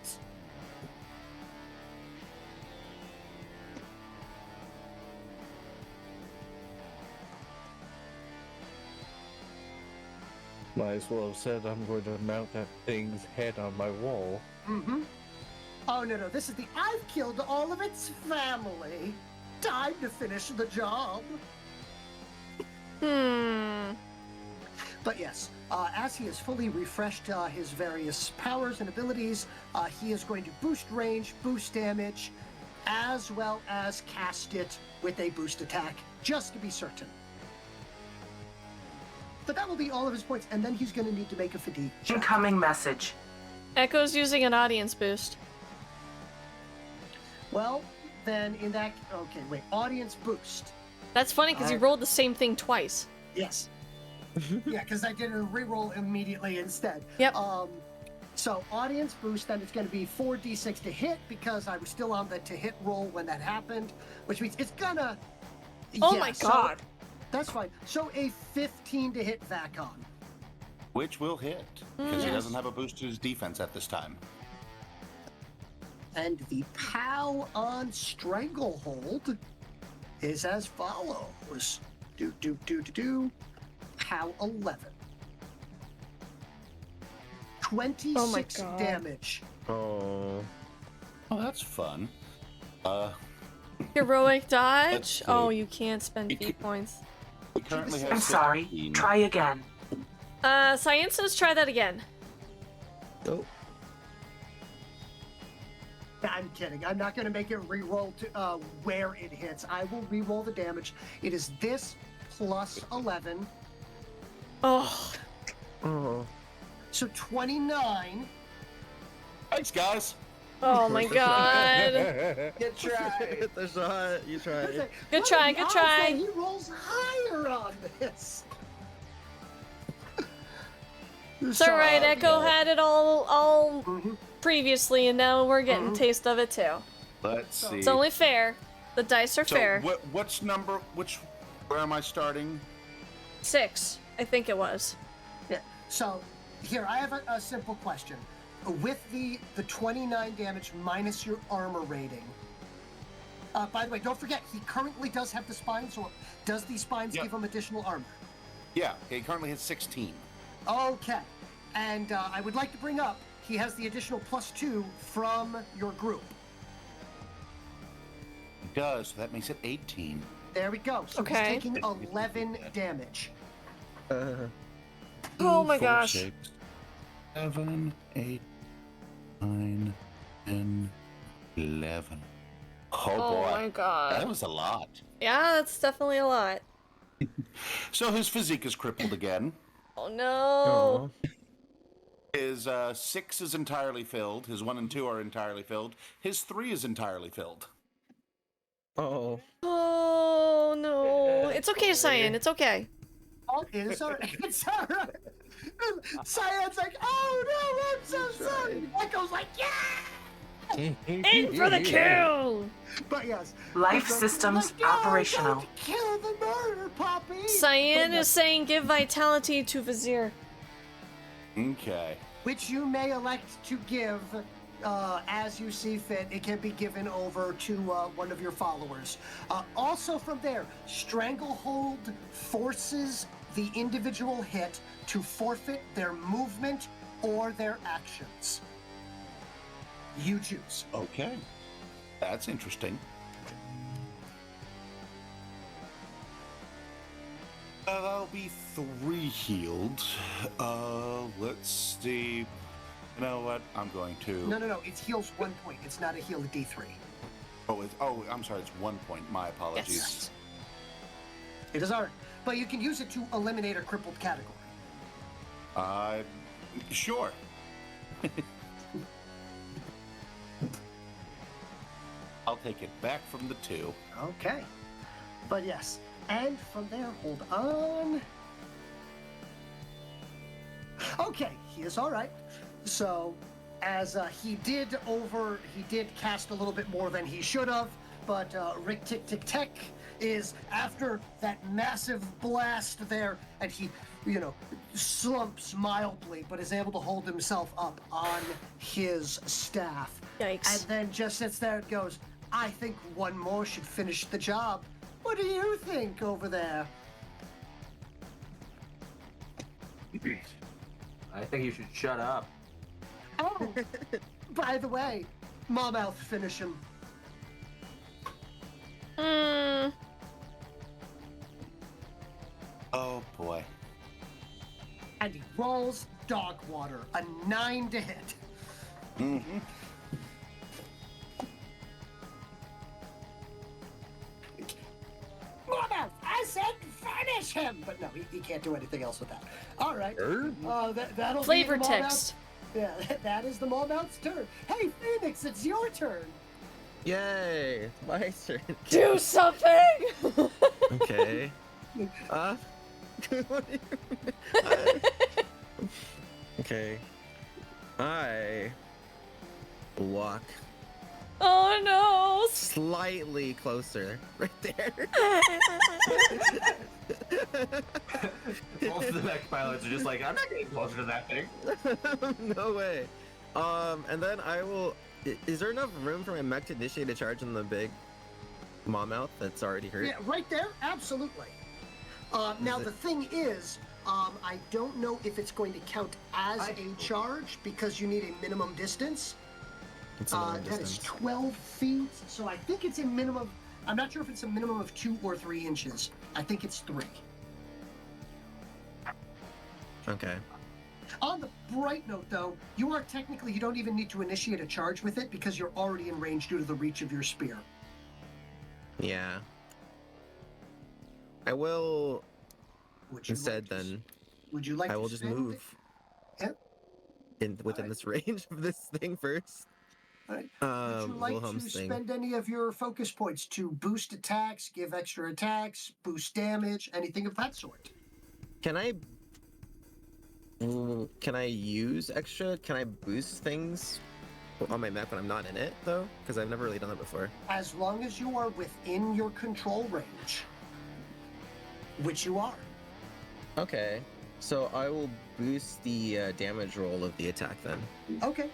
Might as well have said I'm going to mount that thing's head on my wall. Mm-hmm. Oh, no, this is I've killed all of its family. Time to finish the job. But yes, as he has fully refreshed his various powers and abilities, he is going to boost range, boost damage, as well as cast it with a boost attack, just to be certain. But that will be all of his points, and then he's going to need to make a fatigue check. Incoming message. Echo's using an audience boost. Well, then in that... Okay, wait. Audience boost. That's funny because you rolled the same thing twice. Yes. Yeah, because I did a reroll immediately instead. Yep. So audience boost, then it's going to be 4d6 to hit because I was still on the to hit roll when that happened, which means it's gonna... Oh yeah, my so god. that's fine. So a 15 to hit Vacon. Which will hit, because he Yes. doesn't have a boost to his defense at this time. And the POW on Stranglehold is as follows. POW 11. 26 God. damage. Oh. Oh, that's fun. Heroic Let's dodge? see. Oh, you can't spend You feat points. He currently has I'm sorry. 16. Try again. Science says try that again. Oh. I'm kidding. I'm not going to make it re-roll to where it hits. I will re-roll the damage. It is this plus 11. Oh. Oh. So 29. Thanks, guys. Oh my god. Good try. Hit the shot. You tried. Good try, good try. He rolls higher on this. It's alright, Echo had it all Mhm. previously, and now we're getting a taste of it too. Let's see. It's only fair. The dice are So fair. what's number? Where am I starting? 6, I think it was. Yeah. So here, I have a simple question. With the 29 damage minus your armor rating. By the way, don't forget, he currently does have the spine, so does these spines Yeah. give him additional armor? Yeah, he currently has 16. Okay. And I would like to bring up, he has the additional +2 from your group. He does, so that makes it 18. There we go. So Okay. he's taking 11 damage. Oh my 4, gosh. 6, 7, 8, 9, 10, 11. Oh, Oh boy. my god. That was a lot. Yeah, that's definitely a lot. So his physique is crippled again. Oh no. His 6 is entirely filled. His 1 and 2 are entirely filled. His 3 is entirely filled. Oh. Oh no. It's okay, Cyan. It's okay. Oh, it's all right. It's all right. Cyan's like, oh no, I'm so sorry. Echo's like, yeah! In for the kill! But yes. Life Echo's systems like, no, operational. don't kill the murder puppy. Cyan But is saying give vitality to Vizier. Okay. which you may elect to give as you see fit. It can be given over to one of your followers. Also from there, Stranglehold forces the individual hit to forfeit their movement or their actions. You choose. Okay. That's interesting. That'll be 3 healed. Let's see. You know what? I'm going to. No. It heals 1 point. It's not a heal of D3. Oh, I'm sorry. It's 1 point. My apologies. Yes. It is hard, but you can use it to eliminate a crippled category. Sure. I'll take it back from the 2. Okay. But yes. And from there, hold on. Okay, he is all right. So, as he did cast a little bit more than he should have, but Rick Tick Tick Tech is after that massive blast there, and he, slumps mildly, but is able to hold himself up on his staff. Yikes. And then just sits there and goes, I think one more should finish the job. What do you think over there? I think you should shut up. Oh, by the way, Mawmouth, finish him. Oh boy. And he rolls dog water, a 9 to hit. Mm-hmm. Mawmouth, I said finish him! But no, he can't do anything else with that. All right. That'll Flavor be the Mawmouth. text. Yeah, that is the Mawmouth's turn. Hey, Phoenix, it's your turn. Yay! My turn. Do something! Okay. What do you- Okay. I walk Oh no! Slightly closer. Right there. Both of the mech pilots are just like, I'm not getting closer to that thing. No way. And then I will. Is there enough room for my mech to initiate a charge on the big mouth that's already hurt? Yeah, right there. Absolutely. Now the thing is, I don't know if it's going to count as a charge because you need a minimum distance. It's a minimum That is distance. 12 feet. So I think it's a minimum. I'm not sure if it's a minimum of 2 or 3 inches. I think it's 3. Okay. On the bright note, though, you don't even need to initiate a charge with it because you're already in range due to the reach of your spear. Yeah. I will. Would you Instead, like to, then would you like I will to just spend move. it? Within this range of this thing first. All right. Would you like to Wilhelm's thing. spend any of your focus points to boost attacks, give extra attacks, boost damage, anything of that sort? Can I use extra? Can I boost things on my mech when I'm not in it, though? Because I've never really done that before. As long as you are within your control range, which you are. Okay. So I will boost the damage roll of the attack then. Okay.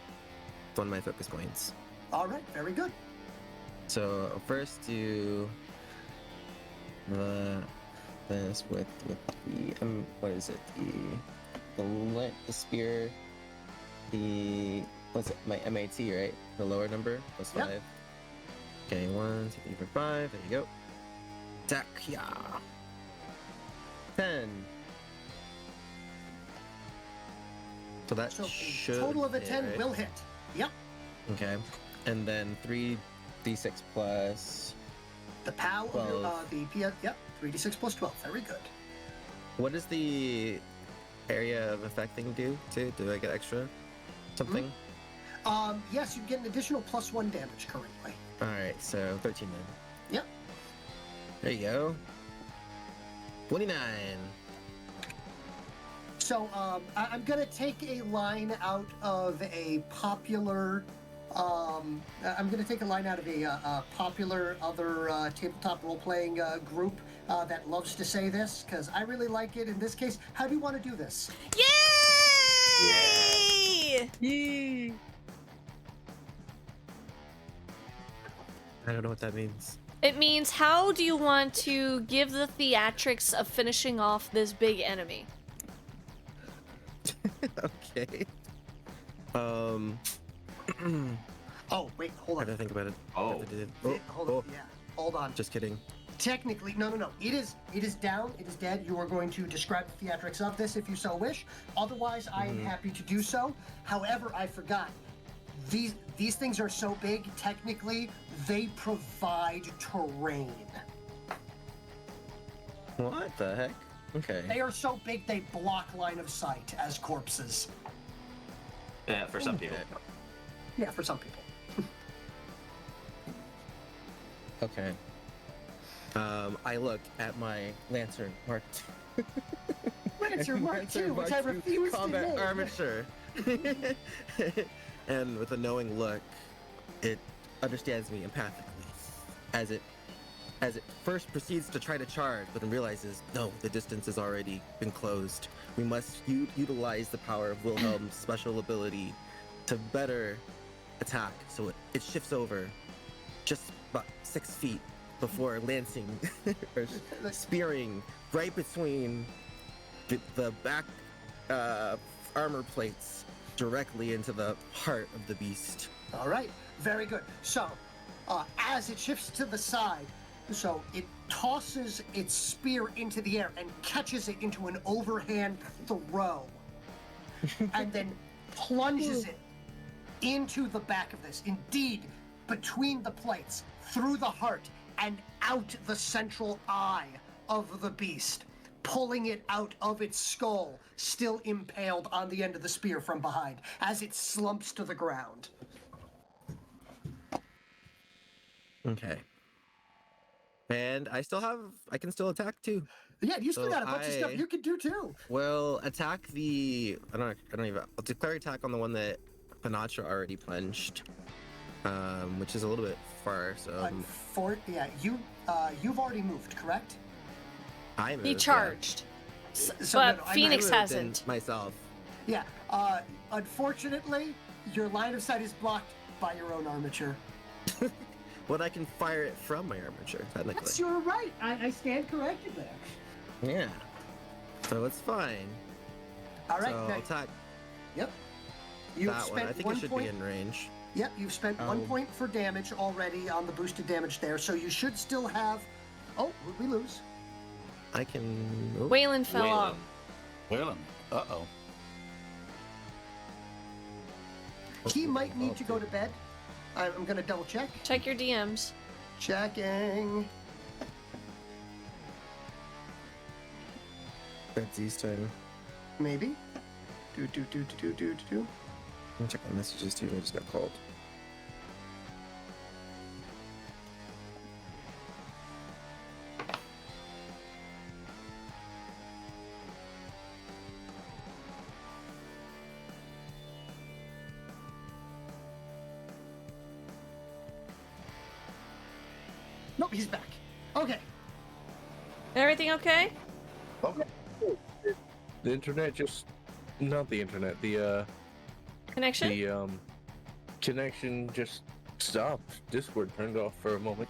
It's one of my focus points. All right. Very good. So I'll first do this with the what is it? The spear. What's it? My MAT, right? The lower number plus 5. Yep. Okay, 1, 2, 3, 4, 5. There you go. Attack, yeah. 10. So that So should a total of a hit, 10 right? will hit. Yep. Okay, and then 3d6 plus. The POW of your, 12. the PS, yep, 3d6 plus 12. Very good. What does the area of effect thing do too? Do I get extra something? Yes, you get an additional +1 damage currently. Alright, so 13 then. Yep. There you go. 29. So I'm gonna take a line out of a popular. I'm gonna take a line out of a popular other tabletop role-playing group that loves to say this because I really like it. In this case, how do you want to do this? Yay! Yee! I don't know what that means. It means, how do you want to give the theatrics of finishing off this big enemy? Okay. Oh wait, hold I on. gotta think about it. Oh. Hold on. Yeah, hold on. Just kidding. Technically, no. It is down. It is dead. You are going to describe the theatrics of this if you so wish. Otherwise, I am happy to do so. However, I forgot. These things are so big. Technically, they provide terrain. What the heck? Okay. They are so big they block line of sight as corpses. Yeah, for some people. Yeah, for some people. Okay. I look at my Lancer Mark II. Lancer Mark II, which I refuse to combat name. armature. And with a knowing look, it understands me empathically as it first proceeds to try to charge, but then realizes, no, the distance has already been closed. We must utilize the power of Wilhelm's special ability to better attack. So it shifts over just about 6 feet before lancing or spearing right between the back armor plates directly into the heart of the beast. All right, very good. So, as it shifts to the side, so it tosses its spear into the air and catches it into an overhand throw, and then plunges it into the back of this. Indeed, between the plates, through the heart, and out the central eye of the beast, pulling it out of its skull, still impaled on the end of the spear from behind, as it slumps to the ground. Okay. And I can still attack too. Yeah, you still got a bunch of stuff you can do too. Well, attack I'll declare attack on the one that Panatra already plunged. which is a little bit far. So Yeah, you've already moved, correct? I moved. He charged. So But no, I Phoenix moved in hasn't. myself. Yeah. Unfortunately, your line of sight is blocked by your own armature. But I can fire it from my armature, technically. Yes, you're right. I stand corrected there. Yeah. So it's fine. All right. So now- I'll attack Yep. You've that one. spent I think one it should point. be in range. Yep, you've spent 1 Oh. point for damage already on the boosted damage there, so you should still have. Oh, we lose. I can. Oh, Waylon fell off. Waylon. Uh-oh. He might need to go to bed. I'm gonna double check. Check your DMs. Checking. That's East time. Maybe. Do. Let me check my messages too. I just got called. Nope, he's back. Okay. Everything okay? The internet just, not the internet. The Connection? Connection just stopped. Discord turned off for a moment.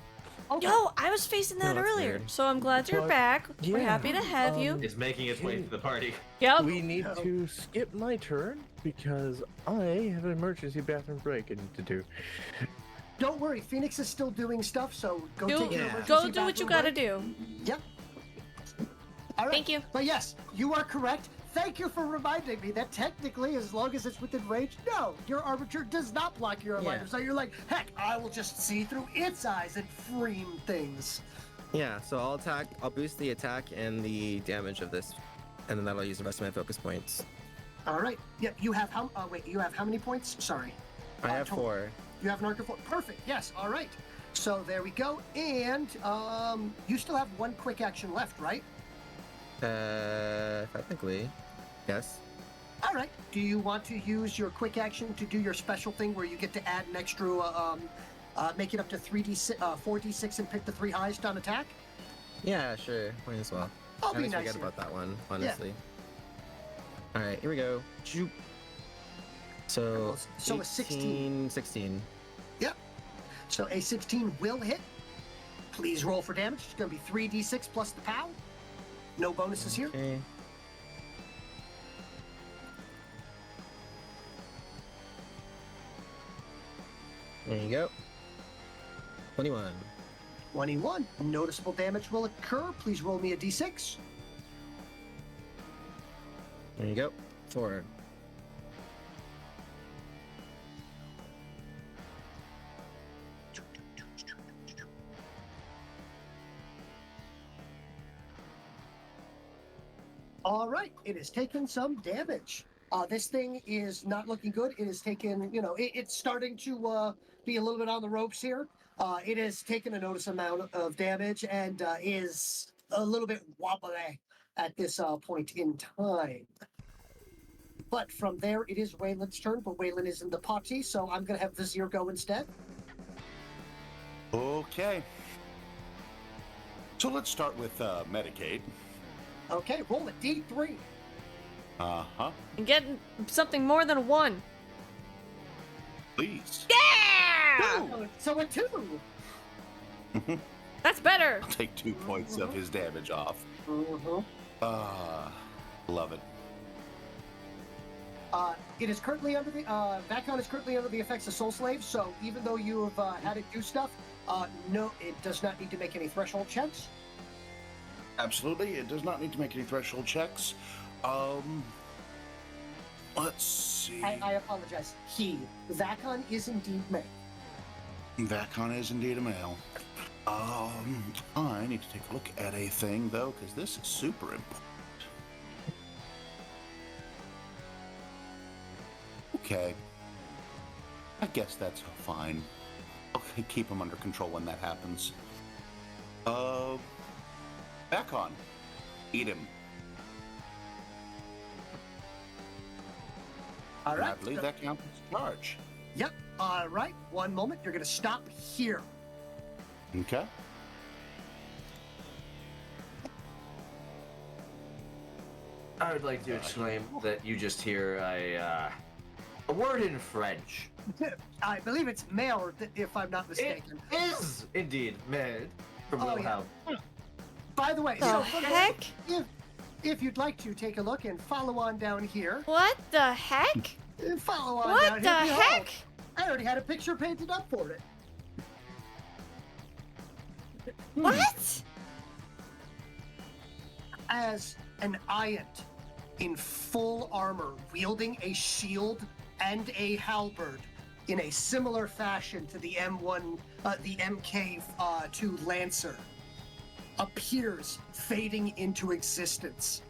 Yo, I was facing that that's earlier, weird. so I'm glad you're But- back. We're yeah, happy to have you. It's making its way to the party. Yep. We need to skip my turn because I have an emergency bathroom break I need to do. Don't worry, Phoenix is still doing stuff, so go take your emergency Go do what you bathroom gotta break. do. Yep. All right. Thank you. But yes, you are correct. Thank you for reminding me that technically, as long as it's within range, no, your armature does not block your line of sight. You're like, heck, I will just see through its eyes and frame things. Yeah, so I'll attack. I'll boost the attack and the damage of this, and then that'll use the rest of my focus points. All right. Yep. You have how? Wait. You have how many points? Sorry. I have total. 4. You have an arc of 4. Perfect. Yes. All right. So there we go. And you still have 1 quick action left, right? Technically, yes. All right. Do you want to use your quick action to do your special thing where you get to add an extra, make it up to 4d6 and pick the 3 highest on attack? Yeah, sure. Might as well. I'll I be always nice forget here. about that one, honestly. All right, here we go. Shoot. So, So a 16. 16. Yep. So a 16 will hit. Please roll for damage. It's going to be 3d6 plus the POW. No bonuses here. Okay. There you go. 21. 21. Noticeable damage will occur. Please roll me a d6. There you go. 4. All right, it has taken some damage. This thing is not looking good. It has taken, it's starting to be a little bit on the ropes here. It has taken a noticeable amount of damage and is a little bit wobbly at this point in time. But from there, it is Waylon's turn, but Waylon is in the party, so I'm going to have Vizier go instead. Okay. So let's start with Medicaid. Okay, roll a d3. Uh-huh. And get something more than a 1. Please. Yeah! So a 2. That's better. I'll take 2 points of his damage off. Love it. It is currently under the Vacon is currently under the effects of Soul Slave, so even though you have had it do stuff, no, it does not need to make any threshold checks. Absolutely. It does not need to make any threshold checks. Let's see. I apologize. Vacon is indeed male. Vacon is indeed a male. I need to take a look at a thing, though, because this is super important. Okay. I guess that's fine. Okay, keep him under control when that happens. Vacon. Eat him. All And right. I believe that counts as charge. Yep. All right, one moment. You're going to stop here. Okay. I would like to exclaim that you just hear a word in French. I believe it's male, if I'm not mistaken. It is indeed made from Oh, Wilhelm. By the way, The so heck? if you'd like to take a look and follow on down here. What the heck? Follow on What down the here. heck? I already had a picture painted up for it. What? As an Iant in full armor, wielding a shield and a halberd in a similar fashion to the the MK2 Lancer, appears fading into existence.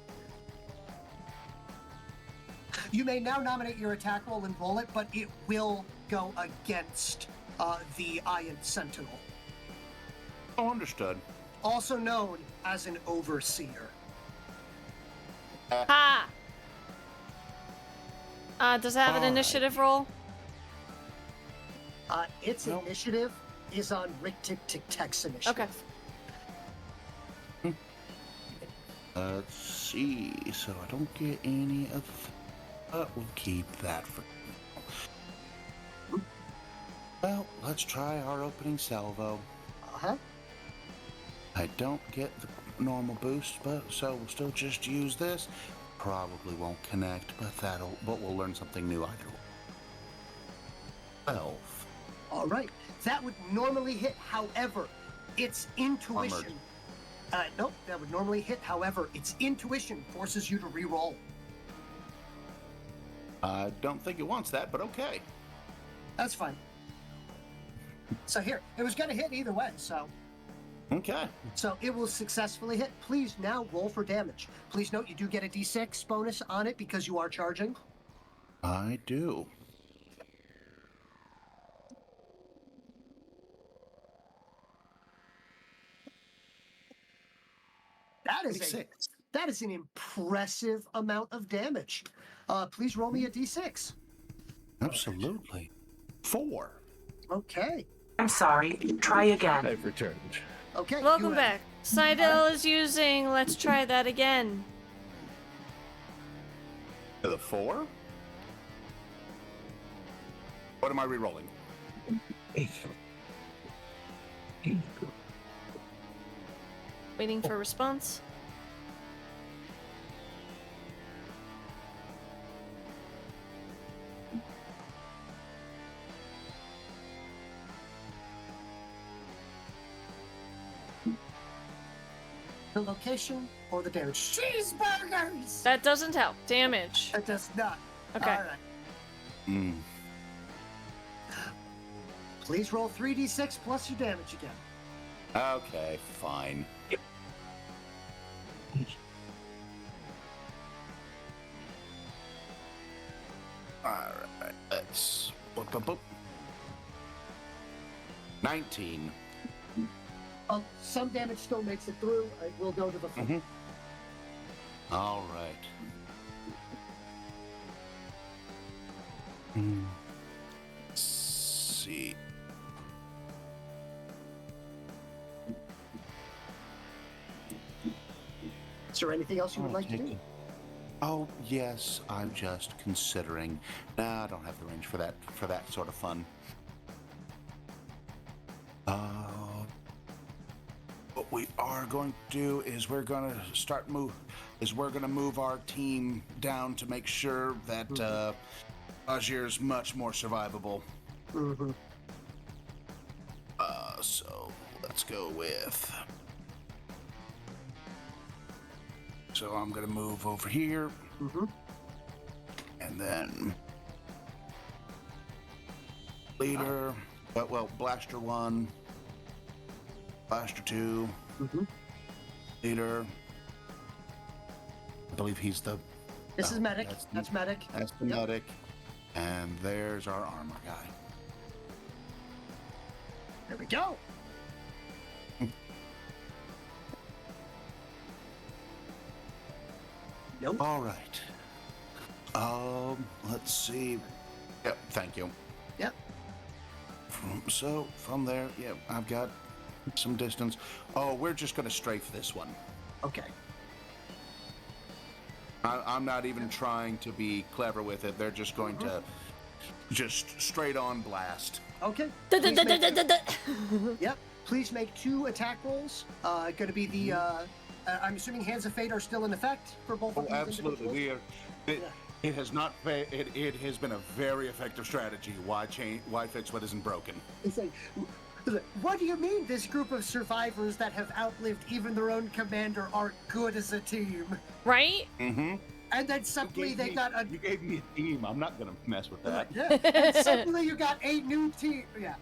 You may now nominate your attack roll and roll it, but it will go against the Iant Sentinel, Oh, understood. also known as an Overseer. Ha! Does it have an All initiative roll? Its initiative is on Rick Tech's initiative. Okay. Let's see. So I don't get any of. We'll keep that for. Well, let's try our opening salvo. Uh-huh. I don't get the normal boost, but so we'll still just use this. Probably won't connect, but we'll learn something new either way. 12. All right. That would normally hit. However, its intuition. Nope, that would normally hit. However, its intuition forces you to reroll. I don't think it wants that, but okay. That's fine. So here, it was going to hit either way, so. Okay. So it will successfully hit. Please now roll for damage. Please note you do get a d6 bonus on it because you are charging. I do. That is an impressive amount of damage. Please roll me a d6. Absolutely. 4. Okay. I'm sorry. Try again. I've returned. Okay. Welcome back. Seidel is using Let's Try That Again. The 4? What am I re-rolling? Waiting for response. The location or the damage? Cheeseburgers! That doesn't help. Damage. That does not. Okay. All right. Please roll 3d6 plus your damage again. Okay, fine. Alright, let's... Boop, boop, boop. 19. Some damage still makes it through. We'll go to the full. Alright. Let's see. Is there anything else you would like to do? Oh, yes, I'm just considering. Nah, I don't have the range for that sort of fun. What we are going to do is we're going to move our team down to make sure that Ajir's much more survivable. Mm-hmm. So let's go with. So I'm going to move over here. Mm-hmm. And then leader, blaster 1, blaster 2, leader. I believe he's the. This is medic. That's medic. That's the medic. And there's our armor guy. There we go. Nope. All right. Let's see. Yep. Thank you. Yep. So from there, yeah, I've got some distance. Oh, we're just going to strafe this one. Okay. I'm not even trying to be clever with it. They're just going to just straight on blast. Okay. Yep. Please make 2 attack rolls. Going to be the. I'm assuming Hands of Fate are still in effect for both of these Absolutely. individuals? It has not. It has been a very effective strategy. Why change? Why fix what isn't broken? It's like, what do you mean this group of survivors that have outlived even their own commander are good as a team? Right? Mm-hmm. And then suddenly they got a. You gave me a team. I'm not gonna mess with that. Yeah. And suddenly you got a new team. Yeah.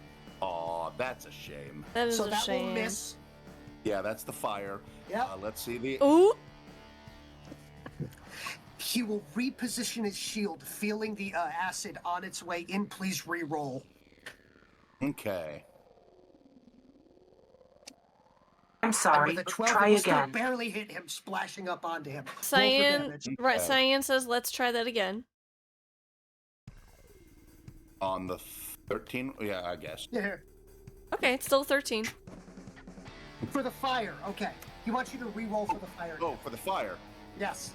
Oh, that's a shame. That is So a that shame. will miss. Yeah, that's the fire. Yep. Let's see the. Ooh. He will reposition his shield, feeling the acid on its way in. Please re-roll. Okay. I'm sorry. And with a 12, Try it will still again. barely hit him, splashing up onto him. Roll for Cyan, damage. right? Cyan says, "Let's try that again." On the 13. Yeah, I guess. Yeah. Okay, it's still 13. For the fire, okay. He wants you to re-roll for the fire. Oh, for the fire. Yes.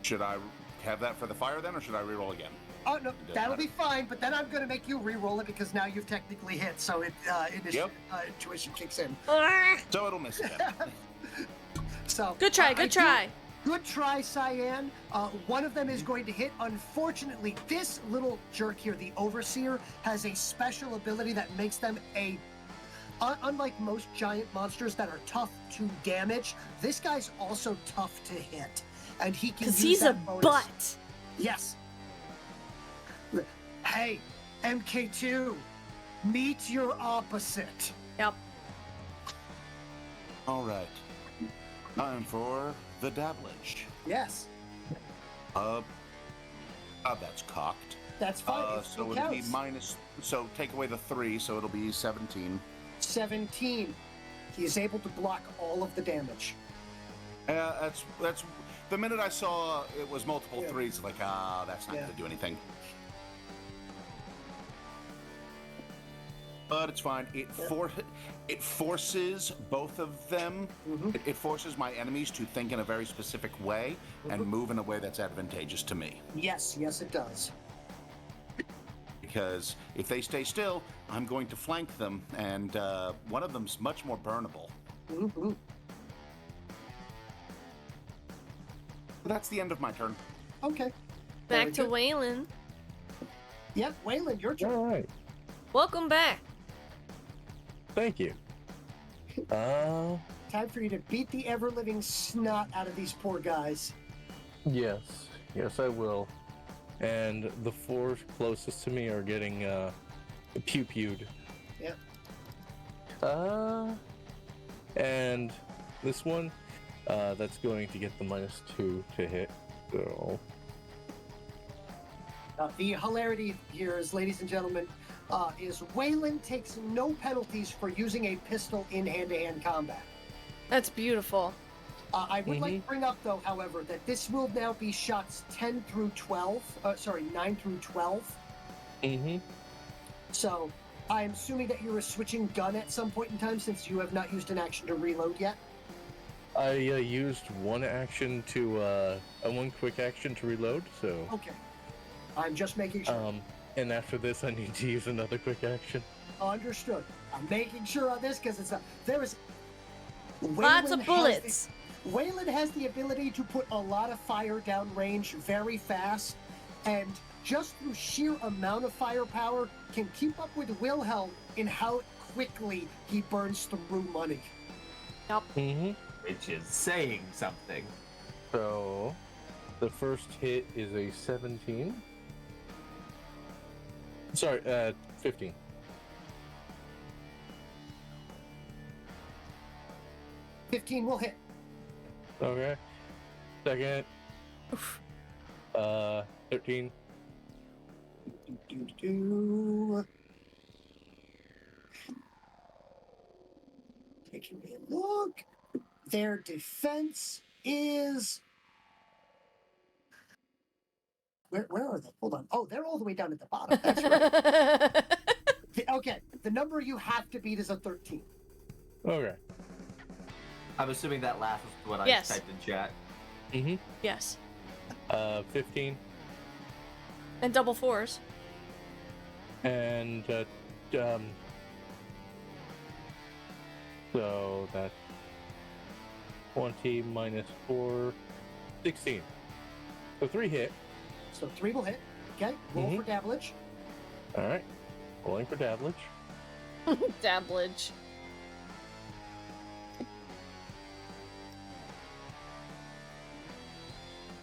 Should I have that for the fire then, or should I reroll again? Oh no, that'll be fine. But then I'm going to make you re-roll it because now you've technically hit, so intuition kicks in. So it'll miss again. So Good try. Good try. Good try, Cyan. One of them is going to hit. Unfortunately, this little jerk here, the Overseer, has a special ability that makes them unlike most giant monsters that are tough to damage, this guy's also tough to hit. And he can use he's that a bonus. butt. Yes. Hey, MK2, meet your opposite. Yep. All right. Time for the dabblage. Yes. That's cocked. That's fine. So it'll be minus. So take away the 3, so it'll be 17. 17. He is able to block all of the damage. That's the minute I saw it was multiple 3s, like that's not going to do anything. But it's fine. It forces both of them. It forces my enemies to think in a very specific way and move in a way that's advantageous to me. Yes, it does. Because if they stay still, I'm going to flank them, and one of them's much more burnable. That's the end of my turn. Okay. Back to Waylon. Yep, Waylon, your turn. All right. Welcome back. Thank you. Time for you to beat the ever-living snot out of these poor guys. Yes, I will. And the 4 closest to me are getting pew-pewed. Yep. And this one, that's going to get the -2 to hit. So The hilarity here is, ladies and gentlemen, is Waylon takes no penalties for using a pistol in hand-to-hand combat. That's beautiful. I would like to bring up, though, however, that this will now be shots 10 through 12. 9 through 12. So, I'm assuming that you're switching gun at some point in time, since you have not used an action to reload yet. I used one quick action to reload. So okay, I'm just making sure. And after this, I need to use another quick action. Understood. I'm making sure on this because there is lots of bullets. Waylon has the ability to put a lot of fire downrange very fast, and just through sheer amount of firepower can keep up with Wilhelm in how quickly he burns through money. Yep. Which is saying something. So, the first hit is a 17. Sorry, 15. $15 will hit. Okay. Second. 13. Taking a look. Their defense is... Where are they? Hold on. Oh, they're all the way down at the bottom. That's right. Okay, the number you have to beat is a 13. Okay. I'm assuming that last was what I Yes. typed in chat. Mm-hmm. Yes. 15. And double fours. And so that's 20 minus 4, 16. So 3 hit. So 3 will hit. Okay, roll for damage. All right. Rolling for damage. Dablage.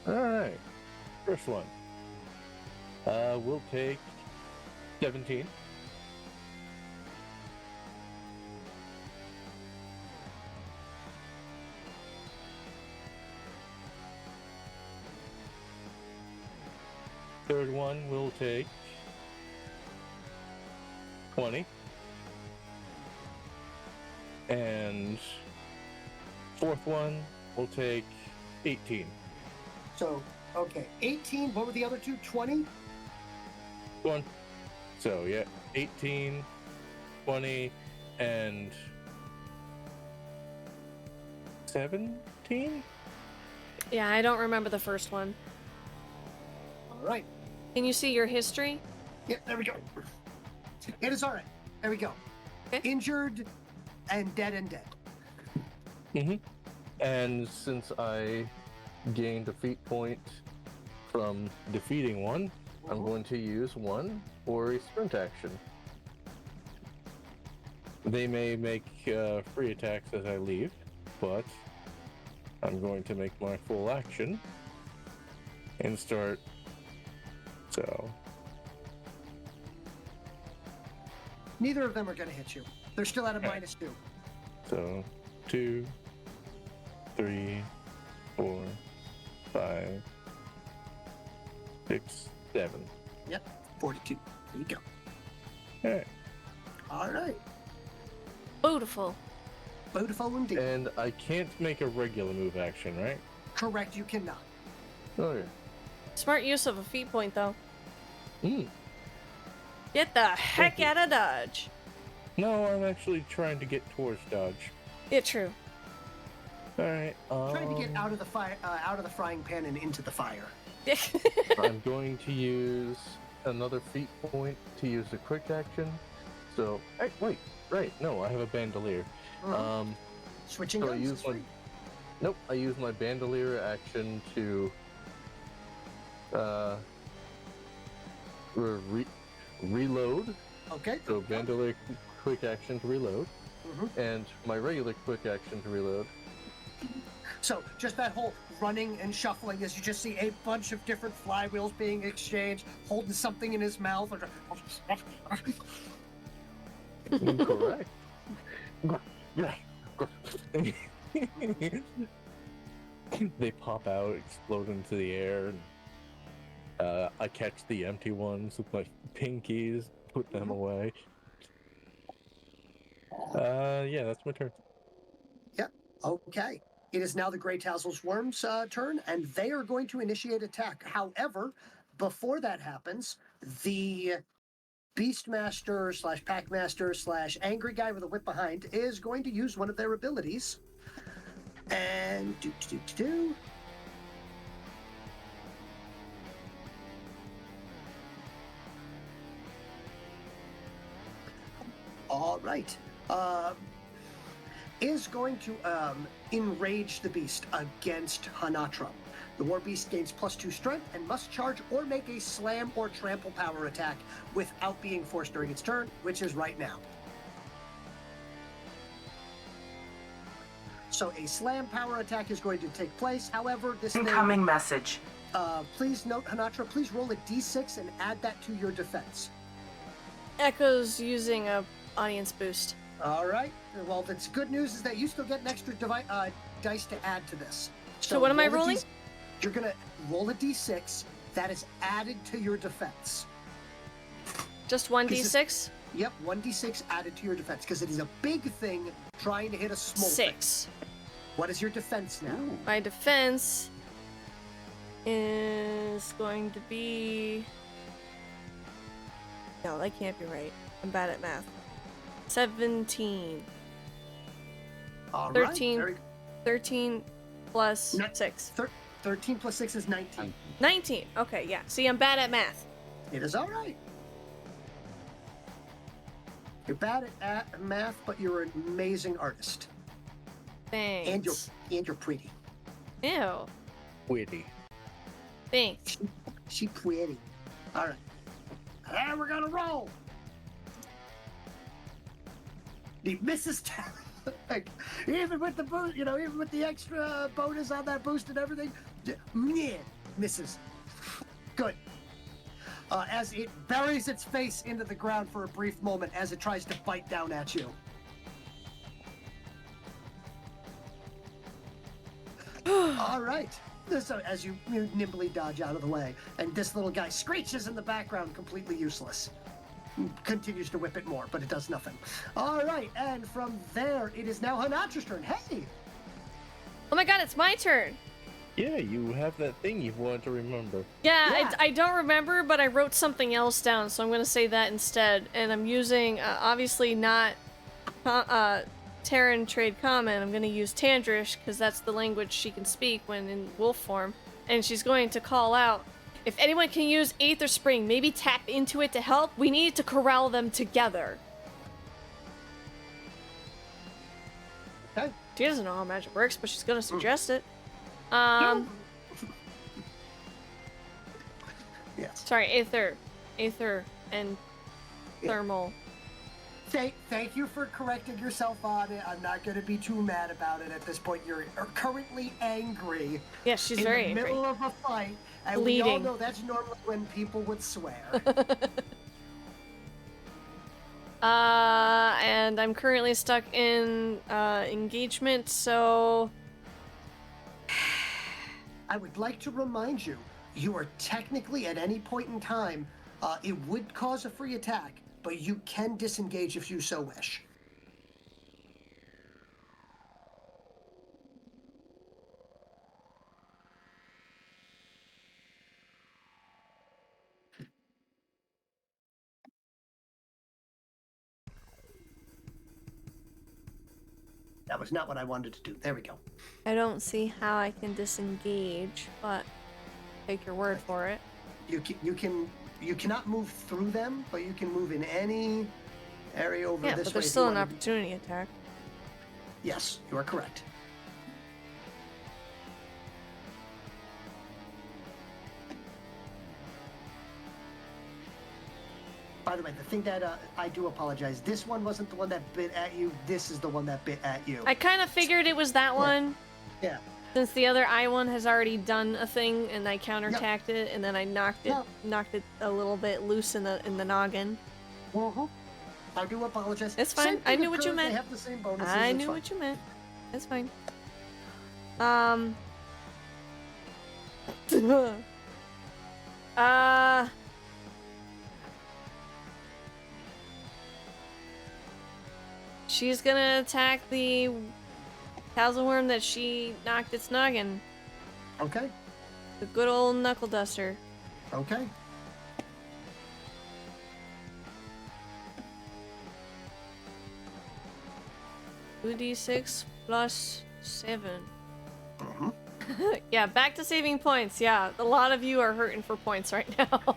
All right. First one. We'll take 17. Third one will take 20. And fourth one will take 18. So, okay, 18. What were the other two? 20? One. So, yeah, 18, 20, and 17? Yeah, I don't remember the first one. All right. Can you see your history? Yeah, there we go. It is all right. There we go. Okay. Injured and dead and dead. Mm-hmm. And since I gained a feat point from defeating one, I'm going to use one for a sprint action. They may make free attacks as I leave, but I'm going to make my full action and start. So Neither of them are going to hit you. They're still at a -2. So 2, 3, 4, 5, 6, 7. Yep, 42. There you go. Alright. All right. Beautiful. Beautiful indeed. And I can't make a regular move action, right? Correct, you cannot. Okay. Smart use of a feat point, though. Mm. Get the heck out of Dodge. No, I'm actually trying to get towards dodge. Yeah, true. Alright, Trying to get out of the fire, out of the frying pan and into the fire. I'm going to use another feat point to use a quick action. So, hey, wait, right, no, I have a bandolier. Switching So I guns. use is my, free. nope, I use my bandolier action to reload. Okay. So bandolier quick action to reload, and my regular quick action to reload. So just that whole running and shuffling as you just see a bunch of different flywheels being exchanged, holding something in his mouth. Correct. They pop out, explode into the air, and I catch the empty ones with my pinkies, put them away. Yeah, that's my turn. Yep. Okay. It is now the Grey Tassels Worm's turn, and they are going to initiate attack. However, before that happens, the Beastmaster / Packmaster / Angry Guy with a whip behind is going to use one of their abilities. And All right. Is going to enrage the beast against Hanatra. The war beast gains +2 strength and must charge or make a slam or trample power attack without being forced during its turn, which is right now. So a slam power attack is going to take place. However, this Incoming message. Please note, Hanatra, please roll a d6 and add that to your defense. Echo's using a audience boost. All right. Well, that's good news is that you still get an extra dice to add to this. So what am I rolling? You're going to roll a d6 that is added to your defense. Just 1d6? Yep, 1d6 added to your defense, because it is a big thing trying to hit a small 6. Thing. What is your defense now? My defense is going to be... No, that can't be right. I'm bad at math. 17. All 13. right. 13 plus Ni- 6. 13 plus 6 is 19. 19. Okay, yeah. See, I'm bad at math. It is all right. You're bad at math, but you're an amazing artist. Thanks. And you're pretty. Ew. Witty. Thanks. She pretty. All right. And we're gonna roll. The Mrs. Like, even with the boost, even with the extra bonus on that boost and everything, yeah, misses. Good. As it buries its face into the ground for a brief moment as it tries to bite down at you. All right. So as you nimbly dodge out of the way, and this little guy screeches in the background, completely useless. Continues to whip it more, but it does nothing. All right, and from there, it is now Hanatra's turn. Hey! Oh my god, it's my turn. Yeah, you have that thing you've wanted to remember. Yeah. I don't remember, but I wrote something else down, so I'm going to say that instead. And I'm using, obviously not Terran Trade Common. I'm going to use Tandrish, because that's the language she can speak when in wolf form. And she's going to call out, if anyone can use Aether Spring, maybe tap into it to help. We need to corral them together. Okay. She doesn't know how magic works, but she's going to suggest it. Yes. Sorry, Aether and thermal. Thank you for correcting yourself on it. I'm not going to be too mad about it at this point. You're currently angry. Yeah, she's very in the angry. middle of a fight, and Bleeding. we all know that's normally when people would swear. And I'm currently stuck in engagement, so I would like to remind you, you are technically at any point in time, it would cause a free attack, but you can disengage if you so wish. That was not what I wanted to do. There we go. I don't see how I can disengage, but take your word for it. You cannot move through them, but you can move in any area over Yeah, this but way. there's still an opportunity attack. Yes, you are correct. By the way, the thing that I do apologize. This one wasn't the one that bit at you. This is the one that bit at you. I kind of figured it was that one. Yeah. Since the other I one has already done a thing, and I counterattacked it, and then I knocked it a little bit loose in the noggin. Mm-hmm. I do apologize. It's fine. Same I thing knew what you occurs, meant. They have the same bonuses. I it's knew fine. what you meant. It's fine. She's gonna attack the Tazzleworm that she knocked its noggin. Okay. The good old knuckle duster. Okay. Two d6 plus 7. Mm-hmm. Yeah, back to saving points. Yeah, a lot of you are hurting for points right now.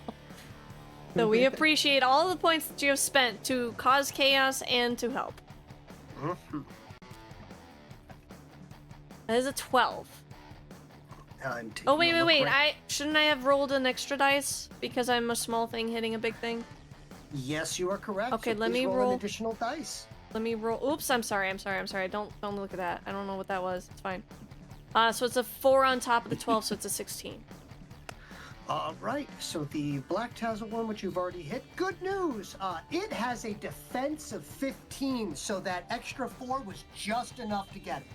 So we appreciate all the points that you have spent to cause chaos and to help. Mm-hmm. That is a 12. I'm taking Oh, wait. a look right- Shouldn't I have rolled an extra dice because I'm a small thing hitting a big thing? Yes, you are correct. Okay, so let please me roll roll. an additional dice. Let me roll. Oops, I'm sorry. Don't look at that. I don't know what that was. It's fine. So it's a 4 on top of the 12, so it's a 16. All right, so the Black Tazzle one, which you've already hit, good news. It has a defense of 15, so that extra 4 was just enough to get it.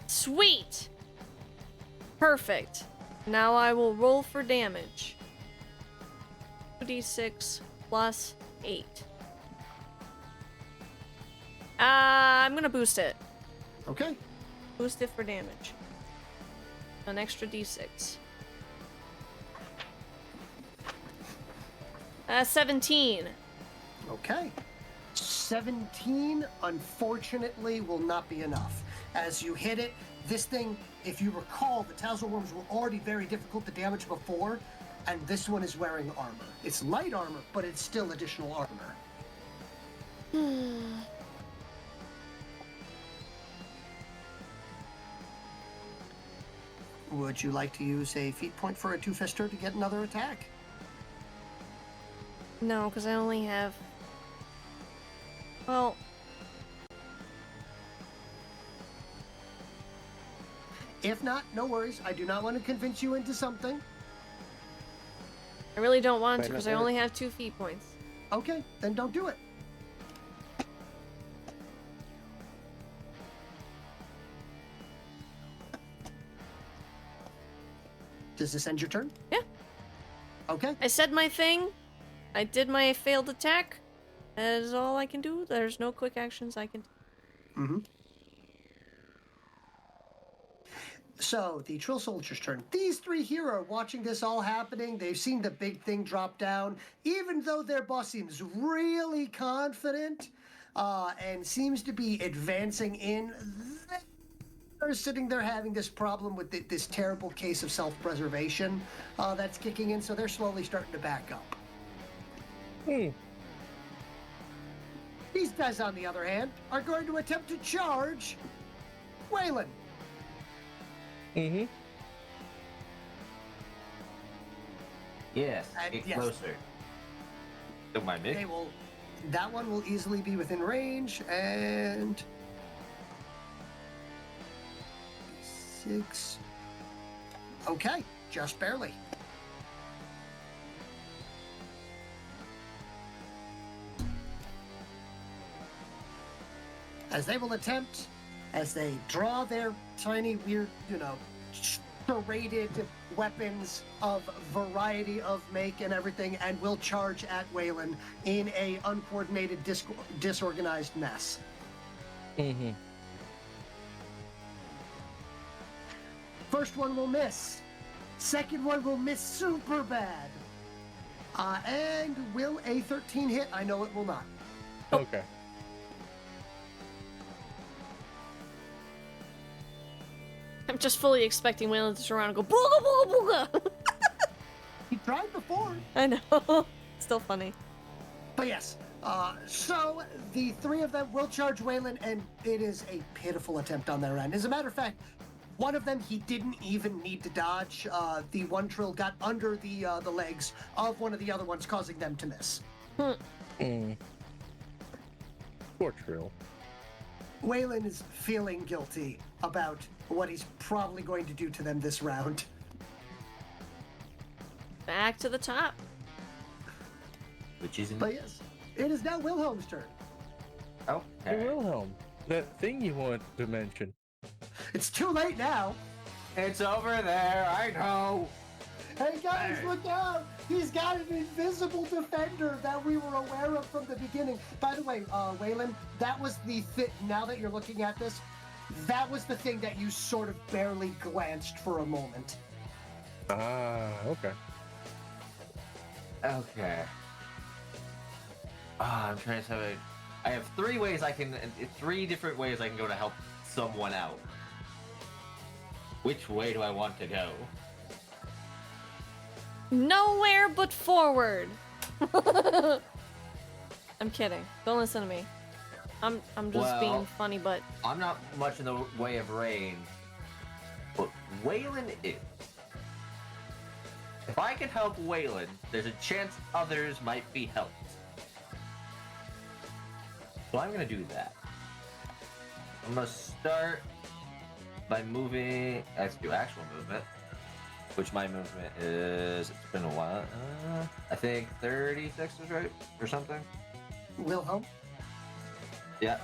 Sweet! Perfect. Now I will roll for damage. 2d6 plus 8. I'm gonna boost it. Okay. Boost it for damage. An extra d6. 17. Okay. 17, unfortunately, will not be enough. As you hit it, this thing, if you recall, the tassel worms were already very difficult to damage before, and this one is wearing armor. It's light armor, but it's still additional armor. Would you like to use a feat point for a two-fister to get another attack? No, because I only have... Well... If not, no worries. I do not want to convince you into something. I really don't want to Might not because I work. only have 2 feat points. Okay, then don't do it. Does this end your turn? Yeah. Okay. I said my thing. I did my failed attack. That is all I can do. There's no quick actions I can do. Mm-hmm. So, the Trill Soldier's turn. These 3 here are watching this all happening. They've seen the big thing drop down. Even though their boss seems really confident and seems to be advancing in, they're sitting there having this problem with this terrible case of self-preservation that's kicking in, so they're slowly starting to back up. These guys, on the other hand, are going to attempt to charge Waylon. Mm-hmm. Yes, And get yes. closer. Don't mind me. They will. That one will easily be within range, and 6. Okay, just barely. As they will attempt, as they draw their tiny, weird, serrated weapons of variety of make and everything, and will charge at Waylon in a uncoordinated, disorganized mess. Mm-hmm. First one will miss. Second one will miss super bad. And will a 13 hit? I know it will not. Okay. I'm just fully expecting Waylon to turn around and go booga booga booga. He tried before. I know. Still funny. But yes, so the 3 of them will charge Waylon, and it is a pitiful attempt on their end. As a matter of fact, one of them he didn't even need to dodge. The one Trill got under the legs of one of the other ones, causing them to miss. Poor Trill. Waylon is feeling guilty about what he's probably going to do to them this round. Back to the top. Which isn't. But yes, it is now Wilhelm's turn. Oh, Hey, Wilhelm, that thing you wanted to mention. It's too late now. It's over there. I know. Hey guys, look out! He's got an invisible defender that we were aware of from the beginning. By the way, Waylon, that was the thing. Now that you're looking at this, that was the thing that you sort of barely glanced for a moment. Ah, okay. Okay. I'm trying to say. I have 3 ways I can. 3 different ways I can go to help someone out. Which way do I want to go? Nowhere but forward. I'm kidding. Don't listen to me. I'm just being funny, but I'm not much in the way of range. But Waylon is. If I can help Waylon, there's a chance others might be helped. So I'm gonna do that. I'm gonna start by moving. Let's do actual movement. Which my movement is, it's been a while. I think 36 is right, or something. Wilhelm? Yeah.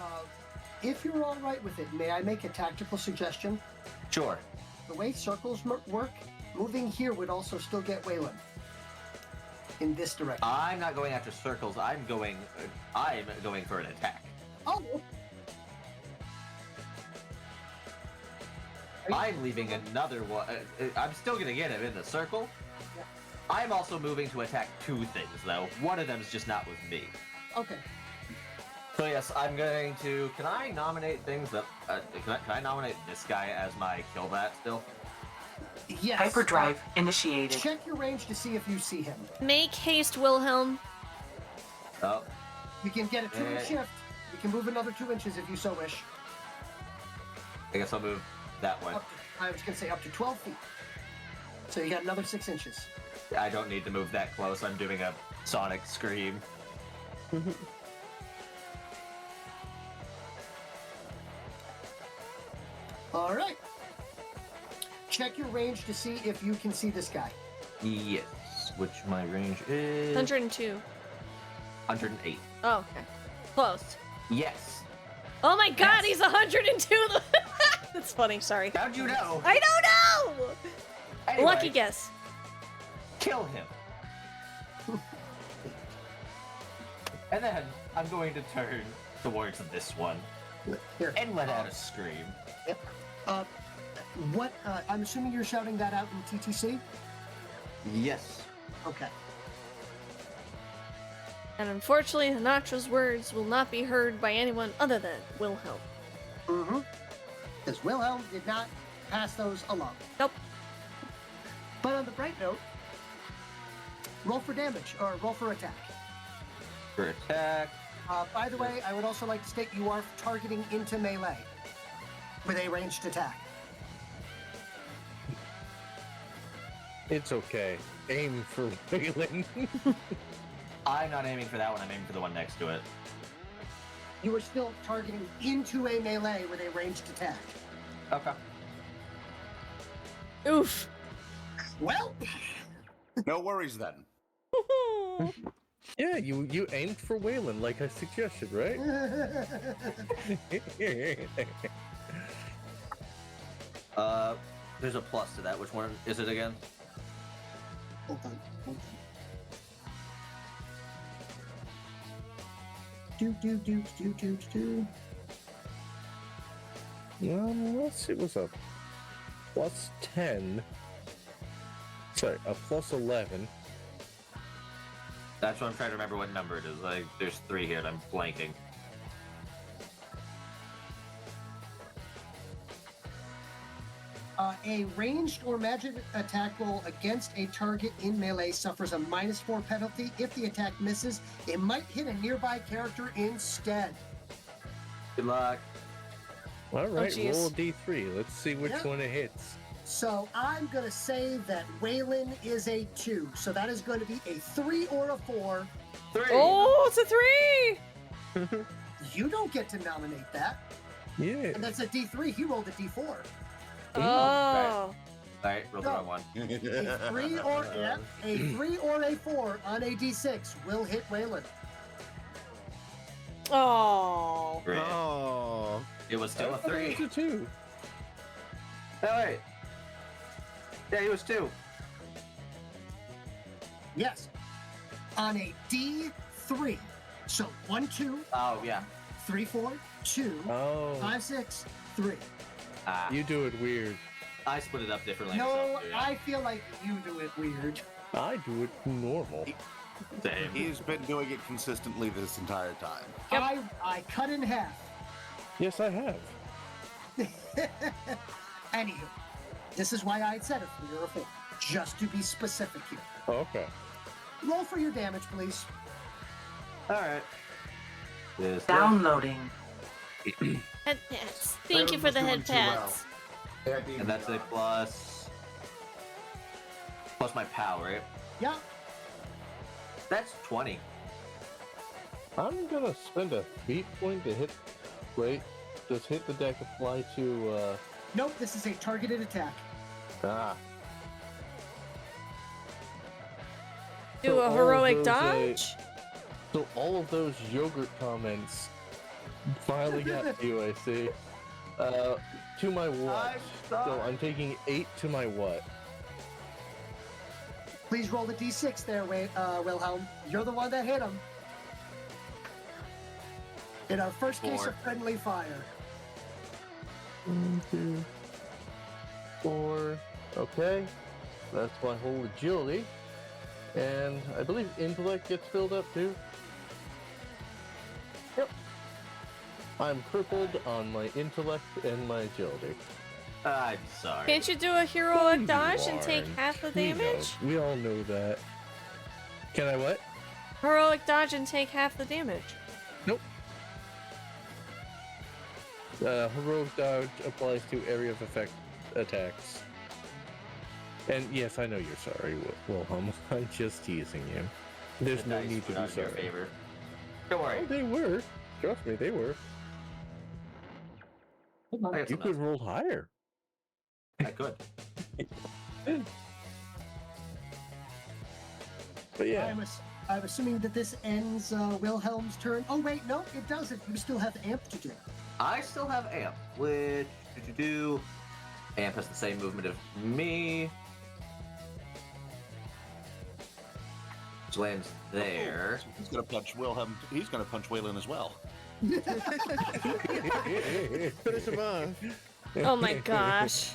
If you're all right with it, may I make a tactical suggestion? Sure. The way circles work, moving here would also still get Waylon. In this direction. I'm not going after circles. I'm going for an attack. Oh! I'm leaving another one. I'm still gonna get him in the circle. Yeah. I'm also moving to attack 2 things, though. One of them is just not with me. Okay. So yes, I'm going to. Can I nominate things that? Can I nominate this guy as my kill that still? Yes. Hyperdrive initiated. Check your range to see if you see him. Make haste, Wilhelm. Oh. You can get a 2-inch shift. You can move another 2 inches if you so wish. I guess I'll move that way. I was going to say up to 12 feet. So you got another 6 inches. I don't need to move that close. I'm doing a sonic scream. All right. Check your range to see if you can see this guy. Yes. Which my range is 102. 108. Oh, okay. Close. Yes. Oh my god, he's 102! That's funny, sorry. How'd you know? I don't know! Anyway, Lucky guess. Kill him. And then I'm going to turn towards this one Here. and let out a scream. Yep. I'm assuming you're shouting that out in TTC? Yes. Okay. And unfortunately, Hanatra's words will not be heard by anyone other than Wilhelm. Mm-hmm. Because Wilhelm did not pass those along. Nope. But on the bright note, roll for damage, or roll for attack. For attack. By the way, I would also like to state you are targeting into melee with a ranged attack. It's okay. Aim for Waylon. I'm not aiming for that one. I'm aiming for the one next to it. You are still targeting into a melee with a ranged attack. Okay. Oof. Well, No worries then. Yeah, you aimed for Waylon like I suggested, right? There's a plus to that. Which one is it again? hold on. Do. Let's see, it was a plus 10. Sorry, a plus 11. That's what I'm trying to remember what number it is. Like, there's 3 here and I'm blanking. A ranged or magic attack roll against a target in melee suffers a -4 penalty. If the attack misses, it might hit a nearby character instead. Good luck. All right, jeez. roll a d3. Let's see which Yep. one it hits. So I'm going to say that Waylon is a 2. So that is going to be a 3 or a 4. 3. Oh, it's a 3! You don't get to nominate that. Yeah. And that's a D3. He rolled a D4. Oh. Alright, roll the wrong one. A 3 or a 3 or a 4 on a D6 will hit Waylon. Oh. Great. Oh. It was still a 3. It's a 2. Oh, wait. Yeah, he was 2. Yes. On a D3. So 1, 2, Oh, yeah. 3, 4, 2, Oh. 5, 6, 3. You do it weird. I split it up differently. No, myself, too, yeah. I feel like you do it weird. I do it normal. Same. He's been doing it consistently this entire time. I cut in half. Yes, I have. Anywho, this is why I had said a 3 or a 4. Just to be specific here. Okay. Roll for your damage, please. Alright. This Downloading. Head pats. Thank you for the head pats. and that's a plus my power, right? Yeah. That's 20. I'm gonna spend a beat point to hit. Wait, just hit the deck, apply to. Nope, this is a targeted attack. Ah. Do So a all of heroic those, dodge? So all of those yogurt comments finally got to you, I see. To my what? So I'm taking 8 to my what? Please roll the D6 there, Wilhelm. You're the one that hit him. In our first case 4. of friendly fire. 1, 2, 4. Okay. That's my whole agility. And I believe intellect gets filled up too. I'm crippled on my intellect and my agility. I'm sorry. Can't you do a heroic dodge and You take aren't. half the We know- damage? We all know that. Can I what? Heroic dodge and take half the damage. Nope. Heroic dodge applies to area of effect attacks. And yes, I know you're sorry, Wilhelm. I'm just teasing you. There's The no dice need to were be not in your sorry. favor. Don't worry. Oh, they were. Trust me, they were. I got You something could else. roll higher. I could. But yeah, I'm assuming that this ends Wilhelm's turn. Oh wait, no, it doesn't. You still have amp to do. I still have Amp, which Amp has the same movement of me. Which lands there. He's gonna punch Wilhelm. He's gonna punch Waylon as well. Finish him off. Oh my gosh.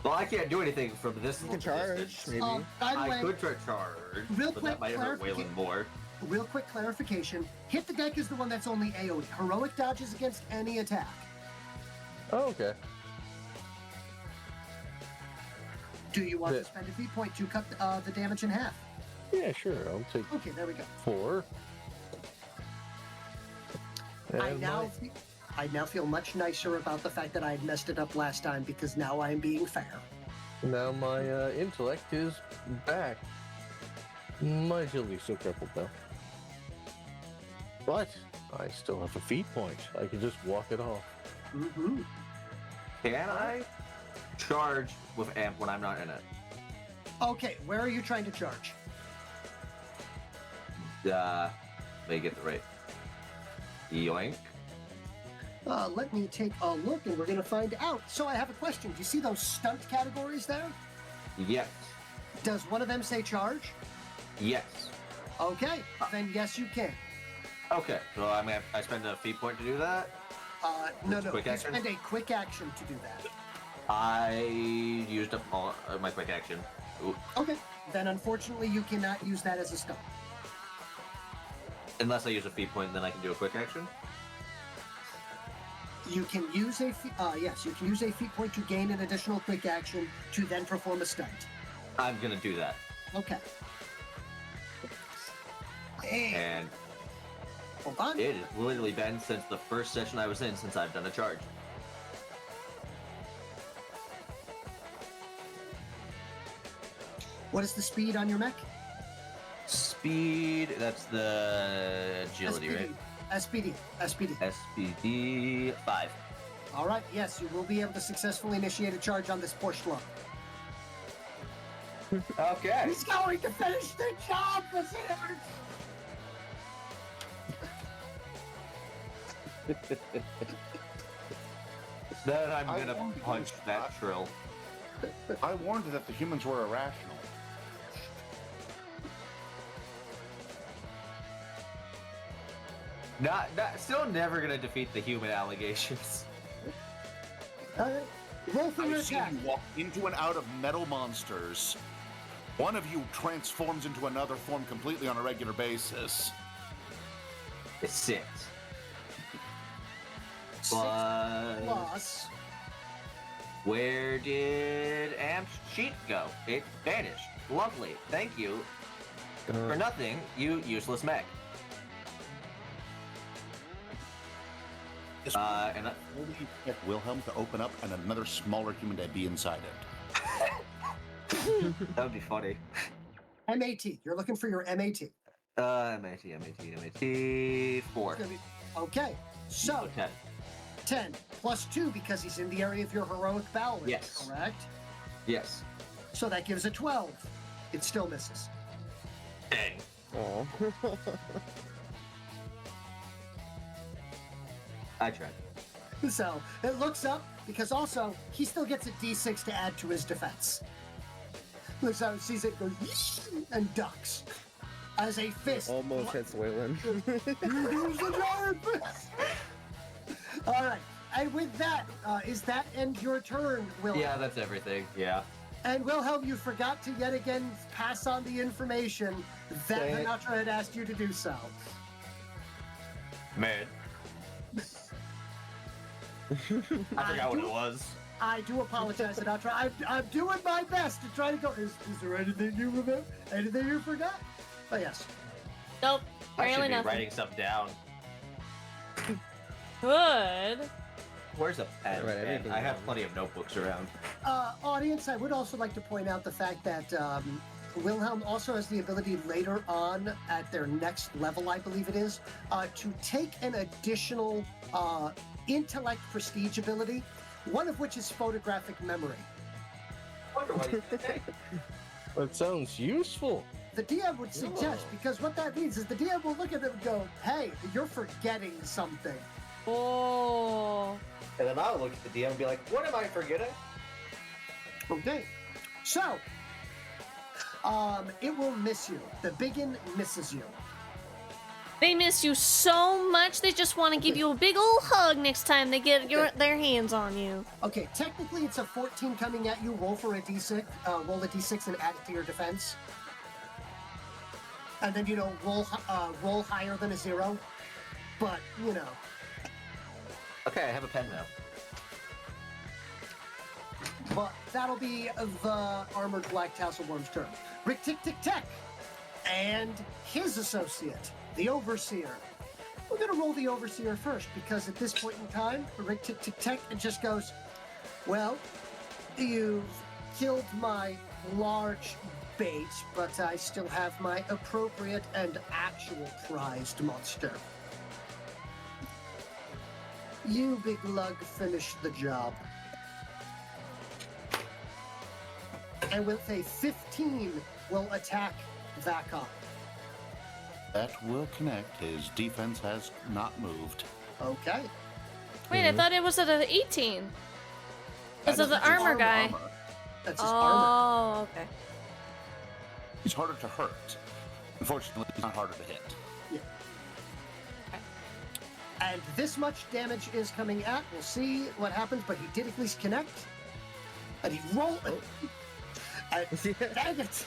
Well, I can't do anything from this You can charge, distance. maybe. By the I way, could try charge, Real but quick that might hurt clarification. Waylon more. real quick clarification. Hit the deck is the one that's only AoE. Heroic dodges against any attack. oh, okay. Do you want Yeah. to spend a feat point to cut the damage in half? Yeah, sure. I'll take Okay, there we go. 4. I And now feel much nicer about the fact that I had messed it up last time because now I am being fair. now my intellect is back. My agility's still crippled though. But I still have a feat point. I can just walk it off. Mm-hmm. Can I charge with Amp when I'm not in it? Okay, where are you trying to charge? Let me get the right. Yoink. Let me take a look and we're going to find out. So I have a question. Do you see those stunt categories there? Yes. Does one of them say charge? Yes. Okay, then yes, you can. Okay, so I spend a feat point to do that. No, Quick you action? spend a quick action to do that. I used up all my quick action. Ooh. Okay, then unfortunately you cannot use that as a stunt. Unless I use a feat point, then I can do a quick action. You can use a yes, you can use a feat point to gain an additional quick action to then perform a stunt. I'm gonna do that. Okay. And Hold on. it has literally been since the first session I was in since I've done a charge. What is the speed on your mech? Speed, that's the agility, right? SPD. SPD 5. All right, yes, you will be able to successfully initiate a charge on this Porsche Club. Okay. He's going to finish the job, listeners! Then I'm I gonna warned you. punch that Trill. I warned that the humans were irrational. Still never gonna defeat the human allegations. Roll for your I've seen attack. you walk into and out of metal monsters. One of you transforms into another form completely on a regular basis. It's 6. Six But plus. where did Amp's sheet go? It vanished. Lovely. Thank you. For nothing, you useless mech. This And I- only get Wilhelm to open up and another smaller human to be inside it. that would be funny. MAT. You're looking for your MAT. MAT 4. It's gonna be- Okay, so Okay. 10 plus 2 because he's in the area of your heroic bowel. Yes. Correct? Yes. So that gives a 12. It still misses. Dang. Oh. I tried. So it looks up because also he still gets a d6 to add to his defense. Looks out and sees it goes "Yeesh," and ducks as a fist. Almost hits Waylon. All right, and with that, is that end your turn, Wilhelm? Yeah, that's everything. Yeah. And Wilhelm, you forgot to yet again pass on the information that Dang it. Vanatra had asked you to do so. Man. I forgot what it was. I do apologize, Sinatra. I'm doing my best to try to go. Is there anything you remember? Anything you forgot? But yes. Nope. I should Apparently be nothing. writing stuff down. Good. Where's a pen? Right, man? everything I have down. plenty of notebooks around. Audience, I would also like to point out the fact that Wilhelm also has the ability later on at their next level, I believe it is, to take an additional intellect prestige ability, one of which is photographic memory. That sounds useful. The DM would suggest, because what that means is the DM will look at them and go, hey, you're forgetting something. Oh. And then I'll look at the DM and be like, what am I forgetting? Okay. So, it will miss you. The biggin misses you. They miss you so much, they just want to give you a big old hug next time they get their hands on you. Okay, technically it's a 14 coming at you. Roll for a d6. Roll a d6 and add it to your defense. And then, roll higher than a 0. But, Okay, I have a pen now. But that'll be the Armored Black Tasselworm's turn. Rick Tick Tick Tech and his associate, the Overseer. We're going to roll the Overseer first because at this point in time, Rick Tick Tick Tech, it just goes, well, you've killed my large bait, but I still have my appropriate and actual prized monster. You, big lug, finish the job. And with a 15, will attack Vakon. That will connect. His defense has not moved. Okay. Wait, I thought it was at an 18. Because That of the is his armor guy. armor. That's his armor. Oh, okay. He's harder to hurt. Unfortunately, he's not harder to hit. Yeah. And this much damage is coming at. We'll see what happens, but he did at least connect. And he rolled. Dang it!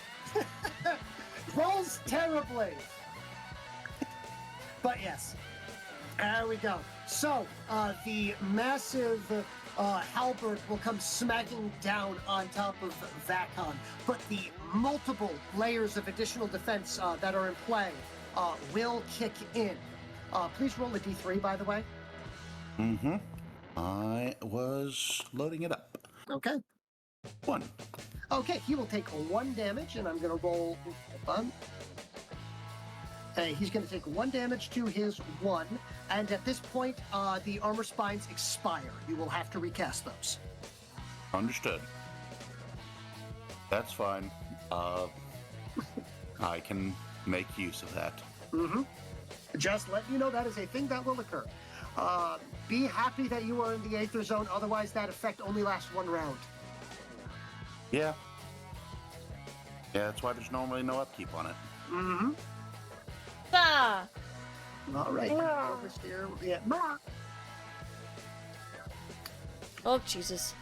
Rolls terribly. But yes, there we go. So the massive halberd will come smacking down on top of Vakon, but the multiple layers of additional defense that are in play will kick in. Please roll a d3, by the way. Mm-hmm. I was loading it up. Okay. 1. Okay, he will take 1 damage, and I'm going to roll. Hold on. He's going to take 1 damage to his 1, and at this point, the armor spines expire. You will have to recast those. Understood. That's fine. I can make use of that. Mm-hmm. Just let you know that is a thing that will occur. Be happy that you are in the Aether Zone, otherwise that effect only lasts 1 round. Yeah. Yeah, that's why there's normally no upkeep on it. Mm-hmm. Ah! All right. Oversteer. Yeah. Oh, Jesus.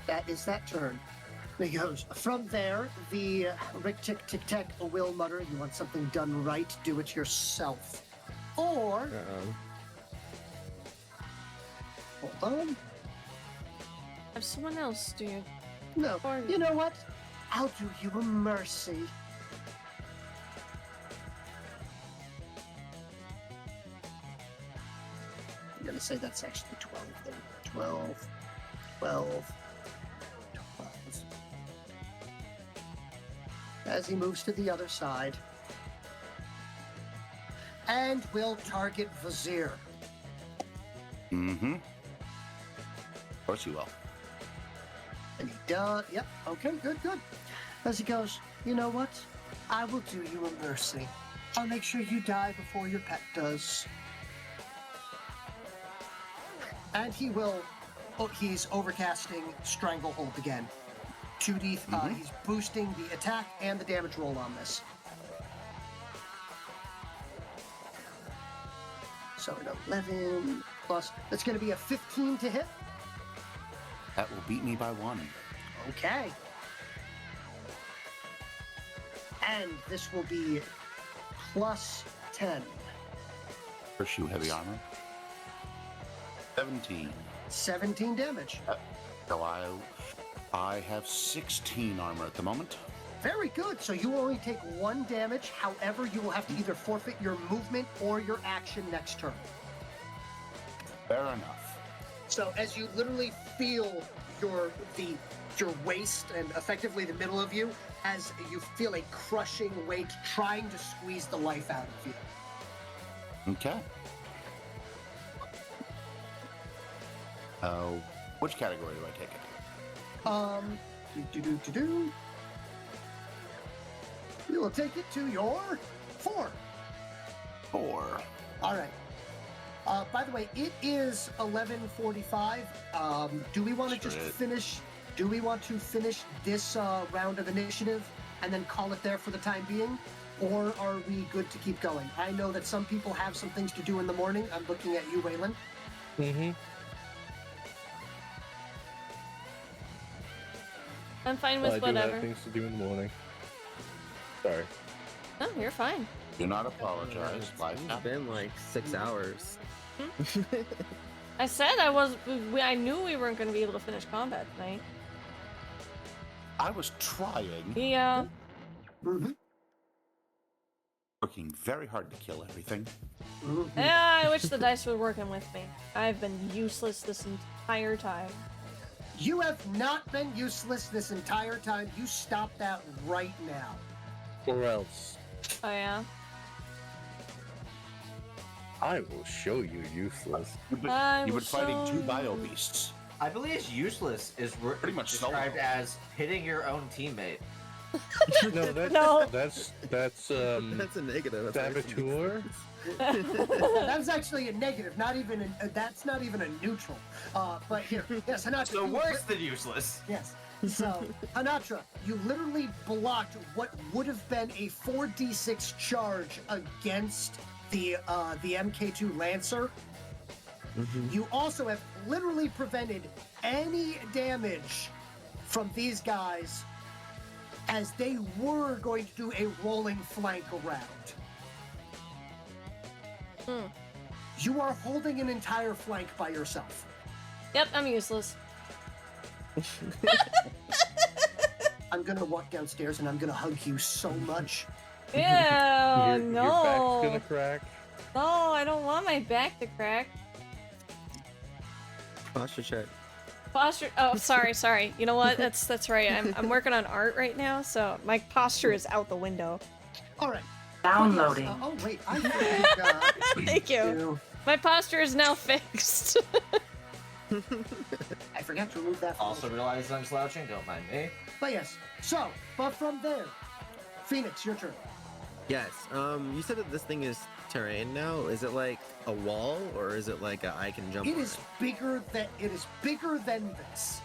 That is that turn. He goes, from there, the Rick Tick Tick Tech will mutter, you want something done right, do it yourself. Or, hold on. Have someone else do you? No, Or- you know what? I'll do you a mercy. I'm gonna say that's actually 12 then. 12, 12, 12. As he moves to the other side. And will target Vizier. Mm-hmm. Of course you will. And he does. Yep. Okay, good, good. As he goes, you know what? I will do you a mercy. I'll make sure you die before your pet does. And he will. Oh, he's overcasting Stranglehold again. 2D. He's boosting the attack and the damage roll on this. So an 11 plus. That's going to be a 15 to hit. That will beat me by 1. Okay. And this will be plus 10. First, you heavy armor. 17. 17 damage. So I have 16 armor at the moment. Very good. So you only take 1 damage. However, you will have to either forfeit your movement or your action next turn. Fair enough. So as you literally feel your waist and effectively the middle of you, as you feel a crushing weight trying to squeeze the life out of you. Okay. Which category do I take it? We will take it to your 4. 4. All right. By the way, it is 11:45. Do we want to just finish? Do we want to finish this round of initiative and then call it there for the time being, or are we good to keep going? I know that some people have some things to do in the morning. I'm looking at you, Waylon. Mm-hmm. I'm fine with I do whatever. have things to do in the morning. Sorry. No, you're fine. Do not apologize. Life It's been like 6 hours. I said I knew we weren't going to be able to finish combat tonight. I was trying. Yeah. Working very hard to kill everything. Yeah, I wish the dice were working with me. I've been useless this entire time. You have not been useless this entire time. You stop that right now. Or else Oh yeah. I will show you useless. You've been fighting 2 bio beasts. I believe useless is Pretty much described solo. as hitting your own teammate. No, No. that's That's a negative. That's saboteur. That was actually a negative, not even that's not even a neutral. But here, yes, Hanatra. So you worse than useless. Yes. So, Hanatra, you literally blocked what would have been a 4d6 charge against the MK2 Lancer. You also have literally prevented any damage from these guys as they were going to do a rolling flank around. You are holding an entire flank by yourself. Yep, I'm useless. I'm gonna walk downstairs and I'm gonna hug you so much. Ew, Your back's no. gonna crack. No, I don't want my back to crack. Posture check. Posture. Oh, sorry. You know what? That's right. I'm working on art right now, so my posture is out the window. All right. Downloading. Oh wait, I think, Thank you. My posture is now fixed. I forgot to remove that. Also realize I'm slouching, don't mind me. But yes. So, but from there, Phoenix, your turn. Yes. You said that this thing is terrain now. Is it like a wall, or is it like I can jump? It on is bigger than this.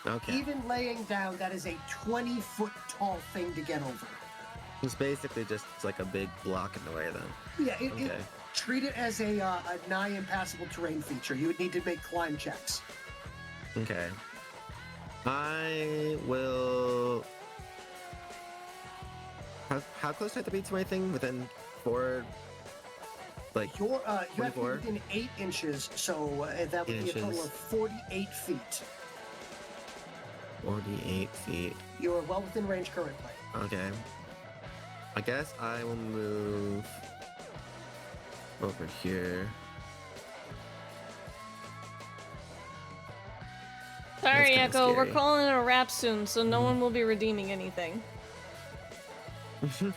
Okay. Even laying down, that is a 20-foot tall thing to get over. It's basically just like a big block in the way then. Yeah. Okay. Treat it as a nigh impassable terrain feature. You would need to make climb checks. Okay. I will. How close do I have to be to my thing? Within 4. Like You have to be 24? within 8 inches, so that would 8 be a total inches. of 48 feet. 48 feet. You are well within range currently. Okay. I guess I will move over here. Sorry, That's kinda Echo. We're scary. calling it a wrap soon, so no one will be redeeming anything. Trying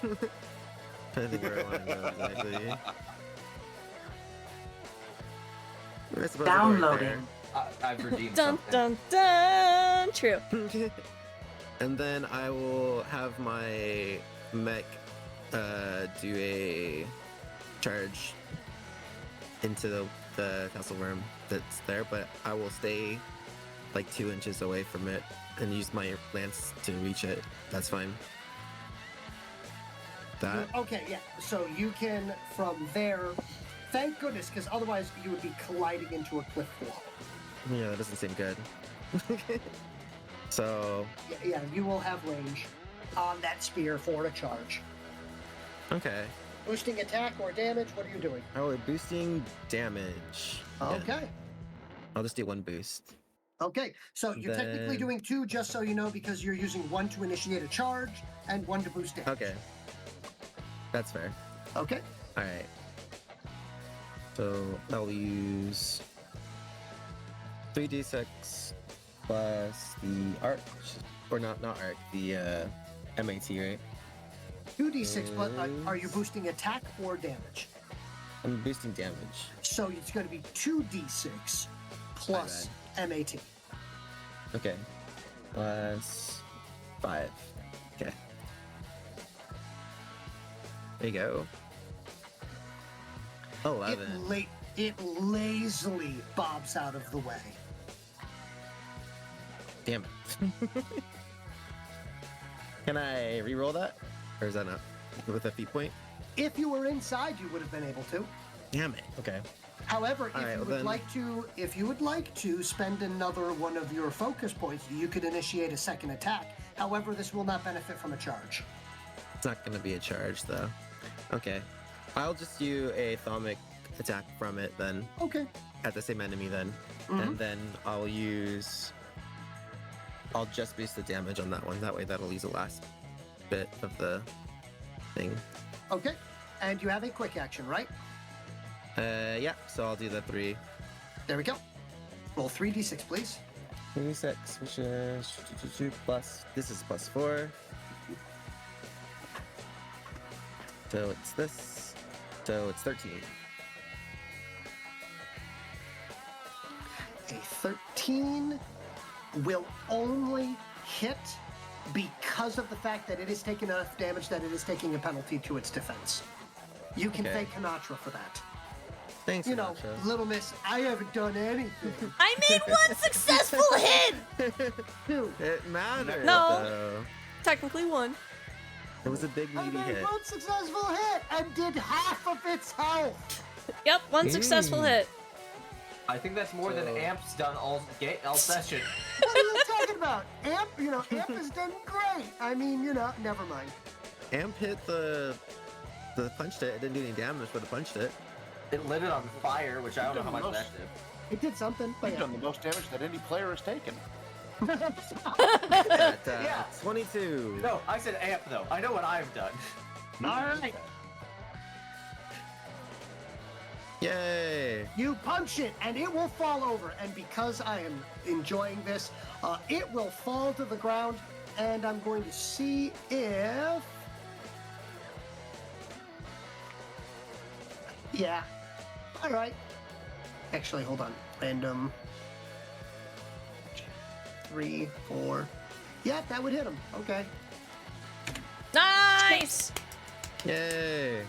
to think where I want to go exactly. I suppose I'll go right there. Downloading. I've redeemed Dun something. dun dun. True. And then I will have my mech do a charge into the castle worm that's there, but I will stay like 2 inches away from it and use my lance to reach it. That's fine. That? Okay, yeah. So you can, from there, thank goodness, because otherwise you would be colliding into a cliff wall. Yeah, that doesn't seem good. So, Yeah, you will have range on that spear for a charge. okay. Boosting attack or damage? What are you doing? Oh, boosting damage. again. Okay. I'll just do one boost. Okay, so you're technically Then- doing 2, just so you know, because you're using 1 to initiate a charge and 1 to boost damage. Okay. That's fair. Okay. Alright. So I'll use 3d6 plus the arc, or not arc, the MAT, right? 2d6, but are you boosting attack or damage? I'm boosting damage. So it's going to be 2d6 plus MAT. Okay. Plus 5. Okay. There you go. 11. It lazily bobs out of the way. Damn it. Can I re-roll that? Or is that not with a feat point? If you were inside, you would have been able to. Damn it. Okay. However, if All right, you well would then- like to spend another one of your focus points, you could initiate a second attack. However, this will not benefit from a charge. It's not going to be a charge, though. Okay. I'll just do a thaumic attack from it then. Okay. At the same enemy then. And then I'll just boost the damage on that one. That way that'll use the last bit of the thing. Okay. And you have a quick action, right? Yeah, so I'll do the 3. There we go. Roll 3d6, please. 3d6, which is plus, this is plus 4. So it's this. So it's 13. A 13 will only hit because of the fact that it is taking enough damage that it is taking a penalty to its defense. You can Okay. thank Kanatra for that. Thanks, You know, Nacho. little miss, I haven't done anything. I made one successful hit! Dude, It mattered. No. Though. Technically one. It was a big I meaty made hit. one successful hit and did half of its health. Yep, one successful hit. I think that's more than Amp's done all session. What are you talking about? Amp has done great. I mean, never mind. Amp hit the punched it. It didn't do any damage, but it punched it. It lit it on fire, which I don't know how much that did. It did something, but You've done the most damage that any player has taken. At Yeah. 22. No, I said Amp though. I know what I've done. All right. Yay! You punch it, and it will fall over. And because I am enjoying this, it will fall to the ground. And I'm going to see if... Yeah. All right. Actually, hold on. Random. 3, 4. Yeah, that would hit him. Okay. Nice! Yay!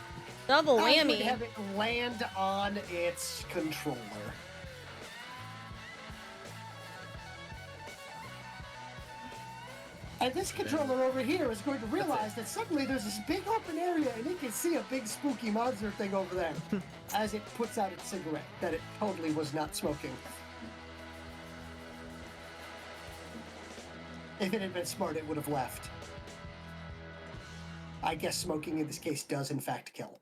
Double I would whammy. have it land on its controller. And this controller over here is going to realize that suddenly there's this big open area and it can see a big spooky monster thing over there as it puts out its cigarette that it totally was not smoking. If it had been smart, it would have left. I guess smoking in this case does in fact kill.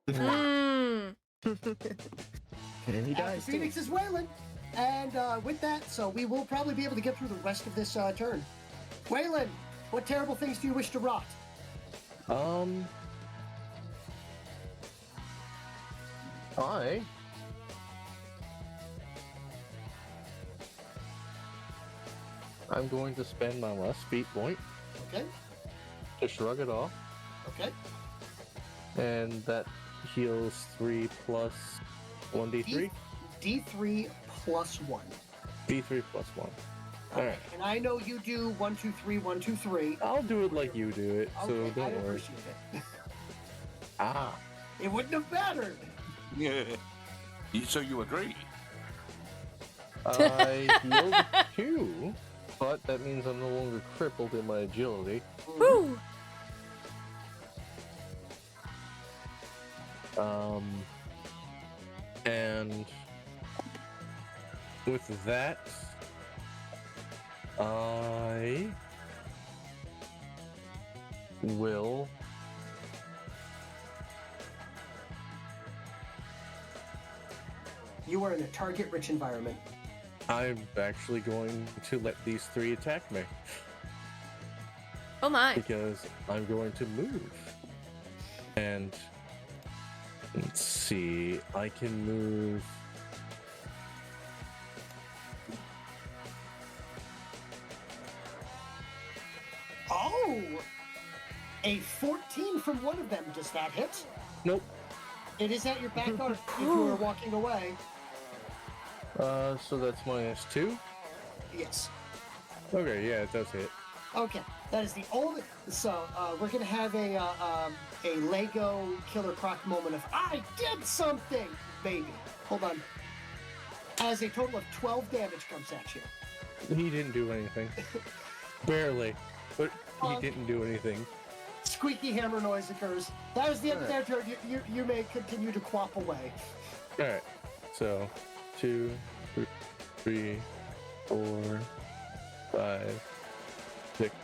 Mmm. And he After dies too. Phoenix is wailing. And with that, so we will probably be able to get through the rest of this turn. Waylon, what terrible things do you wish to rot? I'm going to spend my last feat point Okay, to shrug it off, okay. and that heals 3 plus 1d3. D3 plus 1. D3 plus 1. Alright. And I know you do 1, 2, 3, 1, 2, 3. I'll do it like you do it, so Okay, I don't worry. appreciate it. Ah. It wouldn't have mattered. Yeah. So you agree? I healed 2, but that means I'm no longer crippled in my agility. Woo! And with that, I will You are in a target-rich environment. I'm actually going to let these 3 attack me. Oh my. Because I'm going to move. And let's see, I can move. Oh! A 14 from one of them. Does that hit? Nope. It is at your back arm if you are walking away. So that's -2? Yes. Okay, yeah, it does hit. Okay, that is the only. So we're gonna have a Lego Killer Croc moment of I did something, maybe. Hold on. As a total of 12 damage comes at you. He didn't do anything. Barely, but he didn't do anything. Squeaky hammer noise occurs. That was the end of their turn. You may continue to quap away. All right, so 2, 3, 4, 5, 6,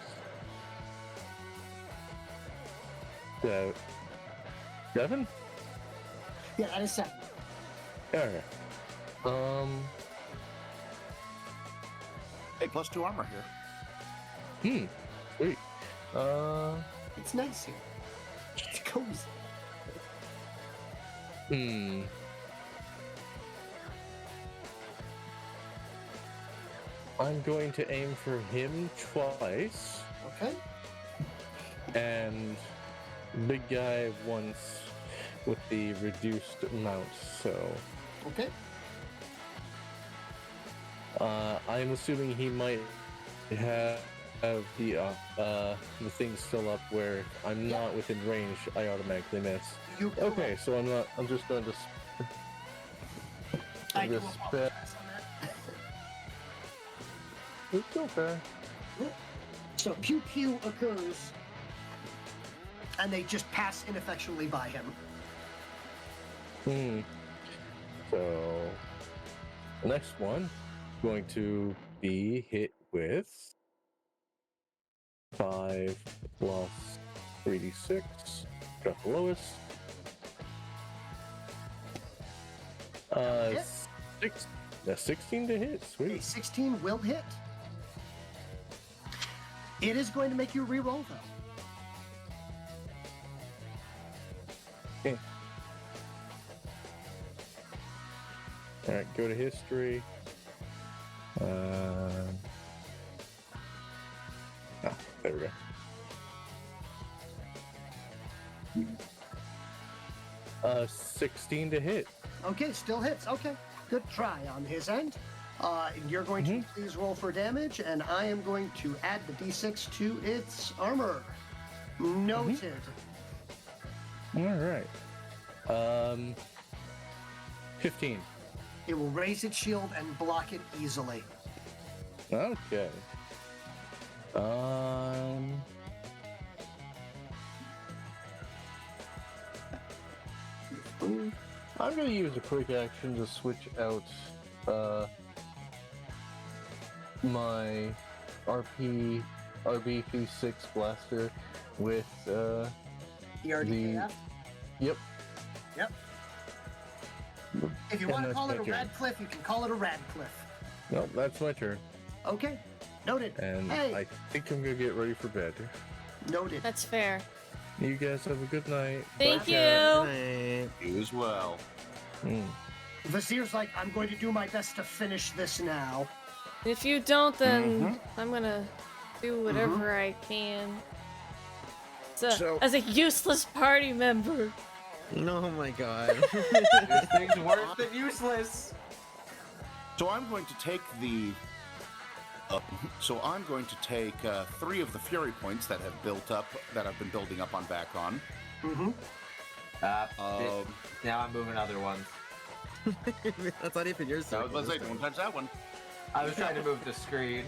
7. Yeah, that is 7. All right. Hey, +2 armor here. Sweet. It's nice here. It's cozy. I'm going to aim for him twice. Okay. And big guy once with the reduced amount, so. Okay. I'm assuming he might have the thing still up where I'm not within range, I automatically miss. Okay, so I'm just going to I do spend. apologize on that. It's okay. So pew pew occurs, and they just pass ineffectually by him. So the next one going to be hit with 5 plus 3d6. Got the lowest. 16 to hit. A Sweet. 16 will hit. It is going to make you re-roll, though. Okay. All right, go to history. There we go. 16 to hit. Okay, still hits. Okay, good try on his end. You're going to please roll for damage, and I am going to add the d6 to its armor. Noted. All right. 15. It will raise its shield and block it easily. Okay. I'm gonna use a quick action to switch out my RB26 blaster with The RDKF? Yep. Yep. If you And want to that's call it my a turn. Radcliffe, you can call it a Radcliffe. Nope, that's my turn. Okay, noted. And Hey. I think I'm gonna get ready for bed. Noted. That's fair. You guys have a good night. Thank Bye, you. chat. You as well. Vazir's like, I'm going to do my best to finish this now. If you don't, then I'm gonna do whatever I can. As a useless party member. Oh my god. This thing's worse than useless. So I'm going to take the. I'm going to take 3 of the fury points that have built up, that I've been building up on back on. Now I'm moving other ones. That's not even your I was circle. going to say, don't touch that one. I was trying to move the screen.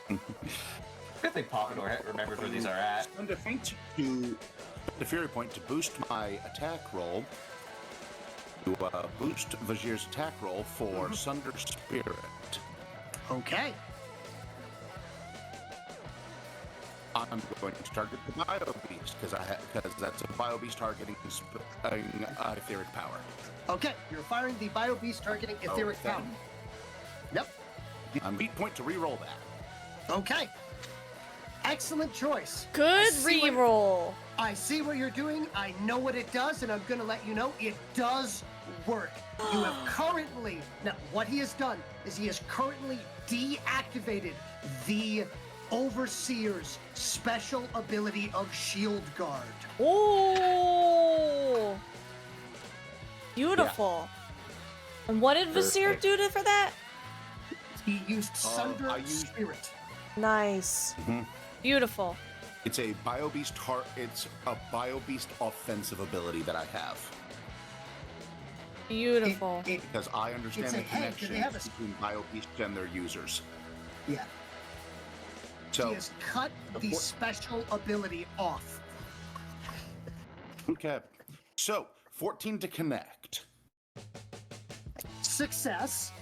Good thing Pompador remembers where these are at. Spend a feat to the fury point to boost my attack roll. To boost Vazir's attack roll for Sunder Spirit. Okay. I'm going to target the Bio Beast because that's a Bio Beast targeting etheric power. Okay, you're firing the Bio Beast targeting etheric power. Yep. I'm beat point to re-roll that. Okay. Excellent choice. Good reroll. I see what you're doing. I know what it does, and I'm going to let you know it does work. You have currently, now what he has done is he has currently deactivated the Overseer's special ability of Shield Guard. Oh, beautiful. Yeah. And what did Vizier do for that? He used Sunder Spirit. Nice. Beautiful. It's a Bio Beast offensive ability that I have. Beautiful. Because I understand the connections between Bio Beast and their users. Yeah. So he has cut the special ability off. Okay. So 14 to connect. Success.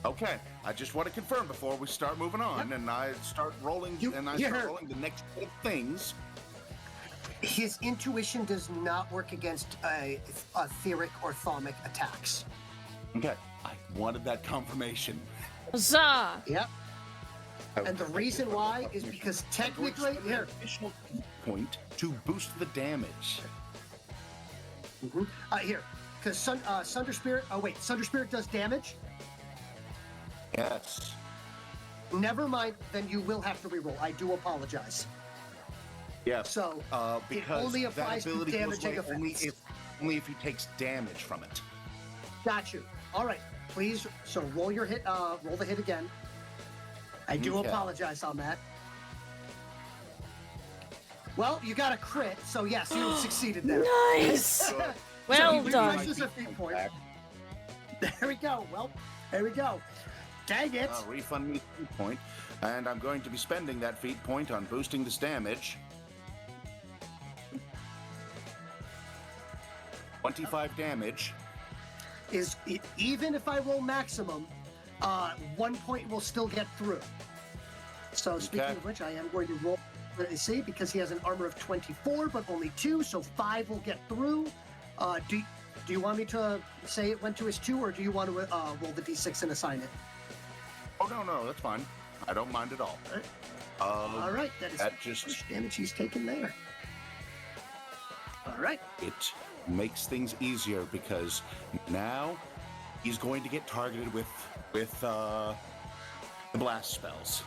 Okay, I just want to confirm before we start moving on, and I start rolling, rolling the next bit of things. His intuition does not work against etheric or thaumic attacks. Okay, I wanted that confirmation. Huzzah! Yep. And the reason why is because technically, here, additional point to boost the damage. Here, because Sunder Spirit. Oh wait, Sunder Spirit does damage. Yes. Never mind, then you will have to reroll. I do apologize. Yeah. So because it only applies that ability to damaging effects. Only if he takes damage from it. Got you. All right, please. So roll your hit. Roll the hit again. I do apologize on that. Well, you got a crit, so yes, you succeeded there. Nice. Well done. A feat point. There we go. Well, there we go. Dang it. Refund me a feat point, and I'm going to be spending that feat point on boosting this damage. 25 damage. Even if I roll maximum, 1 point will still get through. So speaking of which, I am going to roll. Let's see, because he has an armor of 24, but only 2, so 5 will get through. Do you want me to say it went to his 2, or do you want to roll the d6 and assign it? Oh, no, that's fine. I don't mind at all. All right, that is just damage he's taken there. All right. It makes things easier because now he's going to get targeted with the blast spells.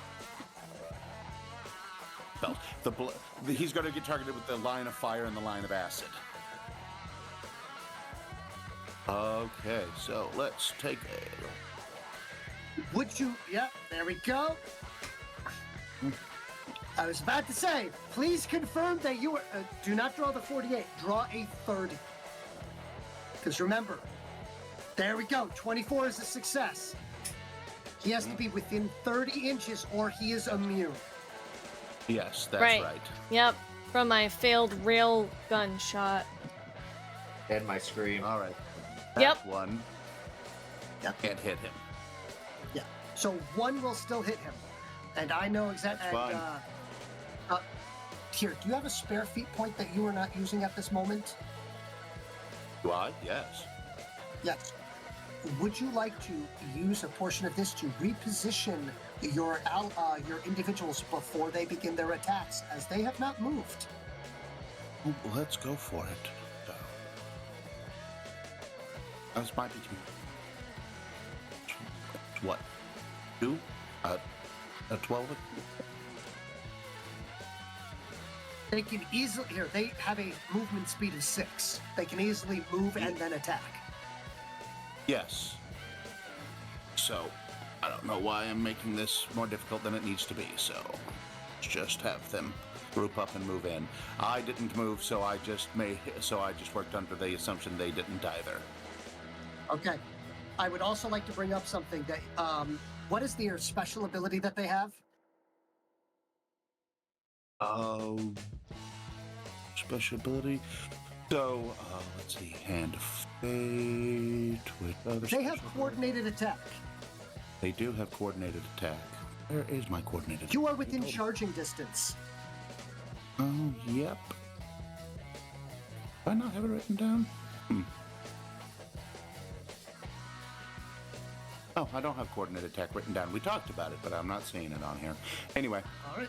He's going to get targeted with the line of fire and the line of acid. Okay, so let's take a... Would you... Yep, there we go. I was about to say, please confirm that you are... do not draw the 48. Draw a 30. Because remember, there we go. 24 is a success. He has to be within 30 inches or he is immune. Yes, that's right. Yep, from my failed rail gun shot. And my scream. All right. Yep. One. Yep. Can't hit him. Yeah. So 1 will still hit him. And I know exactly... Fine. Here, do you have a spare feat point that you are not using at this moment? Do I? Yes. Yes. Would you like to use a portion of this to reposition your individuals before they begin their attacks, as they have not moved? Let's go for it. This might be what? 2? 12? They can easily... Here, they have a movement speed of 6. They can easily move and then attack. Yes. So, I don't know why I'm making this more difficult than it needs to be, so let's just have them group up and move in. I didn't move, so I just worked under the assumption they didn't either. Okay. I would also like to bring up something that... what is their special ability that they have? Special ability. So, let's see. Hand of Fate with They have coordinated attack. They do have coordinated attack. Where is my coordinated? You are within charging distance. Oh, yep. Do I not have it written down? Oh, I don't have coordinate attack written down. We talked about it, but I'm not seeing it on here. Anyway. All right.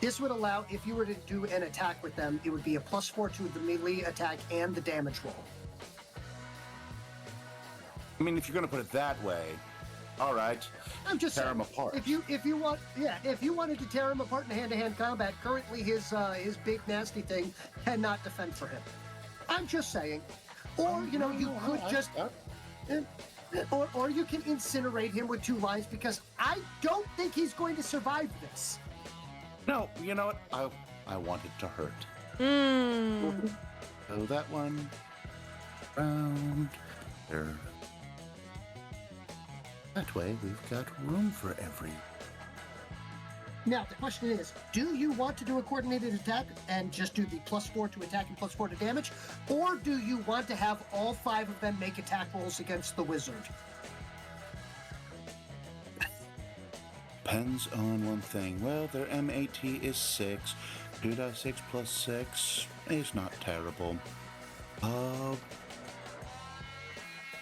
This would allow, if you were to do an attack with them, it would be a +4 to the melee attack and the damage roll. I mean, if you're going to put it that way, all right. I'm just tear saying, him apart. if you wanted to tear him apart in hand-to-hand combat, currently his big nasty thing cannot defend for him. I'm just saying, or you could just, or you can incinerate him with 2 lines because I don't think he's going to survive this. No, you know what? I want it to hurt. So that one round there. That way we've got room for every. Now, the question is, do you want to do a coordinated attack and just do the +4 to attack and +4 to damage? Or do you want to have all 5 of them make attack rolls against the wizard? Depends on one thing. Well, their MAT is 6. 2d6 plus 6 is not terrible.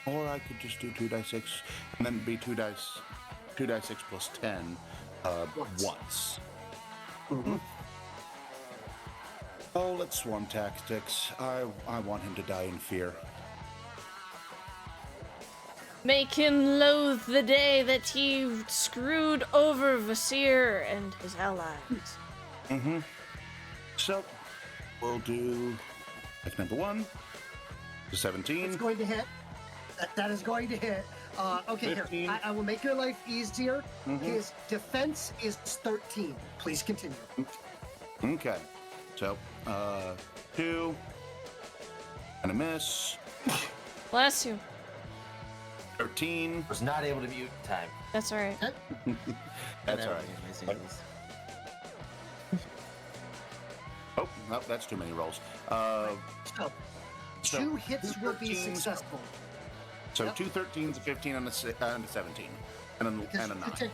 Or I could just do 2d6 and then be 2d6 plus 10 once. Mm-hmm. Oh, let's swarm tactics. I want him to die in fear. Make him loathe the day that he screwed over Vasir and his allies. Mm-hmm. So, we'll do like number 1 to 17. It's going to hit. That is going to hit. Okay, 15. Here. I will make your life easier. Mm-hmm. His defense is 13. Please continue. Okay. So, 2. And a miss. Bless you. 13. Was not able to mute in time. That's all right. That's all right. Oh, no, that's too many rolls. So 2 hits will be successful. So 2 13s, a 15, and a 17. And a 9.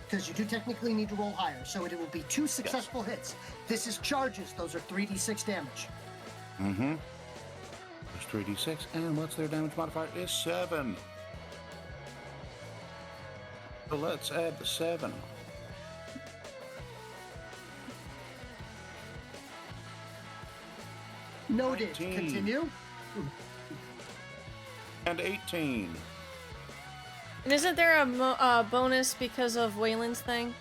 Because you do technically need to roll higher. So it will be 2 successful hits. This is charges. Those are 3d6 damage. Mm-hmm. There's 3d6. And what's their damage modifier? Is 7. So let's add the 7. Noted. 19. Continue. And 18. And isn't there a bonus because of Waylon's thing?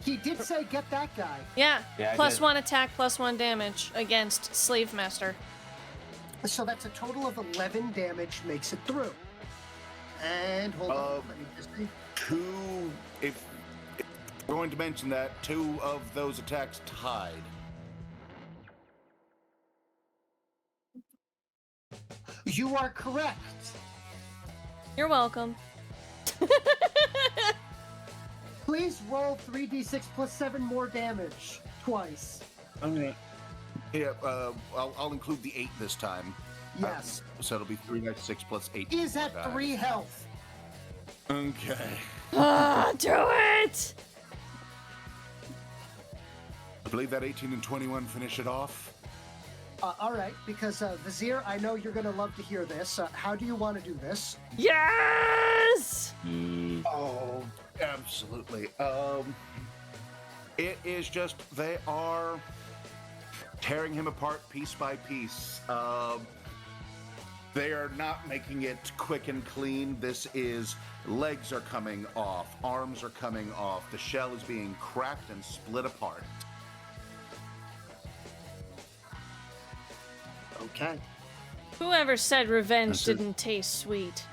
He did say get that guy. Yeah +1 attack, +1 damage against Slave Master. So that's a total of 11 damage makes it through. And hold on, let me just see. 2, if we're going to mention that, 2 of those attacks tied. You are correct. You're welcome. Please roll 3d6 plus 7 more damage twice. Okay. Yeah, I'll include the 8 this time. Yes. So it'll be 3d6 plus 8. He's at 3 health. Okay. Do it! I believe that 18 and 21 finish it off. All right, because Vizier, I know you're going to love to hear this. How do you want to do this? Yes! Oh, absolutely. It is just, they are tearing him apart piece by piece. They are not making it quick and clean. This is, legs are coming off, arms are coming off, the shell is being cracked and split apart. Okay. Whoever said revenge didn't taste sweet?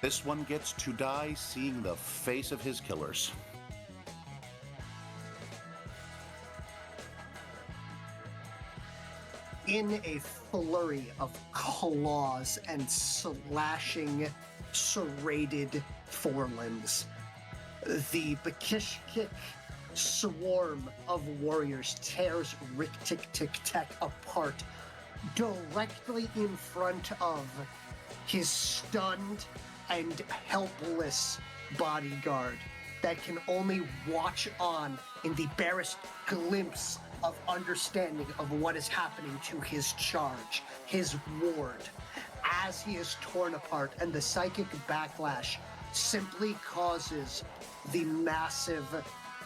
This one gets to die seeing the face of his killers. In a flurry of claws and slashing, serrated forelimbs, the Bakishkik swarm of warriors tears Rick Tick Tick Tack apart directly in front of his stunned and helpless bodyguard that can only watch on in the barest glimpse of understanding of what is happening to his charge, his ward, as he is torn apart, and the psychic backlash simply causes the massive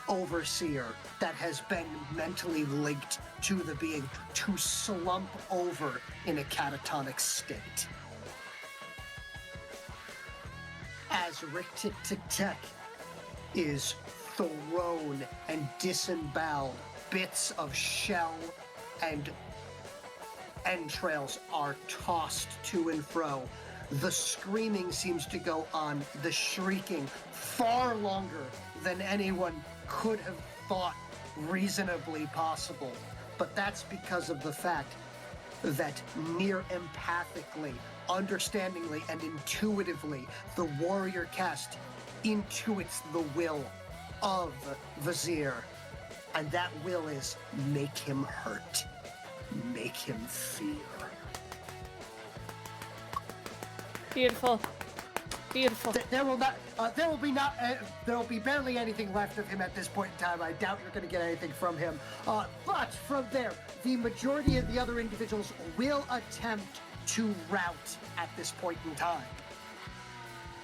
overseer that has been mentally linked to the being to slump over in a catatonic state. As Rick Tic Tic Tech is thrown and disemboweled, bits of shell and entrails are tossed to and fro. The screaming seems to go on, the shrieking far longer than anyone could have thought reasonably possible. But that's because of the fact that near empathically, understandingly, and intuitively, the warrior caste intuits the will of Vizier. And that will is make him hurt, make him fear. Beautiful. Beautiful. There will be barely anything left of him at this point in time. I doubt you're going to get anything from him. But from there, the majority of the other individuals will attempt to rout at this point in time.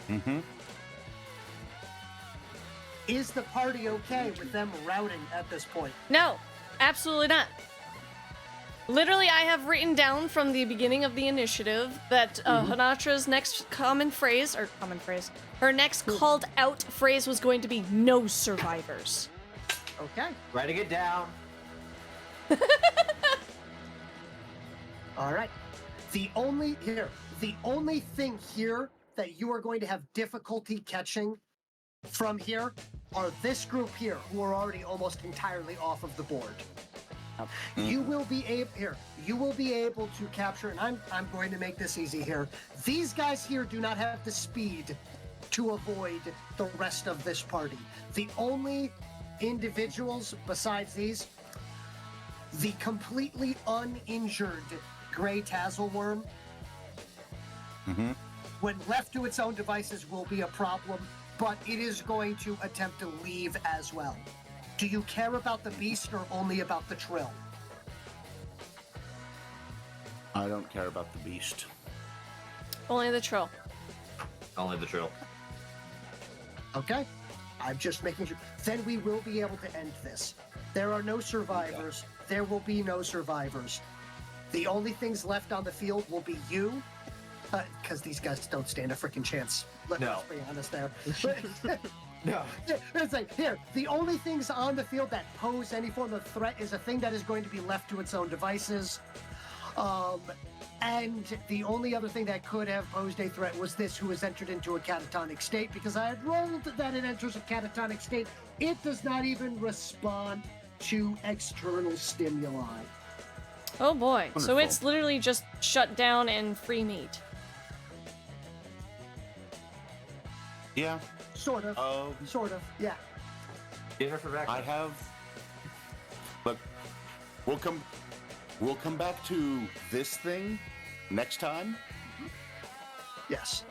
Mm-hmm. Is the party okay with them routing at this point? No, absolutely not. Literally, I have written down from the beginning of the initiative that Hanatra's next her next called out phrase was going to be no survivors. Okay. Writing it down. All right. The only thing here that you are going to have difficulty catching from here are this group here, who are already almost entirely off of the board. You will be able to capture, and I'm going to make this easy here. These guys here do not have the speed to avoid the rest of this party. The only individuals besides these, the completely uninjured gray Tazzleworm, when left to its own devices, will be a problem, but it is going to attempt to leave as well. Do you care about the beast or only about the trill? I don't care about the beast. Only the trill. Only the trill. Okay. I'm just making sure. Then we will be able to end this. There are no survivors. There will be no survivors. The only things left on the field will be you, because these guys don't stand a freaking chance. Let's be honest there. No. It's like, here, the only things on the field that pose any form of threat is a thing that is going to be left to its own devices. And the only other thing that could have posed a threat was this, who has entered into a catatonic state, because I had rolled that it enters a catatonic state. It does not even respond to external stimuli. Oh boy. Wonderful. So it's literally just shut down and free meat. Yeah. Sort of. Yeah. Dinner for breakfast. I have. Look, we'll come back to this thing next time. Yes.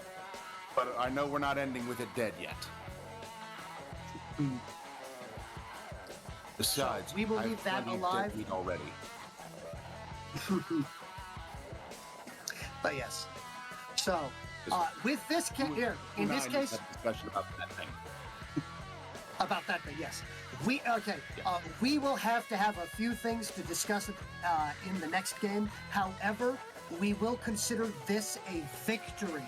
But I know we're not ending with it dead yet. Besides, we will I have leave that plenty of alive. dead meat already. But yes. So, with this here, in this case, discussion about that thing. about that thing, yes. We will have to have a few things to discuss in the next game. However, we will consider this a victory